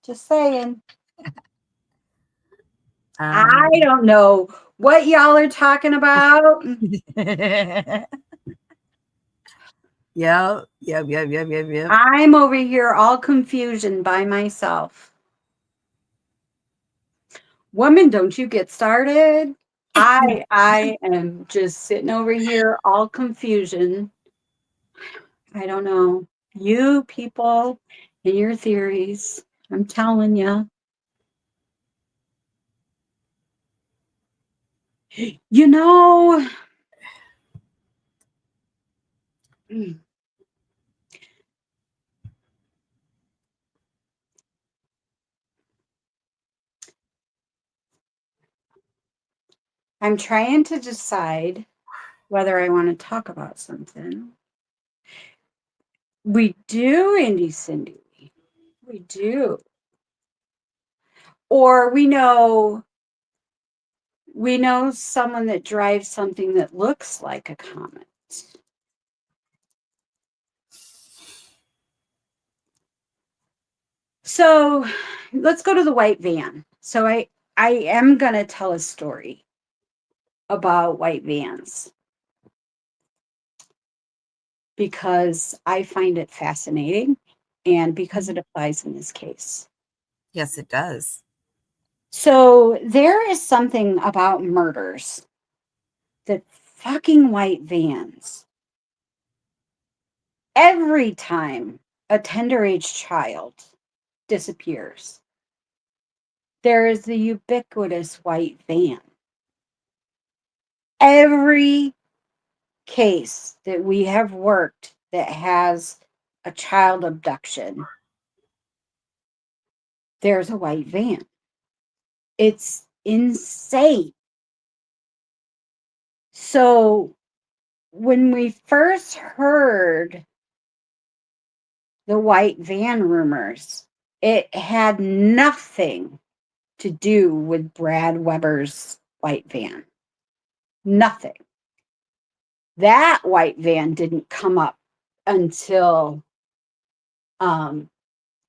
just saying. I Um, don't know what y'all are talking about. yep. Yep. Yep. Yep. Yep. Yep. I'm over here all confusion by myself. Woman, don't you get started. I am just sitting over here all confusion. I don't know. You people and your theories. I'm telling you. You know, I'm trying to decide whether I want to talk about something. We do, Indy Cindy. We do. Or we know someone that drives something that looks like a comet. So let's go to the white van. So I am gonna tell a story about white vans because I find it fascinating and because it applies in this case. Yes, it does. So there is something about murders that fucking white vans. Every time a tender age child disappears, there is the ubiquitous white van. Every case that we have worked that has a child abduction, there's a white van. It's insane. So when we first heard the white van rumors, it had nothing to do with Brad Weber's white van. Nothing. That white van didn't come up until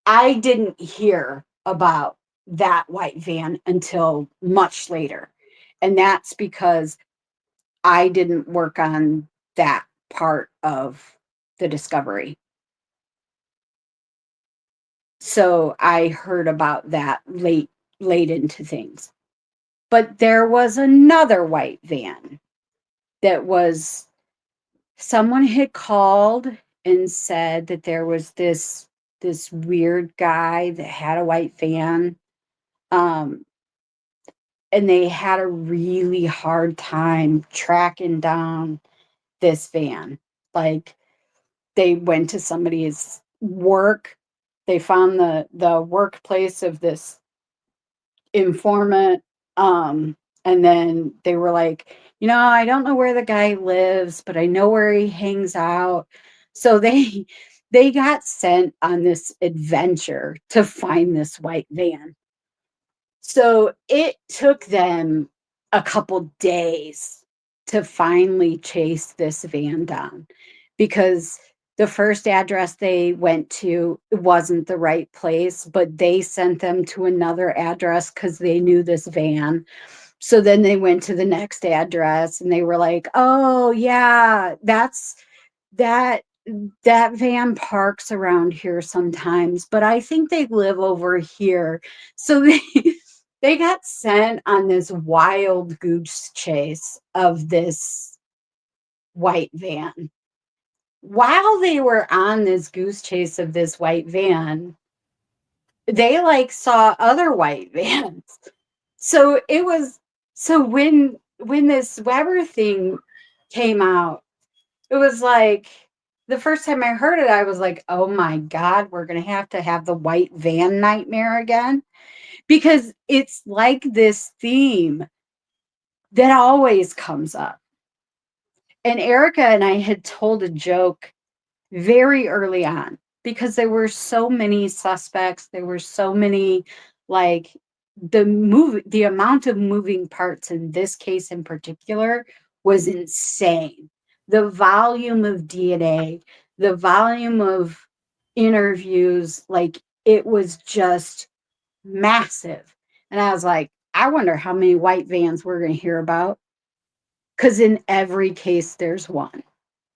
I didn't hear about that white van until much later. And that's because I didn't work on that part of the discovery. So I heard about that late into things. But there was another white van that was someone had called and said that there was this weird guy that had a white van. Um, and they had a really hard time tracking down this van. Like they went to somebody's work, they found the workplace of this informant, and then they were like, I don't know where the guy lives, but I know where he hangs out. So they got sent on this adventure to find this white van. So it took them a couple days to finally chase this van down because The first address they went to wasn't the right place, but they sent them to another address because they knew this van. So then they went to the next address and they were like, oh yeah, that that van parks around here sometimes, but I think they live over here. So they got sent on this wild goose chase of this white van. While they were on this goose chase of this white van, they like saw other white vans. So it was so when this Weber thing came out, it was like the first time I heard it, I was like, oh my God, we're gonna have to have the white van nightmare again. Because it's like this theme that always comes up. And Erica and I had told a joke very early on because there were so many suspects, there were so many like the amount of moving parts in this case in particular was insane. The volume of DNA, the volume of interviews, like it was just massive. And I was like, I wonder how many white vans we're going to hear about, because in every case there's one,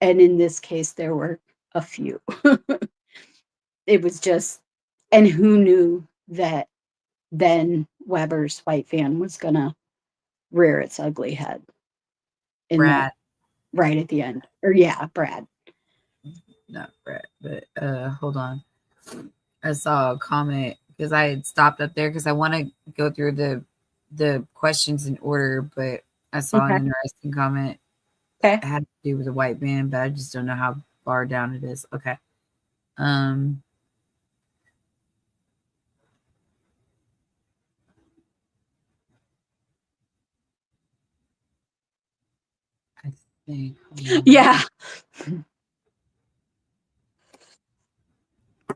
and in this case there were a few. It was just, and who knew that then Weber's white van was gonna rear its ugly head in the Brad, right at the end. Or yeah, Brad. not Brad, but hold on. I saw a comment because I had stopped up there because I want to go through the questions in order, but I saw an Okay. interesting comment. Okay. It had to do with a white man, but I just don't know how far down it is. Okay. Um, I think. Hold on. Yeah.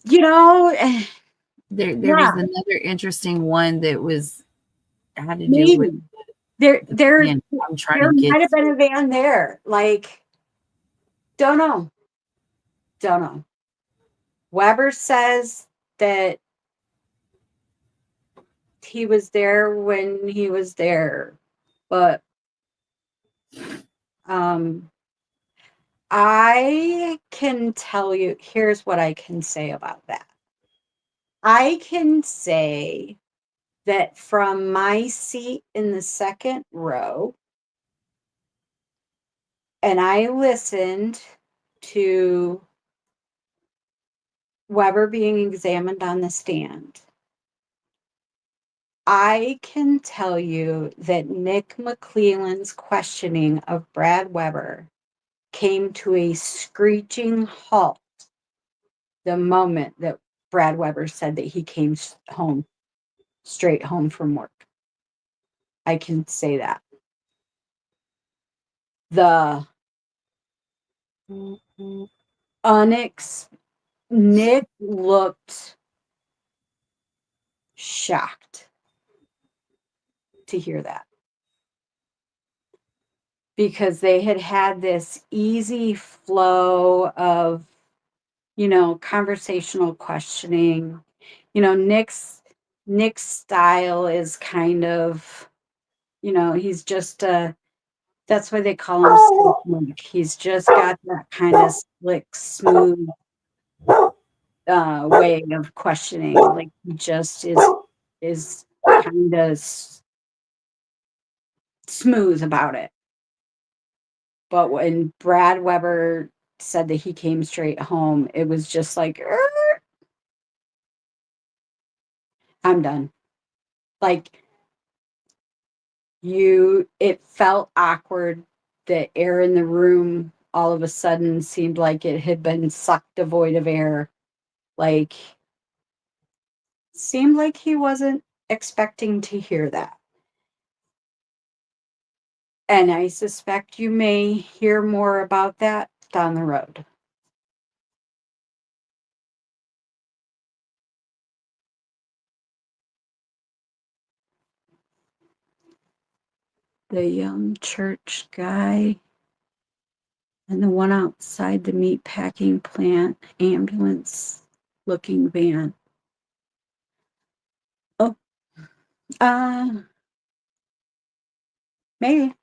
You know, There yeah, was another interesting one that was had to do with maybe there the there van. I'm trying there to get might have been a van there. Like, don't know. Don't know. Weber says that he was there when he was there, but um I can tell you, here's what I can say about that. I can say that from my seat in the second row, and I listened to Weber being examined on the stand, I can tell you that Nick McClelland's questioning of Brad Weber came to a screeching halt the moment that Brad Weber said that he came home, straight home from work. I can say that. The Onyx, Nick looked shocked to hear that because they had had this easy flow of, conversational questioning. Nick's style is kind of, he's just that's why they call him Slick Nick. He's just got that kind of slick, smooth way of questioning. Like he just is kind of smooth about it. But when Brad Weber said that he came straight home, it was just like, I'm done. Like it felt awkward. The air in the room all of a sudden seemed like it had been sucked devoid of air. Like, seemed like he wasn't expecting to hear that. And I suspect you may hear more about that down the road. The young church guy And the one outside the meat packing plant, ambulance looking van. Oh, maybe.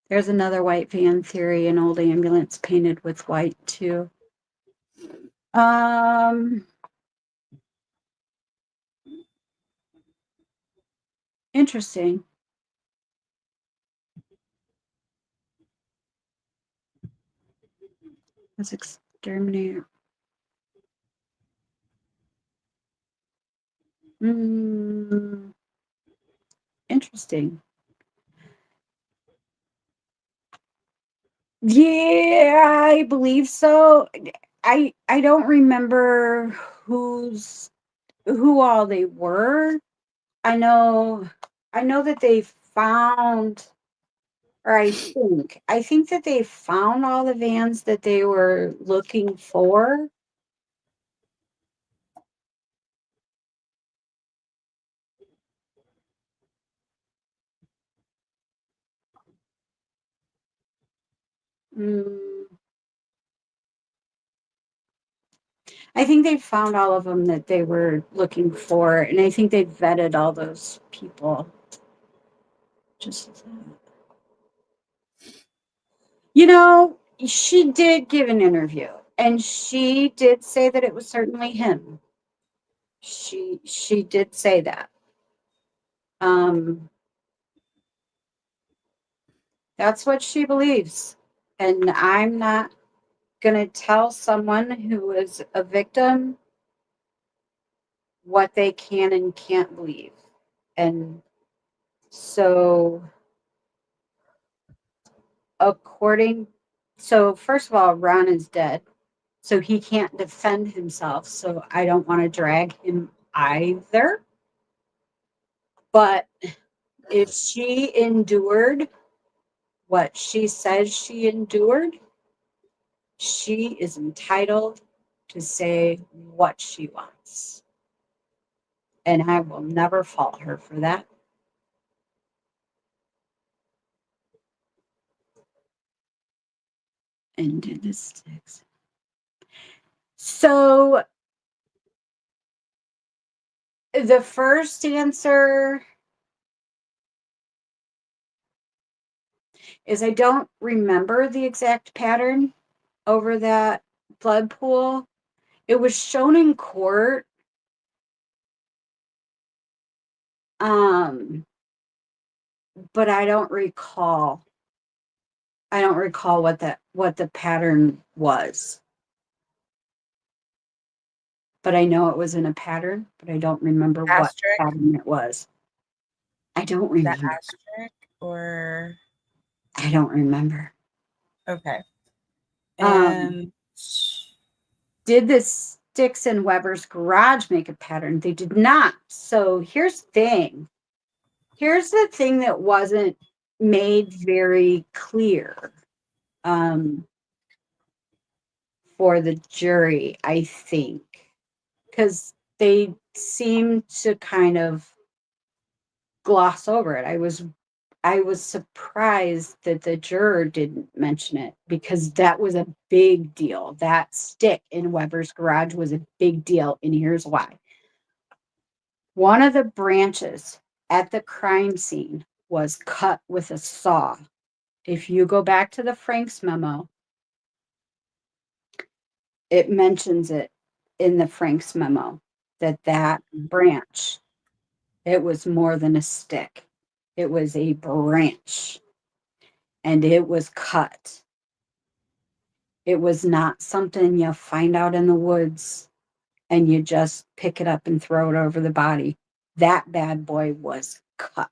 There's another white van theory, an old ambulance painted with white too. Interesting. Was exterminator. Interesting. Yeah, I believe so. I don't remember who all they were. I know that they found, or I think that they found all the vans that they were looking for. Mm, I think they found all of them that they were looking for, and I think they vetted all those people. Just, she did give an interview, and she did say that it was certainly him. She did say that. Um, that's what she believes, and I'm not gonna tell someone who is a victim what they can and can't believe. And so first of all, Ron is dead, so he can't defend himself, so I don't want to drag him either. But if she endured what she says she endured, she is entitled to say what she wants, and I will never fault her for that. And do the sticks. So the first answer is I don't remember the exact pattern over that blood pool. It was shown in court. But I don't recall. I don't recall what the pattern was. But I know it was in a pattern, but I don't remember what Asterisk, pattern it was. I don't the remember. asterisk, or I don't remember. okay. Um, And did the sticks in Weber's garage make a pattern? They did not. So here's the thing. Here's the thing that wasn't made very clear for the jury, I think, because they seem to kind of gloss over it. I was surprised that the juror didn't mention it, because that was a big deal. That stick in Weber's garage was a big deal, and here's why. One of the branches at the crime scene was cut with a saw. If you go back to the Frank's memo, it mentions it in the Frank's memo that branch, it was more than a stick. It was a branch, and it was cut. It was not something you find out in the woods and you just pick it up and throw it over the body. That bad boy was cut.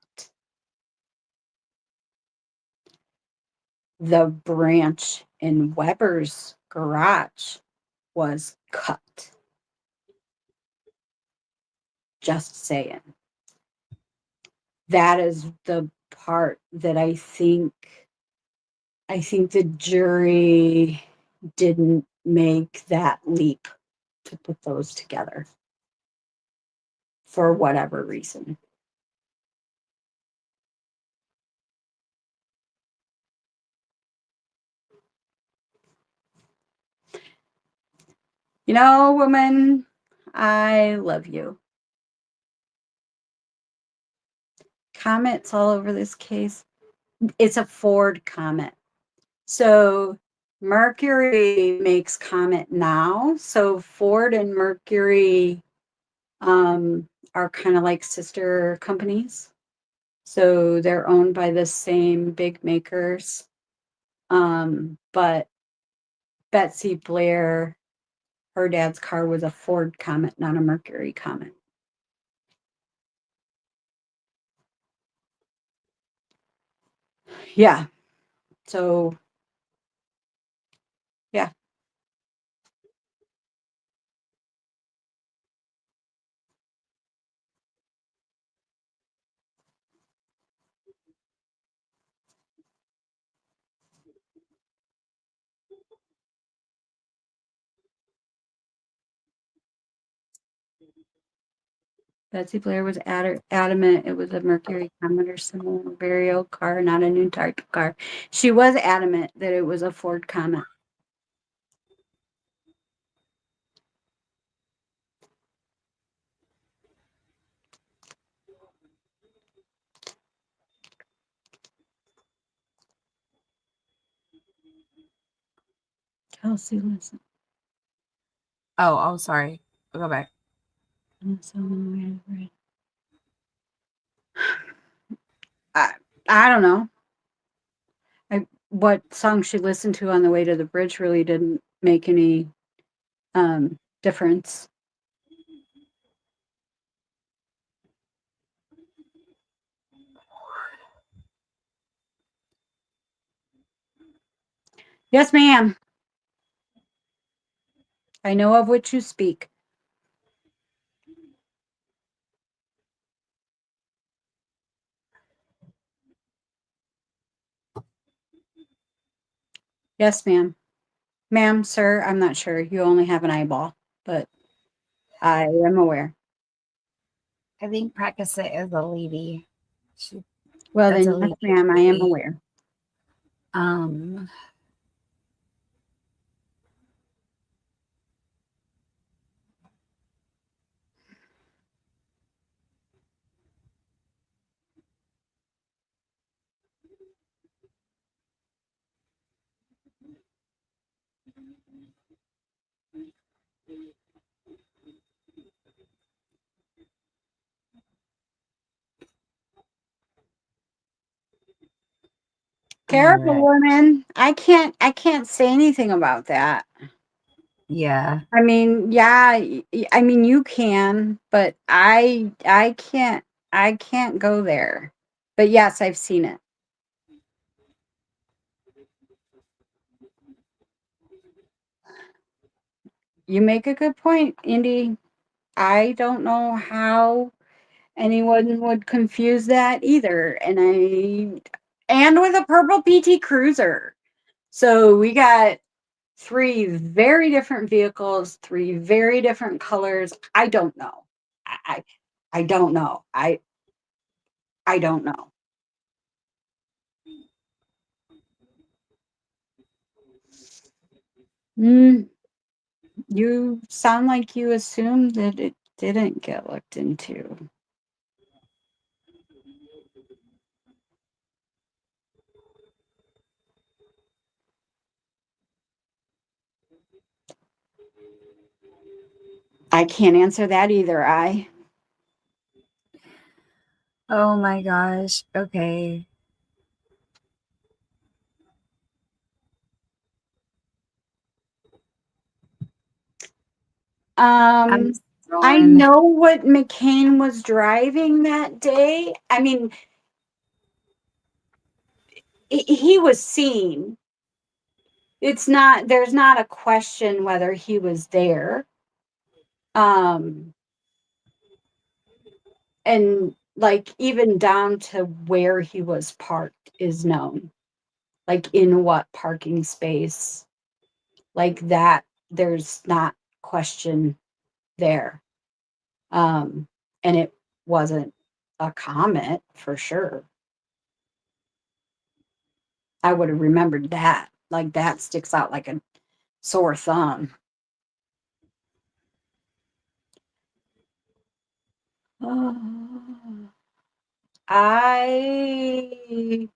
The branch in Weber's garage was cut. Just saying. That is the part that I think the jury didn't make that leap to put those together for whatever reason. You know, woman, I love you. Comments all over this case. It's a Ford comment. So Mercury makes comment now. So Ford and Mercury are kind of like sister companies. So they're owned by the same big makers. But Betsy Blair, her dad's car was a Ford Comet, not a Mercury Comet. Yeah. So, yeah. Betsy Blair was adamant it was a Mercury Comet or similar very old car, not a new type of car. She was adamant that it was a Ford Comet. Kelsey, listen. Oh, sorry. I'll go back. I don't know. What song she listened to on the way to the bridge really didn't make any difference. Yes, ma'am. I know of which you speak. Yes, ma'am. Ma'am, sir, I'm not sure. You only have an eyeball, but I am aware. I think practice it as a lady. She, Well, that's a then, yes, lady. ma'am, I am aware. Um, all Careful, right. woman. I can't say anything about that. Yeah. I mean, yeah, I mean you can, but I can't go there. But yes, I've seen it. You make a good point, Indy. I don't know how anyone would confuse that either. And with a purple PT Cruiser. So we got three very different vehicles, three very different colors. I don't know. I don't know. I don't know. Mm, you sound like you assumed that it didn't get looked into. I can't answer that either. Oh my gosh. Okay. I'm Um, I scrolling. know what McCain was driving that day. I mean, he was seen. There's not a question whether he was there. Um, and like even down to where he was parked is known, like in what parking space, like that. There's not question there. And it wasn't a comment for sure. I would have remembered that. Like that sticks out like a sore thumb. I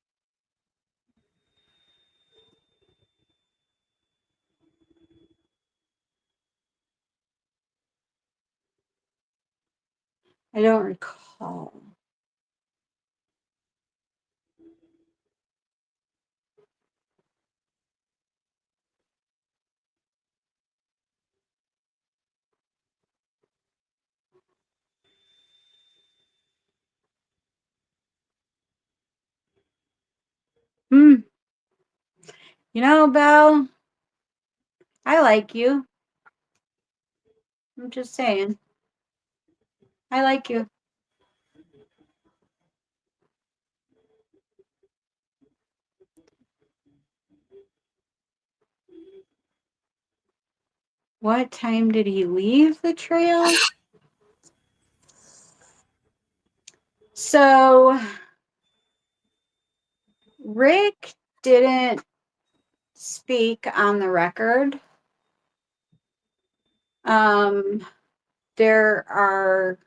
don't recall. Hmm. You know, Belle, I like you. I'm just saying. I like you. What time did he leave the trail? So Rick didn't speak on the record. Um, there's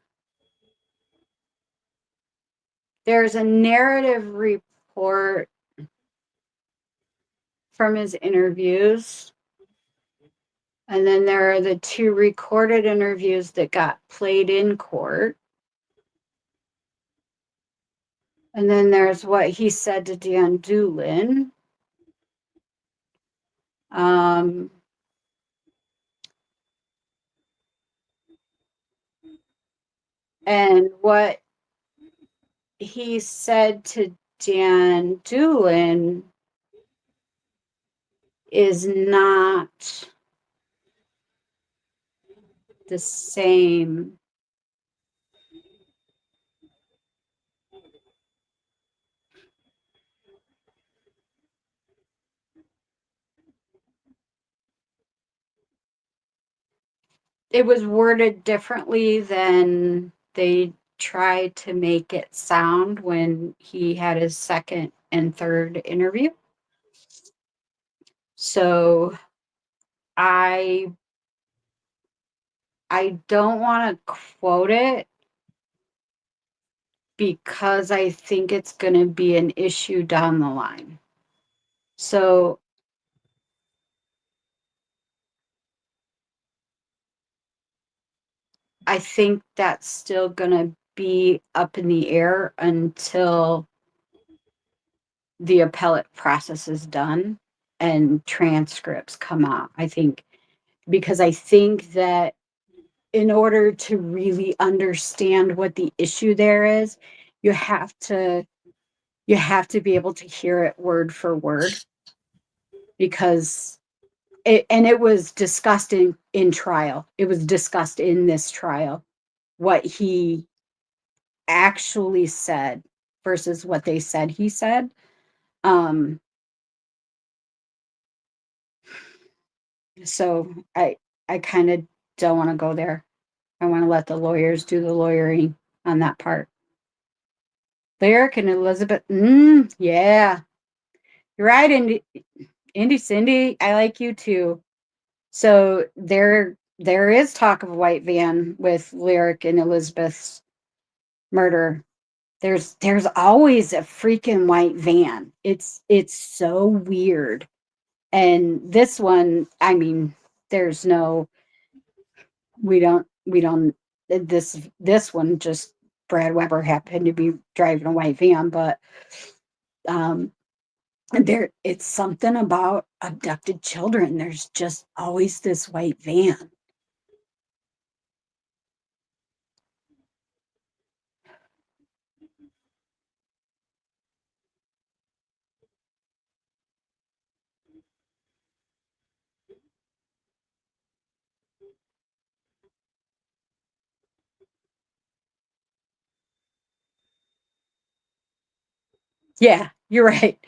a narrative report from his interviews, and then there are the 2 recorded interviews that got played in court. And then there's what he said to Dan Doolin. Um, and what he said to Dan Doolin is not the same. It was worded differently than they tried to make it sound when he had his second and third interview. So I don't want to quote it because I think it's going to be an issue down the line. So I think that's still going to be up in the air until the appellate process is done and transcripts come out. I think because I think that in order to really understand what the issue there is, you have to be able to hear it word for word, because it was discussed in trial. It was discussed in this trial what he actually said versus what they said he said. Um, so I kind of don't want to go there. I want to let the lawyers do the lawyering on that part. Lyric and Elizabeth, yeah, you're right, Indy Cindy, I like you too. So there is talk of a white van with Lyric and Elizabeth's murder. There's always a freaking white van. It's so weird. And this one, I mean, there's no, we don't this one just Brad Weber happened to be driving a white van, but um there it's something about abducted children. There's just always this white van. Yeah, you're right.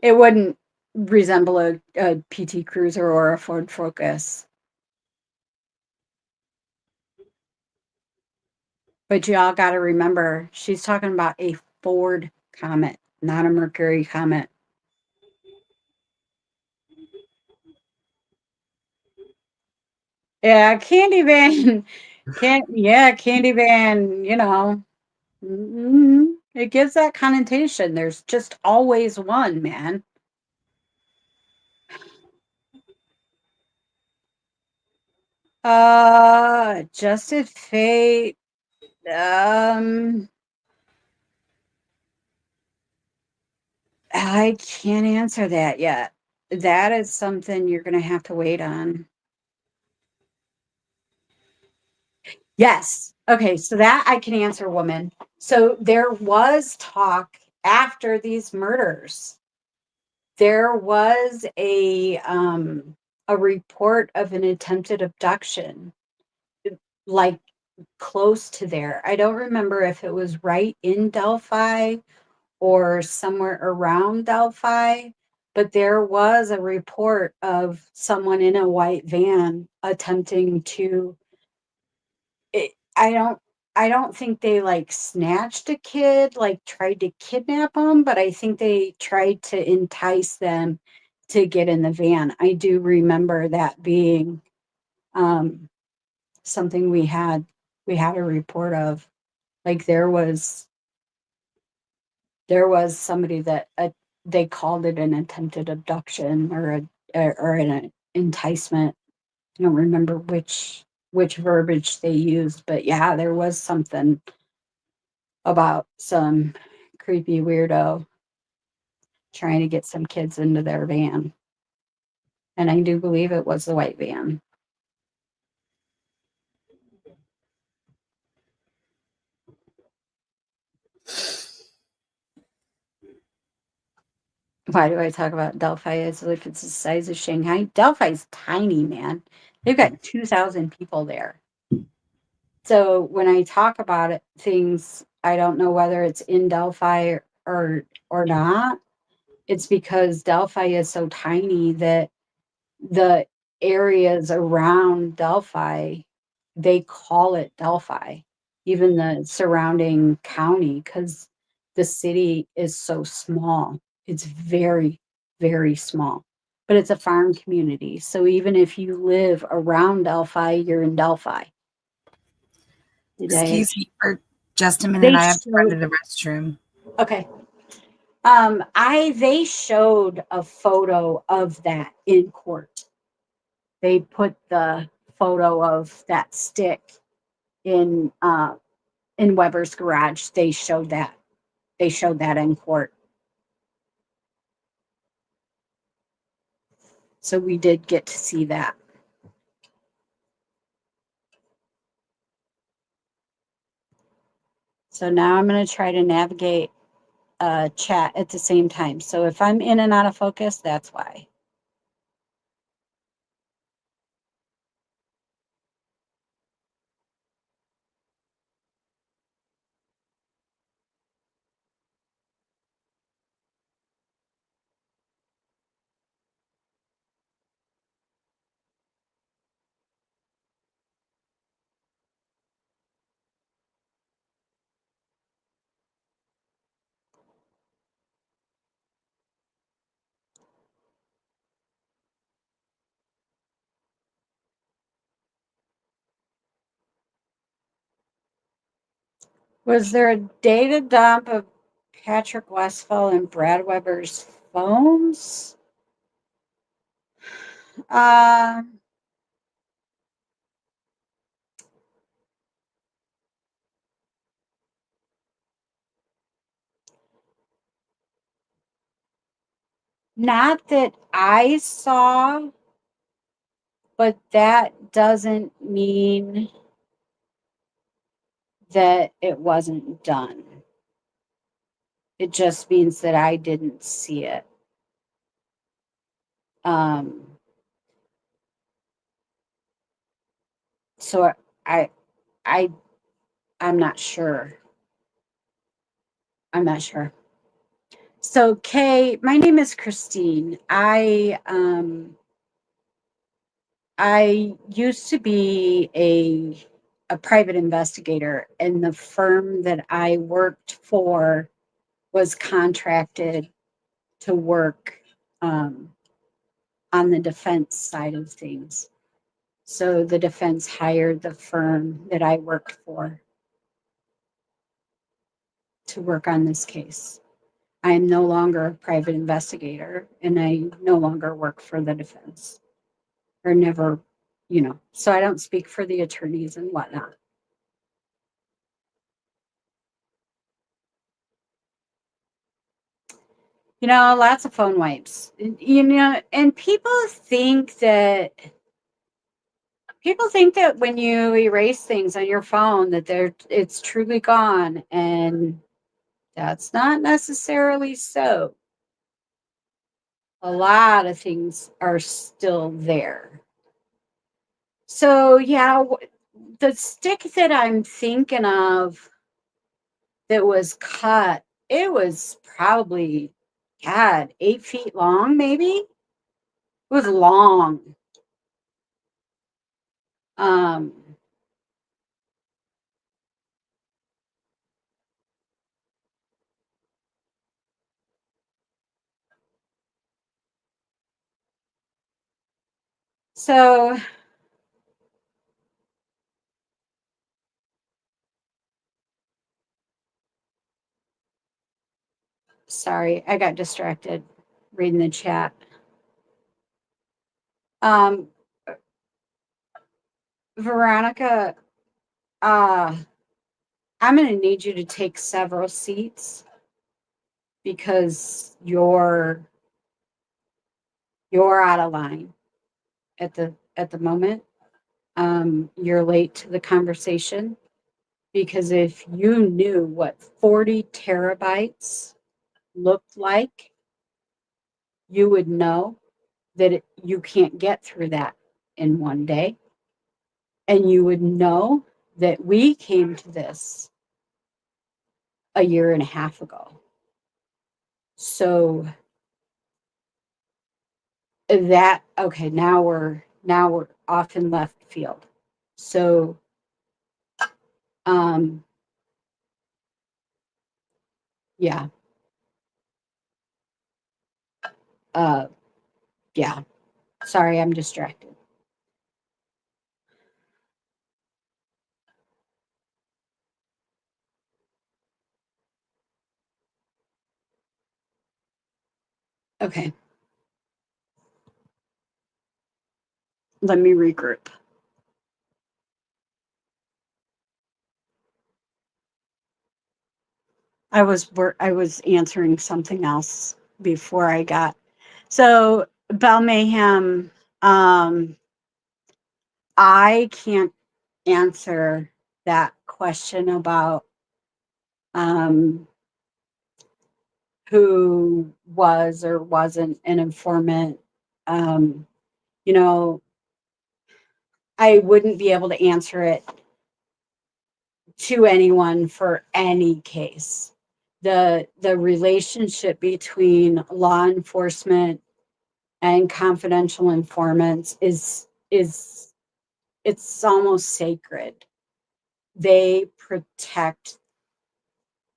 It wouldn't resemble a PT Cruiser or a Ford Focus. But y'all got to remember, she's talking about a Ford Comet, not a Mercury Comet. Yeah, Candy Van, Candy Van, you know. It gives that connotation. There's just always one, man. Adjusted fate. Um, I can't answer that yet. That is something you're gonna have to wait on. Yes. Okay, so that I can answer, woman. So there was talk after these murders. There was a report of an attempted abduction, like close to there. I don't remember if it was right in Delphi or somewhere around Delphi, but there was a report of someone in a white van attempting to it, I don't think they like snatched a kid, like tried to kidnap them, but I think they tried to entice them to get in the van. I do remember that being um something we had a report of. Like there was somebody that they called it an attempted abduction or an enticement. I don't remember which verbiage they used, but yeah, there was something about some creepy weirdo trying to get some kids into their van. And I do believe it was the white van. Why do I talk about Delphi as if it's the size of Shanghai? Delphi's tiny, man. They've got 2,000 people there. So when I talk about it, things, I don't know whether it's in Delphi or not. It's because Delphi is so tiny that the areas around Delphi, they call it Delphi, even the surrounding county, because the city is so small. It's very, very small, but it's a farm community. So even if you live around Delphi, you're in Delphi. They, Excuse me for just a minute. they I have to run showed, to the restroom. okay. They showed a photo of that in court. They put the photo of that stick in Weber's garage. They showed that. They showed that in court. So we did get to see that. So now I'm going to try to navigate chat at the same time. So if I'm in and out of focus, that's why. Was there a data dump of Patrick Westphal and Brad Weber's phones? Uh, Not that I saw, but that doesn't mean that it wasn't done. It just means that I didn't see it. Um, so I, I, I'm not sure. I'm not sure. So Kay, my name is Christine. I used to be a private investigator, and the firm that I worked for was contracted to work um, on the defense side of things. So the defense hired the firm that I worked for. to work on this case. I am no longer a private investigator, and I no longer work for the defense, or never, so I don't speak for the attorneys and whatnot. Lots of phone wipes. And people think that when you erase things on your phone that it's truly gone, and that's not necessarily so. A lot of things are still there. So yeah, the stick that I'm thinking of that was cut, it was probably, God, 8 feet long, maybe. It was long. Um, so sorry, I got distracted reading the chat. Um, Veronica, I'm going to need you to take several seats because you're out of line at the moment. You're late to the conversation, because if you knew what 40 terabytes looked like, you would know that you can't get through that in one day. And you would know that we came to this a year and a half ago. So okay, now we're off in left field. So yeah. Yeah. Sorry, I'm distracted. Okay. Let me regroup. I was answering something else before I got. So Bell Mayhem, I can't answer that question about who was or wasn't an informant. You know, I wouldn't be able to answer it to anyone for any case. The relationship between law enforcement and confidential informants is it's almost sacred. They protect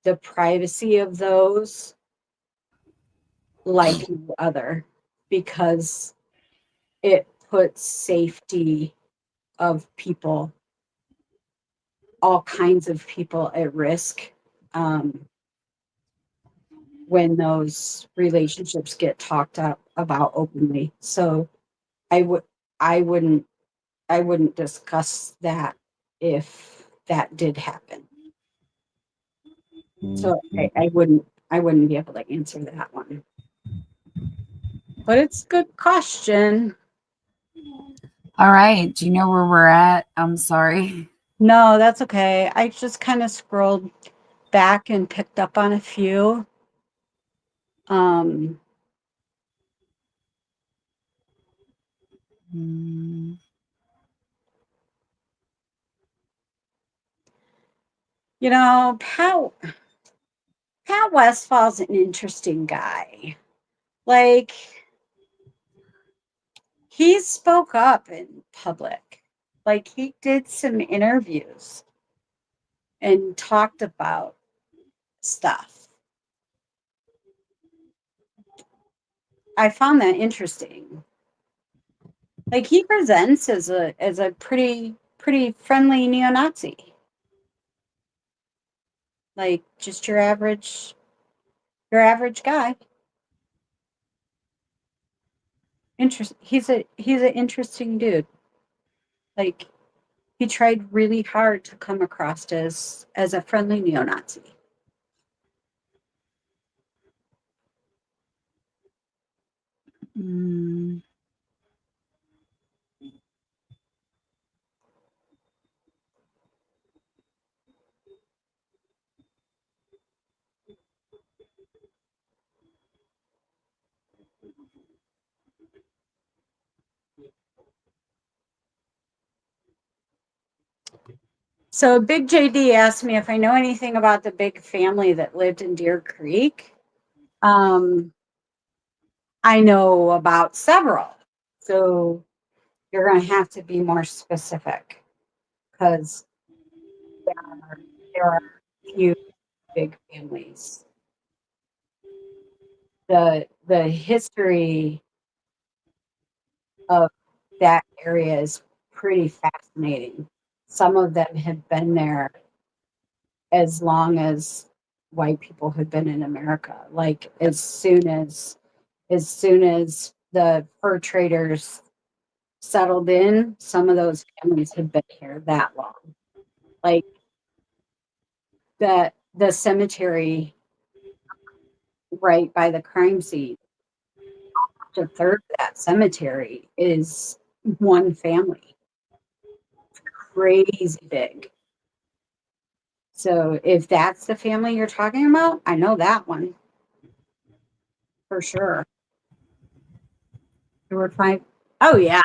the privacy of those like no other, because it puts safety of people, all kinds of people, at risk when those relationships get talked about openly. So I would I wouldn't I wouldn't discuss that if that did happen. So I wouldn't be able to answer that one. But it's a good question. All right. Do you know where we're at? I'm sorry. No, that's okay. I just kind of scrolled back and picked up on a few. Um, Mm, Pat Westfall's an interesting guy. Like, he spoke up in public. Like, he did some interviews and talked about stuff. I found that interesting. Like, he presents as a pretty friendly neo-Nazi. like just your average guy. He's an interesting dude. Like he tried really hard to come across as a friendly neo-Nazi. Mm. So Big JD asked me if I know anything about the big family that lived in Deer Creek. Um, I know about several. So you're going to have to be more specific because there are a few big families. The history of that area is pretty fascinating. Some of them have been there as long as white people have been in America. Like as soon as the fur traders settled in, some of those families have been here that long. Like the cemetery right by the crime scene, a third of that cemetery is one family. Crazy big. So if that's the family you're talking about, I know that one for sure. There were five. Oh yeah.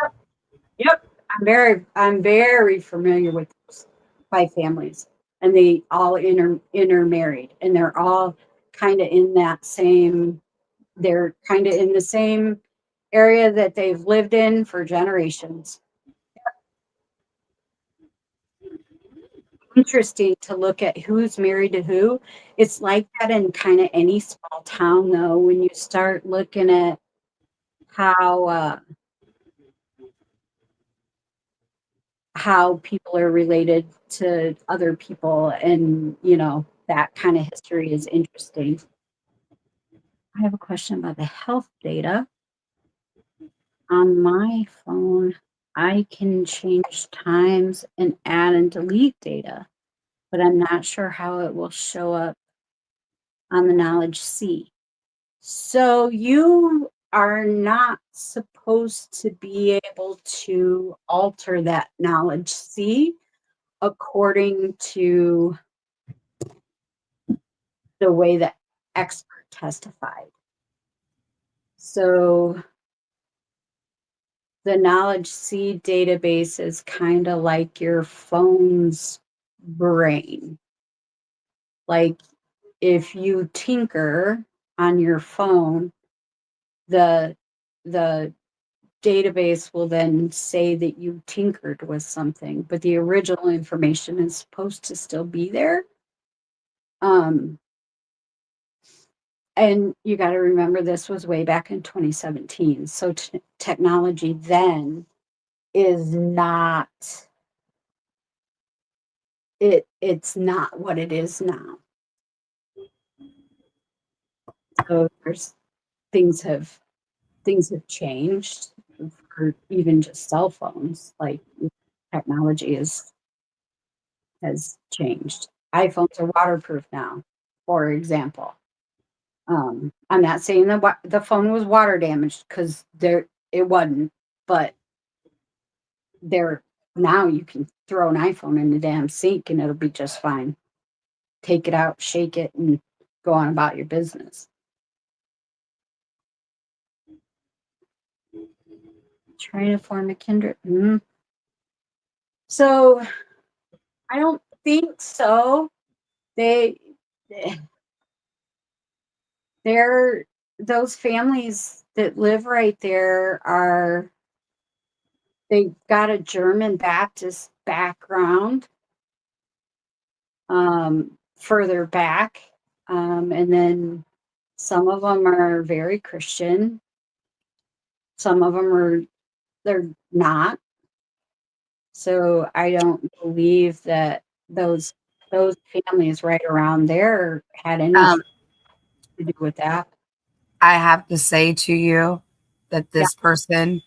Yep. Yep. I'm very familiar with those five families. And they all intermarried and they're kind of in the same area that they've lived in for generations. Interesting to look at who's married to who. It's like that in kind of any small town, though, when you start looking at how how people are related to other people, and that kind of history is interesting. I have a question about the health data on my phone. I can change times and add and delete data, but I'm not sure how it will show up on the knowledge C. So you are not supposed to be able to alter that knowledge C according to the way the expert testified. So the knowledge C database is kind of like your phone's brain. Like if you tinker on your phone, the the database will then say that you tinkered with something, but the original information is supposed to still be there. Um, and you got to remember this was way back in 2017. So technology then is not it's not what it is now. So things have things have changed for even just cell phones. Like technology has changed. iPhones are waterproof now, for example. I'm not saying the phone was water damaged because there it wasn't, but there now you can throw an iPhone in the damn sink and it'll be just fine. Take it out, shake it, and go on about your business. Trying to form a kindred. So I don't think so. They they're those families that live right there are they got a German Baptist background further back. And then some of them are very Christian. Some of them they're not. So I don't believe that those families right around there had Um, anything to do with that. I have to say to you that Yeah. this person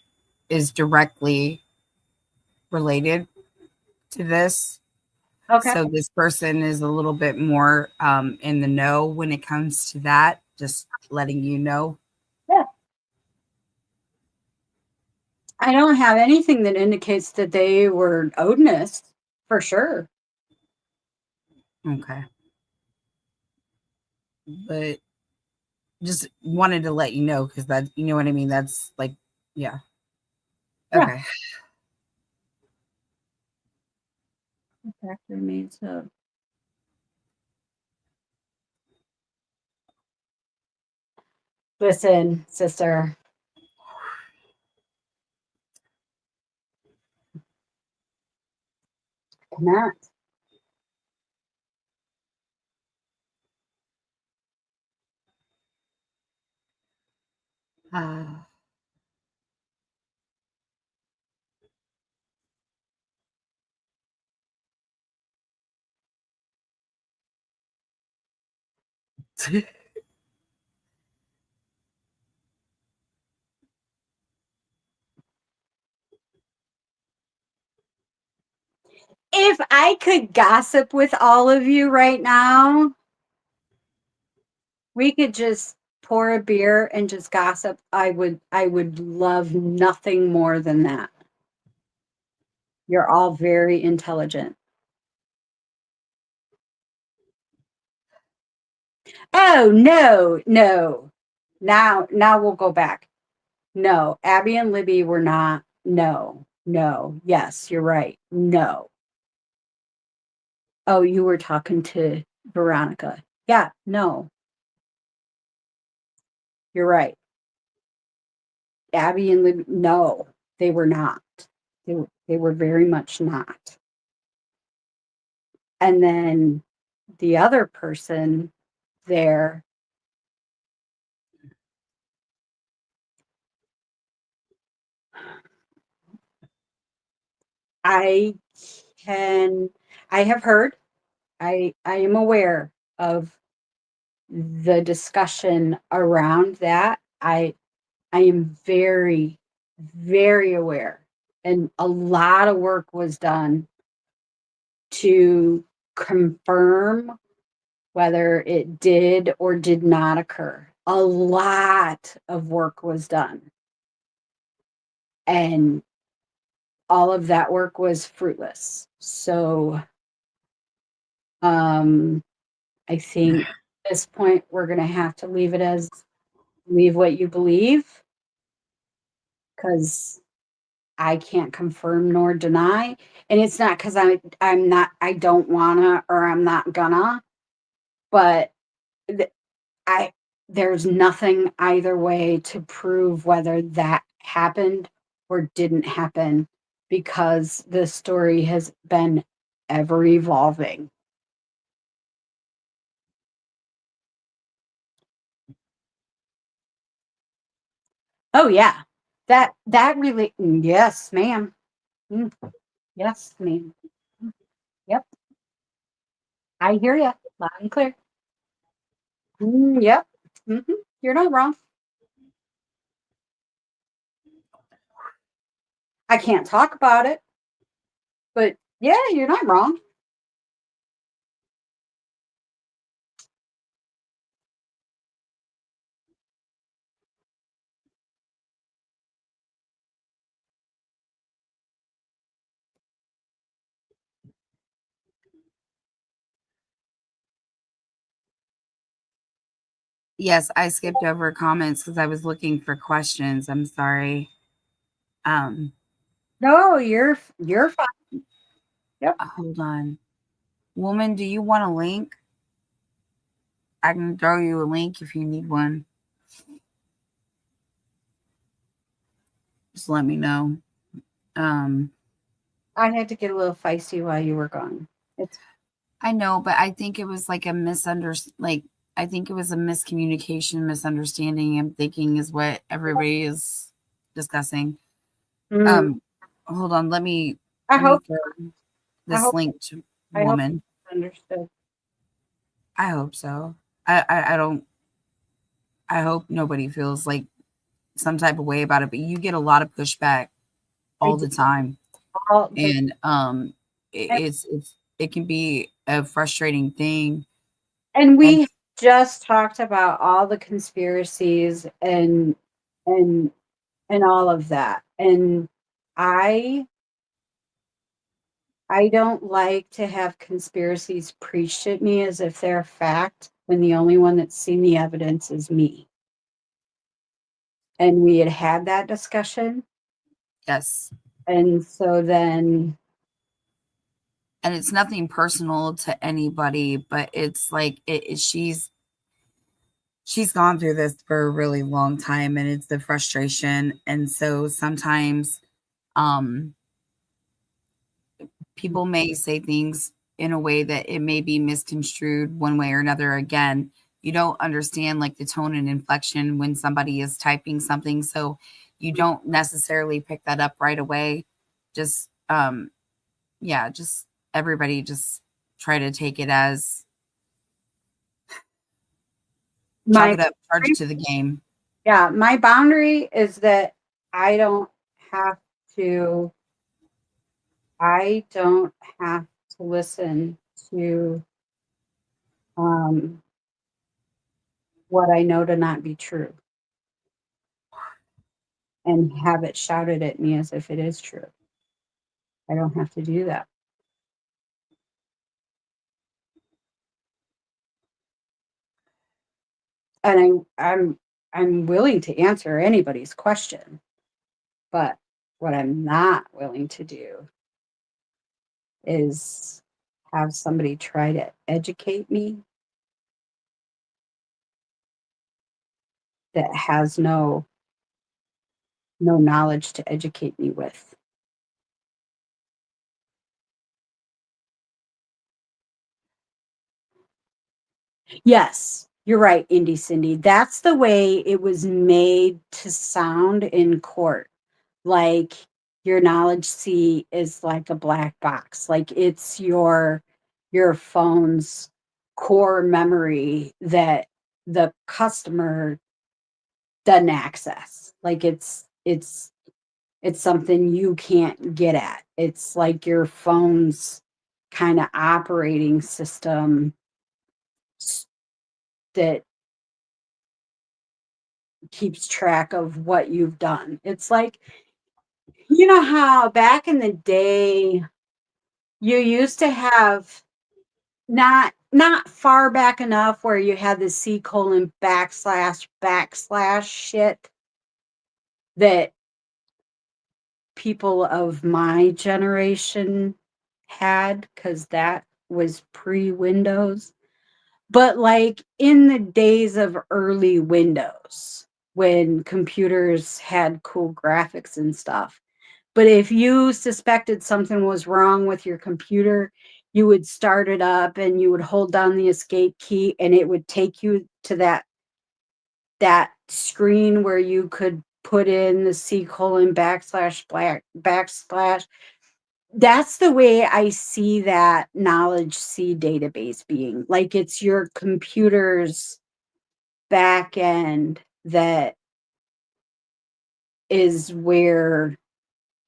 is directly related to this. Okay. So this person is a little bit more in the know when it comes to that. Just letting you know. Yeah. I don't have anything that indicates that they were Odinists for sure. Okay. But just wanted to let you know because that, you know what I mean? That's like, yeah. Yeah. Okay. The fact remains so. Listen, sister, cannot. If I could gossip with all of you right now, we could just pour a beer and just gossip. I would love nothing more than that. You're all very intelligent. Oh, no, no. Now we'll go back. No, Abby and Libby were not. No, no. Yes, you're right. No. Oh, you were talking to Veronica. Yeah, no, you're right. Abby and Libby, no, they were not. They were very much not. And then the other person there, I can, I have heard, I am aware of the discussion around that. I am very, very aware. And a lot of work was done to confirm whether it did or did not occur. A lot of work was done. And all of that work was fruitless. So um, I think at this point we're going to have to leave it as believe what you believe because I can't confirm nor deny. And it's not because I'm not I don't wanna or I'm not gonna, but I there's nothing either way to prove whether that happened or didn't happen because the story has been ever evolving. Oh yeah. That really yes, ma'am. Mm, yes, ma'am. Mm, yep. I hear you loud and clear. Yep. You're not wrong. I can't talk about it, but yeah, you're not wrong. Yes, I skipped over comments because I was looking for questions. I'm sorry. Um, No, you're fine. Yep. hold on. Woman, do you want a link? I can throw you a link if you need one. Just let me know. Um, I had to get a little feisty while you were gone. It's I know, but I think it was like a like I think it was a miscommunication, misunderstanding. I'm thinking is what everybody is discussing. mm, Um, hold on, let me. I I mean, hope, for I this hope, linked I hope woman. it's understood. I hope so. I don't. I hope nobody feels like some type of way about it, but you get a lot of pushback I all do the time, all the, and and, it can be a frustrating thing. and And we just talked about all the conspiracies and and all of that. And I I don't like to have conspiracies preached at me as if they're a fact when the only one that's seen the evidence is me. And we had that discussion. yes, And so then, and it's nothing personal to anybody, but it's like she's gone through this for a really long time, and it's the frustration. And so sometimes um people may say things in a way that it may be misconstrued one way or another. Again, you don't understand like the tone and inflection when somebody is typing something, so you don't necessarily pick that up right away. Just yeah, just everybody just try to take it as chalk my it up, charge it to the game. yeah, my boundary is that I don't have to I don't have to listen to um what I know to not be true and have it shouted at me as if it is true. I don't have to do that. And I'm willing to answer anybody's question, but what I'm not willing to do is have somebody try to educate me that has no knowledge to educate me with. Yes, you're right, Indy Cindy. That's the way it was made to sound in court. Like your knowledge seat is like a black box. Like it's your phone's core memory that the customer doesn't access. Like it's something you can't get at. It's like your phone's kind of operating system that keeps track of what you've done. It's like, you know how back in the day you used to have not far back enough where you had the C:\\\\/ shit that people of my generation had because that was pre-Windows. But like in the days of early Windows, when computers had cool graphics and stuff. But if you suspected something was wrong with your computer, you would start it up and you would hold down the escape key and it would take you to that screen where you could put in the C:\\\/ That's the way I see that knowledge C database being. Like it's your computer's back end that is where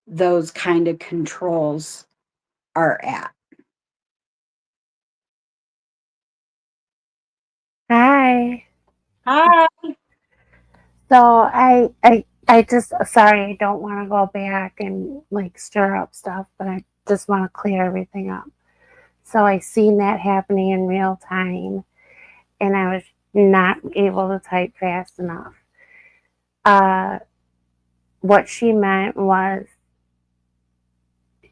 those kind of controls are at. Hi. Hi. So I just sorry, I don't want to go back and like stir up stuff, but I just want to clear everything up. So I seen that happening in real time and I was not able to type fast enough. Uh what she meant was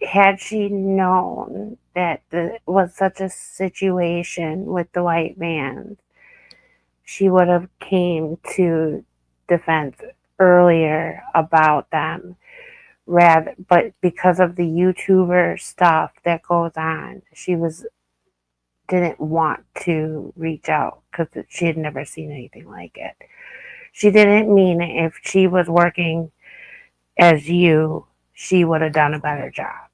had she known that it was such a situation with the white man, she would have came to defense earlier about them rather, but because of the YouTuber stuff that goes on, she was didn't want to reach out because she had never seen anything like it. She didn't mean it. If she was working as you, she would have done a better job.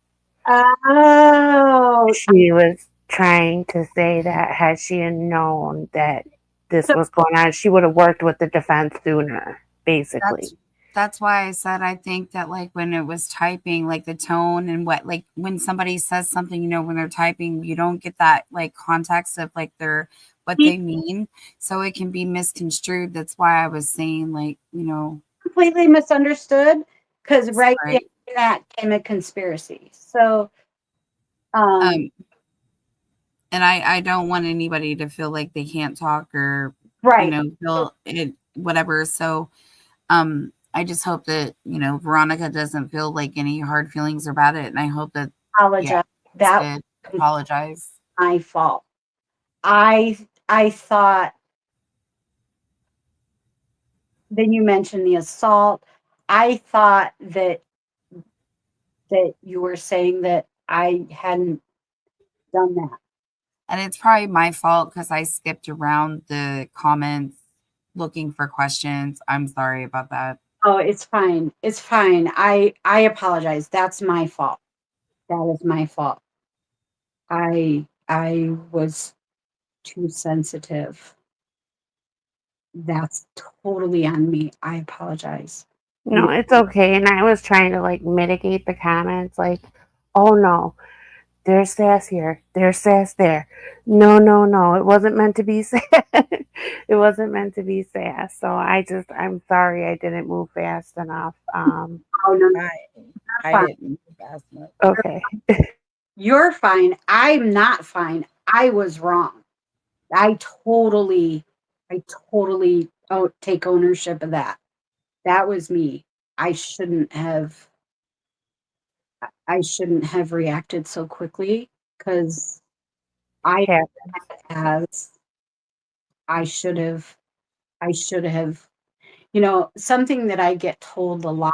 Oh, She was trying to say that had she known that this so was going on, she would have worked with the defense sooner, basically. That's why I said I think that like when it was typing, like the tone and what like when somebody says something, when they're typing, you don't get that like context of like their what he they mean. So it can be misconstrued. That's why I was saying like, completely misunderstood because right right. after that came a conspiracy. So, um, Um and I don't want anybody to feel like they can't talk or right. feel it whatever. So I just hope that, Veronica doesn't feel like any hard feelings about it. And I hope that, yeah, Apologize. it's That good. was Apologize. my fault. I thought, then you mentioned the assault. I thought that you were saying that I hadn't done that. And it's probably my fault because I skipped around the comments looking for questions. I'm sorry about that. Oh, it's fine. It's fine. I apologize. That's my fault. That is my fault. I was too sensitive. That's totally on me. I apologize. No, it's okay. And I was trying to like mitigate the comments, like, oh no, there's sass here, there's sass there. No, no, no, it wasn't meant to be sass. It wasn't meant to be sass. So I'm sorry I didn't move fast enough. Oh no, I fine. didn't move fast enough. Okay. You're fine. I'm not fine. I was wrong. I totally, I totally take ownership of that. That was me. I shouldn't have. I shouldn't have reacted so quickly because I Yeah. as I should have. I should have. Something that I get told a lot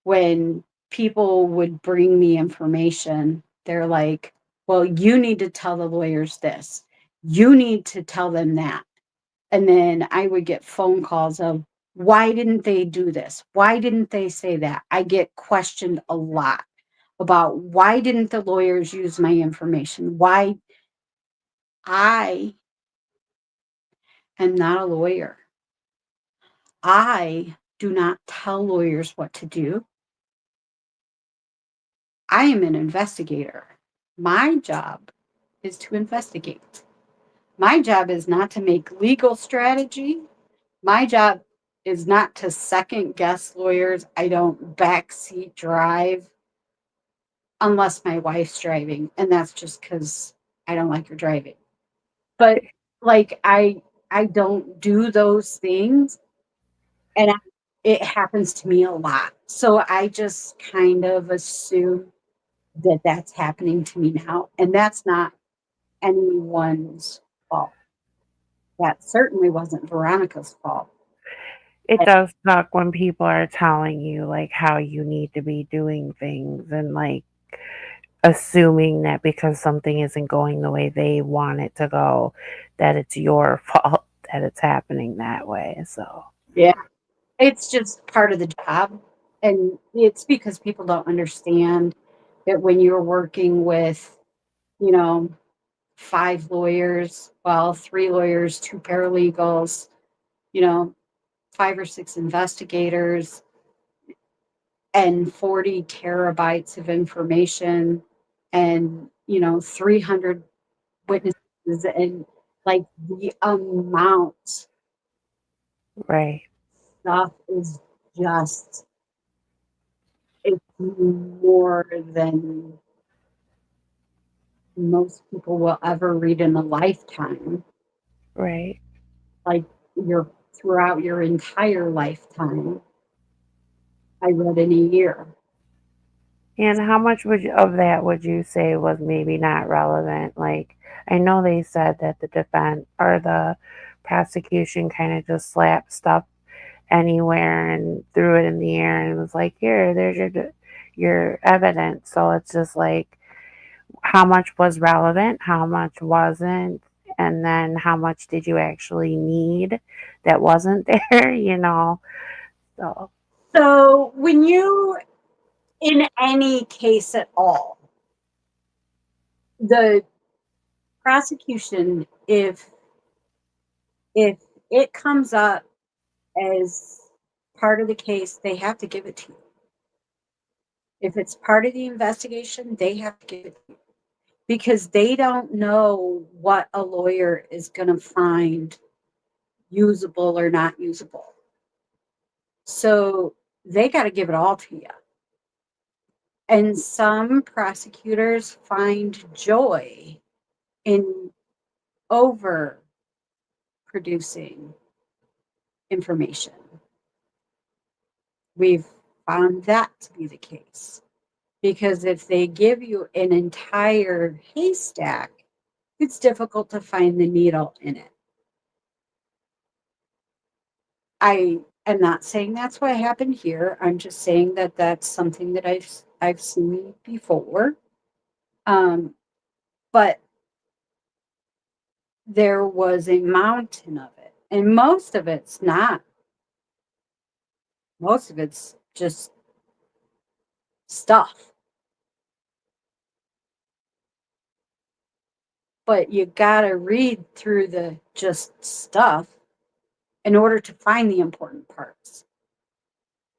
when people would bring me information, they're like, well, you need to tell the lawyers this. You need to tell them that. And then I would get phone calls of, why didn't they do this? Why didn't they say that? I get questioned a lot about why didn't the lawyers use my information? Why I am not a lawyer. I do not tell lawyers what to do. I am an investigator. My job is to investigate. My job is not to make legal strategy. My job is not to second guess lawyers. I don't backseat drive unless my wife's driving, and that's just because I don't like her driving. But like I don't do those things, and it happens to me a lot. So I just kind of assume that that's happening to me now, and that's not anyone's fault. That certainly wasn't Veronica's fault. It does suck when people are telling you like how you need to be doing things and like assuming that because something isn't going the way they want it to go, that it's your fault that it's happening that way. So, Yeah, it's just part of the job. And it's because people don't understand that when you're working with, you know, 5 lawyers, well, 3 lawyers, 2 paralegals, you know, 5 or 6 investigators, and 40 terabytes of information, and 300 witnesses, and like the amount right, stuff is just, it's more than most people will ever read in a lifetime, right. like your throughout your entire lifetime. I read in a year. And how much of that would you say was maybe not relevant? Like, I know they said that the defense or the prosecution kind of just slapped stuff anywhere and threw it in the air and was like, "Here, there's your evidence." So it's just like, how much was relevant, how much wasn't, and then how much did you actually need that wasn't there? So So when you in any case at all. The prosecution, if it comes up as part of the case, they have to give it to you. If it's part of the investigation, they have to give it to you because they don't know what a lawyer is going to find usable or not usable. So they got to give it all to you. And some prosecutors find joy in over producing information. We've found that to be the case. Because if they give you an entire haystack, it's difficult to find the needle in it. I am not saying that's what happened here. I'm just saying that that's something that I've seen before. But there was a mountain of it, and most of it's not. Most of it's just stuff. But you gotta read through the just stuff in order to find the important parts.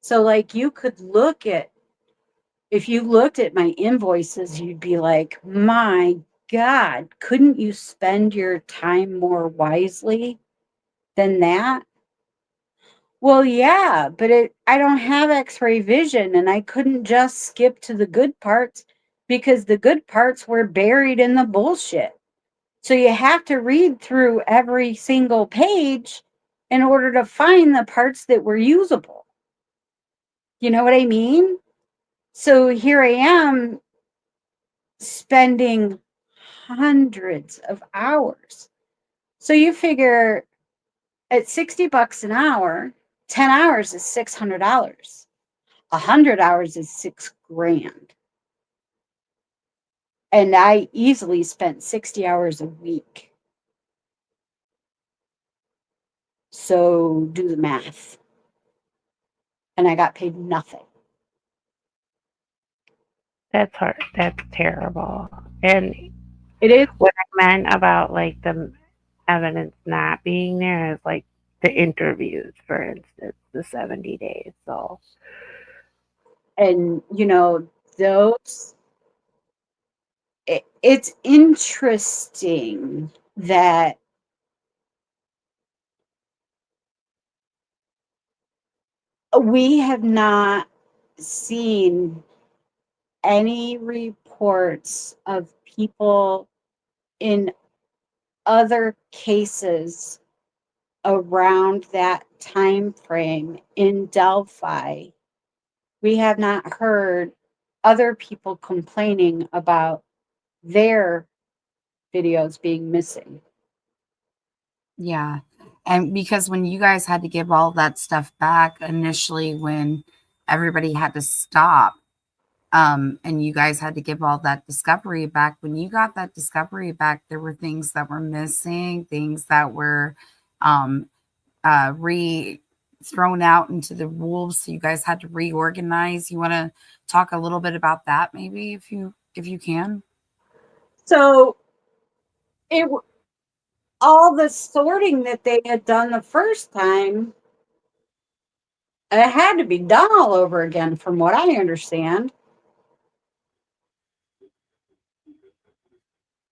So, like, you could look at, if you looked at my invoices, you'd be like, my God, couldn't you spend your time more wisely than that? Well, yeah, but I don't have x-ray vision and I couldn't just skip to the good parts because the good parts were buried in the bullshit. So you have to read through every single page in order to find the parts that were usable. You know what I mean? So here I am spending hundreds of hours. So you figure at $60 an hour, 10 hours is $600. 100 hours is $6,000. And I easily spent 60 hours a week. So do the math. And I got paid nothing. That's hard. That's terrible. And It is. what I meant about like the evidence not being there is like the interviews, for instance, the 70 days. So, And, those, it's interesting that we have not seen any reports of people in other cases around that time frame in Delphi. We have not heard other people complaining about their videos being missing. Yeah. And because when you guys had to give all that stuff back initially, when everybody had to stop, and you guys had to give all that discovery back, when you got that discovery back, there were things that were missing, things that were um, thrown out into the wolves. So you guys had to reorganize. You want to talk a little bit about that, maybe, if you can? So it all the sorting that they had done the first time, it had to be done all over again, from what I understand.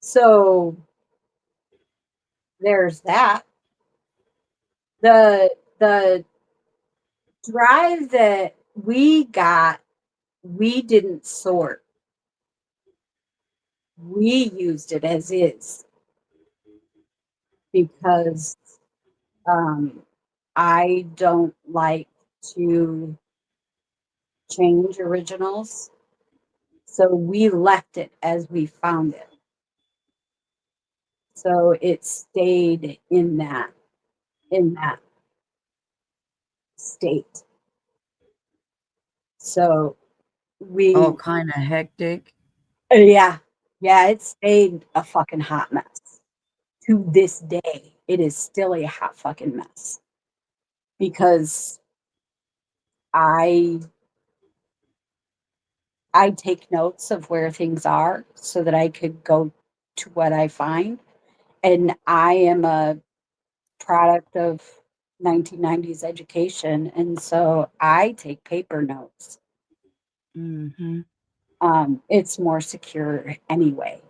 So there's that. The drive that we got, we didn't sort. We used it as is because I don't like to change originals. So we left it as we found it. So it stayed in that state. So we Oh, kind of hectic. yeah. Yeah, it stayed a fucking hot mess. To this day, it is still a hot fucking mess. Because I I take notes of where things are so that I could go to what I find. And I am a product of 1990s education, and so I take paper notes. Mm-hmm. It's more secure anyway,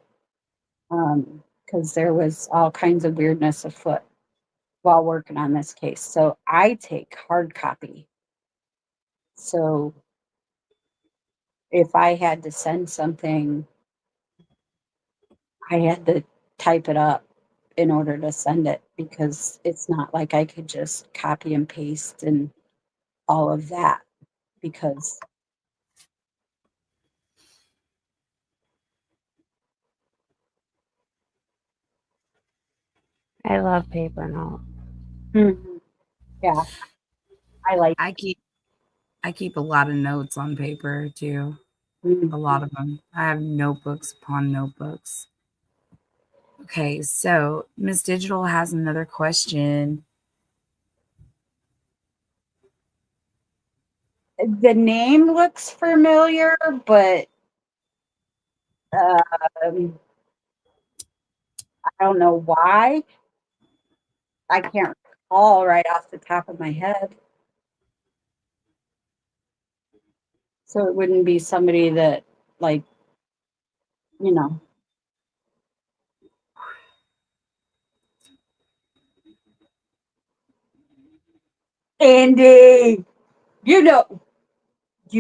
because there was all kinds of weirdness afoot while working on this case. So I take hard copy. So if I had to send something, I had to type it up in order to send it because it's not like I could just copy and paste and all of that because I love paper notes. Mhm. Yeah, I like I keep a lot of notes on paper too. A lot of them. I have notebooks upon notebooks. Okay, so Miss Digital has another question. the name looks familiar, but um, I don't know why. I can't recall right off the top of my head. So it wouldn't be somebody that, like, you know. Andy, you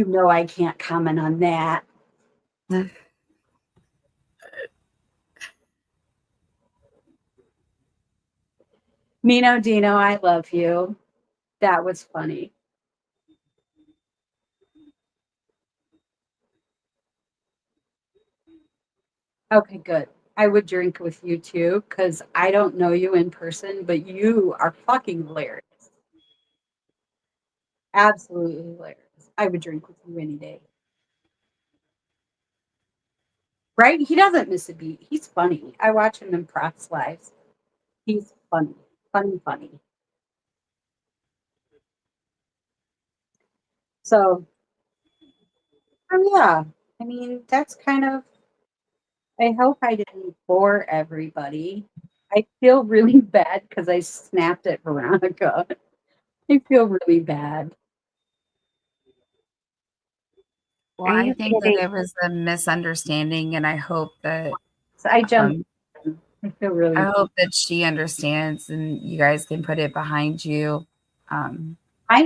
know, I can't comment on that. Mino Dino, I love you. That was funny. Okay, good. I would drink with you too, because I don't know you in person, but you are fucking hilarious. Absolutely hilarious. I would drink with you any day. Right? He doesn't miss a beat. He's funny. I watch him in props lives. He's funny. Funny, funny. So, yeah. I mean, that's kind of, I hope I didn't bore everybody. I feel really bad because I snapped at Veronica. I feel really bad. Well, Are I you think that kidding? it was a misunderstanding, and I hope that So I jumped. um, I feel really I bad. hope that she understands, and you guys can put it behind you. Um, My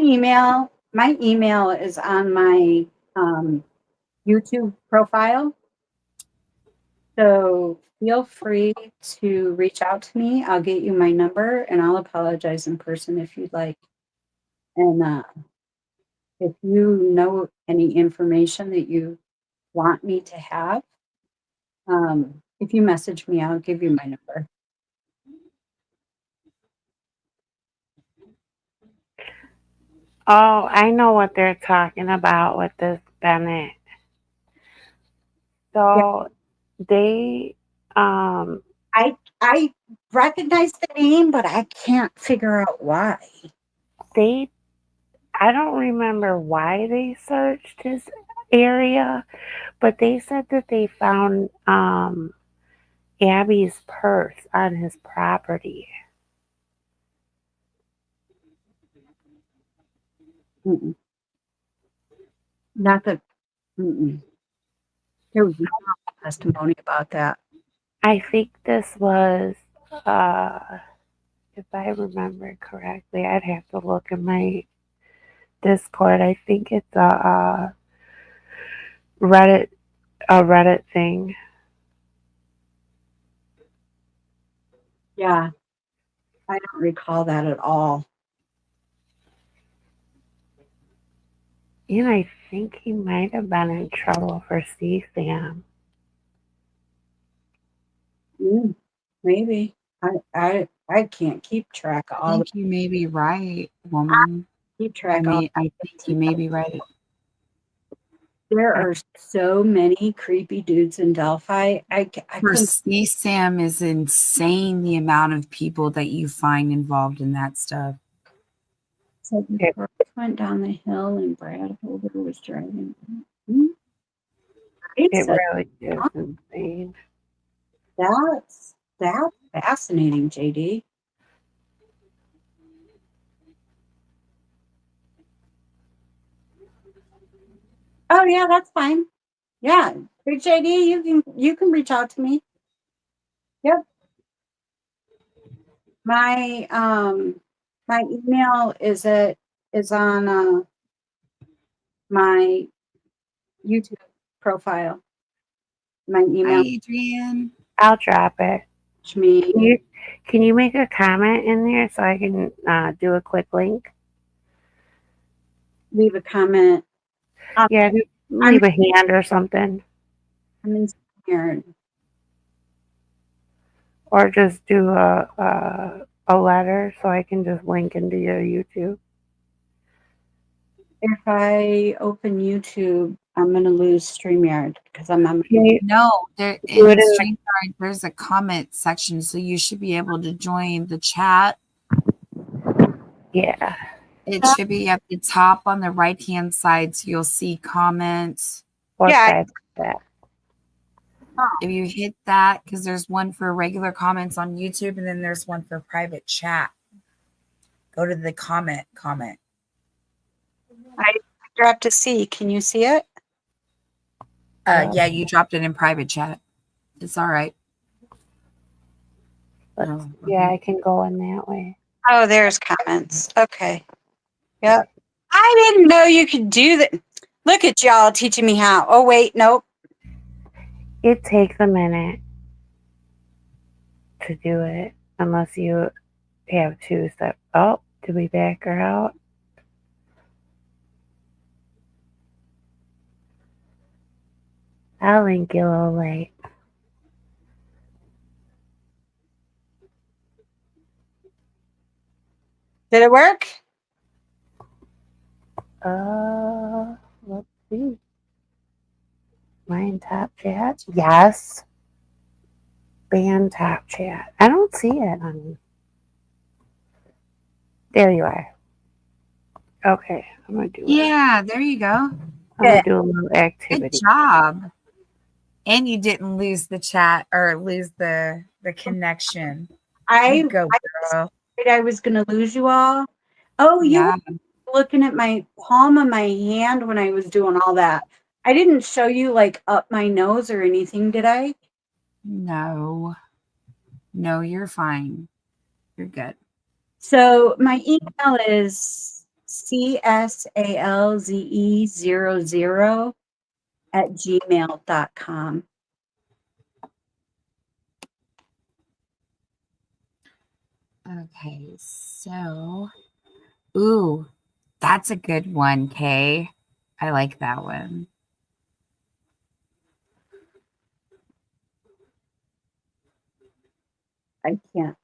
email is on my um, YouTube profile. So feel free to reach out to me. I'll get you my number and I'll apologize in person if you'd like. And if you know any information that you want me to have, if you message me, I'll give you my number. Oh, I know what they're talking about with this Bennett. Yeah, So they I recognize the name, but I can't figure out why. they I don't remember why they searched his area, but they said that they found Abby's purse on his property. Mm-mm. Not that mm-mm. There was no testimony about that. I think this was uh if I remember correctly, I'd have to look in my Discord. I think it's Reddit a Reddit thing. Yeah, I don't recall that at all. And I think he might have been in trouble for CSAM. Mm, maybe. I can't keep track of I all the think you may be right, woman. keep track of all I think you may be right. there are so many creepy dudes in Delphi. I For couldn't CSAM is insane the amount of people that you find involved in that stuff. say the It, truck went down the hill and Brad Holder was driving. Hmm? It really is insane. That's fascinating, JD. Oh yeah, that's fine. Yeah, Big JD, you can reach out to me. Yep. My email is on my YouTube profile. My Hi, email Adrian. I'll drop it. me Can you make a comment in there so I can do a quick link? leave a comment. Yeah, I'm leave a hand or something. I'm in here. Or just do a letter so I can just link into your YouTube. If I open YouTube, I'm gonna lose StreamYard because I'm on. Can you No, there do in it in StreamYard, there's a comment section, so you should be able to join the chat. yeah. It should be at the top on the right-hand side, so you'll see comments. What Yeah, side is that? If you hit that, because there's one for regular comments on YouTube, and then there's one for private chat. Go to the comment. I dropped a C. Can you see it? Yeah, you dropped it in private chat. It's all right. Yeah, I can go in that way. Oh, there's comments. Okay. Yep. I didn't know you could do that. Look at y'all teaching me how. Oh wait, nope. It takes a minute to do it unless you have two steps. Oh, did we back her out? I'll link you a little late. Did it work? Let's see. Mine top chat? Yes. Band top chat. I don't see it on. There you are. Okay, I'm gonna do it. Yeah, there you go. I'm gonna do a little Good activity. job. And you didn't lose the chat or lose the connection. You go, girl. I was gonna lose you all. Oh, you Yeah. were looking at my palm of my hand when I was doing all that. I didn't show you like up my nose or anything, did I? No, you're fine. You're good. So my email is csalze00@gmail.com. Okay, so, ooh, that's a good one, Kay. I like that one. I can't.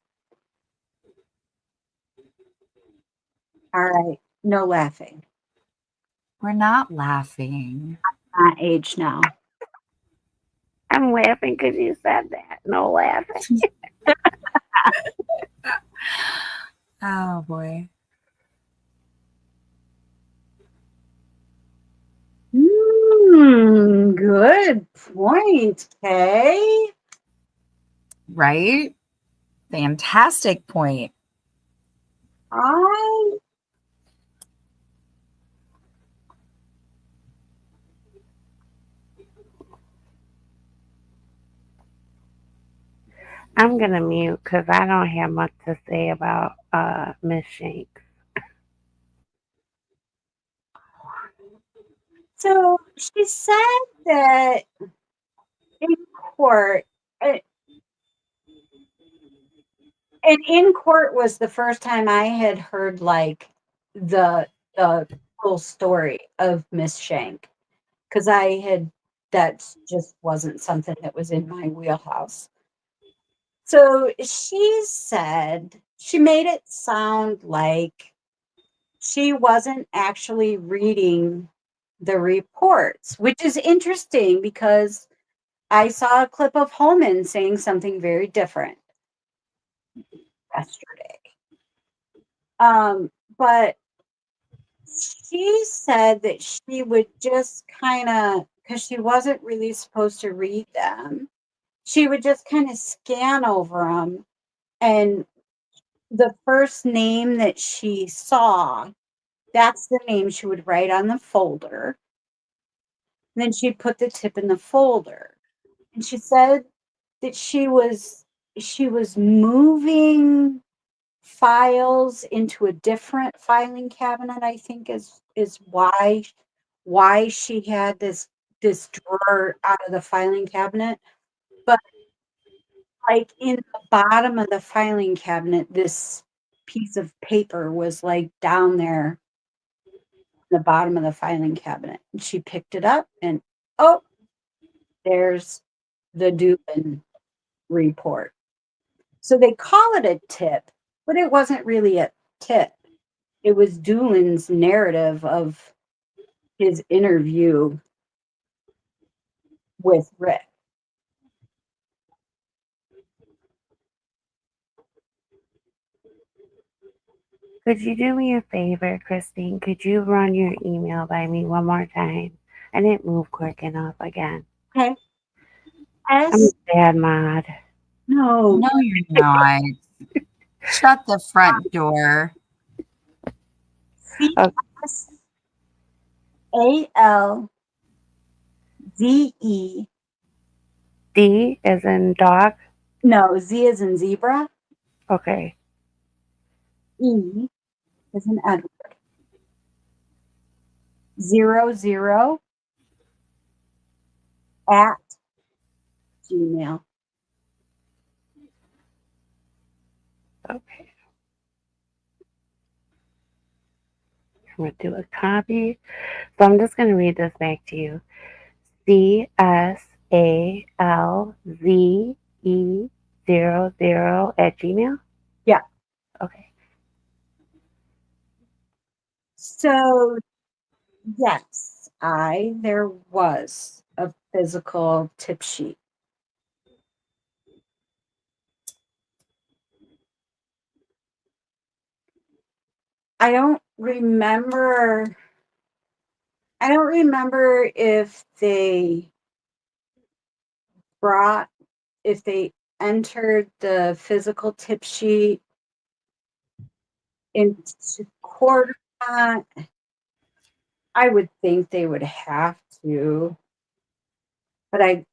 All right. No laughing. We're not laughing. My age now. I'm laughing because you said that. No laughing. Oh boy. Good point, Kay. Right? Fantastic point. I I'm gonna mute because I don't have much to say about Miss Shanks. So she said that in court, and in court was the first time I had heard like the full story of Miss Shank, because that just wasn't something that was in my wheelhouse. So she said she made it sound like she wasn't actually reading the reports, which is interesting because I saw a clip of Holman saying something very different yesterday. But she said that she would just kind of because she wasn't really supposed to read them. She would just kind of scan over them, and the first name that she saw, that's the name she would write on the folder. And then she'd put the tip in the folder. And she said that she was moving files into a different filing cabinet, I think is why she had this drawer out of the filing cabinet. But like in the bottom of the filing cabinet, this piece of paper was like down there in the bottom of the filing cabinet. And she picked it up and oh, there's the Dubin report. So they call it a tip, but it wasn't really a tip. It was Doolin's narrative of his interview with Rick. Could you do me a favor, Christine? Could you run your email by me one more time? I didn't move quick enough again. Okay. I'm a bad mod. No, No, you're not. Shut the front door. CSALZE. D as in dog? No, Z is in zebra. Okay. E is in Edward. 00 at Gmail. Okay. I'm going to do a copy. So I'm just going to read this back to you. CSALZE00 at Gmail? Yeah. Okay. So, yes, there was a physical tip sheet. I don't remember if they entered the physical tip sheet into court or not. I would think they would have to, but I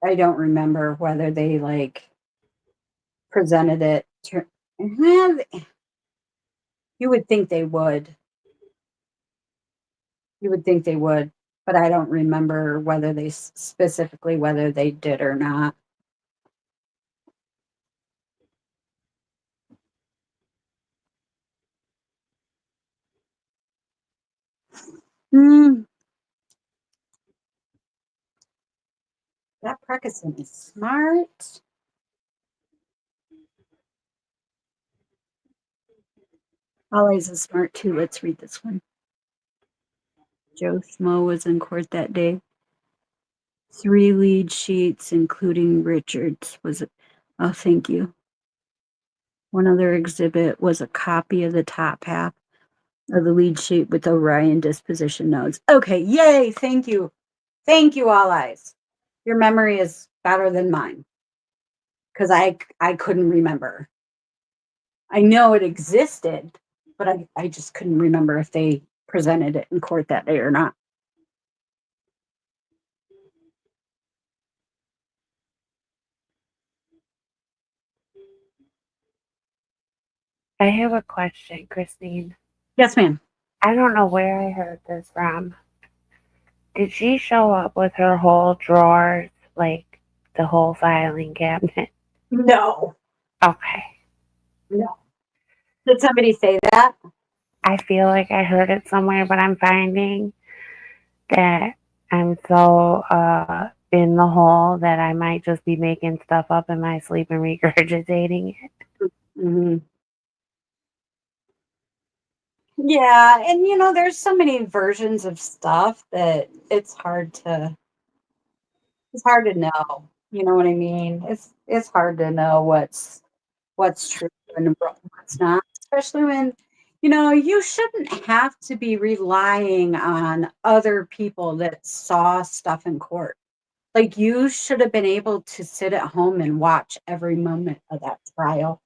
don't remember whether they like presented it to. Well, you would think they would. You would think they would, but I don't remember whether they specifically whether they did or not. Hmm. That Precaution is smart. Ollie's is smart too. Let's read this one. Joe Schmo was in court that day. 3 lead sheets, including Richard's, oh, thank you. One other exhibit was a copy of the top half of the lead sheet with Orion disposition notes. Okay, yay, thank you. Thank you, All Eyes. Your memory is better than mine. Because I couldn't remember. I know it existed, but I just couldn't remember if they presented it in court that day or not. I have a question, Christine. Yes, ma'am. I don't know where I heard this from. Did she show up with her whole drawers, like the whole filing cabinet? No. Okay. No. Did somebody say that? I feel like I heard it somewhere, but I'm finding that I'm so in the hole that I might just be making stuff up in my sleep and regurgitating it. Mm-hmm. Yeah, and there's so many versions of stuff that it's hard to know. You know what I mean? It's hard to know what's true and what's not, especially when you shouldn't have to be relying on other people that saw stuff in court. Like, you should have been able to sit at home and watch every moment of that trial.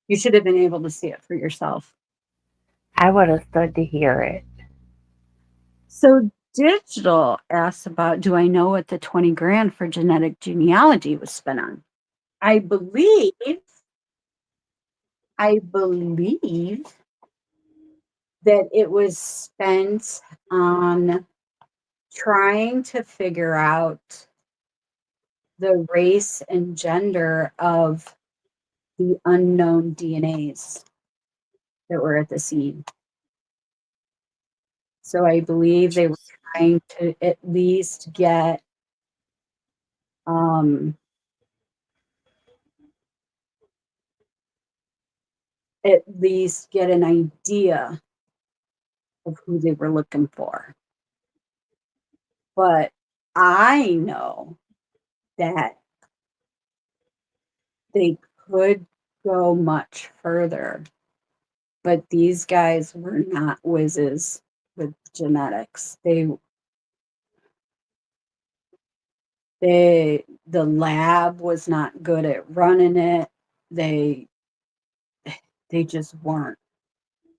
You should have been able to see it for yourself. I would have stood to hear it. So Digital asks about, do I know what the 20 grand for genetic genealogy was spent on? I believe that it was spent on trying to figure out the race and gender of the unknown DNAs that were at the scene. So I believe they were trying to at least get an idea of who they were looking for. But I know that they could go much further, but these guys were not whizzes with genetics. The lab was not good at running it. They just weren't.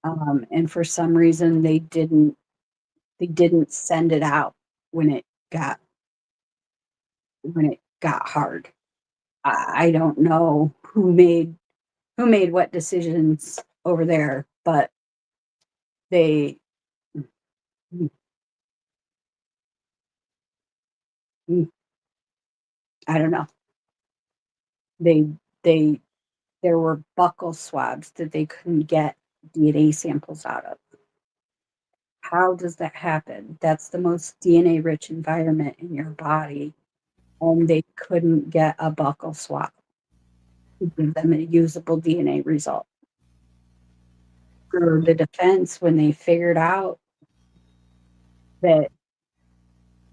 And for some reason they didn't send it out when it got hard. I don't know who made what decisions over there, but they I don't know. They there were buccal swabs that they couldn't get DNA samples out of. How does that happen? That's the most DNA rich environment in your body, and they couldn't get a buccal swab to give them a usable DNA result. For the defense, when they figured out that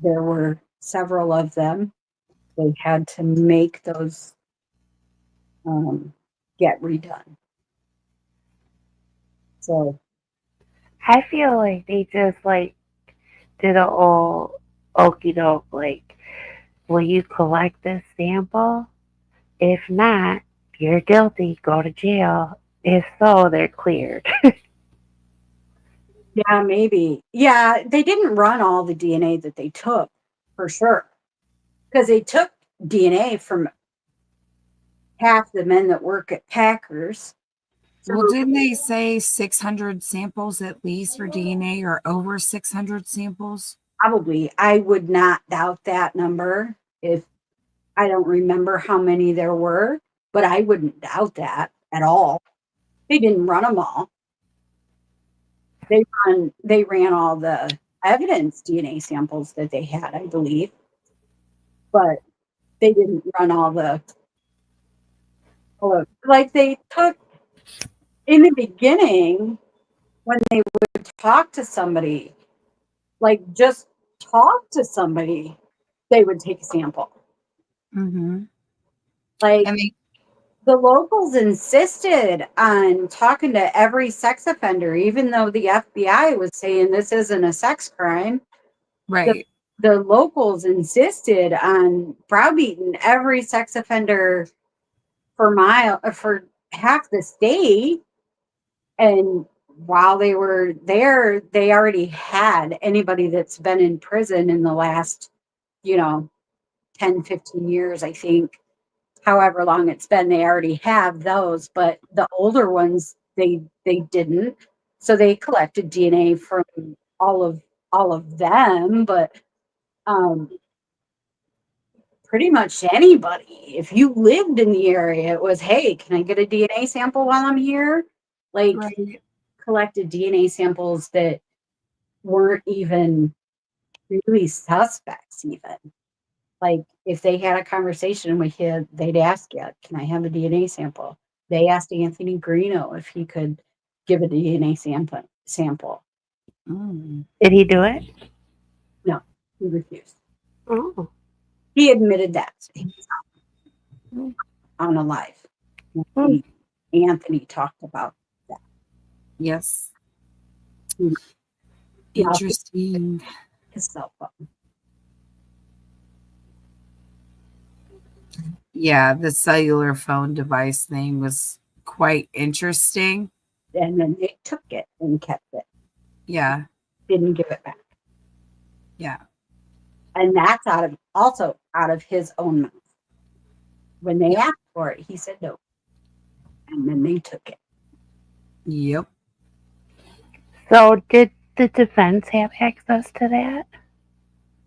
there were several of them, they had to make those get redone. So I feel like they just did a old okey doke, will you collect this sample? If not, you're guilty, go to jail. If so, they're cleared. yeah, maybe. Yeah, they didn't run all the DNA that they took, for sure. Because they took DNA from half the men that work at Packers. Well, didn't they say 600 samples at least for DNA, or over 600 samples? Probably. I would not doubt that number. If I don't remember how many there were, but I wouldn't doubt that at all. They didn't run them all. They ran all the evidence DNA samples that they had, I believe, but they didn't run all the like they took in the beginning when they would talk to somebody, like just talk to somebody, they would take a sample. Mm-hmm. Like, And they, the locals insisted on talking to every sex offender, even though the FBI was saying this isn't a sex crime. right. The locals insisted on browbeating every sex offender for half the state. And while they were there, they already had anybody that's been in prison in the last, 10, 15 years, I think. However long it's been, they already have those, but the older ones, they didn't. So they collected DNA from all of them, but pretty much anybody. If you lived in the area, it was, hey, can I get a DNA sample while I'm here? Like, Right. collected DNA samples that weren't even really suspects, even. Like, if they had a conversation with you, they'd ask you, can I have a DNA sample? They asked Anthony Greeno if he could give a DNA sample. Mm. Did he do it? No, he refused. Oh. He admitted that Mm. on a live. Mm. Anthony talked about that. Yes. Yeah, Interesting. his cell phone. Yeah, the cellular phone device thing was quite interesting. And then they took it and kept it, Yeah, didn't give it back. yeah. And that's also out of his own mouth. When they Yep. asked for it, he said no. And then they took it. Yep. So, did the defense have access to that?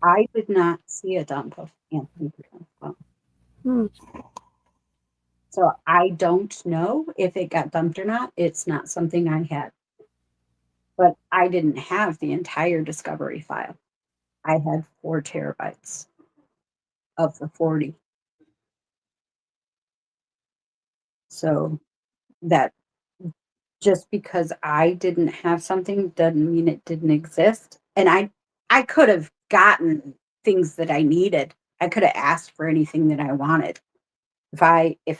I did not see a dump of Anthony Bourdain's phone. Hmm. So I don't know if it got dumped or not. It's not something I had. But I didn't have the entire discovery file. I had 4 terabytes of the 40. So that just because I didn't have something doesn't mean it didn't exist. And I could have gotten things that I needed. I could have asked for anything that I wanted. If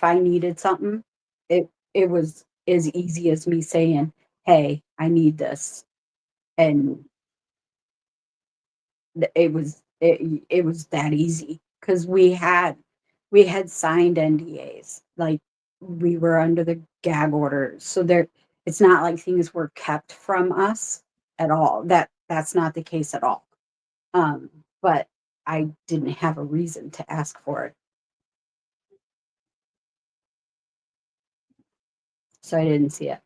I needed something, it was as easy as me saying, "Hey, I need this." And it was that easy because we had signed NDAs, like we were under the gag order, so there it's not like things were kept from us at all. That's not the case at all. But I didn't have a reason to ask for it, so I didn't see it.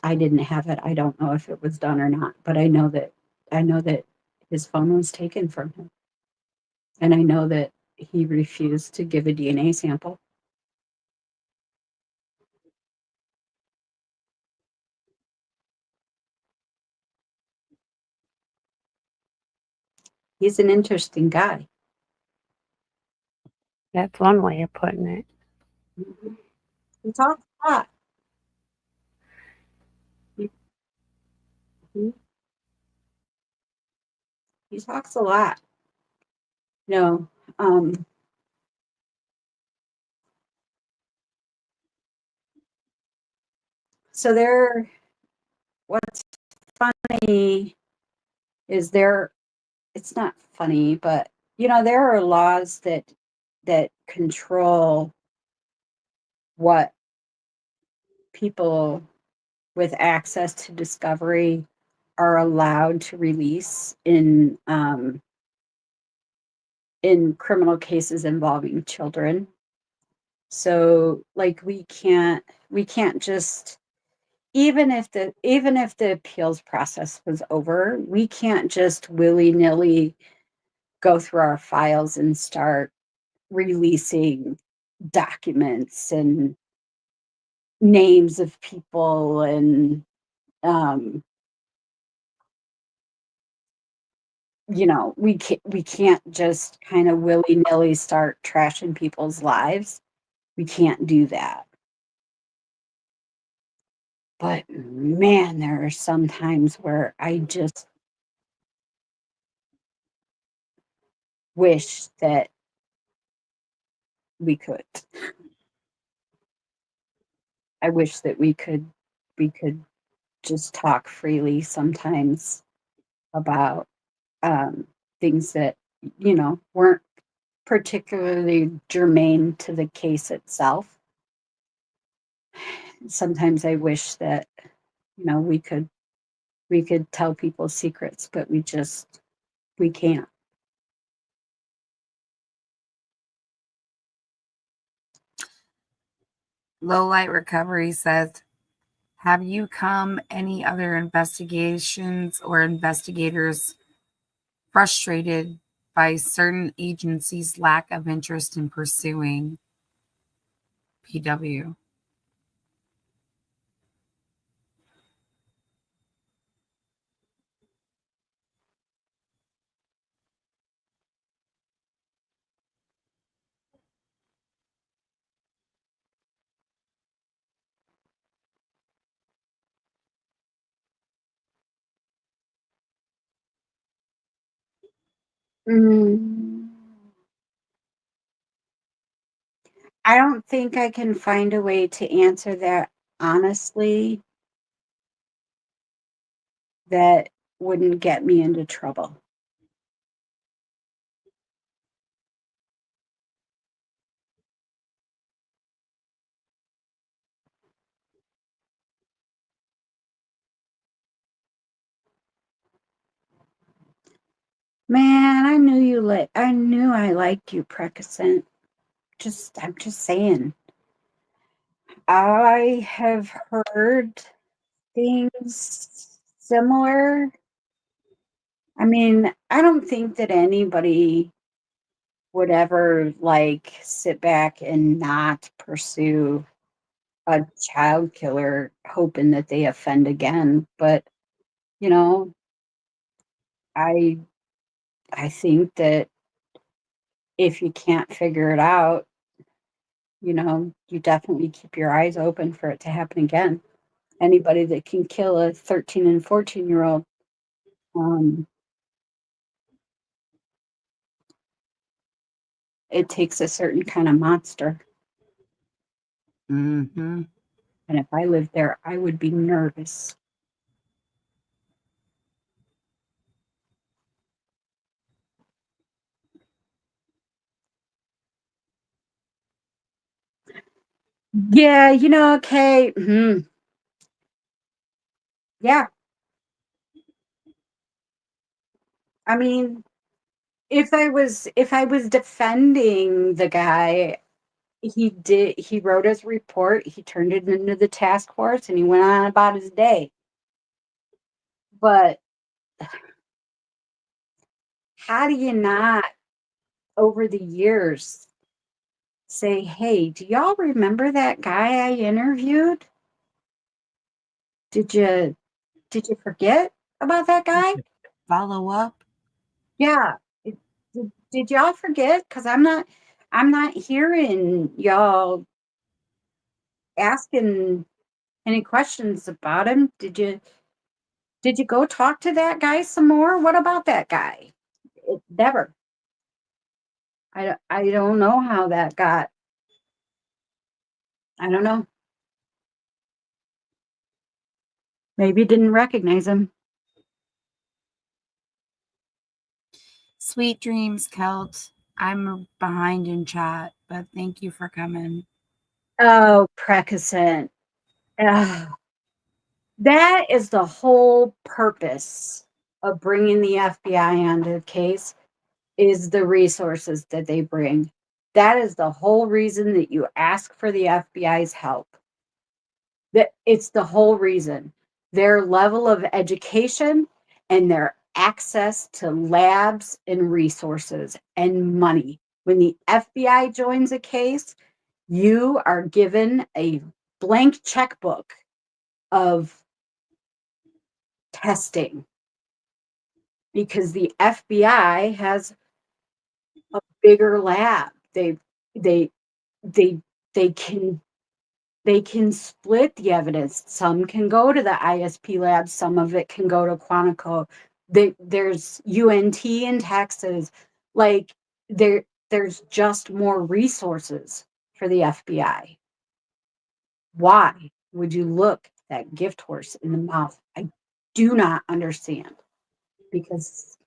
I didn't have it. I don't know if it was done or not, but I know that his phone was taken from him. And I know that he refused to give a DNA sample. He's an interesting guy. That's one way of putting it. Mhm. He talks a lot. He, he, he talks a lot. No, so what's funny is it's not funny, but there are laws that control what people with access to discovery are allowed to release in criminal cases involving children. So like we can't just even if the appeals process was over, we can't just willy-nilly go through our files and start releasing documents and names of people and um we can't just kind of willy-nilly start trashing people's lives. We can't do that. But man, there are some times where I just wish that we could. I wish that we could just talk freely sometimes about things that weren't particularly germane to the case itself. Sometimes I wish that we could tell people secrets, but we can't. Low Light Recovery says, have you come any other investigations or investigators frustrated by certain agencies' lack of interest in pursuing PW? Mm, I don't think I can find a way to answer that honestly. that wouldn't get me into trouble. Man, I knew I liked you, Precaution. I'm just saying. I have heard things similar. I mean, I don't think that anybody would ever like sit back and not pursue a child killer hoping that they offend again. But, you know, I I think that if you can't figure it out, you definitely keep your eyes open for it to happen again. Anybody that can kill a 13 and 14-year-old, um, it takes a certain kind of monster. Mm-hmm. And if I lived there, I would be nervous. Yeah, okay. Yeah. I mean, if I was defending the guy, he wrote his report, he turned it into the task force, and he went on about his day. But how do you not, over the years, say, hey, do y'all remember that guy I interviewed? Did you forget about that guy? Follow up. Yeah. Did y'all forget? Because I'm not hearing y'all asking any questions about him. Did you go talk to that guy some more? What about that guy? Never. I don't know how that got. I don't know. Maybe didn't recognize him. Sweet dreams, Kelt. I'm behind in chat, but thank you for coming. Oh, precedent. Ugh. That is the whole purpose of bringing the FBI onto the case, is the resources that they bring. That is the whole reason that you ask for the FBI's help. That it's the whole reason. Their level of education and their access to labs and resources and money. When the FBI joins a case, you are given a blank checkbook of testing, because the FBI has a bigger lab. They they they can split the evidence. Some can go to the ISP lab, some of it can go to Quantico. There's UNT in Texas. Like there's just more resources for the FBI. Why would you look that gift horse in the mouth? I do not understand, because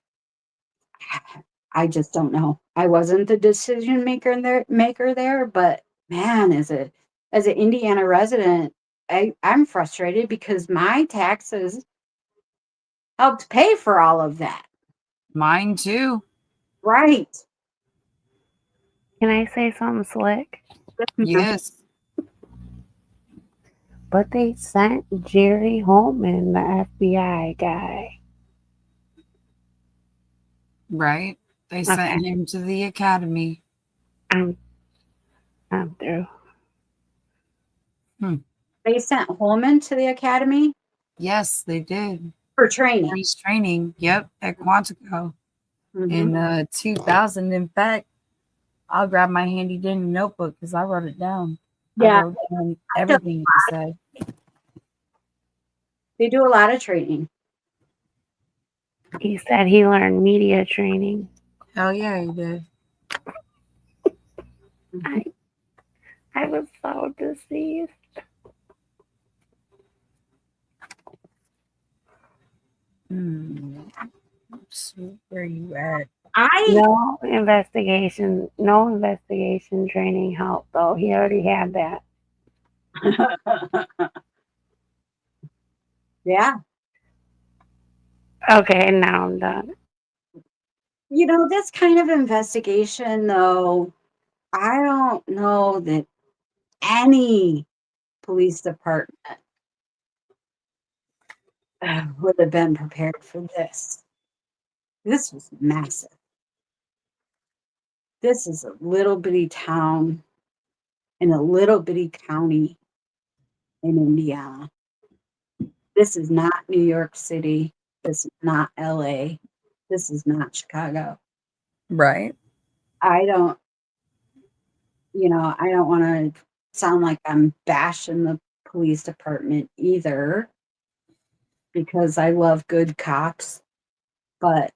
I just don't know. I wasn't the decision maker there, but man, as an Indiana resident, I'm frustrated because my taxes helped pay for all of that. Mine too. Right. Can I say something slick? Yes. But they sent Jerry Holman, the FBI guy. Right. They sent him to the academy. I'm through. They sent Holman to the academy Yes, they did. for training. He's training. Yep, at Quantico Mhm. in 2000. In fact, I'll grab my handy dandy notebook because I wrote it down. Yeah, I wrote down everything he said. they do a lot of training. He said he learned media training. Hell yeah, he did. I was so deceived. So where are you at? No investigation training helped though. He already had that. Yeah. Okay, now I'm done. This kind of investigation, though, I don't know that any police department would have been prepared for this. This was massive. This is a little bitty town in a little bitty county in Indiana. This is not New York City. This is not LA. This is not Chicago. Right. I don't, I don't want to sound like I'm bashing the police department either because I love good cops, but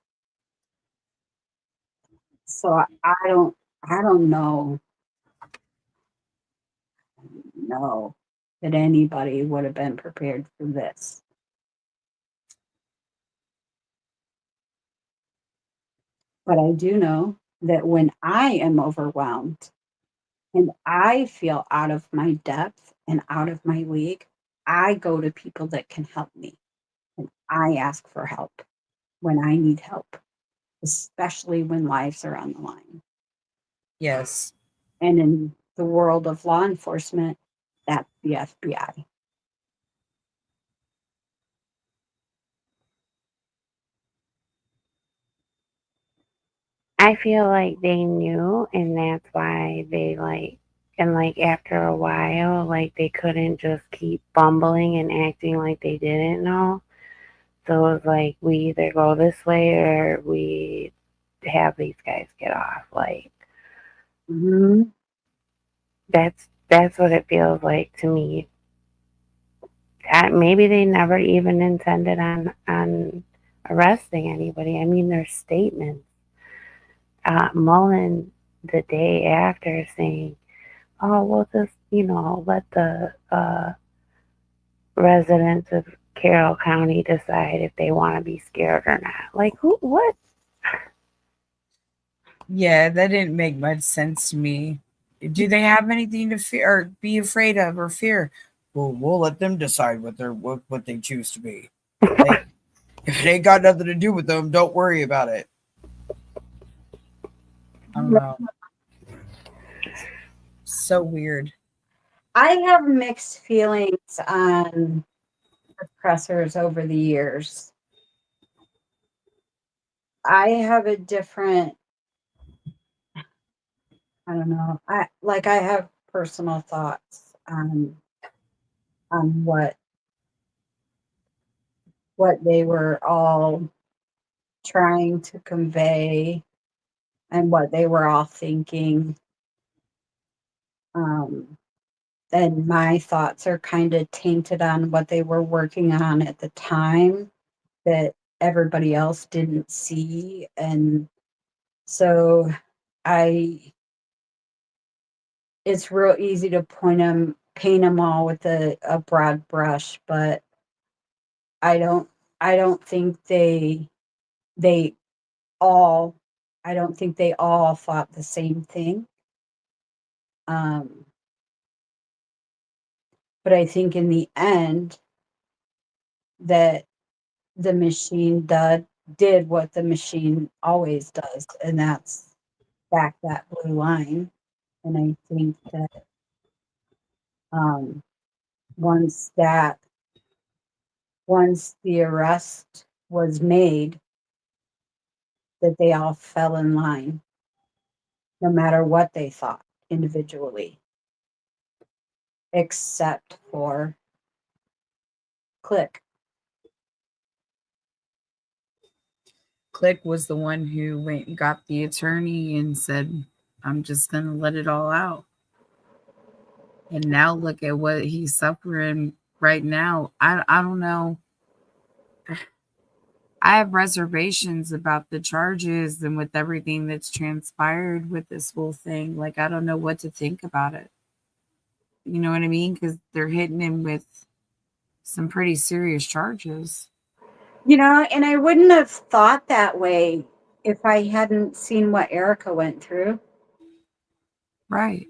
so I don't know that anybody would have been prepared for this. But I do know that when I am overwhelmed and I feel out of my depth and out of my league, I go to people that can help me. And I ask for help when I need help, especially when lives are on the line. Yes. And in the world of law enforcement, that's the FBI. I feel like they knew, and that's why they after a while, they couldn't just keep bumbling and acting like they didn't know. So it was like, we either go this way or we have these guys get off. Mm-hmm. That's what it feels like to me. Maybe they never even intended on arresting anybody. I mean, their statements. Mullen, the day after, saying, "Oh, we'll just let the residents of Carroll County decide if they want to be scared or not." Like, who? What? Yeah, that didn't make much sense to me. Do they have anything to fear or be afraid of or fear? Well, we'll let them decide what they choose to be. Like, if it ain't got nothing to do with them, don't worry about it. I don't know. So weird. I have mixed feelings on oppressors over the years. I have a different, I don't know. I have personal thoughts on what they were all trying to convey and what they were all thinking. Um, and my thoughts are kind of tainted on what they were working on at the time that everybody else didn't see. And so I it's real easy to paint them all with a broad brush, but I don't I don't think they all I don't think they all thought the same thing. Um, but I think in the end that the machine did what the machine always does, and that's back that blue line. And I think that um, once that once the arrest was made, that they all fell in line, no matter what they thought individually, except for Click. Click was the one who went and got the attorney and said, I'm just going to let it all out. And now look at what he's suffering right now. I don't know. I have reservations about the charges and with everything that's transpired with this whole thing. Like, I don't know what to think about it. You know what I mean? Because they're hitting him with some pretty serious charges. You know, and I wouldn't have thought that way if I hadn't seen what Erica went through. Right.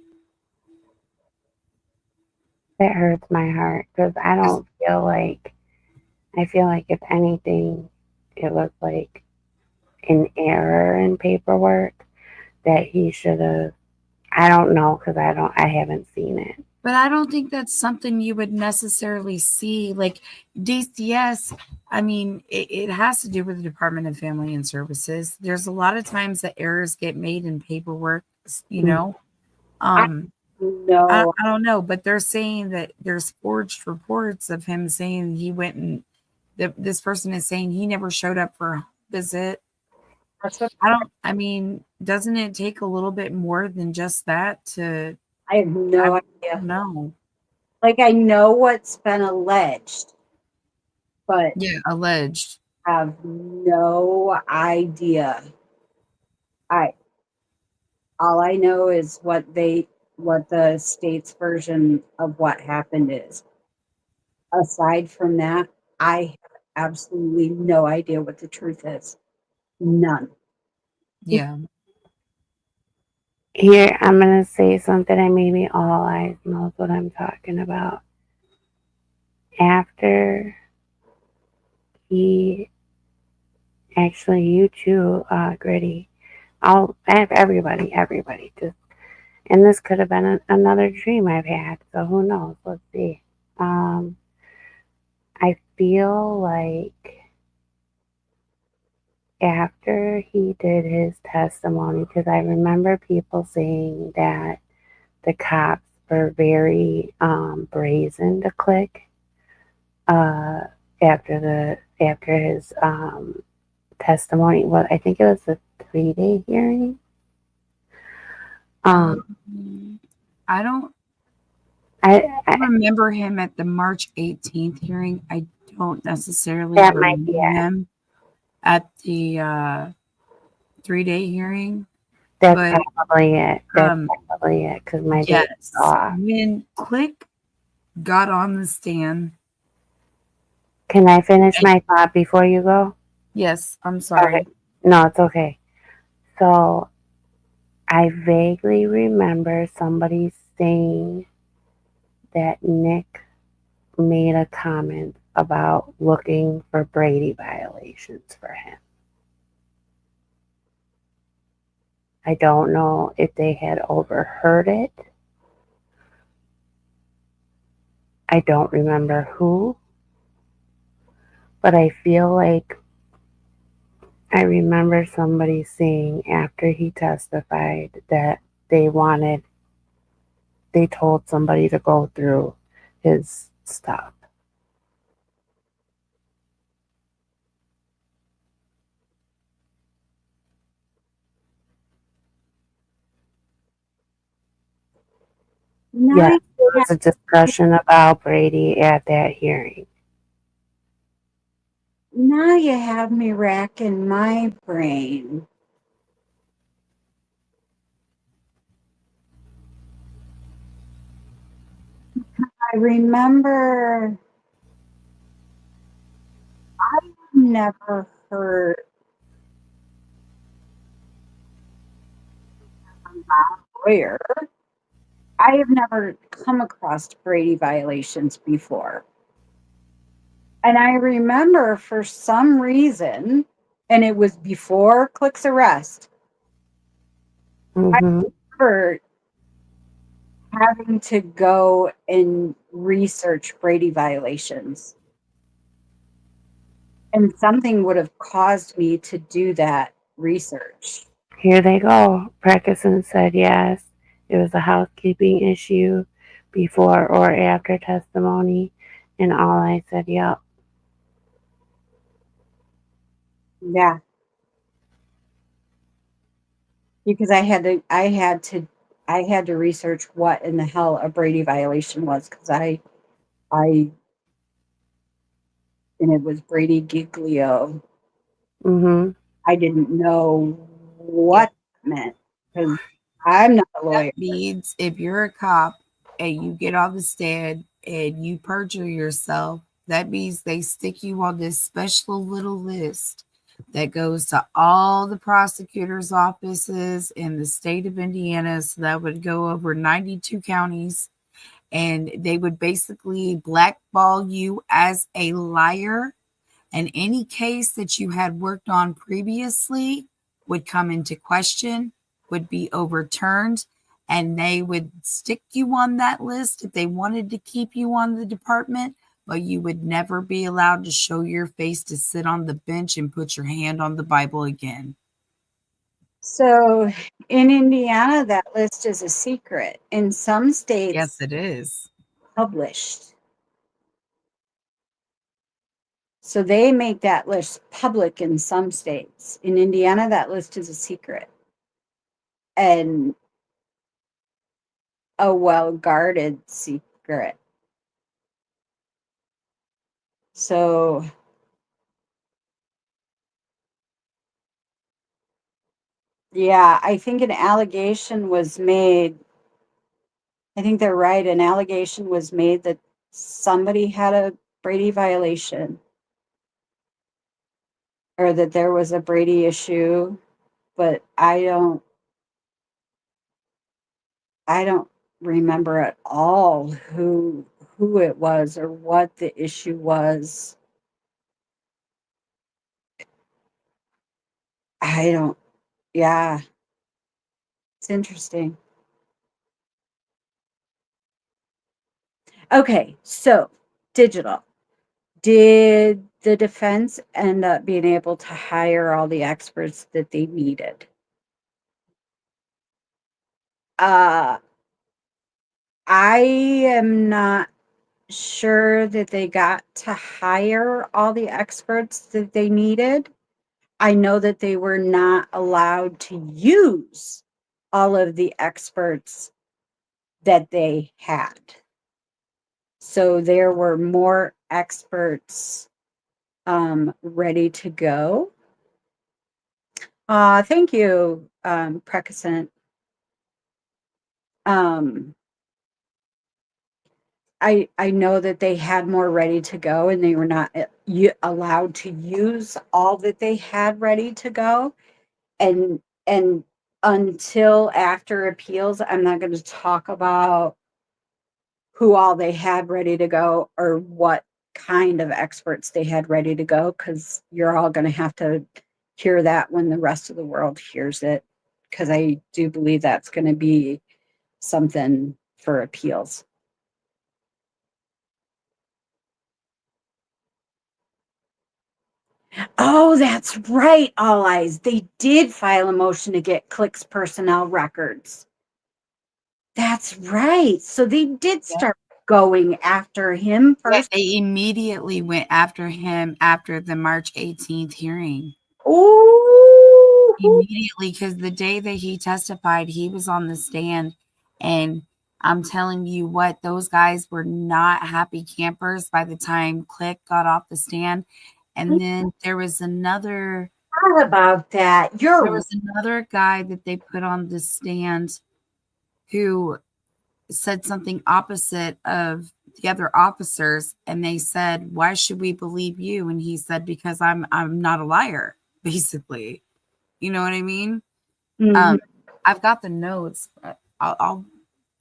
It hurts my heart because I don't feel like, I feel like if anything, it was like an error in paperwork that he should have. I don't know because I haven't seen it. But I don't think that's something you would necessarily see. Like DCS, I mean, it has to do with the Department of Family and Services. There's a lot of times that errors get made in paperwork, you know. I know. I don't know, but they're saying that there's forged reports of him saying he went and this person is saying he never showed up for a visit. That's what I mean, doesn't it take a little bit more than just that to, I have no I idea. don't know. Like, I know what's been alleged, but Yeah, alleged. have no idea. I all I know is what the state's version of what happened is. Aside from that, I have absolutely no idea what the truth is. None. Yeah. Here, I'm going to say something, and maybe all eyes knows what I'm talking about. After he, actually, you too, Gritty, everybody, just, and this could have been another dream I've had, so who knows? Let's see. I feel like after he did his testimony, because I remember people saying that the cops were very brazen to click after his testimony. Well, I think it was a 3-day hearing. I don't I remember him at the March 18th hearing. I don't necessarily that might be remember it. him at the 3-day hearing. That's But probably it. That's probably it because my date yes, was off. when Click got on the stand. Can I finish my thought before you go? Yes, I'm sorry. Okay. No, it's okay. So I vaguely remember somebody saying that Nick made a comment about looking for Brady violations for him. I don't know if they had overheard it. I don't remember who, but I feel like I remember somebody saying after he testified that they told somebody to go through his stuff. Now, Yeah, there was a discussion about Brady at that hearing. now you have me racking my brain. I remember I've never heard from my lawyer. I have never come across Brady violations before. And I remember for some reason, and it was before Click's arrest, I Mm-hmm. remember having to go and research Brady violations. And something would have caused me to do that research. Here they go. Precautions said yes. It was a housekeeping issue before or after testimony. And all I said, yep. Yeah. Because I had to research what in the hell a Brady violation was because I and it was Brady Giglio. Mm-hmm. I didn't know Yeah. what it meant because I'm not a lawyer. That means if you're a cop and you get on the stand and you perjure yourself That means they stick you on this special little list that goes to all the prosecutors' offices in the state of Indiana. So that would go over 92 counties. And they would basically blackball you as a liar. And any case that you had worked on previously would come into question, would be overturned, and they would stick you on that list if they wanted to keep you on the department, but you would never be allowed to show your face to sit on the bench and put your hand on the Bible again. So in Indiana, that list is a secret. In some states, Yes, it is. published. So they make that list public in some states. In Indiana, that list is a secret and a well-guarded secret. So yeah, I think an allegation was made. I think they're right. An allegation was made that somebody had a Brady violation or that there was a Brady issue, but I don't remember at all who it was or what the issue was. I don't, yeah, it's interesting. Okay, so digital. Did the defense end up being able to hire all the experts that they needed? I am not sure that they got to hire all the experts that they needed. I know that they were not allowed to use all of the experts that they had. So there were more experts ready to go. Thank you, Precaution. I know that they had more ready to go and they were not allowed to use all that they had ready to go. And until after appeals, I'm not going to talk about who all they had ready to go or what kind of experts they had ready to go, because you're all going to have to hear that when the rest of the world hears it, because I do believe that's going to be something for appeals. Oh, that's right, All Eyes. They did file a motion to get Click's personnel records. That's right. So they did start going after him first. Yeah, they immediately went after him after the March 18th hearing. Oh, Immediately, because the day that he testified, he was on the stand, and I'm telling you what, those guys were not happy campers by the time Click got off the stand. And then there was another about that. there was another guy that they put on the stand who said something opposite of the other officers, and they said, "Why should we believe you?" And he said, "Because I'm not a liar," basically. You know what I mean? Mhm. I've got the notes. I'll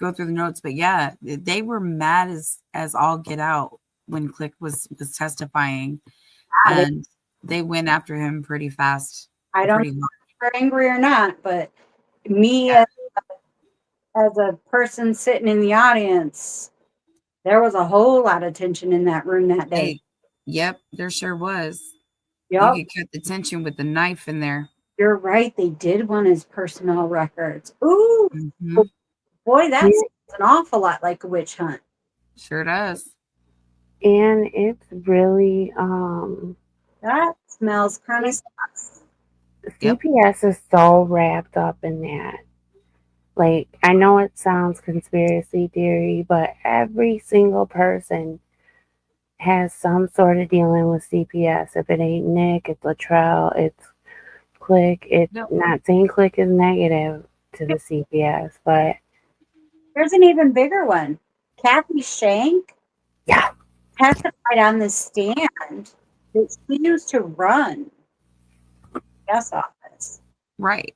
go through the notes, but yeah, they were mad as all get out when Click was testifying, and they went after him pretty fast. I don't know if they're angry or not, but me as a person sitting in the audience, there was a whole lot of tension in that room that day. Hey, yep, there sure was. Yep. You could cut the tension with the knife in there. You're right. They did want his personnel records. Ooh, Mm-hmm. boy, that sounds an awful lot like a witch hunt. Sure does. And it's really That smells kind of sus. Yep. CPS is so wrapped up in that. Like, I know it sounds conspiracy theory, but every single person has some sort of dealing with CPS. If it ain't Nick, it's Latrell, it's Click. It's not saying Click is negative to the CPS, but there's an even bigger one. Kathy Shank. yeah. testified on the stand that she used to run the yes office. Right.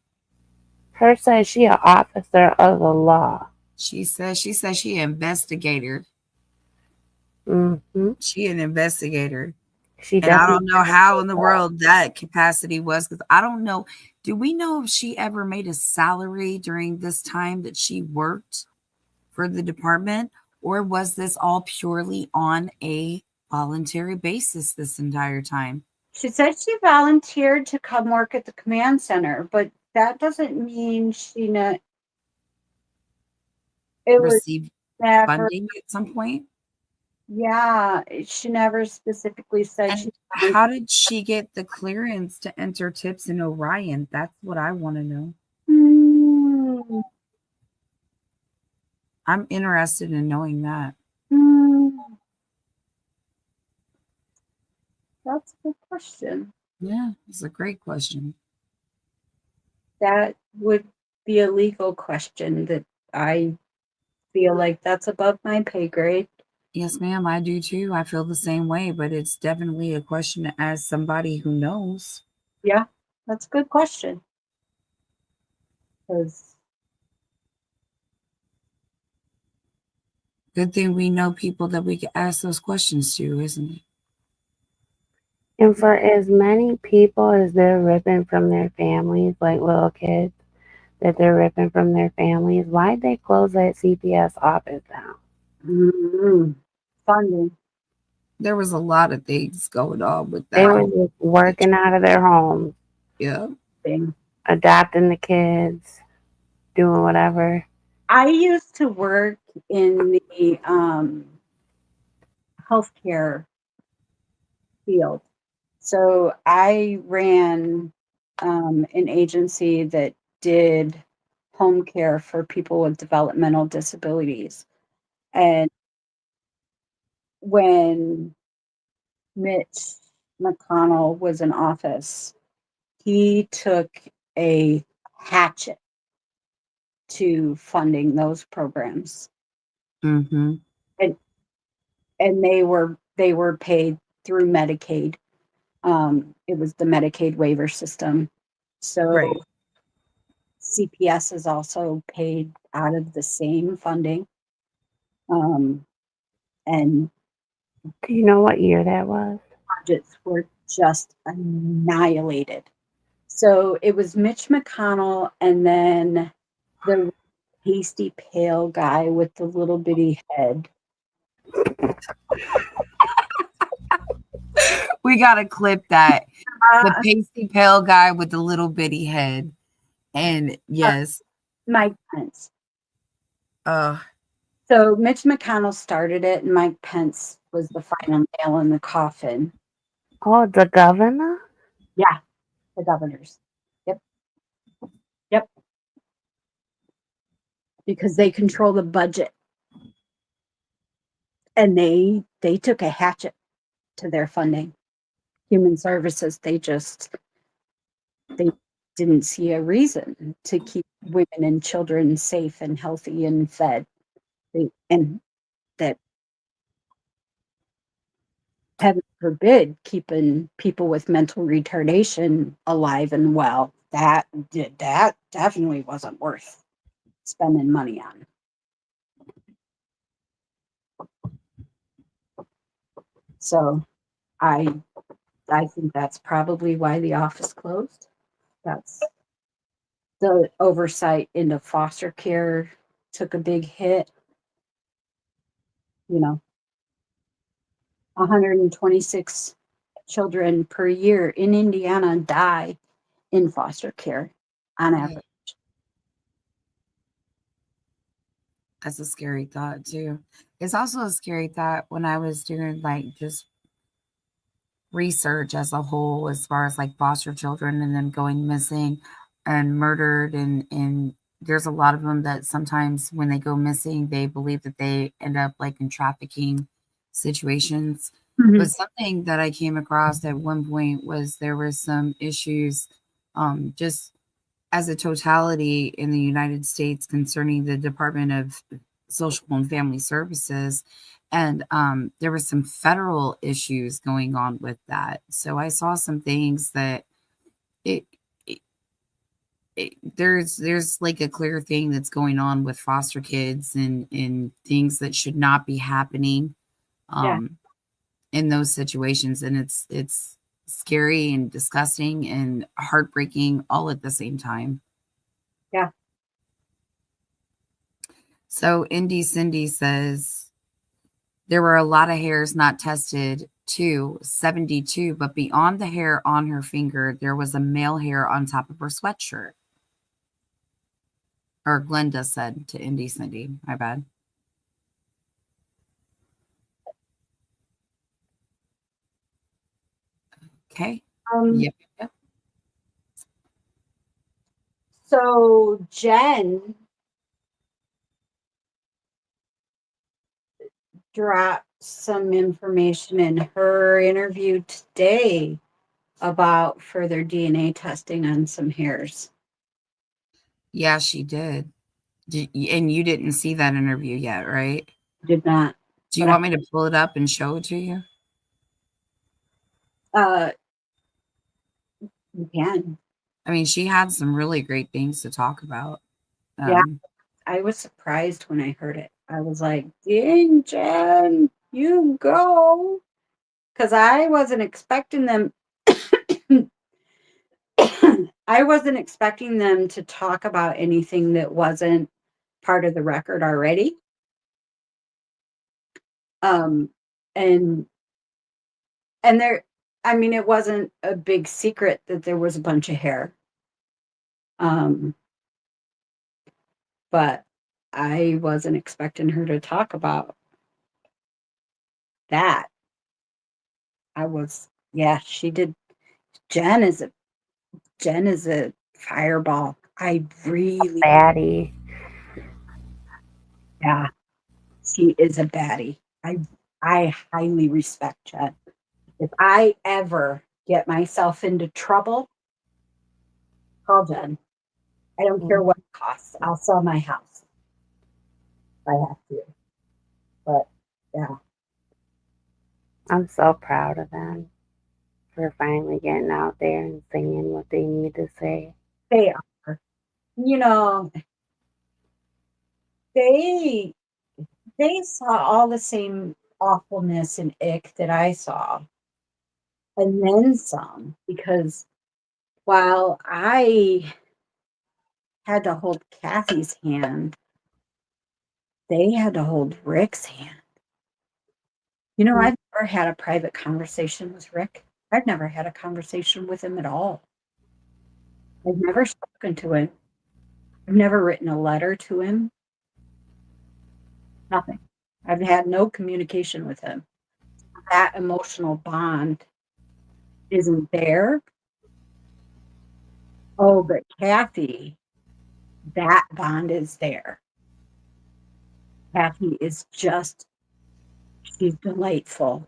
Her says she an officer of the law. She says she an investigator. Mm-hmm. She an investigator. She And I definitely. don't know how in the world that capacity was, because I don't know. Do we know if she ever made a salary during this time that she worked for the department? Or was this all purely on a voluntary basis this entire time? She said she volunteered to come work at the command center, but that doesn't mean it was Received never, funding at some point? yeah, she never specifically said she And how did she get the clearance to enter tips in Orion? That's what I want to know. Hmm, I'm interested in knowing that. hmm, that's a good question. Yeah, it's a great question. That would be a legal question that I feel like that's above my pay grade. Yes, ma'am, I do too. I feel the same way, but it's definitely a question to ask somebody who knows. Yeah, that's a good question. Because Good thing we know people that we can ask those questions to, isn't it? And for as many people as they're ripping from their families, like little kids that they're ripping from their families, why'd they close that CPS office down? funding. There was a lot of things going on with They that were whole just working out of their homes, yeah. Thing. adopting the kids, doing whatever. I used to work in the healthcare field. So I ran an agency that did home care for people with developmental disabilities. And when Mitch McConnell was in office, he took a hatchet to funding those programs. Mm-hmm. And they were paid through Medicaid. It was the Medicaid waiver system. So Right. CPS is also paid out of the same funding. Um, and Do you know what year that was? budgets were just annihilated. So it was Mitch McConnell and then the pasty pale guy with the little bitty head. We gotta clip that. The Uh, pasty pale guy with the little bitty head. And yes, Mike Pence. uh So Mitch McConnell started it, and Mike Pence was the final nail in the coffin. Oh, the governor? Yeah, the governors. Yep, yep. Because they control the budget, and they took a hatchet to their funding. Human services, they didn't see a reason to keep women and children safe and healthy and fed. And that, heaven forbid, keeping people with mental retardation alive and well. That definitely wasn't worth spending money on. So I I think that's probably why the office closed. That's the oversight into foster care took a big hit. You know, 126 children per year in Indiana die in foster care on yeah, average. that's a scary thought too. It's also a scary thought when I was doing like just research as a whole as far as like foster children and them going missing and murdered and there's a lot of them that sometimes when they go missing they believe that they end up like in trafficking situations. But Mhm. something that I came across at one point was there were some issues just as a totality in the United States concerning the Department of Social and Family Services And there were some federal issues going on with that. So I saw some things that it, it, there's like a clear thing that's going on with foster kids and things that should not be happening Yeah. in those situations. And it's scary and disgusting and heartbreaking all at the same time. Yeah. So Indy Cindy says there were a lot of hairs not tested too, 72, but beyond the hair on her finger, there was a male hair on top of her sweatshirt. Or Glenda said to Indy Cindy, my bad. Okay. Yep. So Jen dropped some information in her interview today about further DNA testing on some hairs. Yeah, she did. And you didn't see that interview yet, right? Did not. Do you want me to pull it up and show it to you? You can. I mean, she had some really great things to talk about. Yeah. I was surprised when I heard it. I was like, dang, Jen, you go. Because I wasn't expecting them. I wasn't expecting them to talk about anything that wasn't part of the record already. And there, I mean, it wasn't a big secret that there was a bunch of hair. But I wasn't expecting her to talk about that. She did. Jen is a fireball. I really, Baddie. yeah, she is a baddie. I highly respect Jen. If I ever get myself into trouble, call Jen. I don't care what it costs. I'll sell my house if I have to. But yeah, I'm so proud of them for finally getting out there and saying what they need to say. they are. You know, they saw all the same awfulness and ick that I saw, and then some. Because while I had to hold Kathy's hand, they had to hold Rick's hand. You know, I've never had a private conversation with Rick. I've never had a conversation with him at all. I've never spoken to him. I've never written a letter to him. Nothing. I've had no communication with him. That emotional bond isn't there. Oh, but Kathy, that bond is there. Kathy is she's delightful.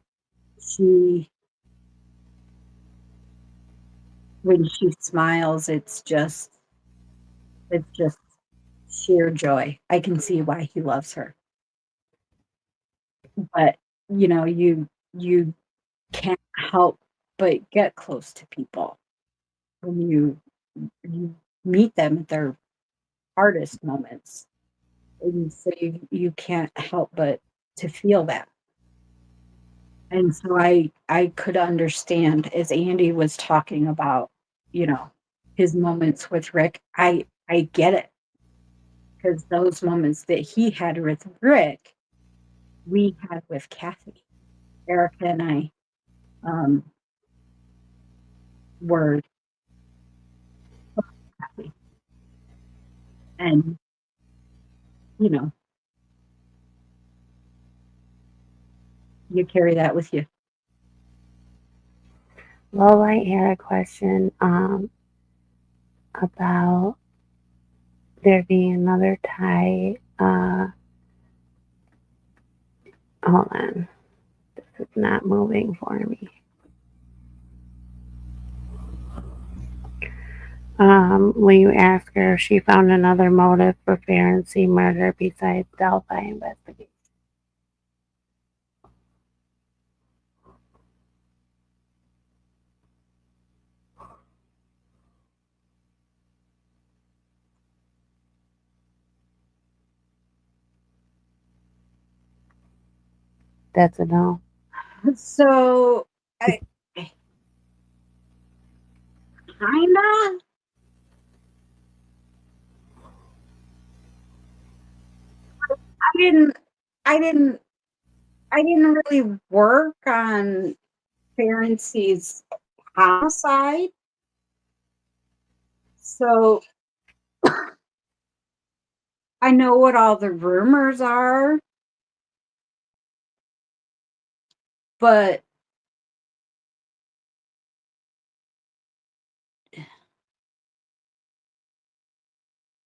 When she smiles, it's just sheer joy. I can see why he loves her. But, you can't help but get close to people when you meet them at their hardest moments. And so you can't help but to feel that. And so I could understand as Andy was talking about, his moments with Rick. I get it, because those moments that he had with Rick, we had with Kathy. Erica and I were Kathy. And, you carry that with you. Low Light had a question about there being another tie. Hold on. This is not moving for me. When you ask her if she found another motive for Ferenczi murder besides Delphi investigation. That's a no. So I kinda I didn't I didn't I didn't really work on Ferenczi's homicide. So I know what all the rumors are, but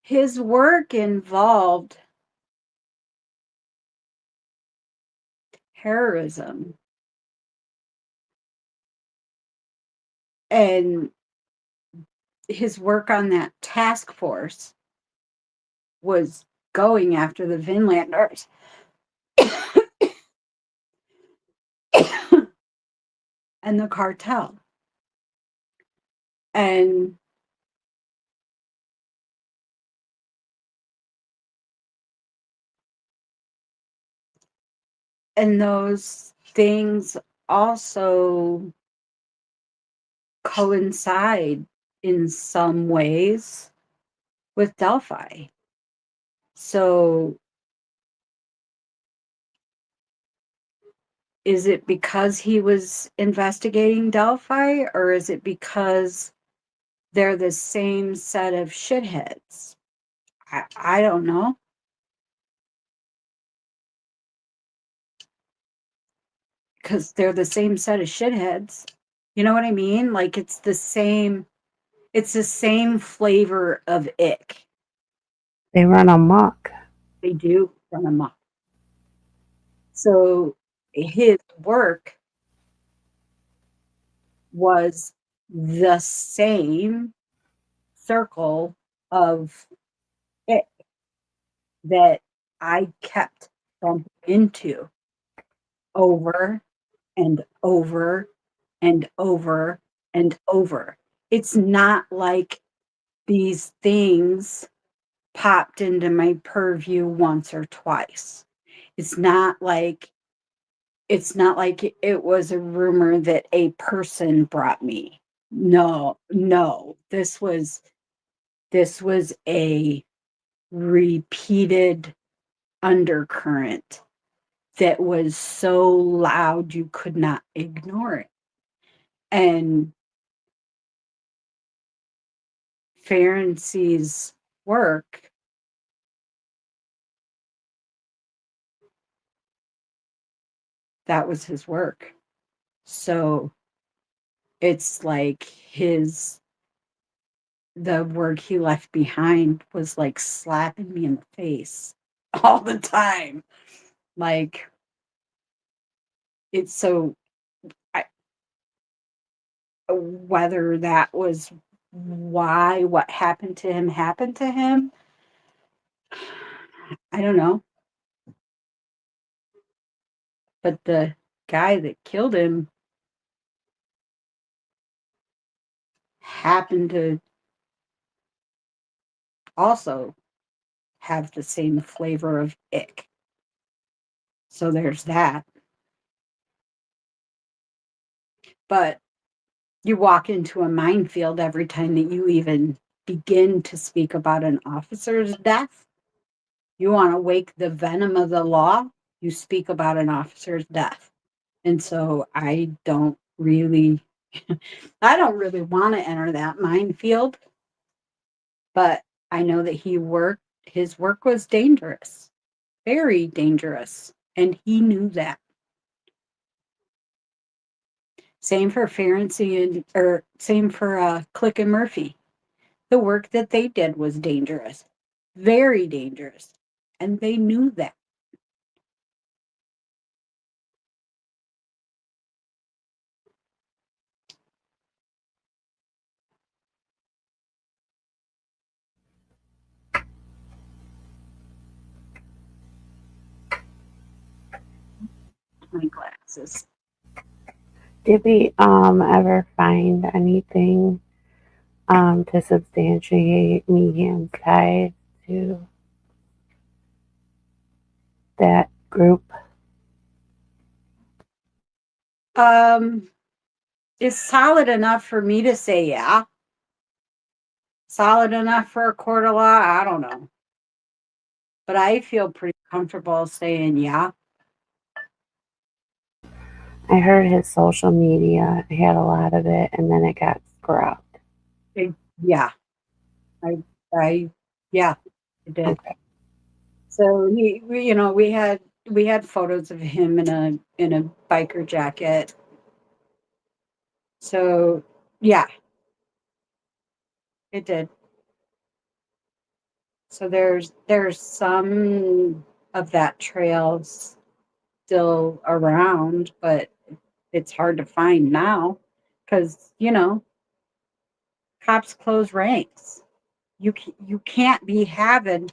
his work involved terrorism, and his work on that task force was going after the Vinlanders. And the cartel. And those things also coincide in some ways with Delphi. So is it because he was investigating Delphi, or is it because they're the same set of shitheads? I don't know. Because they're the same set of shitheads. You know what I mean? Like it's the same flavor of ick. They run amok. They do run amok. So his work was the same circle of it that I kept bumping into over and over and over and over. It's not like these things popped into my purview once or twice. It's not like it was a rumor that a person brought me. No, no. This was a repeated undercurrent that was so loud you could not ignore it. And Ferenczi's work, that was his work. So it's like the work he left behind was like slapping me in the face all the time. Like it's so I, whether that was why what happened to him, I don't know. But the guy that killed him happened to also have the same flavor of ick. So there's that. But you walk into a minefield every time that you even begin to speak about an officer's death. You want to wake the venom of the law, you speak about an officer's death. And so I don't really want to enter that minefield, but I know that his work was dangerous, very dangerous, and he knew that. Same for Ferenczi or same for Click and Murphy. The work that they did was dangerous, very dangerous, and they knew that. My glasses. Did we ever find anything to substantiate Megan's ties to that group? Is solid enough for me to say yeah. Solid enough for a court of law? I don't know. But I feel pretty comfortable saying yeah. I heard his social media had a lot of it, and then it got scrubbed. Yeah. Yeah, it did. Okay. So we had photos of him in a biker jacket. So yeah, it did. So there's some of that trail still around, but it's hard to find now because cops close ranks. You can't be having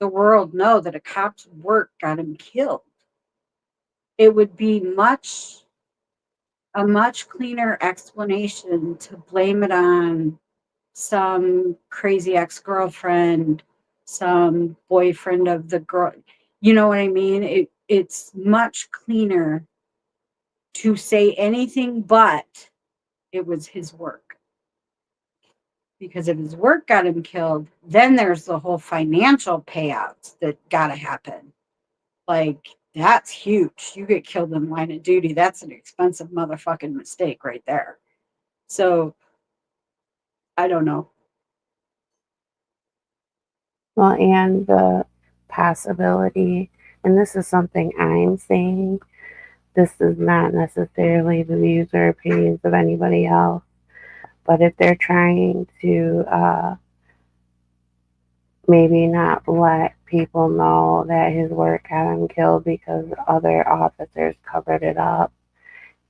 the world know that a cop's work got him killed. It would be a much cleaner explanation to blame it on some crazy ex-girlfriend, some boyfriend of the girl. You know what I mean? It's much cleaner to say anything but it was his work. Because if his work got him killed, then there's the whole financial payouts that gotta happen. Like, that's huge. You get killed in line of duty. That's an expensive motherfucking mistake right there. So I don't know. Well, and the possibility, and this is something I'm saying, this is not necessarily the views or opinions of anybody else, but if they're trying to maybe not let people know that his work got him killed because other officers covered it up,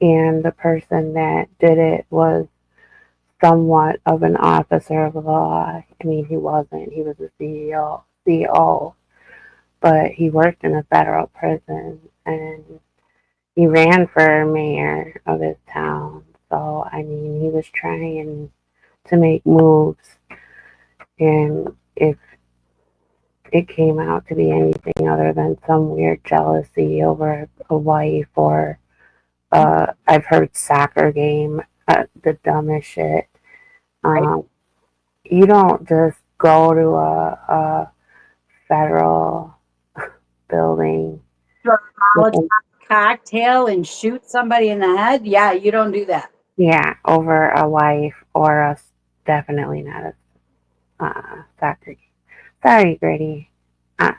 and the person that did it was somewhat of an officer of the law. I mean, he wasn't. He was a CEO, but he worked in a federal prison, and he ran for mayor of his town. So, I mean, he was trying to make moves, and if it came out to be anything other than some weird jealousy over a wife or I've heard soccer game, the dumbest shit. Right? You don't just go to a federal building Throw a with Molotov cocktail and shoot somebody in the head? Yeah, you don't do that. over a wife or a definitely not a soccer game. Sorry, Gritty. Uh,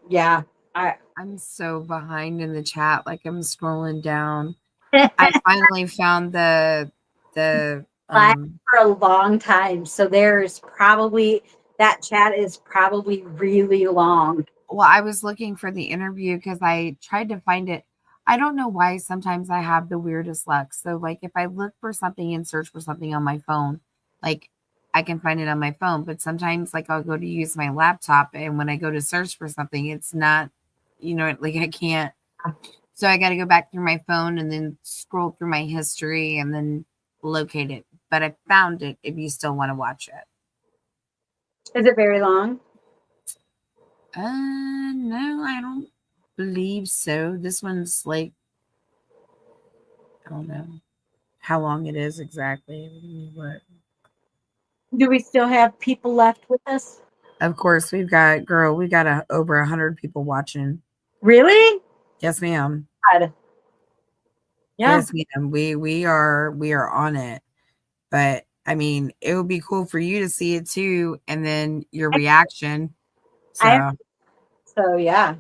Yeah. I I'm so behind in the chat. Like I'm scrolling down. I finally found the for a long time. So there's probably that chat is probably really long. well, I was looking for the interview because I tried to find it. I don't know why sometimes I have the weirdest luck. So like if I look for something and search for something on my phone, like I can find it on my phone, but sometimes like I'll go to use my laptop and when I go to search for something, it's not, like I can't. So I got to go back through my phone and then scroll through my history and then locate it. But I found it if you still want to watch it. Is it very long? No, I don't believe so. This one's like, I don't know how long it is exactly. What? Do we still have people left with us? Of course, we got over 100 people watching. Really? Yes, ma'am. God. Yeah. Yes, ma'am. We are on it. But I mean, it would be cool for you to see it too, and then your reaction. I So, so yeah.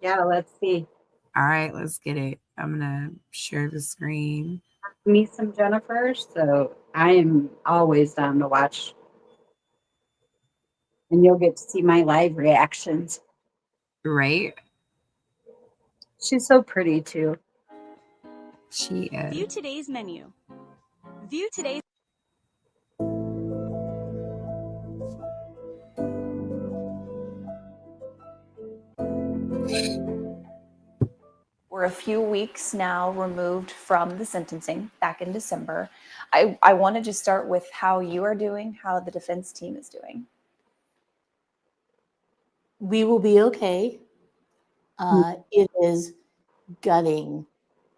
Yeah, let's see. all right, let's get it. I'm gonna share the screen. Meet some Jennifers. So I am always down to watch. And you'll get to see my live reactions. Right? She's so pretty too. She is. View today's menu. View today's. We're a few weeks now removed from the sentencing back in December. I wanted to start with how you are doing, how the defense team is doing. We will be okay. It is gutting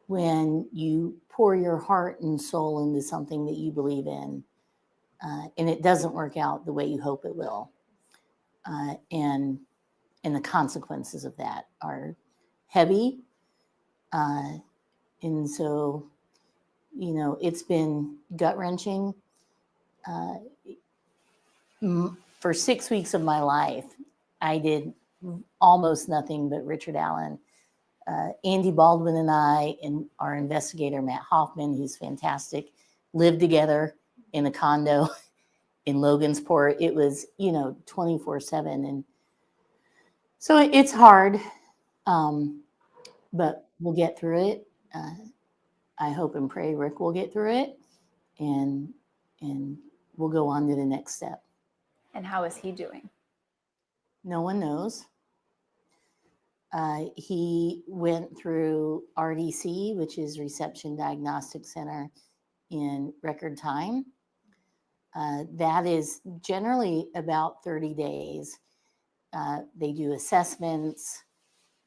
when you pour your heart and soul into something that you believe in, and it doesn't work out the way you hope it will. And the consequences of that are heavy. And so, you know, it's been gut-wrenching. For 6 weeks of my life, I did almost nothing but Richard Allen. Andy Baldwin and I and our investigator, Matt Hoffman, who's fantastic, lived together in a condo in Logansport. It was, you know, 24/7. And so it's hard, but we'll get through it. I hope and pray Rick will get through it, and we'll go on to the next step. And how is he doing? No one knows. He went through RDC, which is Reception Diagnostic Center, in record time. That is generally about 30 days. They do assessments.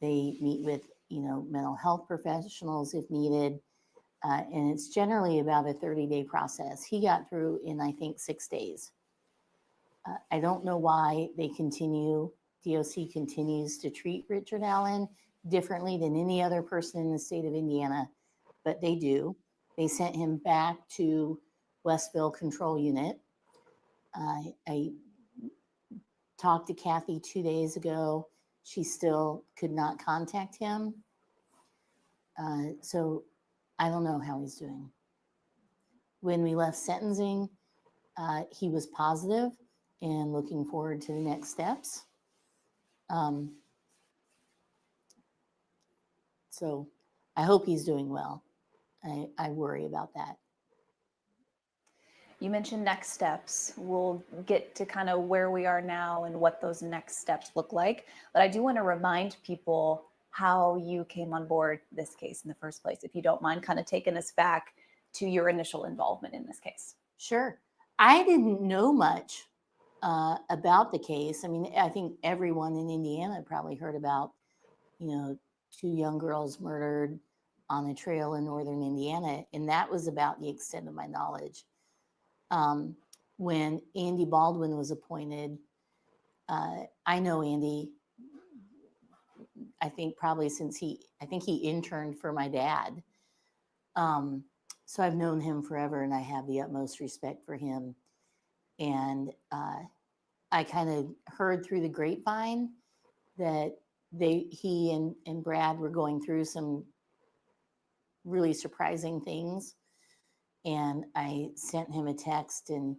They meet with, you know, mental health professionals if needed. And it's generally about a 30-day process. He got through in, I think, 6 days. I don't know why DOC continues to treat Richard Allen differently than any other person in the state of Indiana, but they do. They sent him back to Westville Control Unit. I talked to Kathy 2 days ago. She still could not contact him. So I don't know how he's doing. When we left sentencing, he was positive and looking forward to the next steps. So I hope he's doing well. I worry about that. You mentioned next steps. We'll get to kind of where we are now and what those next steps look like. But I do want to remind people how you came on board this case in the first place, if you don't mind kind of taking us back to your initial involvement in this case. Sure. I didn't know much about the case. I mean, I think everyone in Indiana probably heard about, you know, 2 young girls murdered on a trail in northern Indiana, and that was about the extent of my knowledge. When Andy Baldwin was appointed, I know Andy, I think probably since he interned for my dad. So I've known him forever, and I have the utmost respect for him. And I kind of heard through the grapevine that he and Brad were going through some really surprising things. And I sent him a text and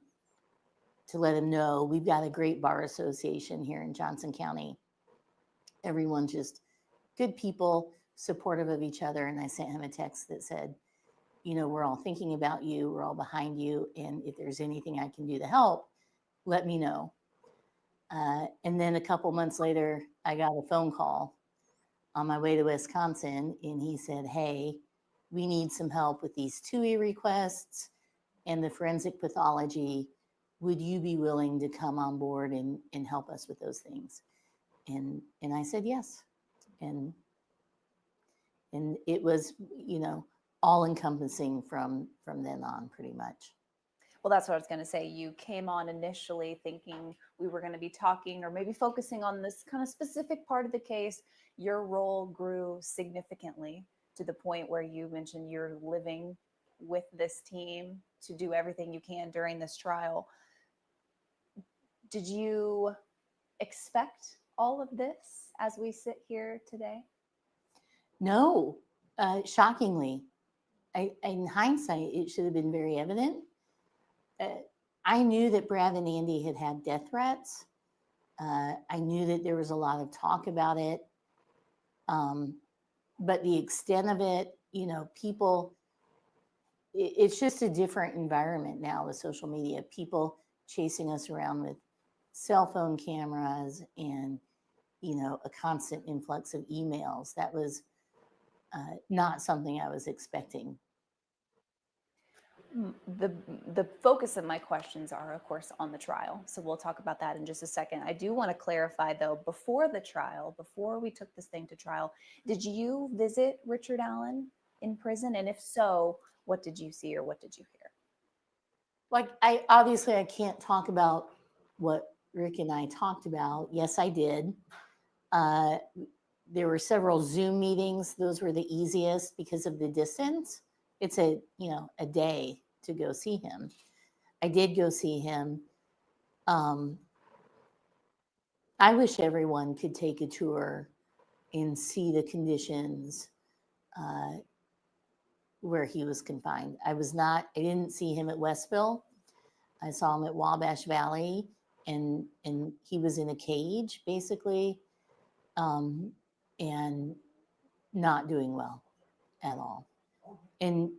to let him know we've got a great bar association here in Johnson County. Everyone's just good people, supportive of each other. And I sent him a text that said, you know, we're all thinking about you. We're all behind you. And if there's anything I can do to help, let me know. And then a couple months later, I got a phone call on my way to Wisconsin. And he said, hey, we need some help with these TUI requests and the forensic pathology. Would you be willing to come on board and help us with those things? And I said yes. And it was, you know, all encompassing from then on pretty much. Well, that's what I was going to say. You came on initially thinking we were going to be talking or maybe focusing on this kind of specific part of the case. Your role grew significantly to the point where you mentioned you're living with this team to do everything you can during this trial. Did you expect all of this as we sit here today? No, shockingly. In hindsight, it should have been very evident. I knew that Brad and Andy had death threats. I knew that there was a lot of talk about it. But the extent of it, you know, people, it's just a different environment now with social media. People chasing us around with cell phone cameras and, you know, a constant influx of emails. That was not something I was expecting. The focus of my questions are, of course, on the trial. So we'll talk about that in just a second. I do want to clarify, though, before the trial, before we took this thing to trial, did you visit Richard Allen in prison? And if so, what did you see or what did you hear? Like, I can't talk about what Rick and I talked about. Yes, I did. There were several Zoom meetings. Those were the easiest because of the distance. It's a day to go see him. I did go see him. I wish everyone could take a tour and see the conditions where he was confined. I didn't see him at Westville. I saw him at Wabash Valley, and he was in a cage, basically, and not doing well at all. And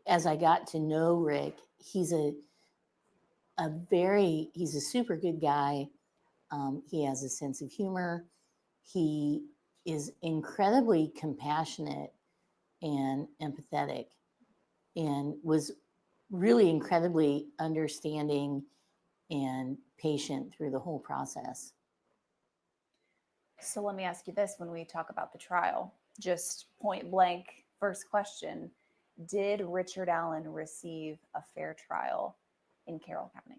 as I got to know Rick, he's a super good guy. He has a sense of humor. He is incredibly compassionate and empathetic, and was really incredibly understanding and patient through the whole process. So let me ask you this when we talk about the trial, just point blank, first question. Did Richard Allen receive a fair trial in Carroll County?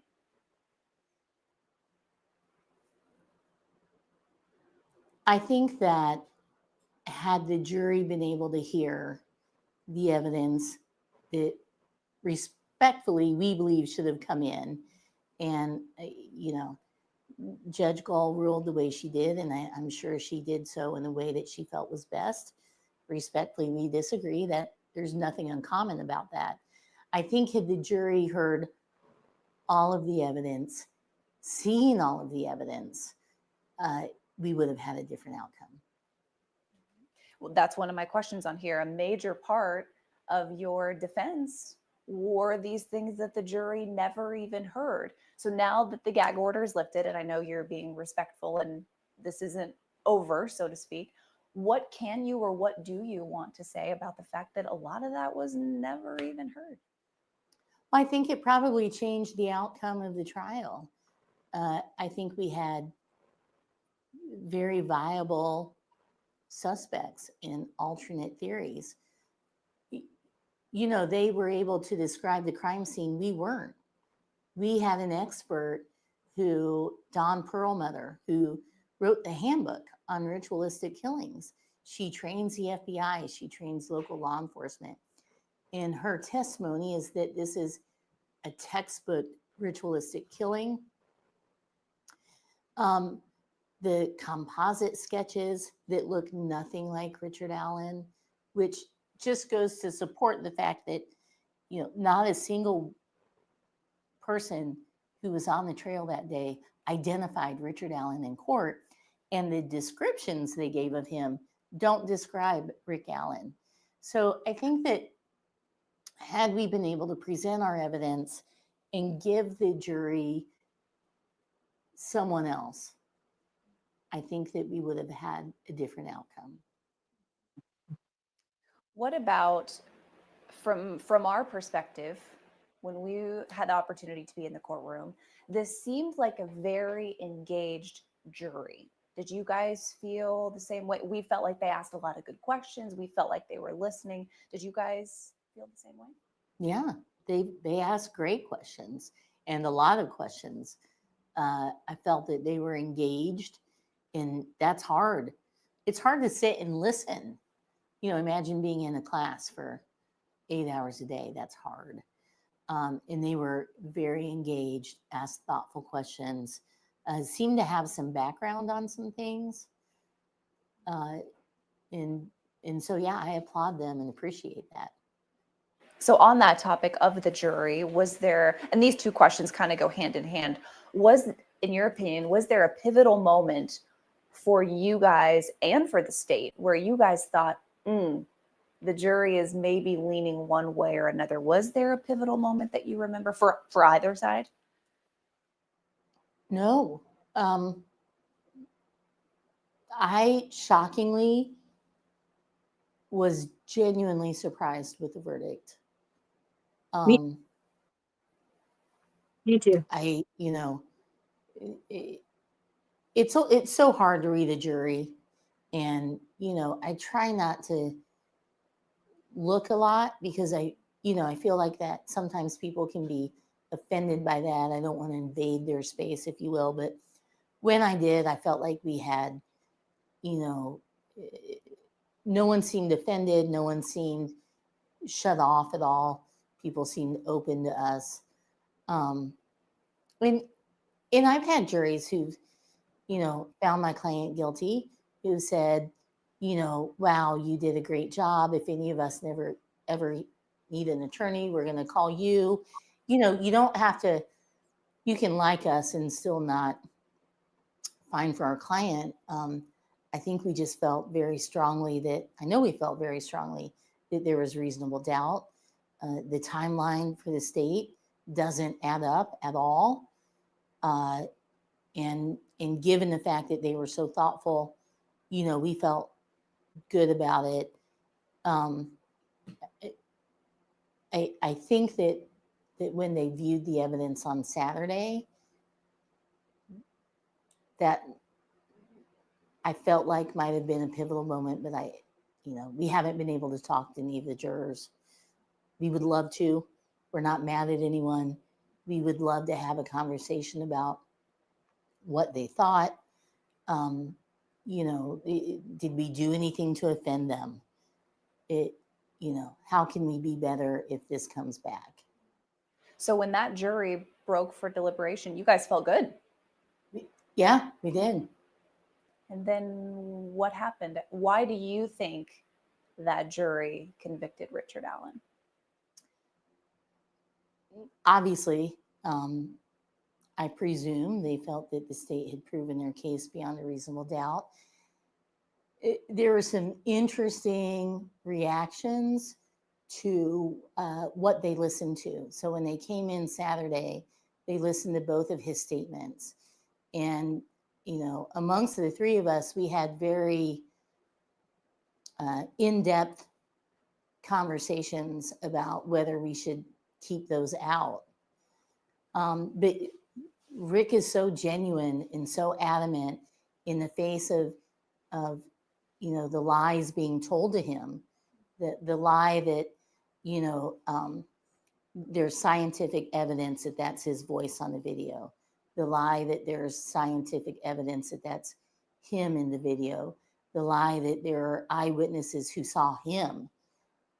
I think that had the jury been able to hear the evidence that respectfully we believe should have come in, and Judge Gall ruled the way she did, and I'm sure she did so in the way that she felt was best. Respectfully, we disagree. That there's nothing uncommon about that. I think had the jury heard all of the evidence, seen all of the evidence, we would have had a different outcome. Well, that's one of my questions on here. A major part of your defense were these things that the jury never even heard. So now that the gag order is lifted, and I know you're being respectful and this isn't over, so to speak, what can you or what do you want to say about the fact that a lot of that was never even heard? Well, I think it probably changed the outcome of the trial. I think we had very viable suspects in alternate theories. They were able to describe the crime scene. We weren't. We had an expert Dawn Perlmutter, who wrote the handbook on ritualistic killings. She trains the FBI. She trains local law enforcement. And her testimony is that this is a textbook ritualistic killing. The composite sketches that look nothing like Richard Allen, which just goes to support the fact that, not a single person who was on the trail that day identified Richard Allen in court, and the descriptions they gave of him don't describe Rick Allen. So I think that had we been able to present our evidence and give the jury someone else, I think that we would have had a different outcome. What about from our perspective, when we had the opportunity to be in the courtroom, this seemed like a very engaged jury. Did you guys feel the same way? We felt like they asked a lot of good questions. We felt like they were listening. Did you guys feel the same way? Yeah, they asked great questions and a lot of questions. I felt that they were engaged, and that's hard. It's hard to sit and listen. Imagine being in a class for 8 hours a day. That's hard. And they were very engaged, asked thoughtful questions, seemed to have some background on some things. And so, yeah, I applaud them and appreciate that. So on that topic of the jury, was there, and these two questions kind of go hand in hand, in your opinion, was there a pivotal moment for you guys and for the state where you guys thought, the jury is maybe leaning one way or another? Was there a pivotal moment that you remember for either side? No. I shockingly was genuinely surprised with the verdict. Me too. It's so hard to read a jury, and I try not to look a lot because I feel like that sometimes people can be offended by that. I don't want to invade their space, if you will, but when I did, I felt like we had, no one seemed offended, no one seemed shut off at all. People seemed open to us. And I've had juries who, found my client guilty, who said, wow, you did a great job. If any of us never ever need an attorney, we're going to call you. You don't have to, you can like us and still not fine for our client. I think we just felt very strongly we felt very strongly that there was reasonable doubt. The timeline for the state doesn't add up at all. And given the fact that they were so thoughtful, we felt good about it. I think that when they viewed the evidence on Saturday, that I felt like might have been a pivotal moment, but we haven't been able to talk to any of the jurors. We would love to. We're not mad at anyone. We would love to have a conversation about what they thought. Did we do anything to offend them? How can we be better if this comes back? So when that jury broke for deliberation, you guys felt good. Yeah, we did. And then what happened? Why do you think that jury convicted Richard Allen? Obviously, I presume they felt that the state had proven their case beyond a reasonable doubt. There were some interesting reactions to what they listened to. So when they came in Saturday, they listened to both of his statements. And, amongst the three of us, we had very in-depth conversations about whether we should keep those out. But Rick is so genuine and so adamant in the face of the lies being told to him, the lie that, there's scientific evidence that that's his voice on the video, the lie that there's scientific evidence that that's him in the video, the lie that there are eyewitnesses who saw him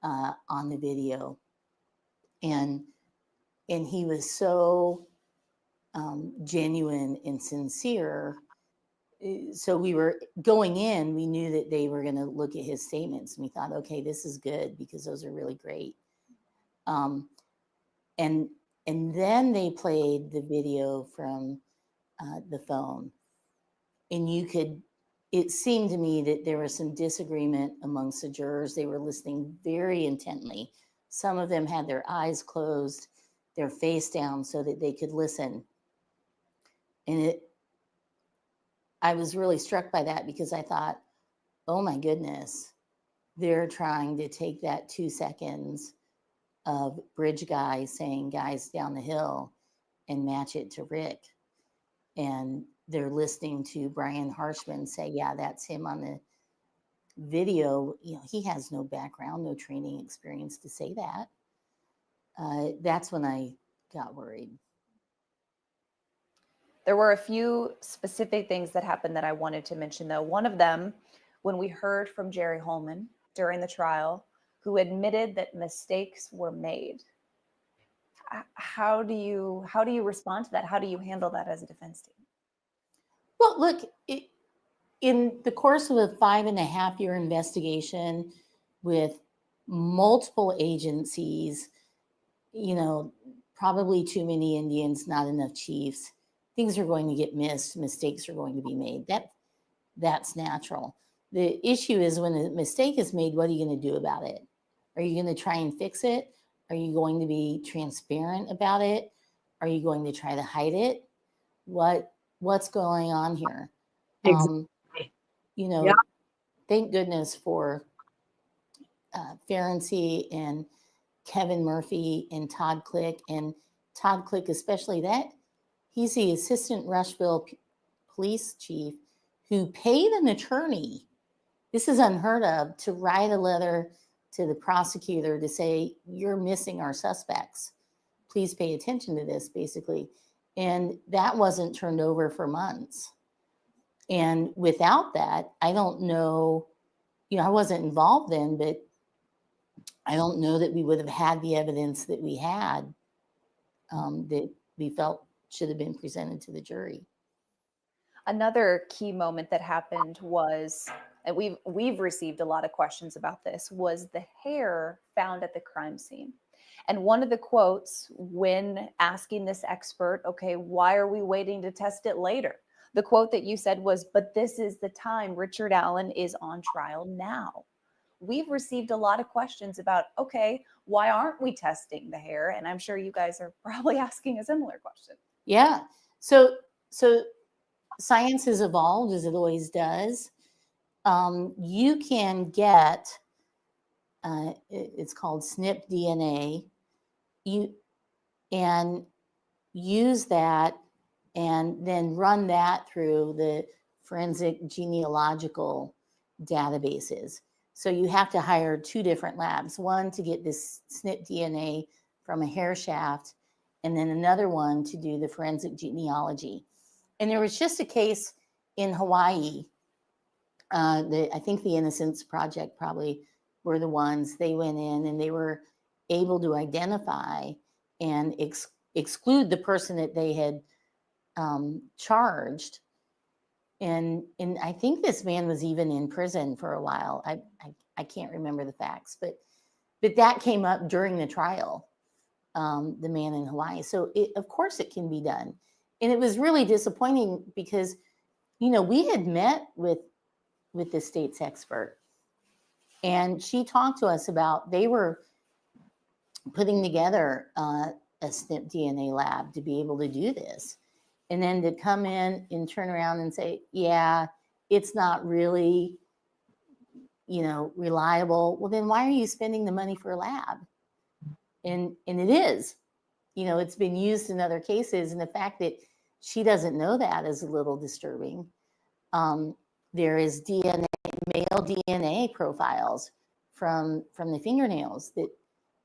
on the video. And he was so genuine and sincere. So we were going in, we knew that they were going to look at his statements. And we thought, okay, this is good because those are really great. And then they played the video from the phone. And it seemed to me that there was some disagreement amongst the jurors. They were listening very intently. Some of them had their eyes closed, their face down so that they could listen. And I was really struck by that because I thought, oh my goodness, they're trying to take that 2 seconds of Bridge Guy saying guys down the hill and match it to Rick. And they're listening to Brian Harshman say, yeah, that's him on the video. He has no background, no training experience to say that. That's when I got worried. There were a few specific things that happened that I wanted to mention, though. One of them, when we heard from Jerry Holman during the trial, who admitted that mistakes were made. How do you respond to that? How do you handle that as a defense team? Well, look, in the course of a 5.5-year investigation with multiple agencies, probably too many Indians, not enough chiefs, things are going to get missed, mistakes are going to be made. That's natural. The issue is when a mistake is made, what are you going to do about it? Are you going to try and fix it? Are you going to be transparent about it? Are you going to try to hide it? What's going on here? Exactly. Yeah. Thank goodness for Ferenczi and Kevin Murphy and Todd Click and Todd Click, especially that, he's the assistant Rushville police chief who paid an attorney, this is unheard of, to write a letter to the prosecutor to say, you're missing our suspects. Please pay attention to this, basically. And that wasn't turned over for months. And without that, I don't know, I wasn't involved then, but I don't know that we would have had the evidence that we had that we felt should have been presented to the jury. Another key moment that happened was, and we've received a lot of questions about this, was the hair found at the crime scene. And one of the quotes when asking this expert, okay, why are we waiting to test it later? The quote that you said was, but this is the time. Richard Allen is on trial now. We've received a lot of questions about, okay, why aren't we testing the hair? And I'm sure you guys are probably asking a similar question. Yeah. So science has evolved, as it always does. You can get, it's called SNP DNA, and use that and then run that through the forensic genealogical databases. So you have to hire 2 different labs, one to get this SNP DNA from a hair shaft, and then another one to do the forensic genealogy. And there was just a case in Hawaii. I think the Innocence Project probably were the ones. They went in and they were able to identify and exclude the person that they had charged. And I think this man was even in prison for a while. I can't remember the facts, but that came up during the trial, the man in Hawaii. So of course it can be done. And it was really disappointing because, we had met with the state's expert, and she talked to us about, they were putting together a SNP DNA lab to be able to do this. And then to come in and turn around and say, yeah, it's not really, reliable. Well, then why are you spending the money for a lab? And it is, it's been used in other cases. And the fact that she doesn't know that is a little disturbing. There is male DNA profiles from the fingernails that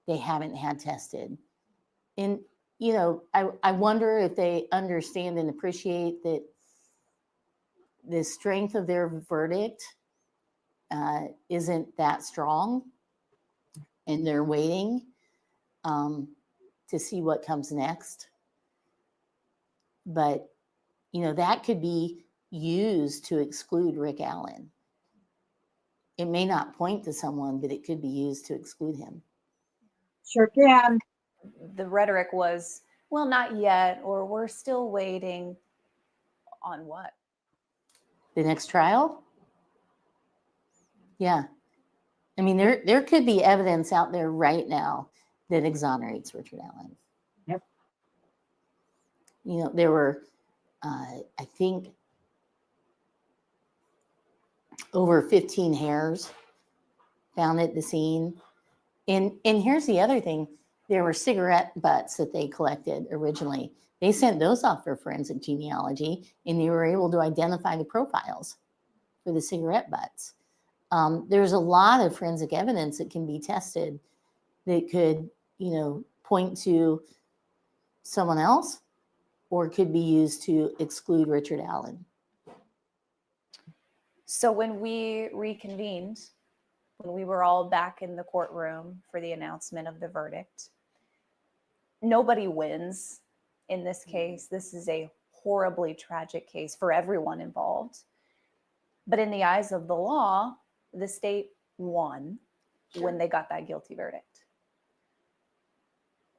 they haven't had tested. And, I wonder if they understand and appreciate that the strength of their verdict isn't that strong, and they're waiting to see what comes next. But, that could be used to exclude Rick Allen. It may not point to someone, but it could be used to exclude him. Sure can. The rhetoric was, well, not yet, or we're still waiting on what? The next trial? Yeah. I mean, there could be evidence out there right now that exonerates Richard Allen. Yep. There were, I think, over 15 hairs found at the scene. And here's the other thing. There were cigarette butts that they collected originally. They sent those off for forensic genealogy, and they were able to identify the profiles for the cigarette butts. There's a lot of forensic evidence that can be tested that could, point to someone else, or could be used to exclude Richard Allen. So when we reconvened, when we were all back in the courtroom for the announcement of the verdict, nobody wins in this case. This is a horribly tragic case for everyone involved. But in the eyes of the law, the state won when they got that guilty verdict.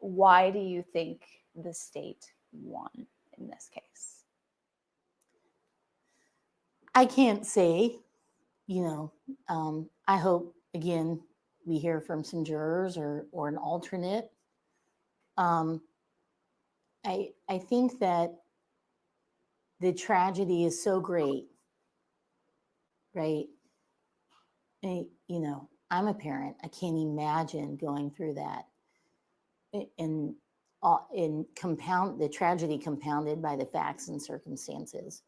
Why do you think the state won in this case? I can't say, I hope, again, we hear from some jurors or an alternate. I think that the tragedy is so great, right? I'm a parent. I can't imagine going through that. And the tragedy compounded by the facts and circumstances.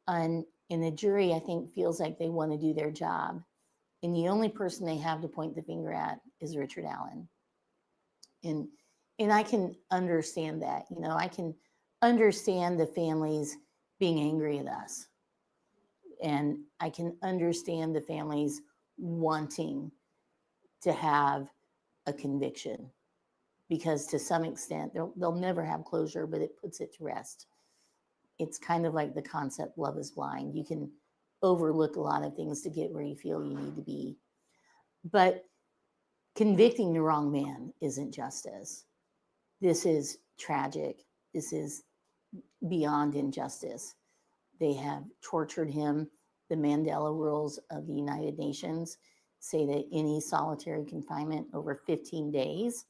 And the jury, I think, feels like they want to do their job. And the only person they have to point the finger at is Richard Allen. And I can understand that. You know, I can understand the families being angry at us. And I can understand the families wanting to have a conviction, because to some extent they'll never have closure, but it puts it to rest. It's kind of like the concept love is blind. You can overlook a lot of things to get where you feel you need to be. But convicting the wrong man isn't justice. This is tragic. This is beyond injustice. They have tortured him. The Mandela rules of the United Nations say that any solitary confinement over 15 days,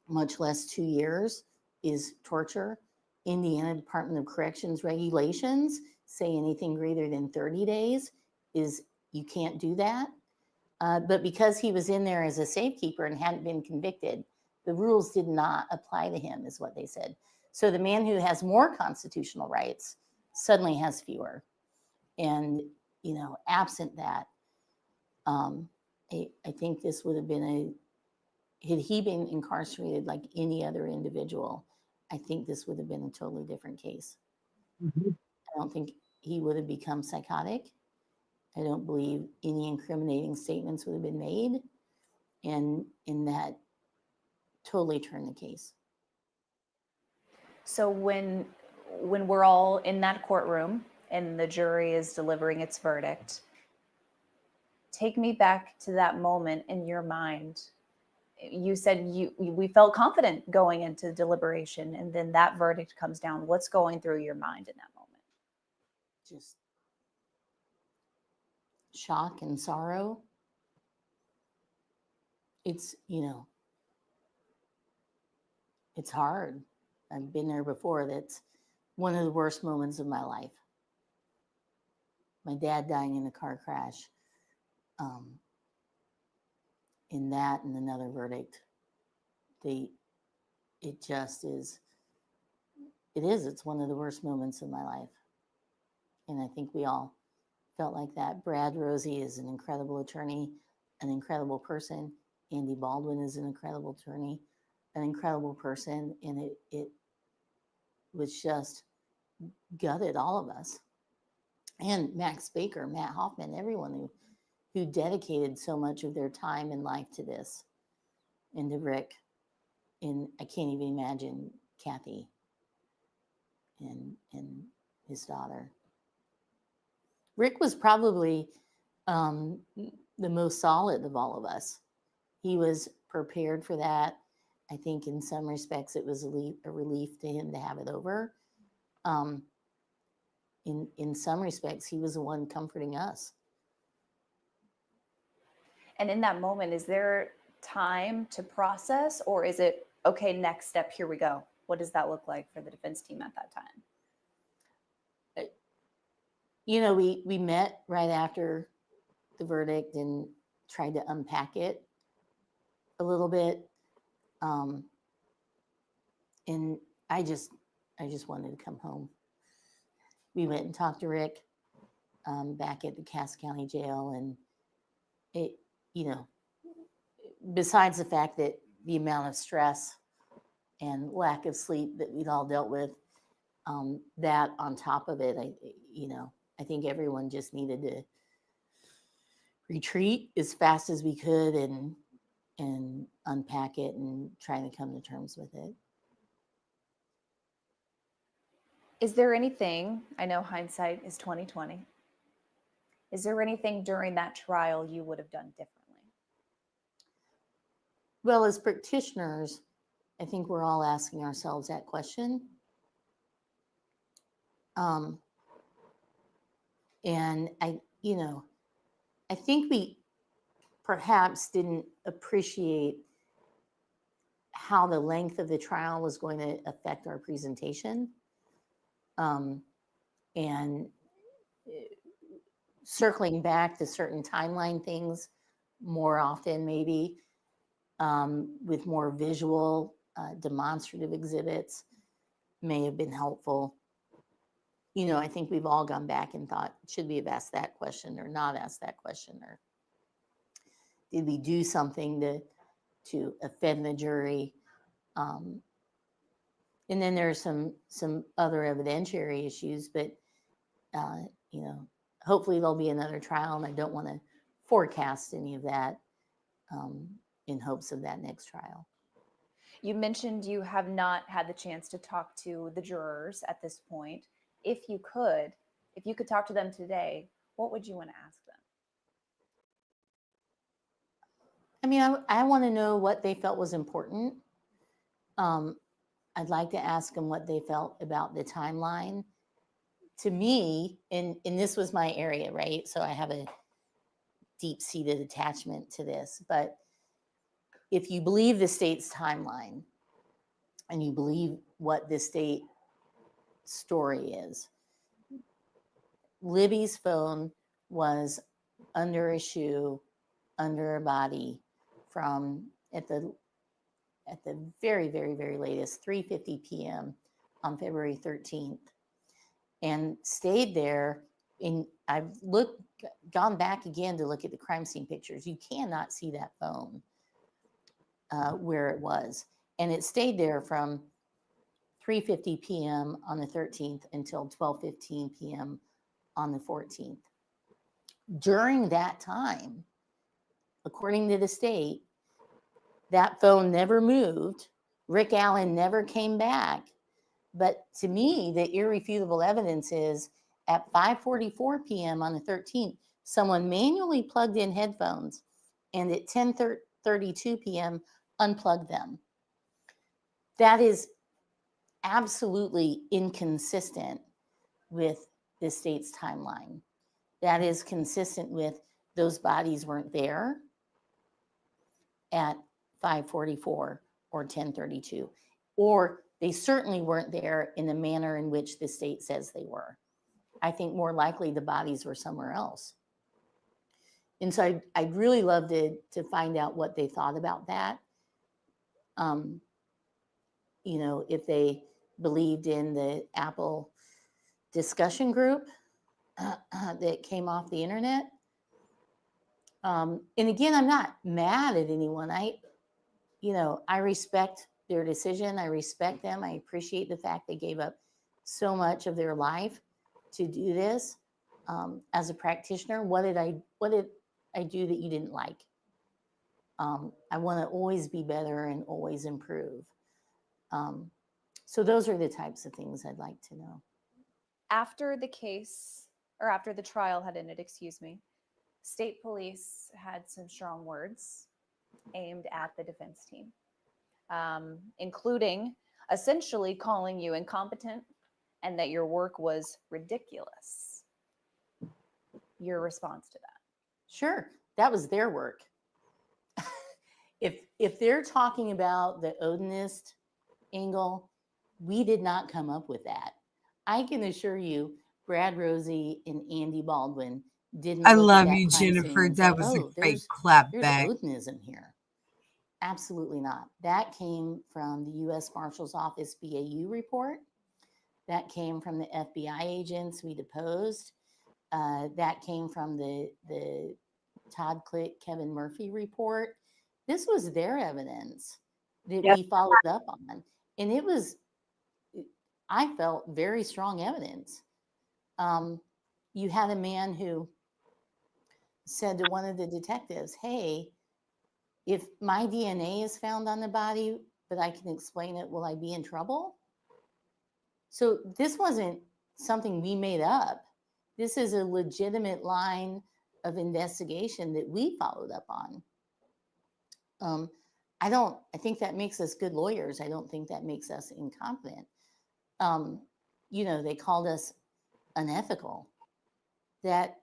much less 2 years, is torture. Indiana Department of Corrections regulations say anything greater than 30 days is, you can't do that. But because he was in there as a safekeeper and hadn't been convicted, the rules did not apply to him, is what they said. So the man who has more constitutional rights suddenly has fewer. And, you know, absent that, I think this would have been had he been incarcerated like any other individual, I think this would have been a totally different case. Mm-hmm. I don't think he would have become psychotic. I don't believe any incriminating statements would have been made. And in that, totally turned the case. So when we're all in that courtroom and the jury is delivering its verdict, take me back to that moment in your mind. You said we felt confident going into deliberation, and then that verdict comes down. What's going through your mind in that moment? Just shock and sorrow. It's, you know, it's hard. I've been there before. That's one of the worst moments of my life. My dad dying in a car crash. In that and another verdict, it's one of the worst moments of my life. And I think we all felt like that. Brad Rosie is an incredible attorney, an incredible person. Andy Baldwin is an incredible attorney, an incredible person. And it was just gutted all of us. And Max Baker, Matt Hoffman, everyone who dedicated so much of their time and life to this, and to Rick. And I can't even imagine Kathy and his daughter. Rick was probably the most solid of all of us. He was prepared for that. I think in some respects it was a relief to him to have it over. In some respects, he was the one comforting us. And in that moment, is there time to process, or is it, okay, next step, here we go? What does that look like for the defense team at that time? You know, we met right after the verdict and tried to unpack it a little bit. And I just wanted to come home. We went and talked to Rick back at the Cass County Jail, and it, you know, besides the fact that the amount of stress and lack of sleep that we'd all dealt with, that on top of it, I think everyone just needed to retreat as fast as we could and unpack it and try to come to terms with it. Is there anything, I know hindsight is 2020, is there anything during that trial you would have done differently? Well, as practitioners, I think we're all asking ourselves that question. And I think we perhaps didn't appreciate how the length of the trial was going to affect our presentation. And circling back to certain timeline things more often, maybe with more visual demonstrative exhibits may have been helpful. I think we've all gone back and thought, should we have asked that question or not asked that question? Or did we do something to offend the jury? And then there are some other evidentiary issues, but hopefully there'll be another trial, and I don't want to forecast any of that in hopes of that next trial. You mentioned you have not had the chance to talk to the jurors at this point. If you could talk to them today, what would you want to ask them? I mean, I want to know what they felt was important. I'd like to ask them what they felt about the timeline. To me, and this was my area, right? So I have a deep-seated attachment to this. But if you believe the state's timeline and you believe what the state story is, Libby's phone was under a shoe, under a body from at the very, very, very latest 3:50 p.m. on February 13th, and stayed there. And I've gone back again to look at the crime scene pictures. You cannot see that phone where it was, and it stayed there from 3:50 p.m. on the 13th until 12:15 p.m. on the 14th. During that time, according to the state, that phone never moved. Rick Allen never came back. But to me, the irrefutable evidence is at 5:44 p.m. on the 13th, someone manually plugged in headphones, and at 10:32 p.m. unplugged them. That is absolutely inconsistent with the state's timeline. That is consistent with those bodies weren't there at 5:44 or 10:32, or they certainly weren't there in the manner in which the state says they were. I think more likely the bodies were somewhere else. And so I'd really love to find out what they thought about that. If they believed in the Apple discussion group that came off the internet. And again, I'm not mad at anyone. I respect their decision. I respect them. I appreciate the fact they gave up so much of their life to do this. As a practitioner, what did I do that you didn't like? I want to always be better and always improve. So those are the types of things I'd like to know. After the case, or after the trial had ended, state police had some strong words aimed at the defense team, including essentially calling you incompetent and that your work was ridiculous. Your response to that? Sure, that was their work. If they're talking about the Odinist angle, we did not come up with that. I can assure you, Brad Rosie and Andy Baldwin didn't. I love you, Jennifer. That was a great clap there's back. Odinism here. Absolutely not. That came from the U.S. Marshal's Office BAU report. That came from the FBI agents we deposed. That came from the Todd Click, Kevin Murphy report. This was their evidence that we followed up on. And it was, I felt, very strong evidence. You had a man who said to one of the detectives, hey, if my DNA is found on the body, but I can explain it, will I be in trouble? So this wasn't something we made up. This is a legitimate line of investigation that we followed up on. I think that makes us good lawyers. I don't think that makes us incompetent. They called us unethical. That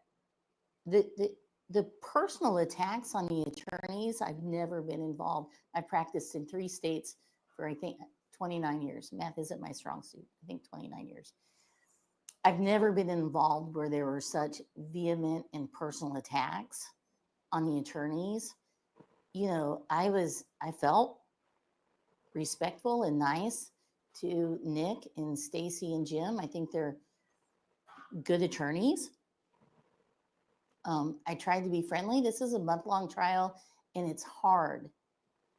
the personal attacks on the attorneys, I've never been involved. I practiced in 3 states for, I think, 29 years. Math isn't my strong suit. I think 29 years. I've never been involved where there were such vehement and personal attacks on the attorneys. I felt respectful and nice to Nick and Stacy and Jim. I think they're good attorneys. I tried to be friendly. This is a month-long trial, and it's hard.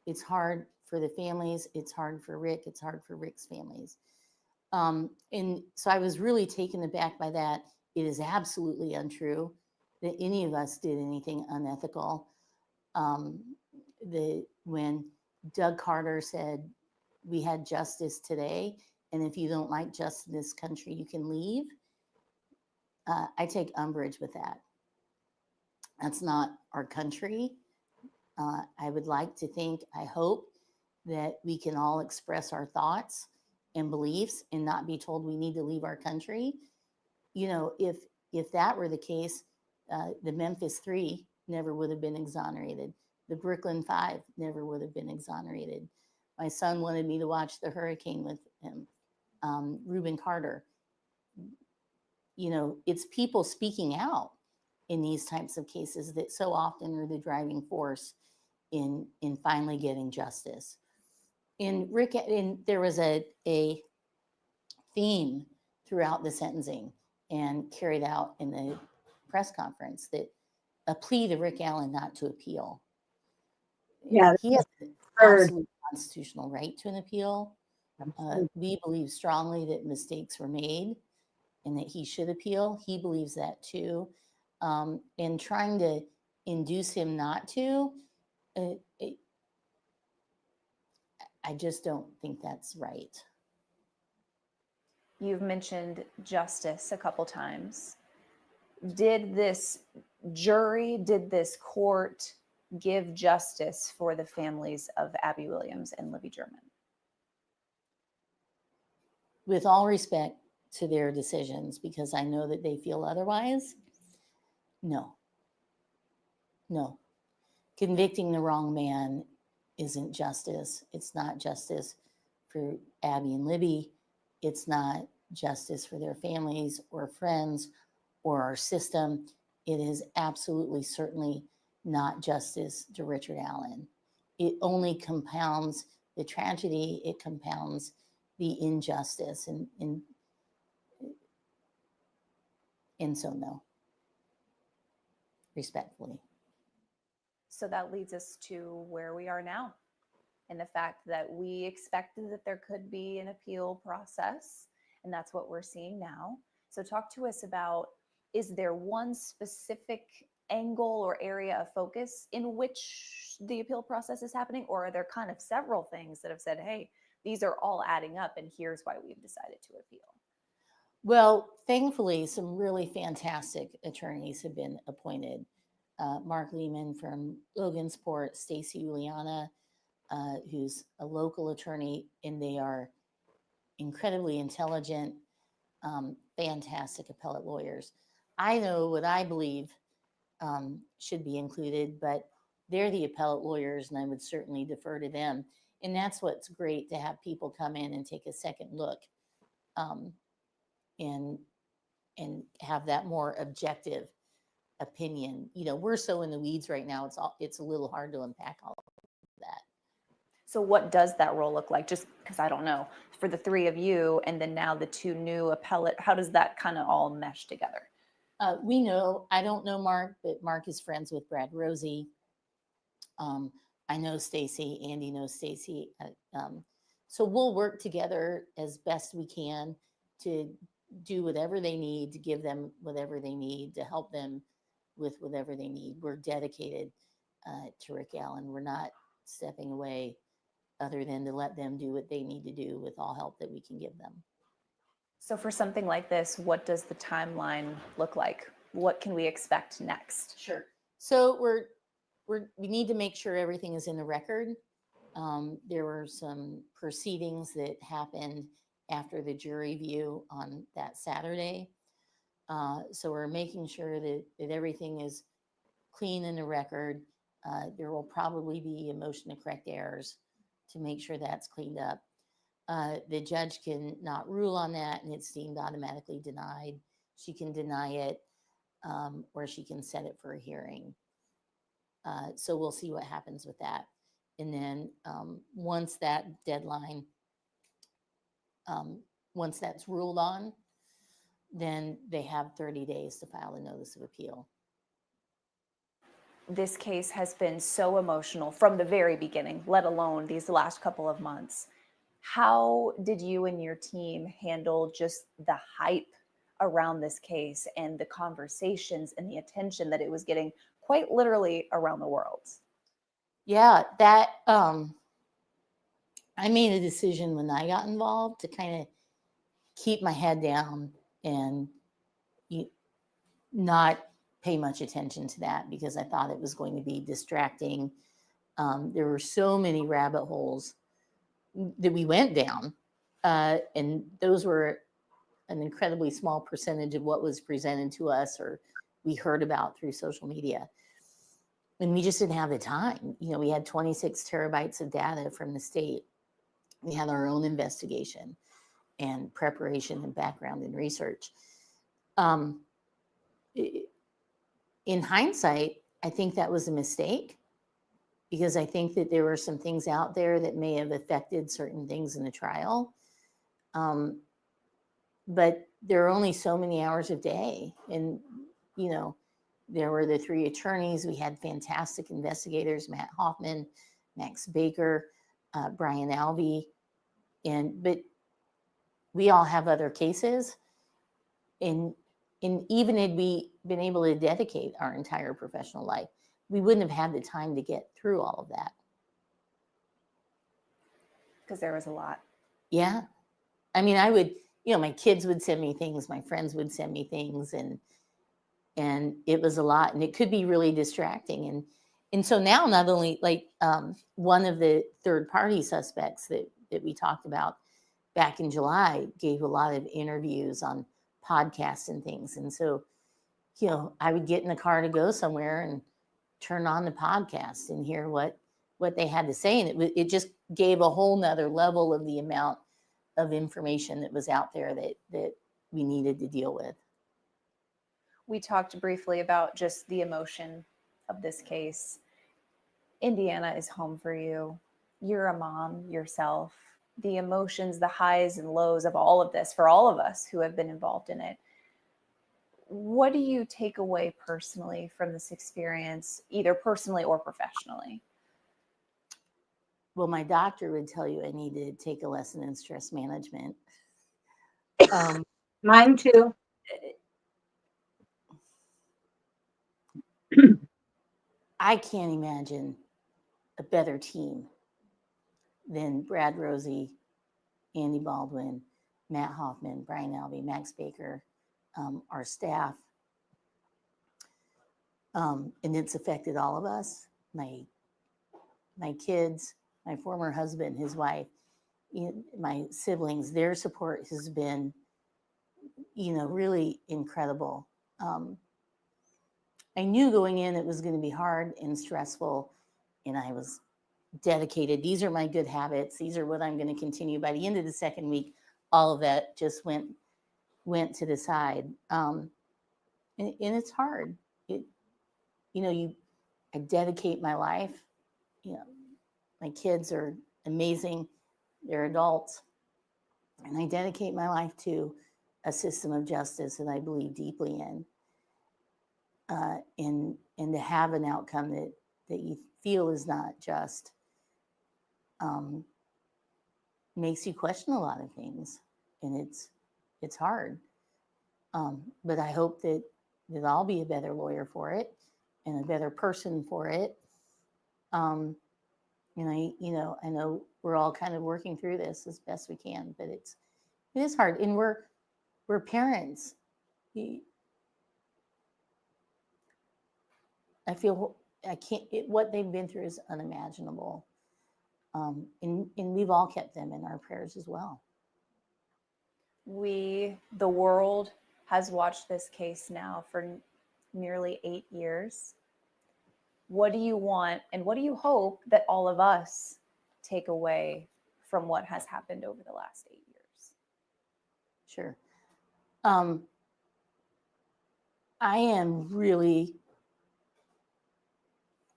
It's hard for the families. It's hard for Rick. It's hard for Rick's families. And so I was really taken aback by that. It is absolutely untrue that any of us did anything unethical. When Doug Carter said, we had justice today, and if you don't like justice in this country, you can leave, I take umbrage with that. That's not our country. I would like to think, I hope that we can all express our thoughts and beliefs and not be told we need to leave our country. You know, if that were the case, the Memphis 3 never would have been exonerated. The Brooklyn 5 never would have been exonerated. My son wanted me to watch the hurricane with him. Reuben Carter. You know, it's people speaking out in these types of cases that so often are the driving force in finally getting justice. And Rick, there was a theme throughout the sentencing and carried out in the press conference, that a plea to Rick Allen not to appeal. Yeah, he has an third. absolute constitutional right to an appeal. We believe strongly that mistakes were made and that he should appeal. He believes that too. And trying to induce him not to, I just don't think that's right. You've mentioned justice a couple times. Did this jury, did this court give justice for the families of Abby Williams and Libby German? With all respect to their decisions, because I know that they feel otherwise, no. No. Convicting the wrong man isn't justice. It's not justice for Abby and Libby. It's not justice for their families or friends or our system. It is absolutely, certainly not justice to Richard Allen. It only compounds the tragedy. It compounds the injustice. And so, no. Respectfully. So that leads us to where we are now, and the fact that we expected that there could be an appeal process, and that's what we're seeing now. So talk to us about, is there one specific angle or area of focus in which the appeal process is happening, or are there kind of several things that have said, hey, these are all adding up and here's why we've decided to appeal? Well, thankfully, some really fantastic attorneys have been appointed. Mark Lehman from Logansport, Stacy Uliana, who's a local attorney, and they are incredibly intelligent, fantastic appellate lawyers. I know what I believe should be included, but they're the appellate lawyers, and I would certainly defer to them. And that's what's great, to have people come in and take a second look and have that more objective opinion. You know, we're so in the weeds right now, it's a little hard to unpack all of that. So what does that role look like? Just because I don't know, for the three of you, and then now the two new appellate, how does that kind of all mesh together? We know, I don't know Mark, but Mark is friends with Brad Rosie. I know Stacy, Andy knows Stacy. So we'll work together as best we can to do whatever they need, to give them whatever they need, to help them with whatever they need. We're dedicated to Rick Allen. We're not stepping away other than to let them do what they need to do with all help that we can give them. So for something like this, what does the timeline look like? What can we expect next? Sure. So we need to make sure everything is in the record. There were some proceedings that happened after the jury view on that Saturday. So we're making sure that everything is clean in the record. There will probably be a motion to correct errors to make sure that's cleaned up. The judge can not rule on that, and it's deemed automatically denied. She can deny it, or she can set it for a hearing. So we'll see what happens with that. And then once that deadline, once that's ruled on, then they have 30 days to file a notice of appeal. This case has been so emotional from the very beginning, let alone these last couple of months. How did you and your team handle just the hype around this case and the conversations and the attention that it was getting quite literally around the world? Yeah, that I made a decision when I got involved to kind of keep my head down and not pay much attention to that, because I thought it was going to be distracting. There were so many rabbit holes that we went down, and those were an incredibly small percentage of what was presented to us or we heard about through social media. And we just didn't have the time. We had 26 terabytes of data from the state. We had our own investigation and preparation and background and research. In hindsight, I think that was a mistake, because I think that there were some things out there that may have affected certain things in the trial. But there are only so many hours a day. And, there were the 3 attorneys. We had fantastic investigators, Matt Hoffman, Max Baker, Brian Alvey. But we all have other cases. And even had we been able to dedicate our entire professional life, we wouldn't have had the time to get through all of that. Because there was a lot. Yeah. I mean, I would, my kids would send me things, my friends would send me things, and it was a lot, and it could be really distracting. And so now, not only like one of the third party suspects that we talked about back in July gave a lot of interviews on podcasts and things. And so, I would get in the car to go somewhere and turn on the podcast and hear what they had to say. And it just gave a whole nother level of the amount of information that was out there that we needed to deal with. We talked briefly about just the emotion of this case. Indiana is home for you. You're a mom yourself. The emotions, the highs and lows of all of this for all of us who have been involved in it. What do you take away personally from this experience, either personally or professionally? Well, my doctor would tell you I need to take a lesson in stress management. Mine too. I can't imagine a better team than Brad Rosie, Andy Baldwin, Matt Hoffman, Brian Alvey, Max Baker, our staff. And it's affected all of us, my kids, my former husband, his wife, my siblings. Their support has been, really incredible. I knew going in it was going to be hard and stressful, and I was dedicated. These are my good habits. These are what I'm going to continue. By the end of the second week, all of that just went to the side. And it's hard. I dedicate my life. My kids are amazing. They're adults. And I dedicate my life to a system of justice that I believe deeply in. And to have an outcome that you feel is not just, makes you question a lot of things, and it's hard. But I hope that I'll be a better lawyer for it and a better person for it. And I know we're all kind of working through this as best we can, but it is hard, and we're parents. I feel I can't. What they've been through is unimaginable, and we've all kept them in our prayers as well. The world has watched this case now for nearly 8 years. What do you want, and what do you hope that all of us take away from what has happened over the last 8 years? Sure. I am really,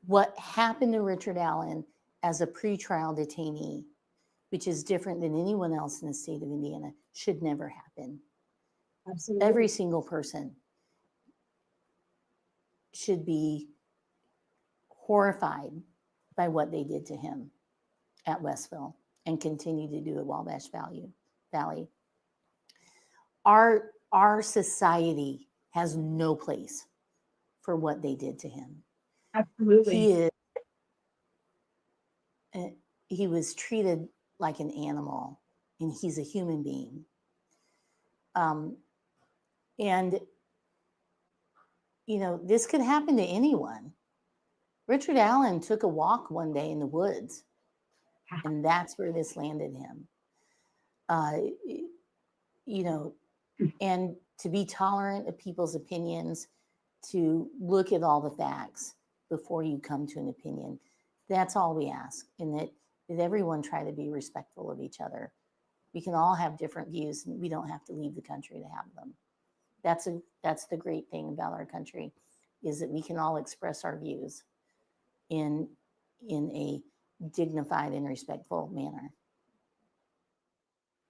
what happened to Richard Allen as a pretrial detainee, which is different than anyone else in the state of Indiana, should never happen. Absolutely. Every single person should be horrified by what they did to him at Westville and continue to do at Wabash Valley. Our society has no place for what they did to him. Absolutely. He was treated like an animal, and he's a human being. And, you know, this could happen to anyone. Richard Allen took a walk one day in the woods, and that's where this landed him. You know, and to be tolerant of people's opinions, to look at all the facts before you come to an opinion. That's all we ask, and that everyone try to be respectful of each other. We can all have different views, and we don't have to leave the country to have them. That's the great thing about our country, is that we can all express our views in a dignified and respectful manner.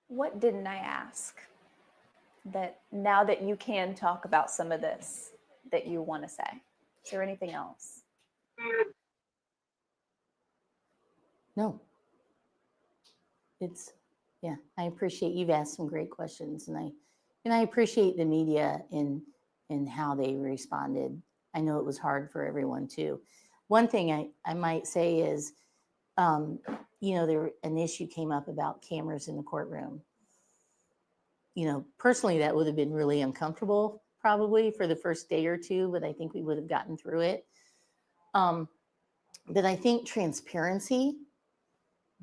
What didn't I ask that now that you can talk about some of this that you want to say? Is there anything else? No. Yeah, I appreciate you've asked some great questions, and I appreciate the media in how they responded. I know it was hard for everyone too. One thing I might say is, you know, an issue came up about cameras in the courtroom. You know, personally, that would have been really uncomfortable probably for the first day or two, but I think we would have gotten through it. But I think transparency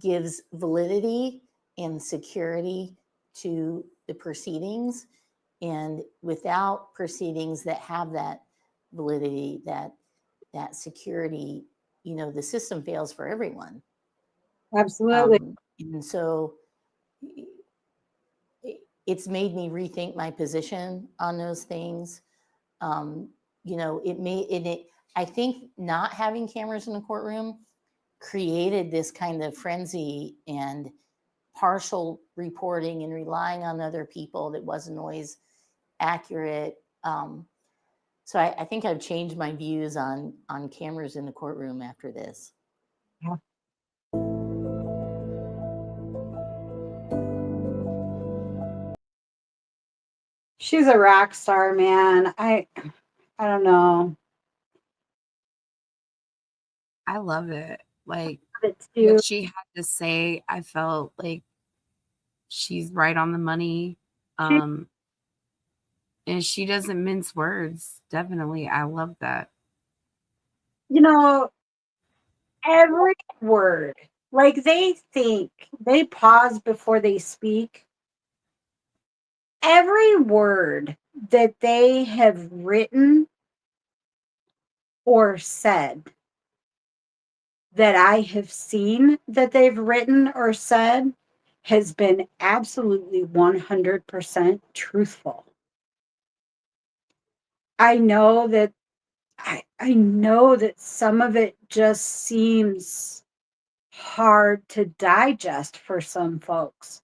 gives validity and security to the proceedings. And without proceedings that have that validity, that security, you know, the system fails for everyone. Absolutely. And so it's made me rethink my position on those things. You know, I think not having cameras in the courtroom created this kind of frenzy and partial reporting and relying on other people that wasn't always accurate. So I think I've changed my views on cameras in the courtroom after this. Yeah. She's a rock star, man. I don't know. I love it. Like It's too. what she had to say, I felt like she's right on the money. And she doesn't mince words. Definitely. I love that. You know, every word, like they pause before they speak. Every word that they have written or said that I have seen that they've written or said has been absolutely 100% truthful. I know that I know that some of it just seems hard to digest for some folks,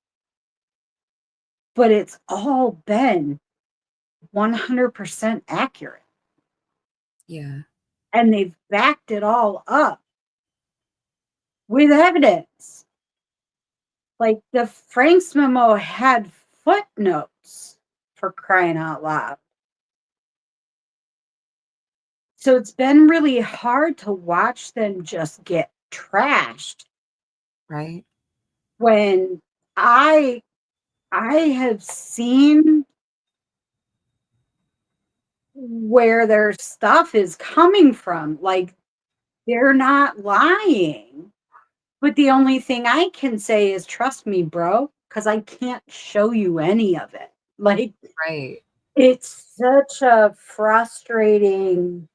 but it's all been 100% accurate. Yeah. And they've backed it all up with evidence. Like the Franks memo had footnotes, for crying out loud. So it's been really hard to watch them just get trashed. Right. When I have seen where their stuff is coming from. Like, they're not lying. But the only thing I can say is trust me, bro, because I can't show you any of it. Like, Right. it's such a frustrating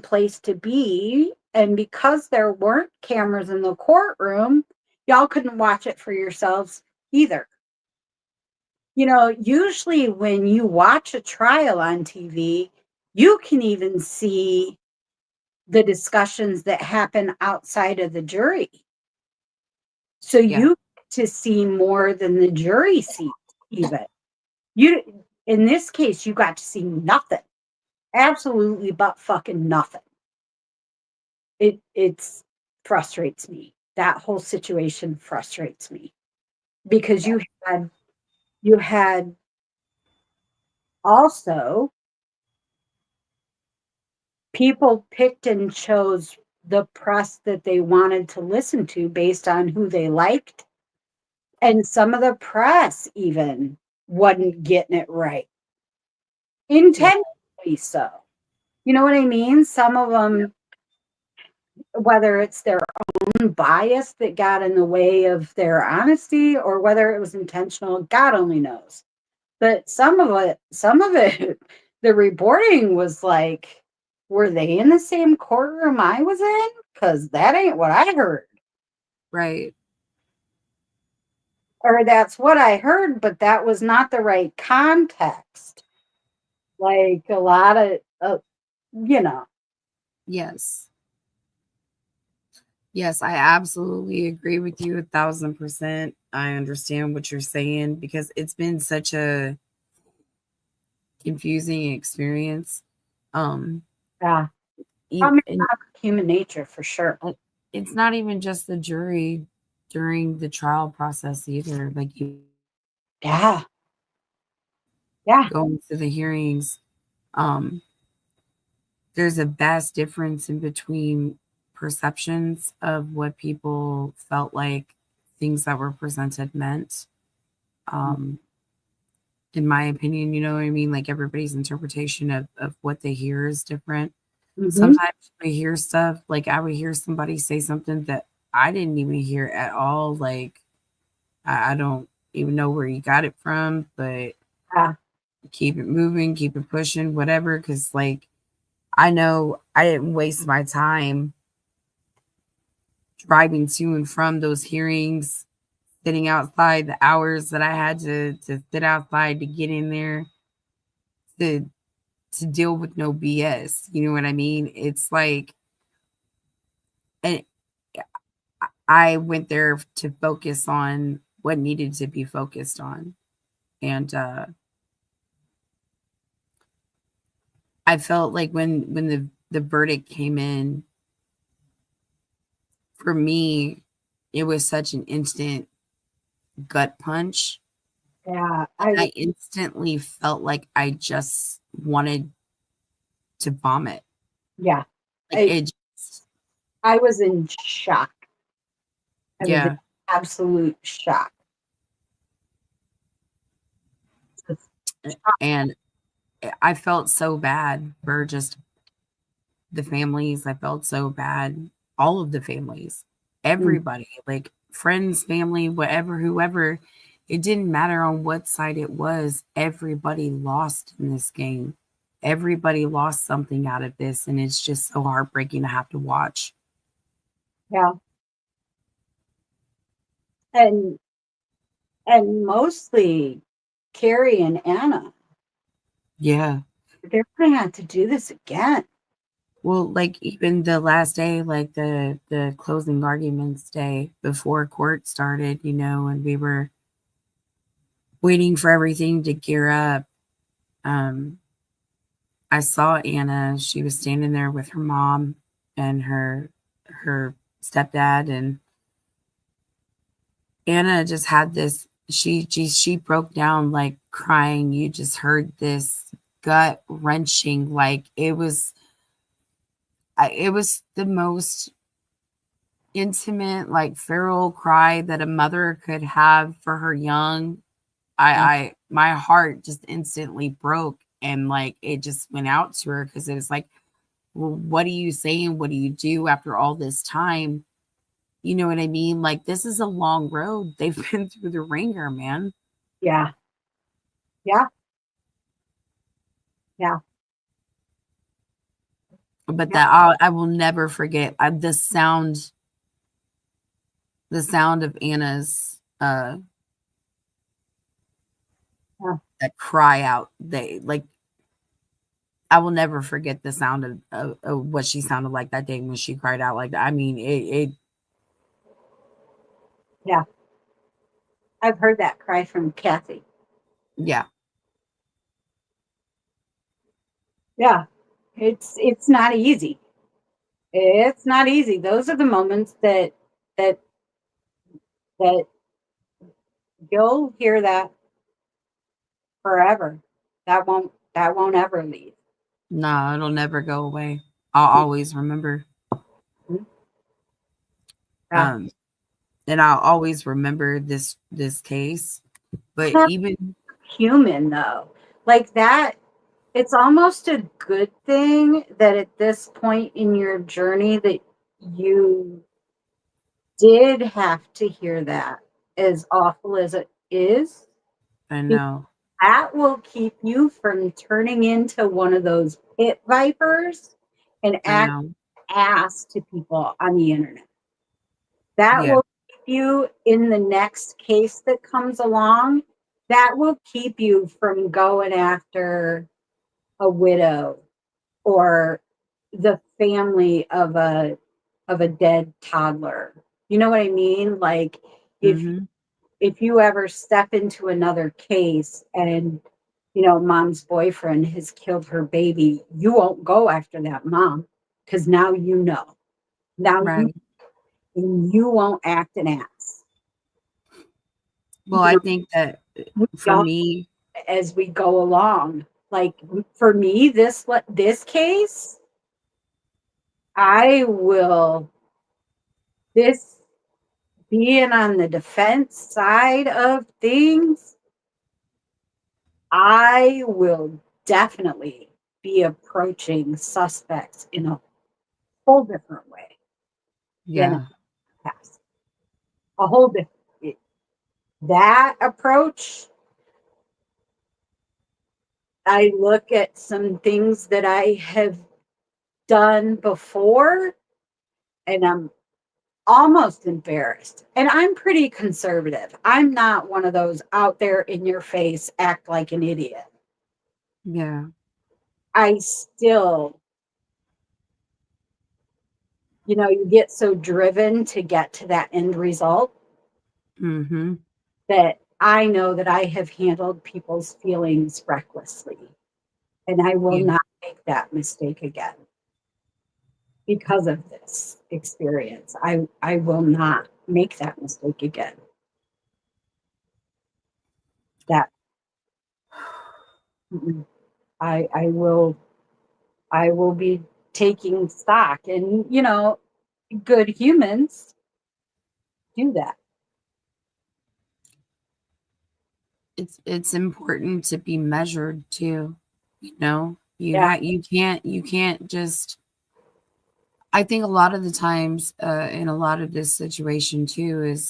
place to be. And because there weren't cameras in the courtroom, y'all couldn't watch it for yourselves either. You know, usually when you watch a trial on TV, you can even see the discussions that happen outside of the jury. So Yeah. you get to see more than the jury sees, even. You, in this case, you got to see nothing. Absolutely but fucking nothing. It's frustrates me. That whole situation frustrates me. Because you had also people picked and chose the press that they wanted to listen to based on who they liked. And some of the press even wasn't getting it right. Intentionally so. You know what I mean? Some of them, whether it's their own bias that got in the way of their honesty or whether it was intentional, God only knows. But some of it, the reporting was like, were they in the same courtroom I was in? Because that ain't what I heard. Right. Or that's what I heard, but that was not the right context. Like a lot of, you know. Yes. Yes, I absolutely agree with you 1,000%. I understand what you're saying because it's been such a confusing experience. Yeah. E- I mean, and not human nature for sure. it's not even just the jury during the trial process either. Like you Yeah. Yeah. going to the hearings, um, there's a vast difference in between perceptions of what people felt like things that were presented meant. Um, in my opinion, you know what I mean? Like everybody's interpretation of what they hear is different. Mm-hmm. Sometimes we hear stuff, like I would hear somebody say something that I didn't even hear at all. Like, I don't even know where you got it from, but Yeah. keep it moving, keep it pushing, whatever. Cause like, I know I didn't waste my time driving to and from those hearings, sitting outside the hours that I had to sit outside to get in there to deal with no BS. You know what I mean? It's like, and I went there to focus on what needed to be focused on. And I felt like when the verdict came in, for me, it was such an instant gut punch. Yeah. I instantly felt like I just wanted to vomit. Yeah. Like it just, I was in shock. I was in yeah. absolute shock. And I felt so bad for just the families. I felt so bad. All of the families, everybody, like friends, family, whatever, whoever. It didn't matter on what side it was. Everybody lost in this game. Everybody lost something out of this. And it's just so heartbreaking to have to watch. Yeah. And mostly Carrie and Anna. Yeah. They're gonna have to do this again. Well, like even the last day, like the closing arguments day before court started, you know, and we were waiting for everything to gear up. I saw Anna. She was standing there with her mom and her stepdad, and Anna just had this. She broke down like crying. You just heard this gut wrenching, like it was the most intimate, like feral cry that a mother could have for her young. I my heart just instantly broke and like it just went out to her because it was like, well, what are you saying? What do you do after all this time? You know what I mean? Like this is a long road. They've been through the ringer, man. Yeah. Yeah. Yeah. But Yeah. that I will never forget the sound of Anna's Yeah. that cry out. They like I will never forget the sound of what she sounded like that day when she cried out like that. I mean, it Yeah. I've heard that cry from Kathy. yeah, Yeah. It's not easy. It's not easy. Those are the moments that that you'll hear that forever. That won't ever leave. no, it'll never go away. I'll always remember. Yeah. Um, and I'll always remember this case. But That's even human though. Like that, it's almost a good thing that at this point in your journey that you did have to hear that, as awful as it is. I know, That will keep you from turning into one of those pit vipers and I act know, ass to people on the internet. That yeah, will keep you in the next case that comes along. That will keep you from going after a widow or the family of a dead toddler. You know what I mean? Like mm-hmm, if you ever step into another case and mom's boyfriend has killed her baby, you won't go after that mom because now you know. Now you right. and you won't act an ass. Well, You I know, think that we for all me, as we go along. Like for me, this case, I will this being on the defense side of things, I will definitely be approaching suspects in a whole different way than in yeah, the past. A whole different that approach. I look at some things that I have done before and I'm almost embarrassed. And I'm pretty conservative. I'm not one of those out there in your face, act like an idiot. yeah, I still, you get so driven to get to that end result mm-hmm, that I know that I have handled people's feelings recklessly. And I will yeah. not make that mistake again because of this experience. I will not make that mistake again. That I will be taking stock and good humans do that. It's important to be measured too. Yeah. You can't just. I think a lot of the times, in a lot of this situation too, is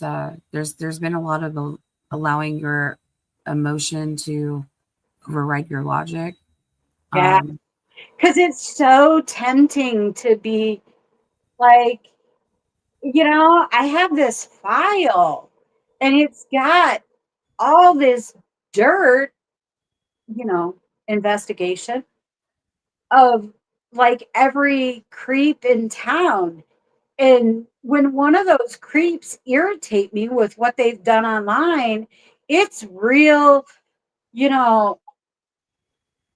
there's been a lot of allowing your emotion to override your logic. Yeah. Um, Because it's so tempting to be like, I have this file and it's got all this dirt, investigation of like every creep in town. And when one of those creeps irritate me with what they've done online, it's real, you know,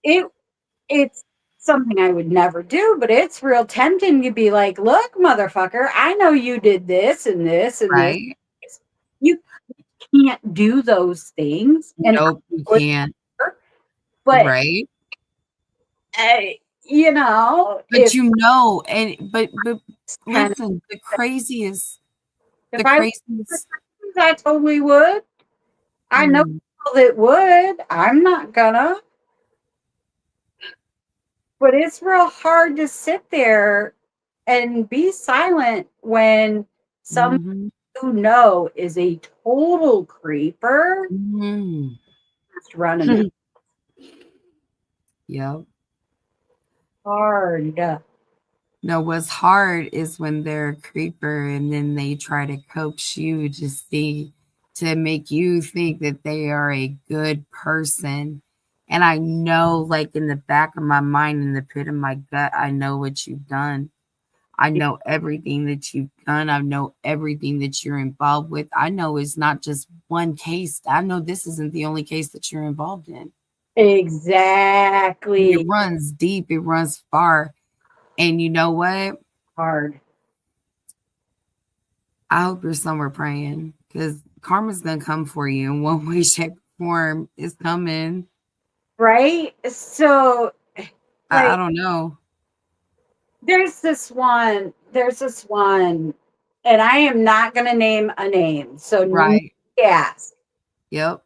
it it's something I would never do, but it's real tempting to be like, look, motherfucker, I know you did this and this and this. right? You can't do those things. And I Nope, you would can't. never, but Right? uh, But if but kind of listen, if the I craziest. I totally would. I know Mm, people that would. I'm not gonna. But it's real hard to sit there and be silent when someone mhm, you know is a total creeper mhm. just running it Yep. hard. No, what's hard is when they're a creeper and then they try to coax you to make you think that they are a good person. And I know, like, in the back of my mind, in the pit of my gut, I know what you've done. I know everything that you've done. I know everything that you're involved with. I know it's not just one case. I know this isn't the only case that you're involved in. Exactly. It runs deep, it runs far. And you know what? Hard. I hope you're somewhere praying, because karma's gonna come for you in one way, shape, or form. It's coming. Right? So, I like, don't know. there's this one, and I am not going to name a name. So, Right. yes. Yep.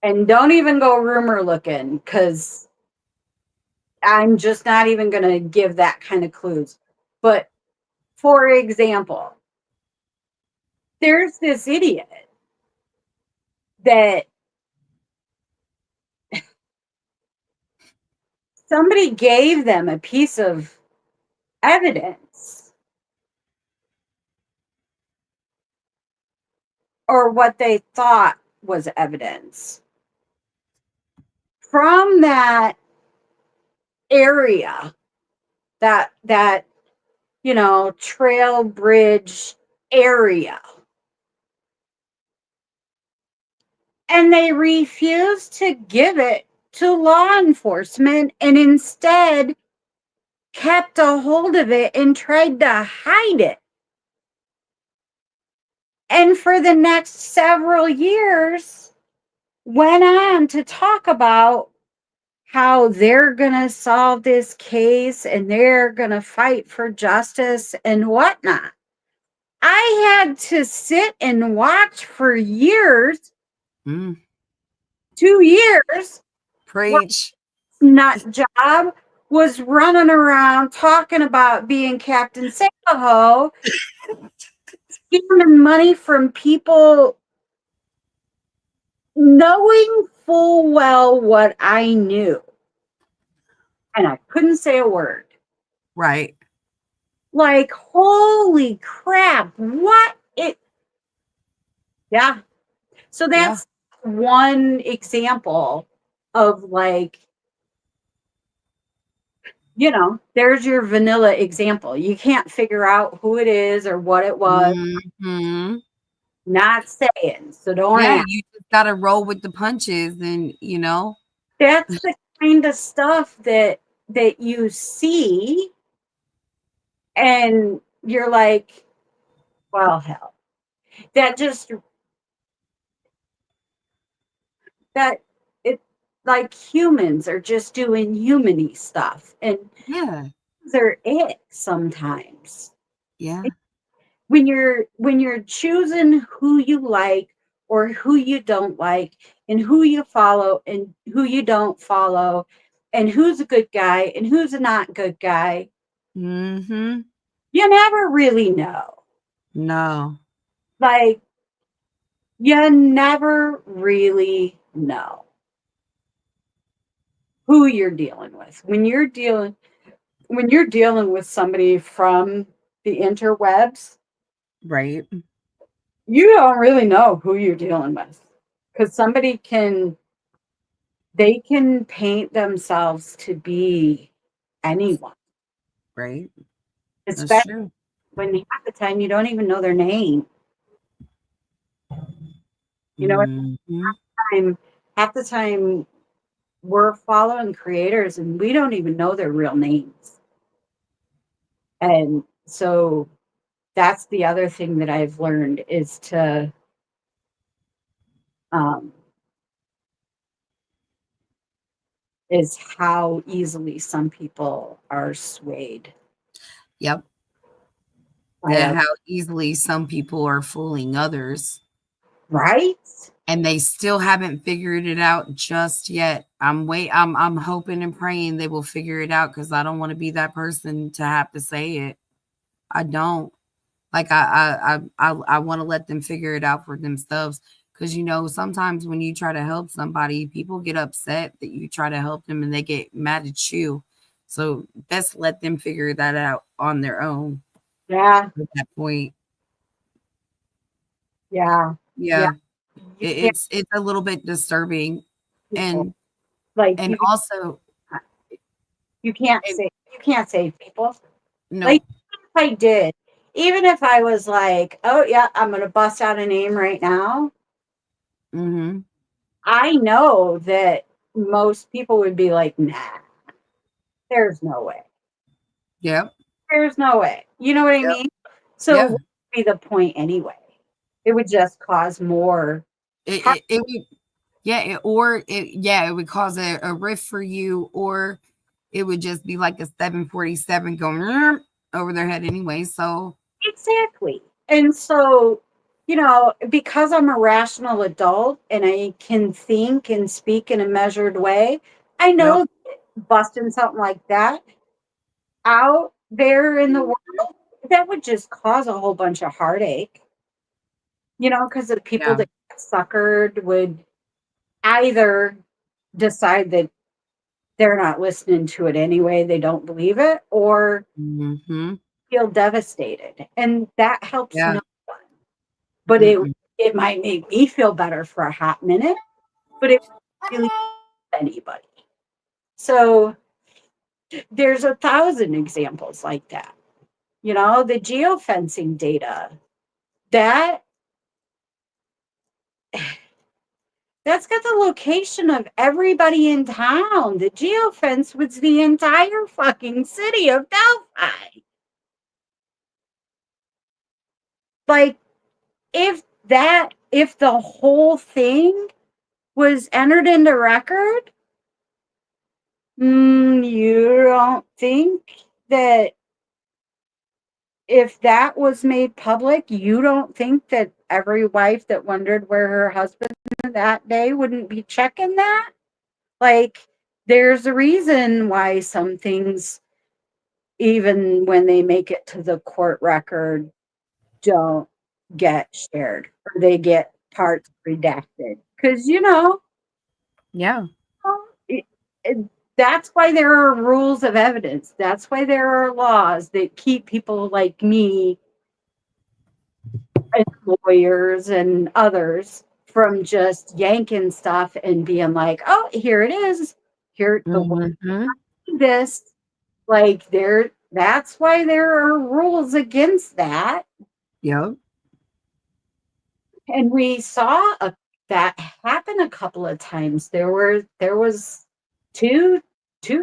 And don't even go rumor looking, because I'm just not even going to give that kind of clues. But for example, there's this idiot that somebody gave them a piece of evidence, or what they thought was evidence, from that area, that trail bridge area, and they refused to give it to law enforcement, and instead kept a hold of it and tried to hide it. And for the next several years, went on to talk about how they're going to solve this case and they're going to fight for justice and whatnot. I had to sit and watch for years, 2 years, Preach. nut job was running around talking about being Captain Samaho, stealing money from people, knowing full well what I knew. And I couldn't say a word. Right. Like, holy crap, what it, yeah. So that's one example of, like, there's your vanilla example. You can't figure out who it is or what it was. Hmm. Not saying. So don't Yeah, ask. you just gotta roll with the punches, and That's the kind of stuff that you see, and you're like, well, hell. That just that it like humans are just doing humany stuff, and yeah, they're it sometimes. yeah. When you're choosing who you like or who you don't like, and who you follow and who you don't follow, and who's a good guy and who's a not good guy, Mm-hmm. you never really know. No. Like, you never really know who you're dealing with when you're dealing with somebody from the interwebs. Right. You don't really know who you're dealing with, because they can paint themselves to be anyone, Right. That's especially true. when half the time you don't even know their name. You know, Mm-hmm. time half the time we're following creators and we don't even know their real names. And so that's the other thing that I've learned, um, is how easily some people are swayed Yep. by And how easily some people are fooling others, right? and they still haven't figured it out just yet. I'm hoping and praying they will figure it out, because I don't want to be that person to have to say it. I don't. Like, I want to let them figure it out for themselves, because sometimes when you try to help somebody, people get upset that you try to help them and they get mad at you. So best let them figure that out on their own Yeah, at that point. yeah, yeah. Yeah. You can't It's a little bit disturbing. people. And Like And also, you can't it, save people. no. Like if I did, even if I was like, oh yeah, I'm gonna bust out a name right now, Mm-hmm. I know that most people would be like, nah, there's no way. Yep. There's no way. You know what I Yep. mean? So what Yeah. would be the point anyway? It would just cause more harm. It would, yeah, it would cause a rift for you, or it would just be like a 747 going over their head anyway. So, Exactly. And so, because I'm a rational adult and I can think and speak in a measured way, I yep. know busting something like that out there in the world, that would just cause a whole bunch of heartache, because the people Yeah. that get suckered would either decide that they're not listening to it anyway, they don't believe it, or Mm-hmm. feel devastated. And that helps Yeah. no one. But Mm-mm. it might make me feel better for a hot minute, but it won't really help anybody. So there's 1,000 examples like that. The geofencing data, that that's got the location of everybody in town. The geofence was the entire fucking city of Delphi. Like, if the whole thing was entered into record, you don't think that if that was made public, you don't think that every wife that wondered where her husband that day wouldn't be checking that? Like, there's a reason why some things, even when they make it to the court record, don't get shared or they get parts redacted. Because, Yeah. it, it, that's why there are rules of evidence. That's why there are laws that keep people like me and lawyers and others from just yanking stuff and being like, oh, here it is. Here, the Mm-hmm. this. Like, that's why there are rules against that. Yep. And we saw that happen a couple of times. There was two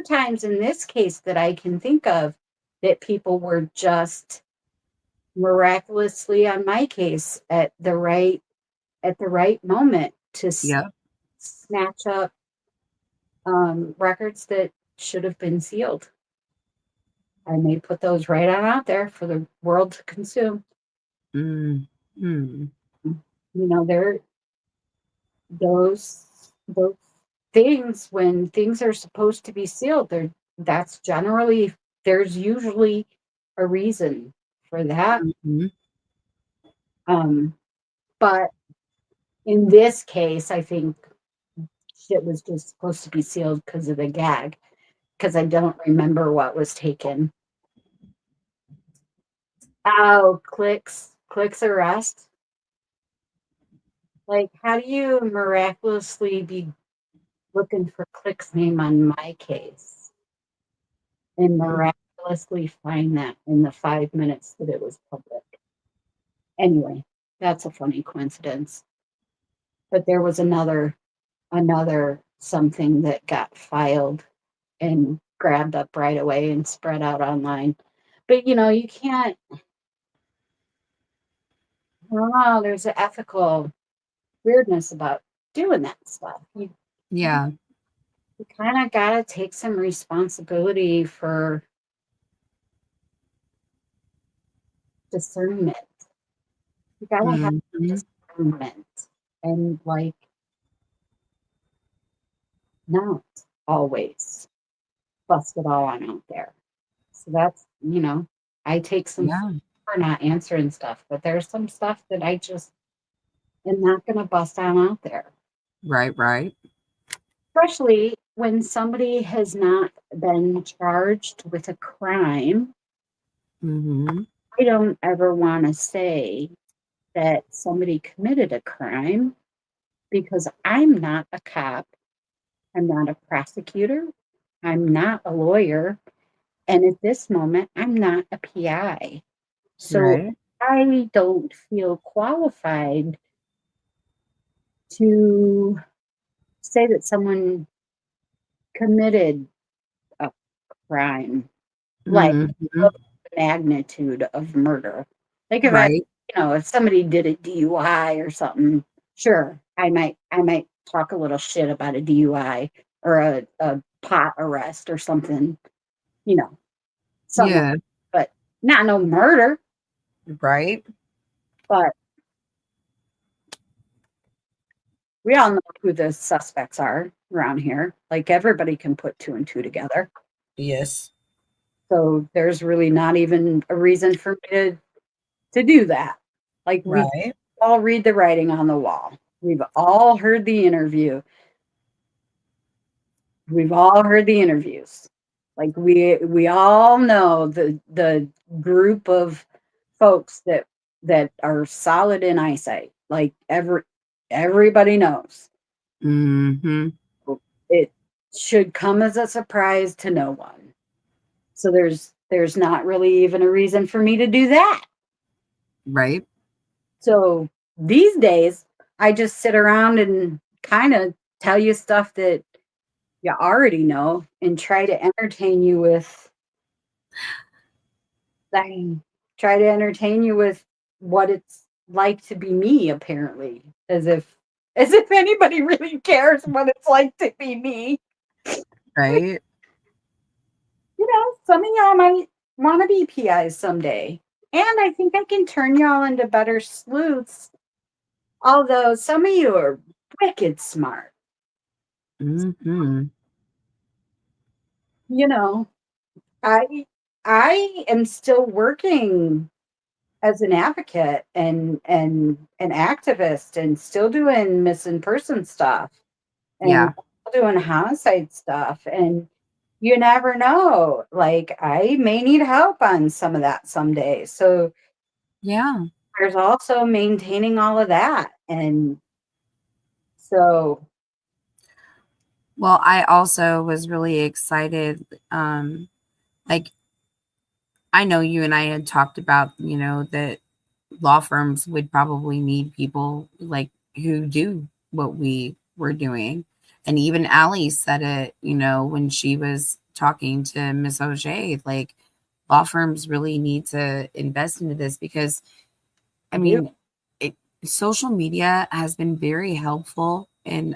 times in this case that I can think of that people were just miraculously on my case at the right moment to Yep. snatch up records that should have been sealed. And they put those right on out there for the world to consume. Mm-hmm. They're those things, when things are supposed to be sealed, there's usually a reason for that. Mm-hmm. But in this case, I think shit was just supposed to be sealed because of the gag, because I don't remember what was taken. Oh, clicks arrest. Like, how do you miraculously be looking for Click's name on my case and miraculously find that in the 5 minutes that it was public? Anyway, that's a funny coincidence. But there was another something that got filed and grabbed up right away and spread out online. But you can't. I don't know. There's an ethical weirdness about doing that stuff. Yeah. You kind of gotta take some responsibility for discernment. You gotta have Mm-hmm. discernment and like not always bust it all on out there. So that's, I take some Yeah. for not answering stuff, but there's some stuff that I just am not gonna bust on out there. Right. Right. Especially when somebody has not been charged with a crime. Mm-hmm. I don't ever want to say that somebody committed a crime because I'm not a cop I'm not a prosecutor. I'm not a lawyer. And at this moment, I'm not a PI. So Right. I don't feel qualified to say that someone committed a crime like Mhm. of the magnitude of murder. Like if Right. if somebody did a DUI or something, sure, I might talk a little shit about a DUI or a pot arrest or something, you know, something like Yeah. but not no murder. Right. But we all know who the suspects are around here. Like everybody can put two and two together. Yes. So there's really not even a reason for me to do that. Like we Right. all read the writing on the wall. We've all heard the interview. We've all heard the interviews. Like we all know the group of folks that are solid in eyesight. Like everybody knows. Mhm. It should come as a surprise to no one. So there's not really even a reason for me to do that. Right. So these days, I just sit around and kind of tell you stuff that you already know and try to entertain you with thing. Try to entertain you with what it's like to be me, apparently. As if anybody really cares what it's like to be me. Right. Some of y'all might want to be PIs someday. And I think I can turn y'all into better sleuths. Although some of you are wicked smart. Mhm. You know, I I am still working as an advocate and an activist and still doing missing person stuff and Yeah. doing homicide stuff and you never know, like I may need help on some of that someday. So Yeah. there's also maintaining all of that. And so Well, I also was really excited. Like I know you and I had talked about, that law firms would probably need people like who do what we were doing. And even Allie said it, when she was talking to Miss O'Shea, like law firms really need to invest into this because I I do. mean, it, social media has been very helpful in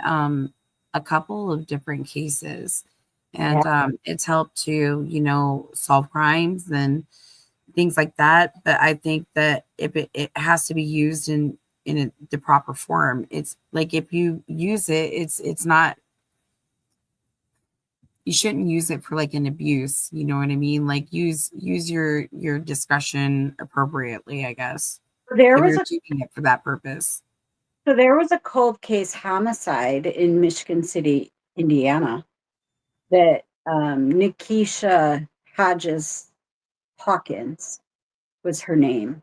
a couple of different cases. Yeah. And it's helped to, solve crimes and things like that. But I think that if it has to be used in the proper form. It's like if you use it, it's not. You shouldn't use it for like an abuse. You know what I mean? Like use your discretion appropriately, I guess, There if was you're a doing it for that purpose. there was a cold case homicide in Michigan City, Indiana, that Nikisha Hodges Hawkins was her name.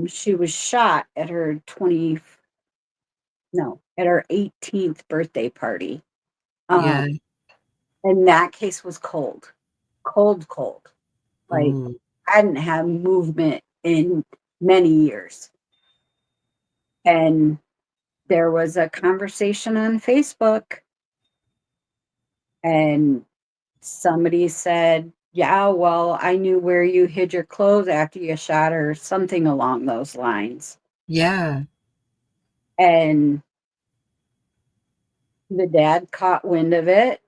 She was shot at her 20 no, at her 18th birthday party. Um, Yeah. and that case was cold. Cold, cold. Like Ooh. hadn't had movement in many years. And there was a conversation on Facebook and somebody said, "Yeah, well, I knew where you hid your clothes after you shot her," or something along those lines. Yeah. And the dad caught wind of it,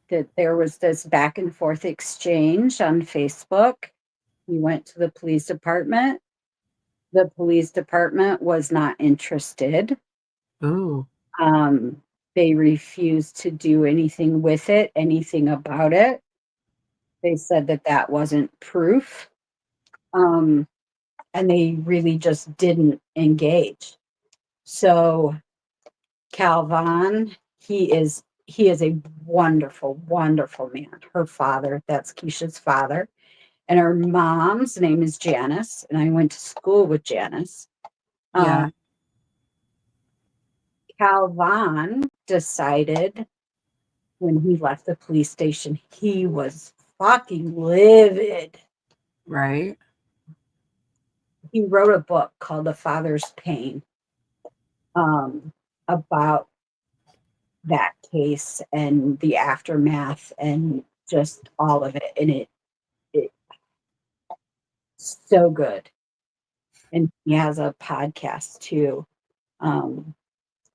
that there was this back and forth exchange on Facebook. He went to the police department. The police department was not interested. Ooh. Um, they refused to do anything with it, anything about it. They said that that wasn't proof. Um, and they really just didn't engage. So Calvin, he is a wonderful, wonderful man. Her father, that's Keisha's father, and her mom's name is Janice, and I went to school with Janice. Uh, Yeah. Calvin decided when he left the police station, he was fucking livid. Right. He wrote a book called The Father's Pain, about that case and the aftermath and just all of it. And it's so good. And he has a podcast too.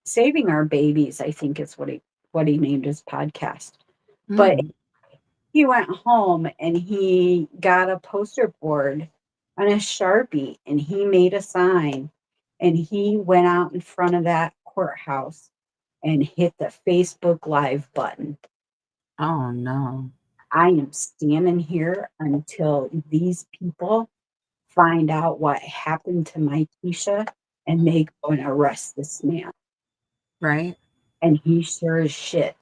Saving Our Babies, I think is what he named his podcast. But he went home and he got a poster board on a Sharpie and he made a sign and he went out in front of that courthouse and hit the Facebook Live button. Oh no. I am standing here until these people find out what happened to my Keisha and they go and arrest this man. Right. And he sure as shit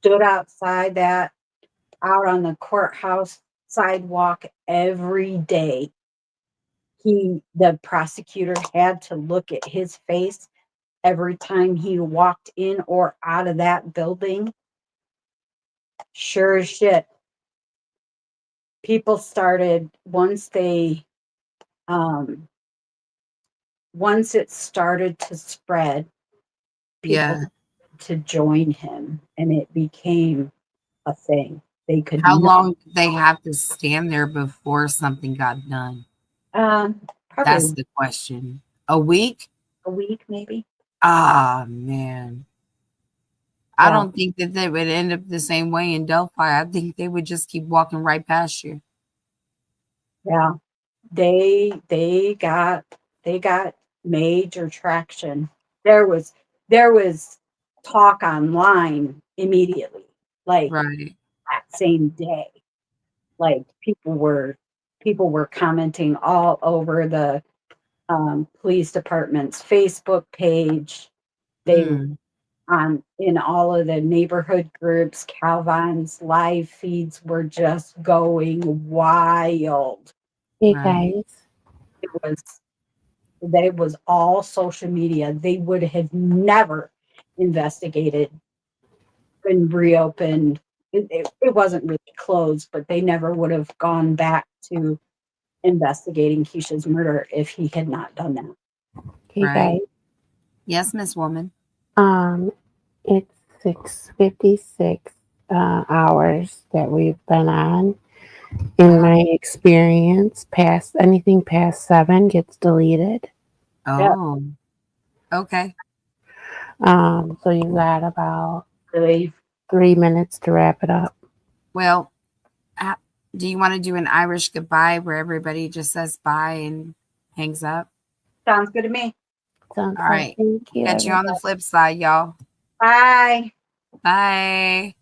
stood outside that, out on the courthouse sidewalk every day. The prosecutor had to look at his face every time he walked in or out of that building. Sure as shit. People started once it started to spread, people Yeah. to join him and it became a thing. They could How not, long did they have to stand there before something got done? That's probably the question. A week? a week maybe. Ah, man. I Yeah. don't think that they would end up the same way in Delphi. I think they would just keep walking right past you. Yeah. They got major traction. There was talk online immediately, like Right. that same day. Like people were commenting all over the police department's Facebook page. They Mm, in all of the neighborhood groups, Calvin's live feeds were just going wild. Hey right. guys, It was That was all social media. They would have never investigated and reopened. It wasn't really closed, but they never would have gone back to investigating Keisha's murder if he had not done that. hey Right. guys. Yes, Miss Woman. Um, it's 6:56 hours that we've been on. In Wow. my experience, past anything past 7 gets deleted. Yeah, Oh, okay. So you got about really. 3 minutes to wrap it up. Well, uh, do you want to do an Irish goodbye where everybody just says bye and hangs up? Sounds good to me. Sounds All good. right. Thank you, Catch you everybody. on the flip side, y'all. Bye. Bye.